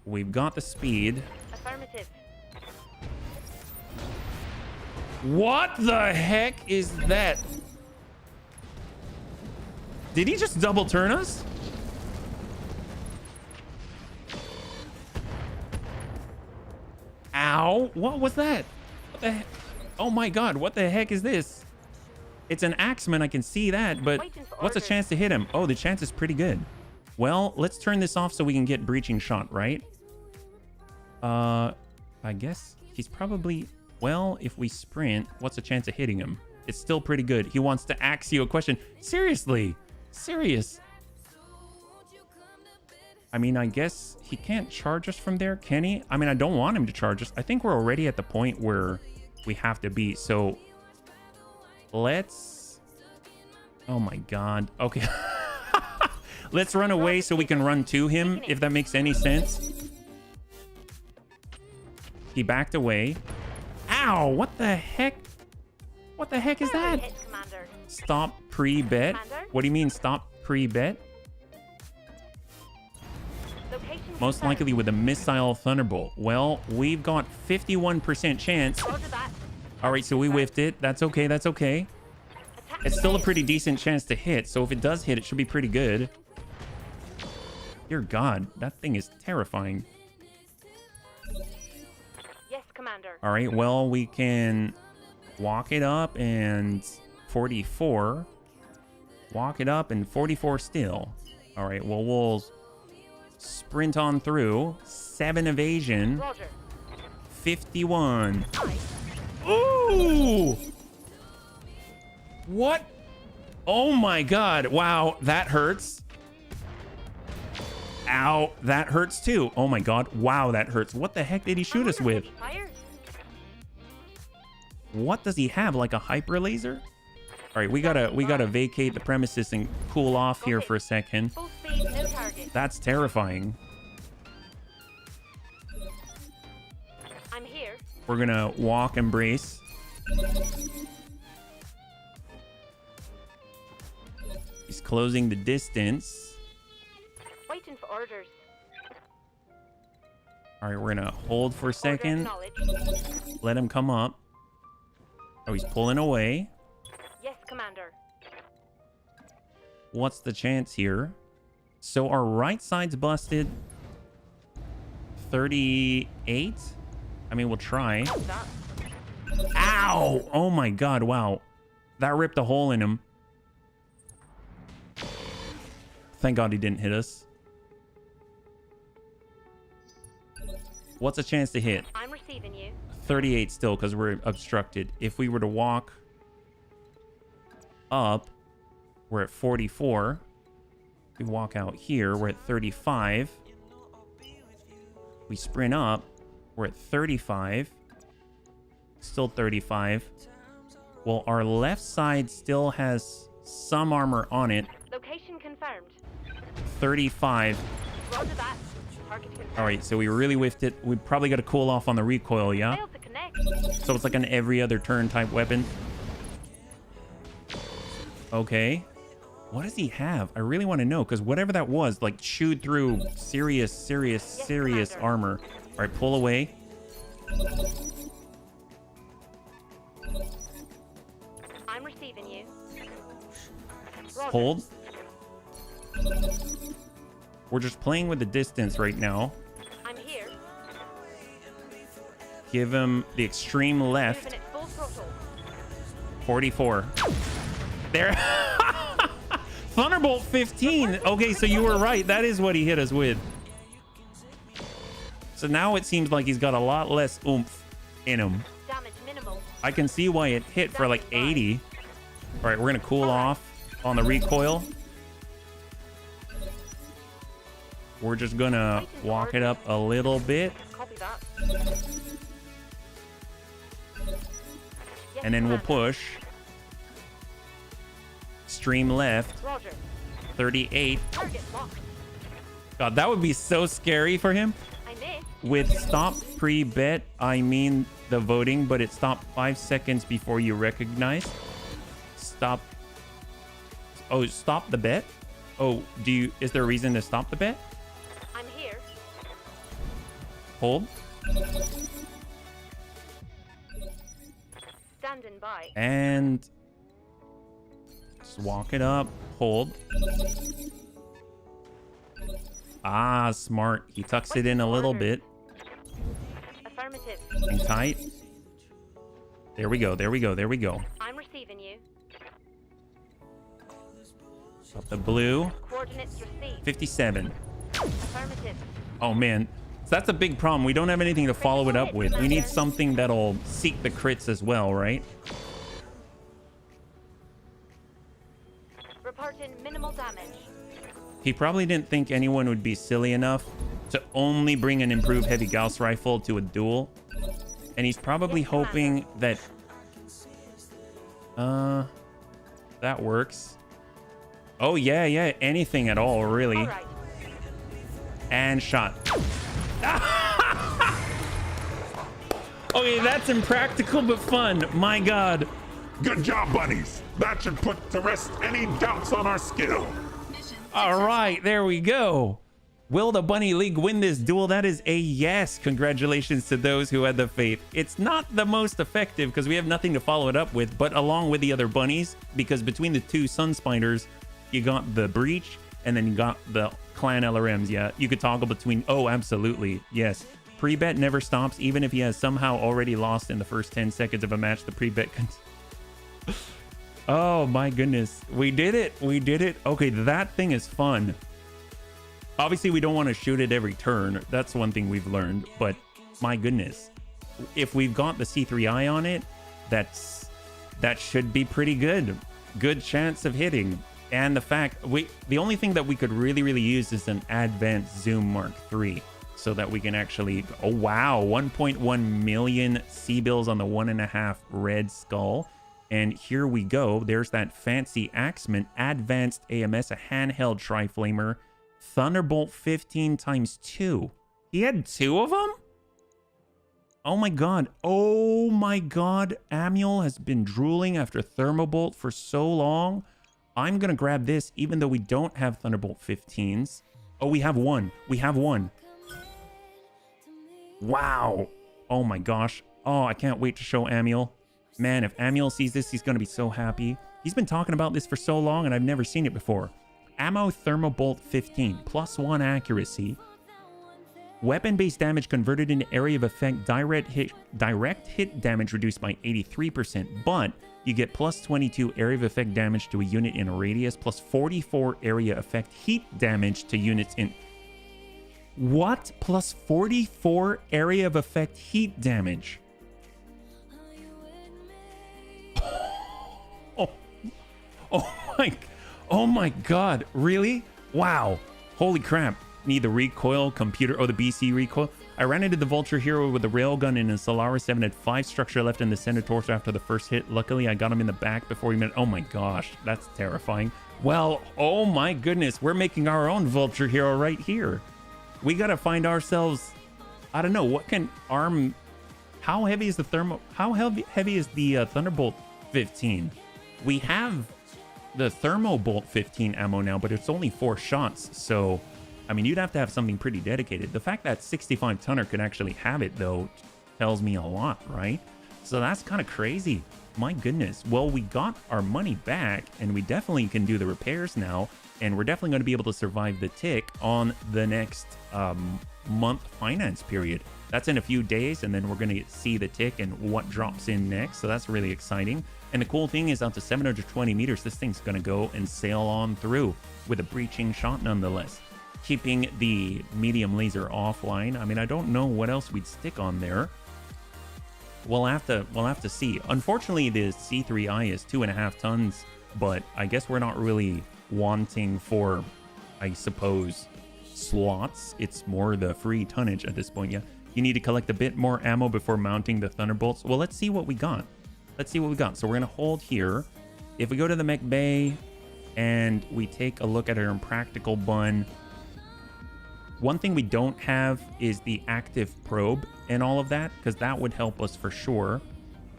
We've got the speed. Affirmative. What the heck is that? Did he just double turn us? Ow. What was that? What the heck? Oh my god, what the heck is this? It's an axeman, I can see that, but what's the chance to hit him? Oh, the chance is pretty good. Well, let's turn this off so we can get breaching shot, right? I guess he's probably... Well, if we sprint, what's the chance of hitting him? It's still pretty good. He wants to ask you a question. Seriously? Serious? I mean, I guess he can't charge us from there, can he? I mean, I don't want him to charge us. I think we're already at the point where we have to be. So let's... Oh my god. Okay. Let's run away so we can run to him, if that makes any sense. He backed away. Ow! What the heck? What the heck is that? Stop pre-bet? What do you mean stop pre-bet? Most likely with a missile thunderbolt. Well, we've got 51% chance. All right, so we whiffed it. That's okay. That's okay. It's still a pretty decent chance to hit. So if it does hit, it should be pretty good. Dear God, that thing is terrifying. Commander. All right, well, we can walk it up and 44. Walk it up and 44 still. All right, well, we'll sprint on through. 7 evasion. Roger. 51. Ooh! What? Oh my god. Wow, that hurts. Ow, that hurts too. Oh my god. Wow, that hurts. What the heck did he shoot us with? What does he have? Like a hyper laser? All right, we gotta vacate the premises and cool off here for a second. Full speed, no target. That's terrifying. I'm here. We're gonna walk and brace. He's closing the distance. Waiting for orders. All right, we're gonna hold for a second. Let him come up. Oh, he's pulling away. Yes, Commander. What's the chance here? So our right side's busted. 38. I mean, we'll try. Ow! Oh my god, wow. That ripped a hole in him. Thank god he didn't hit us. What's the chance to hit? I'm receiving you. 38 still, because we're obstructed. If we were to walk up, we're at 44. We walk out here, we're at 35. We sprint up, we're at 35. Still 35. Well, our left side still has some armor on it. Location confirmed. 35. Roger that. Target confirmed. All right, so we really whiffed it. We probably got to cool off on the recoil, yeah? Failed to connect. So it's like an every other turn type weapon. Okay. What does he have? I really want to know, because whatever that was, like, chewed through serious Commander. armor. All right, pull away. I'm receiving you. Roger. Hold. We're just playing with the distance right now. I'm here. Give him the extreme left. Moving at full throttle. 44. There. Thunderbolt 15. Okay, so you were right. That is what he hit us with. So now it seems like he's got a lot less oomph in him. Damage minimal. I can see why it hit for like 80. All right, we're gonna cool off on the recoil. We're just gonna walk it up a little bit, Copy that. Yes, and then we'll Commander. push. Stream left, Roger. 38. Target locked. God, that would be so scary for him. I missed. With stop pre-bet, I mean the voting, but it stopped 5 seconds before you recognized. Stop. Oh, stop the bet? Oh, is there a reason to stop the bet? I'm here. Hold. Standing by. And just walk it up. Hold. Ah, smart. He tucks it in a little bit. Affirmative. And tight. There we go. There we go. There we go. I'm receiving you. Up the blue. Coordinates received. 57. Affirmative. Oh, man. So that's a big problem. We don't have anything to follow it up with. We need something that'll seek the crits as well, right? Reporting minimal damage. He probably didn't think anyone would be silly enough to only bring an improved heavy Gauss rifle to a duel. And he's probably hoping that... that works. Oh, yeah, yeah. Anything at all, really. All right. And shot. Okay, that's impractical but fun. My God. Good job, bunnies. That should put to rest any doubts on our skill. All right, there we go. Will the Bunny League win this duel? That is a yes. Congratulations to those who had the faith. It's not the most effective because we have nothing to follow it up with, but along with the other bunnies, because between the two Sun Spiders, you got the Breach and then you got the Clan LRMs. Yeah, you could toggle between. Oh, absolutely. Yes. Pre-bet never stops, even if he has somehow already lost in the first 10 seconds of a match. The pre-bet can... Oh my goodness. We did it. We did it. Okay, that thing is fun. Obviously, we don't want to shoot it every turn. That's one thing we've learned. But my goodness, if we've got the C3I on it, that should be pretty good. Good chance of hitting. And the fact the only thing that we could really use is an advanced zoom Mark III, so that we can actually. Oh wow, 1.1 million C-bills on the 1.5 red skull. And here we go. There's that fancy Axeman advanced AMS, a handheld tri-flamer, Thunderbolt 15 times 2. He had 2 of them? Oh my God. Oh my God. Amiel has been drooling after Thermobolt for so long. I'm going to grab this even though we don't have Thunderbolt 15s. Oh, we have one. We have one. Wow. Oh my gosh. Oh, I can't wait to show Amiel. Man, if Amiel sees this, he's going to be so happy. He's been talking about this for so long, and I've never seen it before. Ammo Thermobolt 15, +1 accuracy. Weapon-based damage converted into area of effect. Direct hit damage reduced by 83%, but you get +22 area of effect damage to a unit in a radius, +44 area effect heat damage to units in... What? +44 area of effect heat damage? Oh my God, really? Wow. Holy crap. Need the recoil computer, the BC recoil. I ran into the Vulture Hero with a railgun and a Solaris 7 had 5 structure left in the center torso after the first hit. Luckily, I got him in the back before he met. Oh my gosh, that's terrifying. Well, oh my goodness, we're making our own Vulture Hero right here. We gotta find ourselves, I don't know, what can arm, how heavy is the heavy is the Thunderbolt 15? We have the Thermobolt 15 ammo now, but it's only 4 shots. So, I mean, you'd have to have something pretty dedicated. The fact that 65 tonner could actually have it, though, tells me a lot, right? So that's kind of crazy. My goodness. Well, we got our money back, and we definitely can do the repairs now. And we're definitely going to be able to survive the tick on the next month finance period. That's in a few days, and then we're going to see the tick and what drops in next. So that's really exciting. And the cool thing is, out to 720 meters, this thing's going to go and sail on through with a breaching shot nonetheless. Keeping the medium laser offline. I mean, I don't know what else we'd stick on there. we'll have to see. Unfortunately, the C3I is 2.5 tons, but I guess we're not really wanting for, I suppose, slots. It's more the free tonnage at this point. Yeah, you need to collect a bit more ammo before mounting the Thunderbolts. Well, let's see what we got. Let's see what we got. So we're gonna hold here. If we go to the mech bay and we take a look at our impractical bun, one thing we don't have is the active probe and all of that, because that would help us for sure.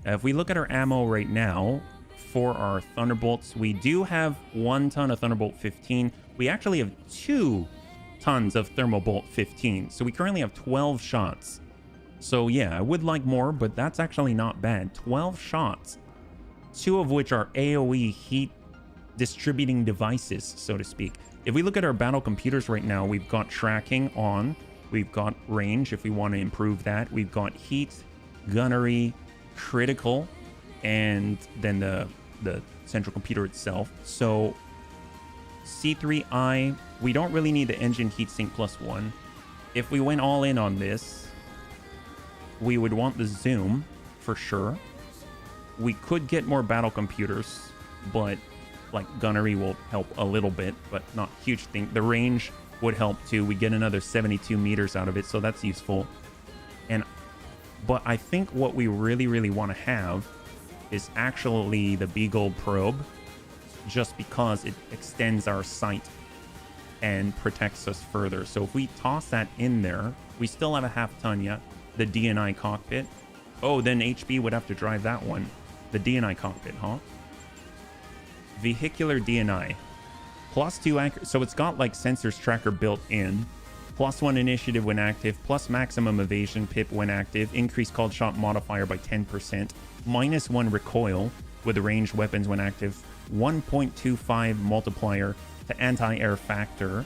If we look at our ammo right now for our Thunderbolts, we do have 1 ton of Thunderbolt 15. We actually have 2 tons of Thermobolt 15. So we currently have 12 shots. So yeah, I would like more, but that's actually not bad. 12 shots, 2 of which are AoE heat distributing devices, so to speak. If we look at our battle computers right now, we've got tracking on, we've got range if we want to improve that, we've got heat, gunnery, critical, and then the central computer itself. So C3I, we don't really need the engine heatsink +1. If we went all in on this, we would want the zoom for sure. We could get more battle computers, but like gunnery will help a little bit, but not huge thing. The range would help too. We get another 72 meters out of it, so that's useful. But I think what we really want to have is actually the Beagle probe, just because it extends our sight and protects us further. So if we toss that in there, we still have a half ton yet. The DNI cockpit. Oh, then HB would have to drive that one. The DNI cockpit, huh? Vehicular DNI. +2 accuracy. So it's got like sensors tracker built in. +1 initiative when active. Plus maximum evasion pip when active. Increased called shot modifier by 10%. -1 recoil with ranged weapons when active. 1.25 multiplier to anti-air factor.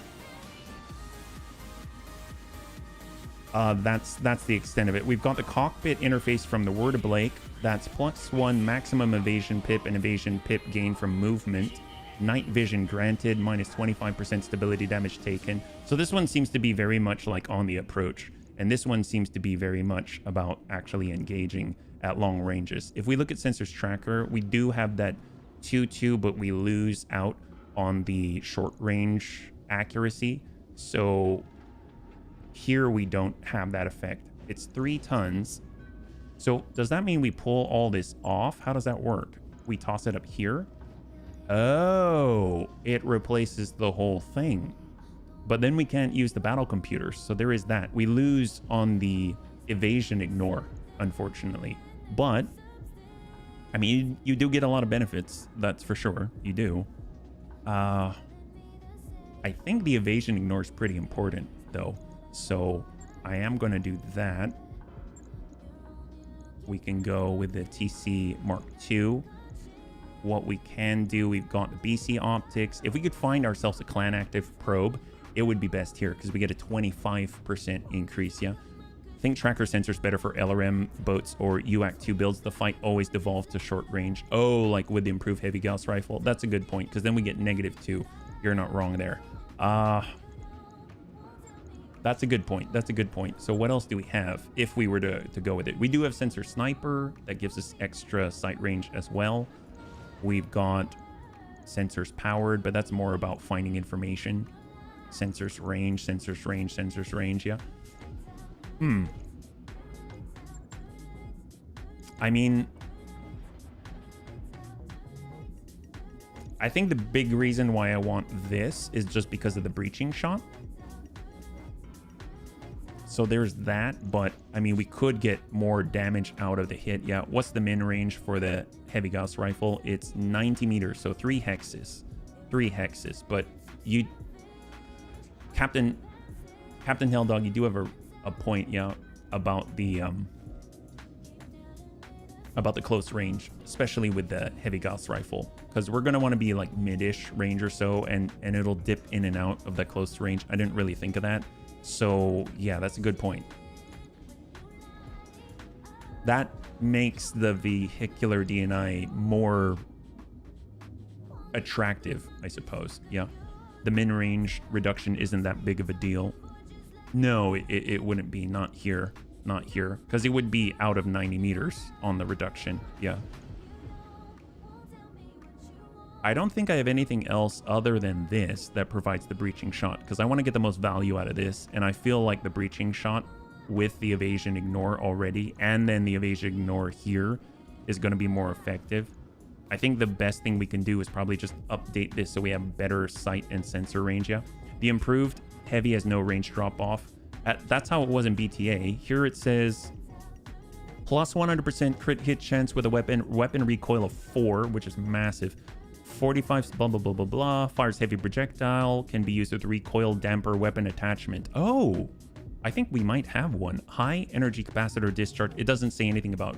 That's the extent of it. We've got the cockpit interface from the Word of Blake. That's +1 maximum evasion pip and evasion pip gain from movement. Night vision granted, -25% stability damage taken. So this one seems to be very much like on the approach. And this one seems to be very much about actually engaging at long ranges. If we look at sensors tracker, we do have that 2-2, but we lose out on the short range accuracy. So here we don't have that effect. It's 3 tons. So does that mean we pull all this off? How does that work? We toss it up here? Oh, it replaces the whole thing. But then we can't use the battle computers. So there is that. We lose on the evasion ignore, unfortunately. But, I mean, you do get a lot of benefits. That's for sure. You do. I think the evasion ignore is pretty important, though. So I am going to do that. We can go with the TC Mark II. What we can do, we've got the BC optics. If we could find ourselves a clan active probe, it would be best here because we get a 25% increase. Yeah, I think tracker sensors better for LRM boats or UAC-2 builds. The fight always devolves to short range. Oh, like with the improved heavy Gauss rifle. That's a good point because then we get -2. You're not wrong there. That's a good point. That's a good point. So what else do we have if we were to go with it? We do have sensor sniper that gives us extra sight range as well. We've got sensors powered, but that's more about finding information. Sensors range, sensors range, sensors range. Yeah. I mean, I think the big reason why I want this is just because of the breaching shot. So there's that, but I mean, we could get more damage out of the hit. Yeah, what's the min range for the heavy Gauss rifle? It's 90 meters, so 3 hexes. 3 hexes, but you... Captain Helldog, you do have a point, yeah, about the close range, especially with the heavy Gauss rifle, because we're going to want to be like mid-ish range or so, and it'll dip in and out of that close range. I didn't really think of that. So yeah, that's a good point. That makes the vehicular DNI more attractive, I suppose. Yeah, the min range reduction isn't that big of a deal. No, it wouldn't be, not here. not here, because it would be out of 90 meters on the reduction. Yeah. I don't think I have anything else other than this that provides the breaching shot, because I want to get the most value out of this, and I feel like the breaching shot with the evasion ignore already, and then the evasion ignore here is going to be more effective. I think the best thing we can do is probably just update this so we have better sight and sensor range. Yeah. The improved heavy has no range drop off. That's how it was in BTA. Here it says plus 100% crit hit chance with a weapon recoil of 4, which is massive. 45 blah blah blah blah blah. Fires heavy projectile, can be used with recoil damper weapon attachment. Oh, I think we might have one. High energy capacitor discharge. It doesn't say anything about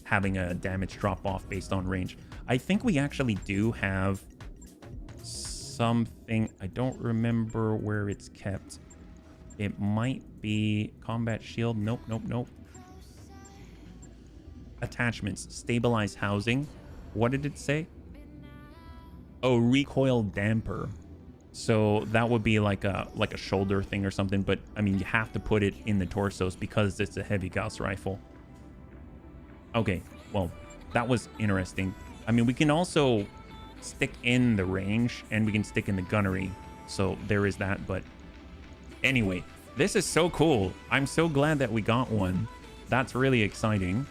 having a damage drop off based on range. I think we actually do have something. I don't remember where it's kept. It might be combat shield. Nope. Attachments. Stabilize housing. What did it say? Oh, recoil damper. So that would be like a shoulder thing or something. But I mean, you have to put it in the torsos because it's a heavy Gauss rifle. Okay, well, that was interesting. I mean, we can also stick in the range and we can stick in the gunnery. So there is that. But anyway, this is so cool. I'm so glad that we got one. That's really exciting.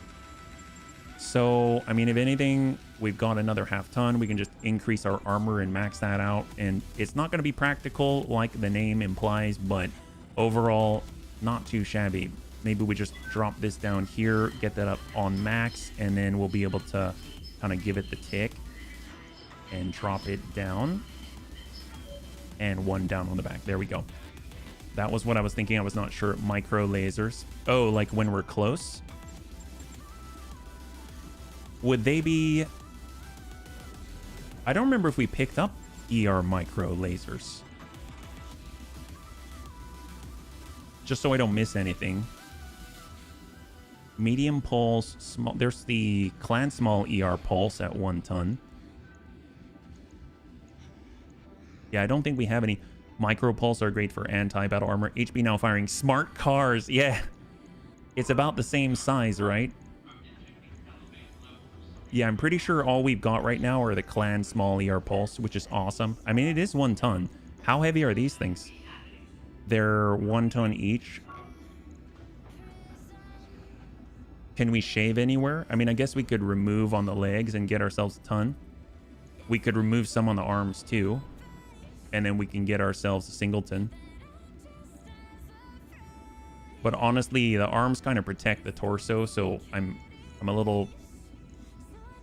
So, I mean, if anything, we've got another half ton. We can just increase our armor and max that out. And it's not going to be practical like the name implies, but overall, not too shabby. Maybe we just drop this down here, get that up on max, and then we'll be able to kind of give it the tick and drop it down. And one down on the back. There we go. That was what I was thinking. I was not sure. Micro lasers. Oh, like when we're close? Would they be... I don't remember if we picked up ER micro lasers. Just so I don't miss anything. Medium pulse, small. There's the clan small ER pulse at 1 ton. Yeah, I don't think we have any. Micro pulse are great for anti-battle armor. HB now firing smart cars. Yeah. It's about the same size, right? Yeah, I'm pretty sure all we've got right now are the clan small ER pulse, which is awesome. I mean, it is 1 ton. How heavy are these things? They're 1 ton each. Can we shave anywhere? I mean, I guess we could remove on the legs and get ourselves a ton. We could remove some on the arms too. And then we can get ourselves a singleton. But honestly, the arms kind of protect the torso, so I'm a little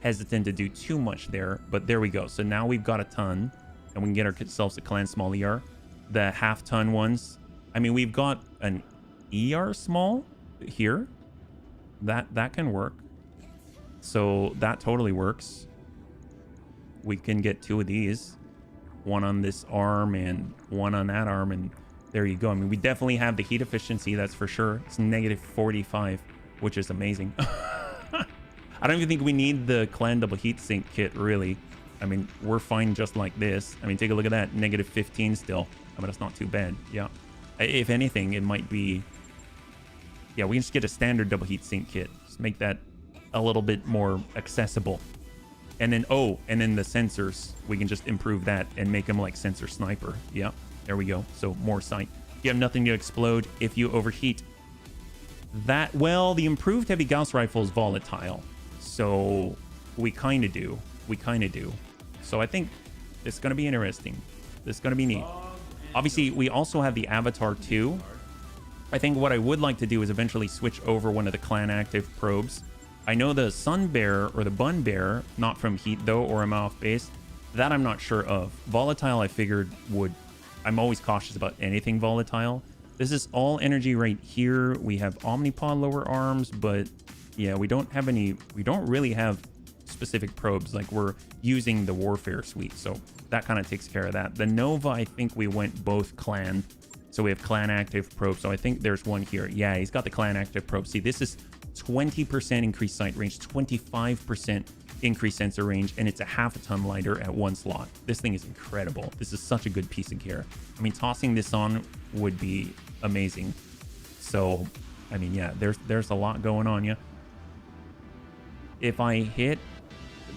hesitant to do too much there. But there we go. So now we've got a ton, and we can get ourselves a clan small ER. The half ton ones, I mean, we've got an ER small here. That can work. So that totally works. We can get 2 of these. 1 on this arm and 1 on that arm, and there you go. I mean, we definitely have the heat efficiency, that's for sure. It's negative 45, which is amazing. I don't even think we need the clan double heat sink kit, really. I mean, we're fine just like this. I mean, take a look at that, negative 15 still. I mean, that's not too bad. Yeah. If anything, it might be... Yeah, we can just get a standard double heat sink kit. Just make that a little bit more accessible. And then, and then the sensors, we can just improve that and make them like sensor sniper. Yeah, there we go. So more sight. You have nothing to explode if you overheat. That, well, the improved heavy Gauss rifle is volatile. So we kind of do. So I think it's going to be interesting. It's going to be neat. Obviously, we also have the Avatar 2. I think what I would like to do is eventually switch over one of the clan active probes. I know the Sun Bear or the Bun Bear, not from Heat though, or am I off base? That I'm not sure of. Volatile I figured would... I'm always cautious about anything volatile. This is all energy right here. We have Omnipod lower arms, but yeah, we don't have any... We don't really have specific probes. Like, we're using the Warfare suite, so that kind of takes care of that. The Nova, I think we went both clan. So we have clan active probe. So I think there's one here. Yeah, he's got the clan active probe. See, this is 20% increased sight range, 25% increased sensor range, and it's a half a ton lighter at 1 slot. This thing is incredible. This is such a good piece of gear. I mean, tossing this on would be amazing. So I mean, yeah, there's a lot going on, yeah. If I hit,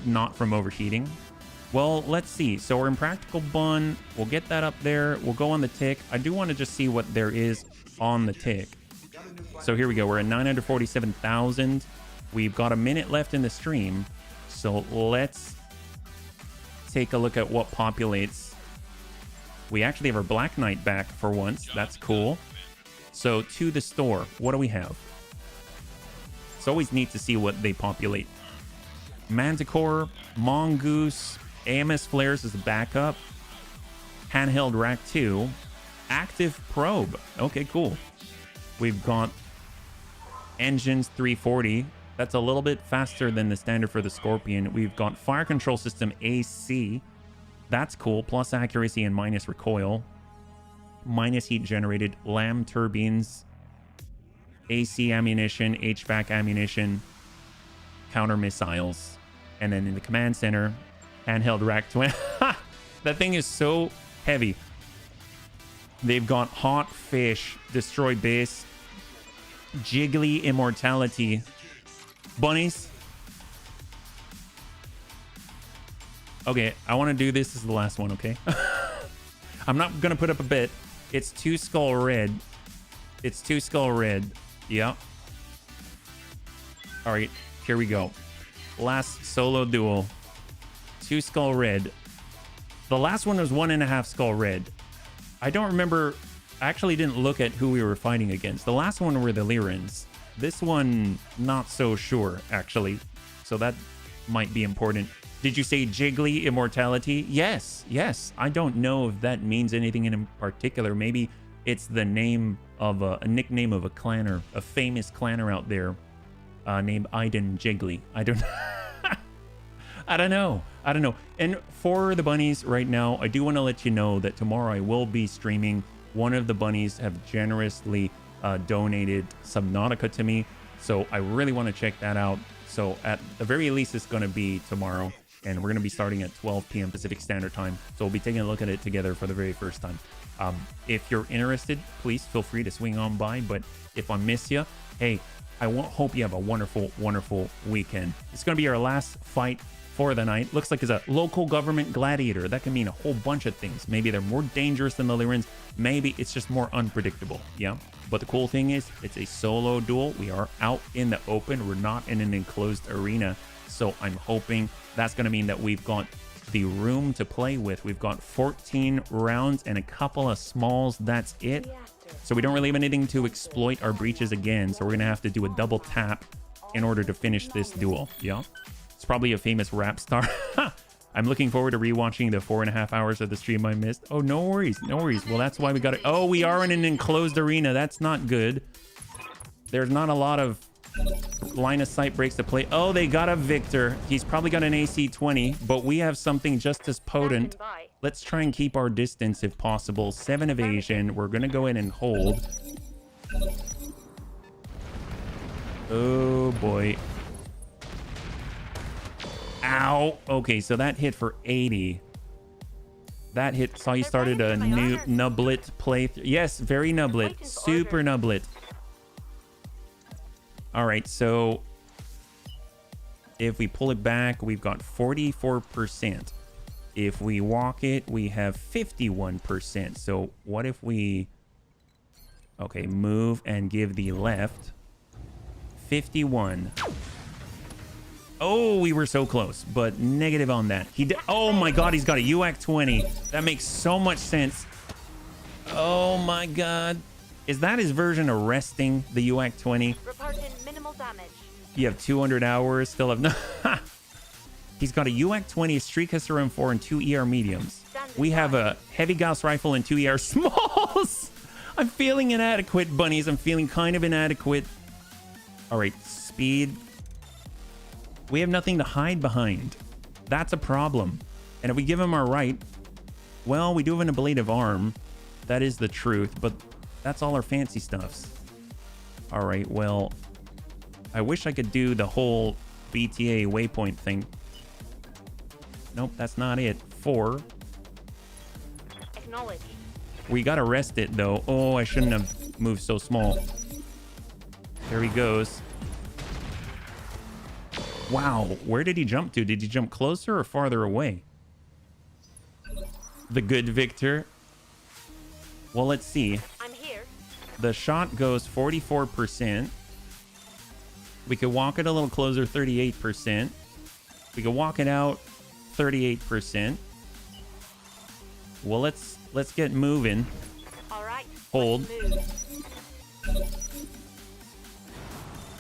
not from overheating. Well, let's see. So we're in practical bun. We'll get that up there. We'll go on the tick. I do want to just see what there is on the tick. So here we go. We're at 947,000. We've got a minute left in the stream. So let's take a look at what populates. We actually have our Black Knight back for once. That's cool. So to the store, what do we have? It's always neat to see what they populate. Manticore, Mongoose, AMS Flares as a backup, Handheld Rack 2, Active Probe. Okay, cool. We've got Engines 340. That's a little bit faster than the standard for the Scorpion. We've got Fire Control System AC. That's cool. Plus accuracy and minus recoil. Minus heat generated. LAM turbines. AC ammunition. HVAC ammunition. Counter missiles. And then in the command center, handheld rack 20. That thing is so heavy. They've got Hot Fish, Destroy Base, Jiggly Immortality. Bunnies. Okay, I want to do this as the last one, okay? I'm not going to put up a bit. It's 2 skull red. It's 2 skull red. Yep. All right, here we go. Last solo duel. 2 skull red. The last one was 1.5 skull red. I don't remember. I actually didn't look at who we were fighting against. The last one were the Lyrans. This one, not so sure, actually. So that might be important. Did you say Jiggly Immortality? Yes, yes. I don't know if that means anything in particular. Maybe it's the name of a nickname of a clanner, a famous clanner out there named Aiden Jiggly. I don't I don't know. I don't know. And for the bunnies right now, I do want to let you know that tomorrow I will be streaming. One of the bunnies have generously donated Subnautica to me, so I really want to check that out. So at the very least, it's going to be tomorrow, and we're going to be starting at 12 p.m. Pacific Standard Time. So we'll be taking a look at it together for the very first time. If you're interested, please feel free to swing on by. But if I miss you, hey, I hope you have a wonderful, wonderful weekend. It's going to be our last fight for the night. Looks like it's a local government gladiator. That can mean a whole bunch of things. Maybe they're more dangerous than the Lyrans. Maybe it's just more unpredictable. Yeah. But the cool thing is it's a solo duel. We are out in the open. We're not in an enclosed arena. So I'm hoping that's going to mean that we've got the room to play with. We've got 14 rounds and a couple of smalls. That's it. So we don't really have anything to exploit our breaches again. So we're going to have to do a double tap in order to finish this duel. Yeah. It's probably a famous rap star. I'm looking forward to rewatching the 4.5 hours of the stream I missed. Oh, no worries. No worries. Well, that's why we got it. Oh, we are in an enclosed arena. That's not good. There's not a lot of line of sight breaks to play. Oh, they got a Victor. He's probably got an AC-20, but we have something just as potent. Let's try and keep our distance if possible. 7 evasion. We're going to go in and hold. Oh, boy. Ow. Okay, so that hit for 80. That hit, saw you started a new Nublet playthrough. Yes, very Nublet. Super Nublet. All right, so if we pull it back, we've got 44%. If we walk it, we have 51%. So what if we... Okay, move and give the left. 51. Oh, we were so close, but negative on that. Oh my God, he's got a UAC 20. That makes so much sense. Oh my God. Is that his version of resting, the UAC 20? Reported minimal damage. You have 200 hours, still have no... He's got a UAC 20, a Streakhuster M4, and 2 ER mediums. We have a heavy Gauss rifle and 2 ER smalls. I'm feeling inadequate, bunnies. I'm feeling kind of inadequate. All right, speed. We have nothing to hide behind. That's a problem. And if we give him our right, well, we do have an ablative arm. That is the truth, but that's all our fancy stuffs. All right, well, I wish I could do the whole BTA waypoint thing. Nope, that's not it. 4. Acknowledge. We gotta rest it though. Oh, I shouldn't have moved so small. There he goes. Wow, where did he jump to? Did he jump closer or farther away? The good Victor. Well, let's see. I'm here. The shot goes 44%. We could walk it a little closer, 38%. We could walk it out, 38%. Well, let's get moving. All right. Hold. Move.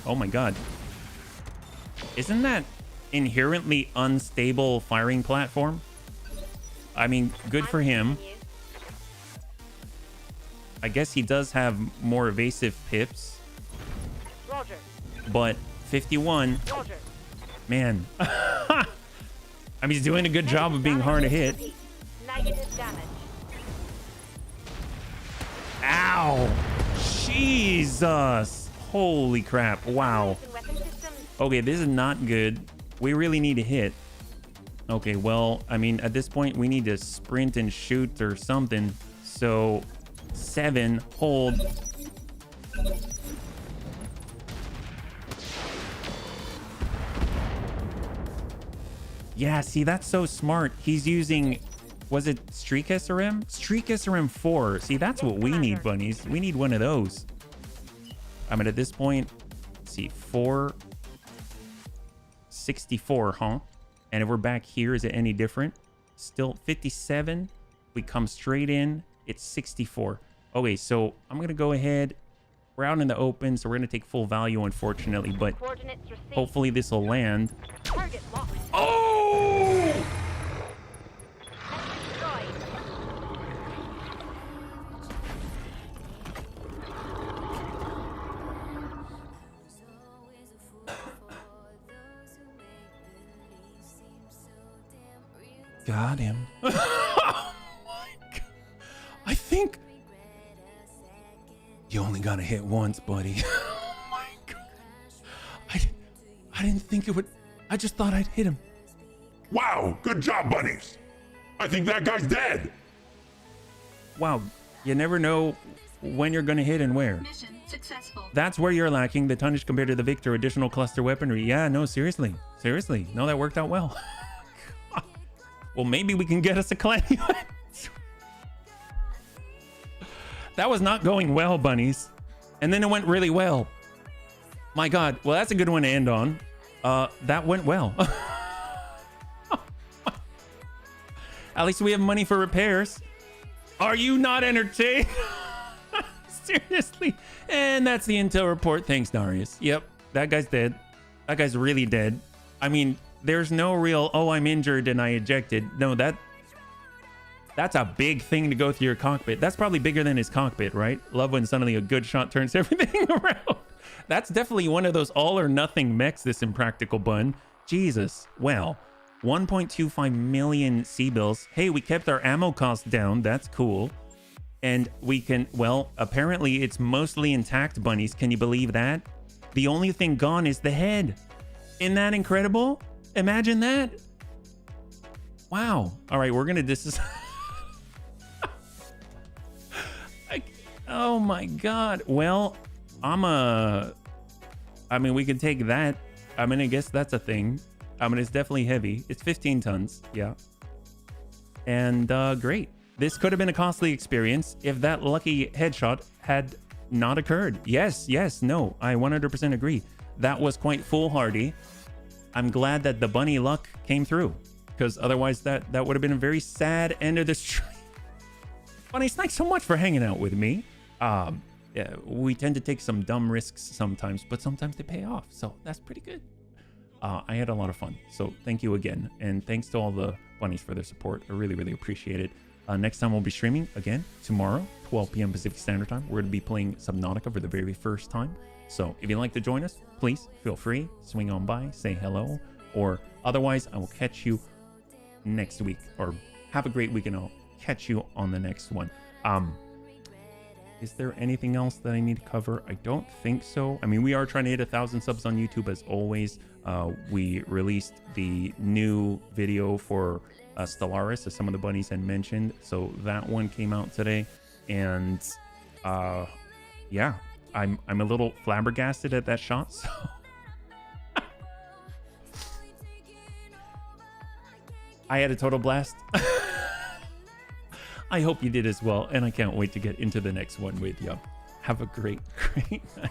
Oh my god. Isn't that inherently unstable firing platform? I mean, good for him. I guess he does have more evasive pips. Roger. But 51, Roger. man. I mean, he's doing a good job of being hard to hit. Negative damage. Ow! Jesus! Holy crap! Wow. Weapon systems. Okay, this is not good. We really need to hit. Okay, well, I mean, at this point, we need to sprint and shoot or something. So, 7, hold. Yeah, see, that's so smart. He's using, was it Streak SRM? Streak SRM 4. See, that's what we need, bunnies. We need one of those. I mean, at this point, let's see, 464, huh? And if we're back here, is it any different? Still 57. We come straight in. It's 64. Okay, so I'm going to go ahead. We're out in the open, so we're going to take full value, unfortunately. But Coordinates received. hopefully this will land. Target locked. Oh! Destroyed. Got him. Oh my God. I think you only got to hit once, buddy. Oh my God. I didn't think it would. I just thought I'd hit him. Wow, good job, bunnies. I think that guy's dead. Wow, you never know when you're gonna hit and where. Mission successful. That's where you're lacking the tonnage compared to the Victor. Additional cluster weaponry. Yeah, no, seriously. No, that worked out well. Well, maybe we can get us a clan. That was not going well, bunnies. And then it went really well. My God. Well, that's a good one to end on. That went well. At least we have money for repairs. Are you not entertained? Seriously. And that's the intel report. Thanks, Darius. Yep, that guy's dead. That guy's really dead. I mean, there's no real, oh, I'm injured and I ejected. No, that's a big thing to go through your cockpit. That's probably bigger than his cockpit, right? Love when suddenly a good shot turns everything around. That's definitely one of those all or nothing mechs, this Impractical Bun. Jesus. Well, 1.25 million C-bills. Hey, we kept our ammo cost down. That's cool. And we can, well, apparently it's mostly intact, bunnies. Can you believe that? The only thing gone is the head. Isn't that incredible? Imagine that. Wow. All right, we're going to oh my God. Well, I mean, we could take that. I mean, I guess that's a thing. I mean, it's definitely heavy. It's 15 tons. Yeah. And great. This could have been a costly experience if that lucky headshot had not occurred. Yes, no, I 100% agree. That was quite foolhardy. I'm glad that the bunny luck came through, because otherwise that would have been a very sad end of this stream. Bunnies, thanks so much for hanging out with me. Yeah, we tend to take some dumb risks sometimes, but sometimes they pay off. So that's pretty good. I had a lot of fun. So thank you again. And thanks to all the bunnies for their support. I really, really appreciate it. Next time we'll be streaming again tomorrow, 12 p.m. Pacific Standard Time. We're going to be playing Subnautica for the very first time. So if you'd like to join us, please feel free. Swing on by, say hello. Or otherwise, I will catch you next week. Or have a great week and I'll catch you on the next one. Is there anything else that I need to cover? I don't think so. I mean, we are trying to hit 1,000 subs on YouTube as always. We released the new video for Stellaris, as some of the bunnies had mentioned. So that one came out today. And yeah, I'm a little flabbergasted at that shot. So I had a total blast. I hope you did as well, and I can't wait to get into the next one with you. Have a great, great night.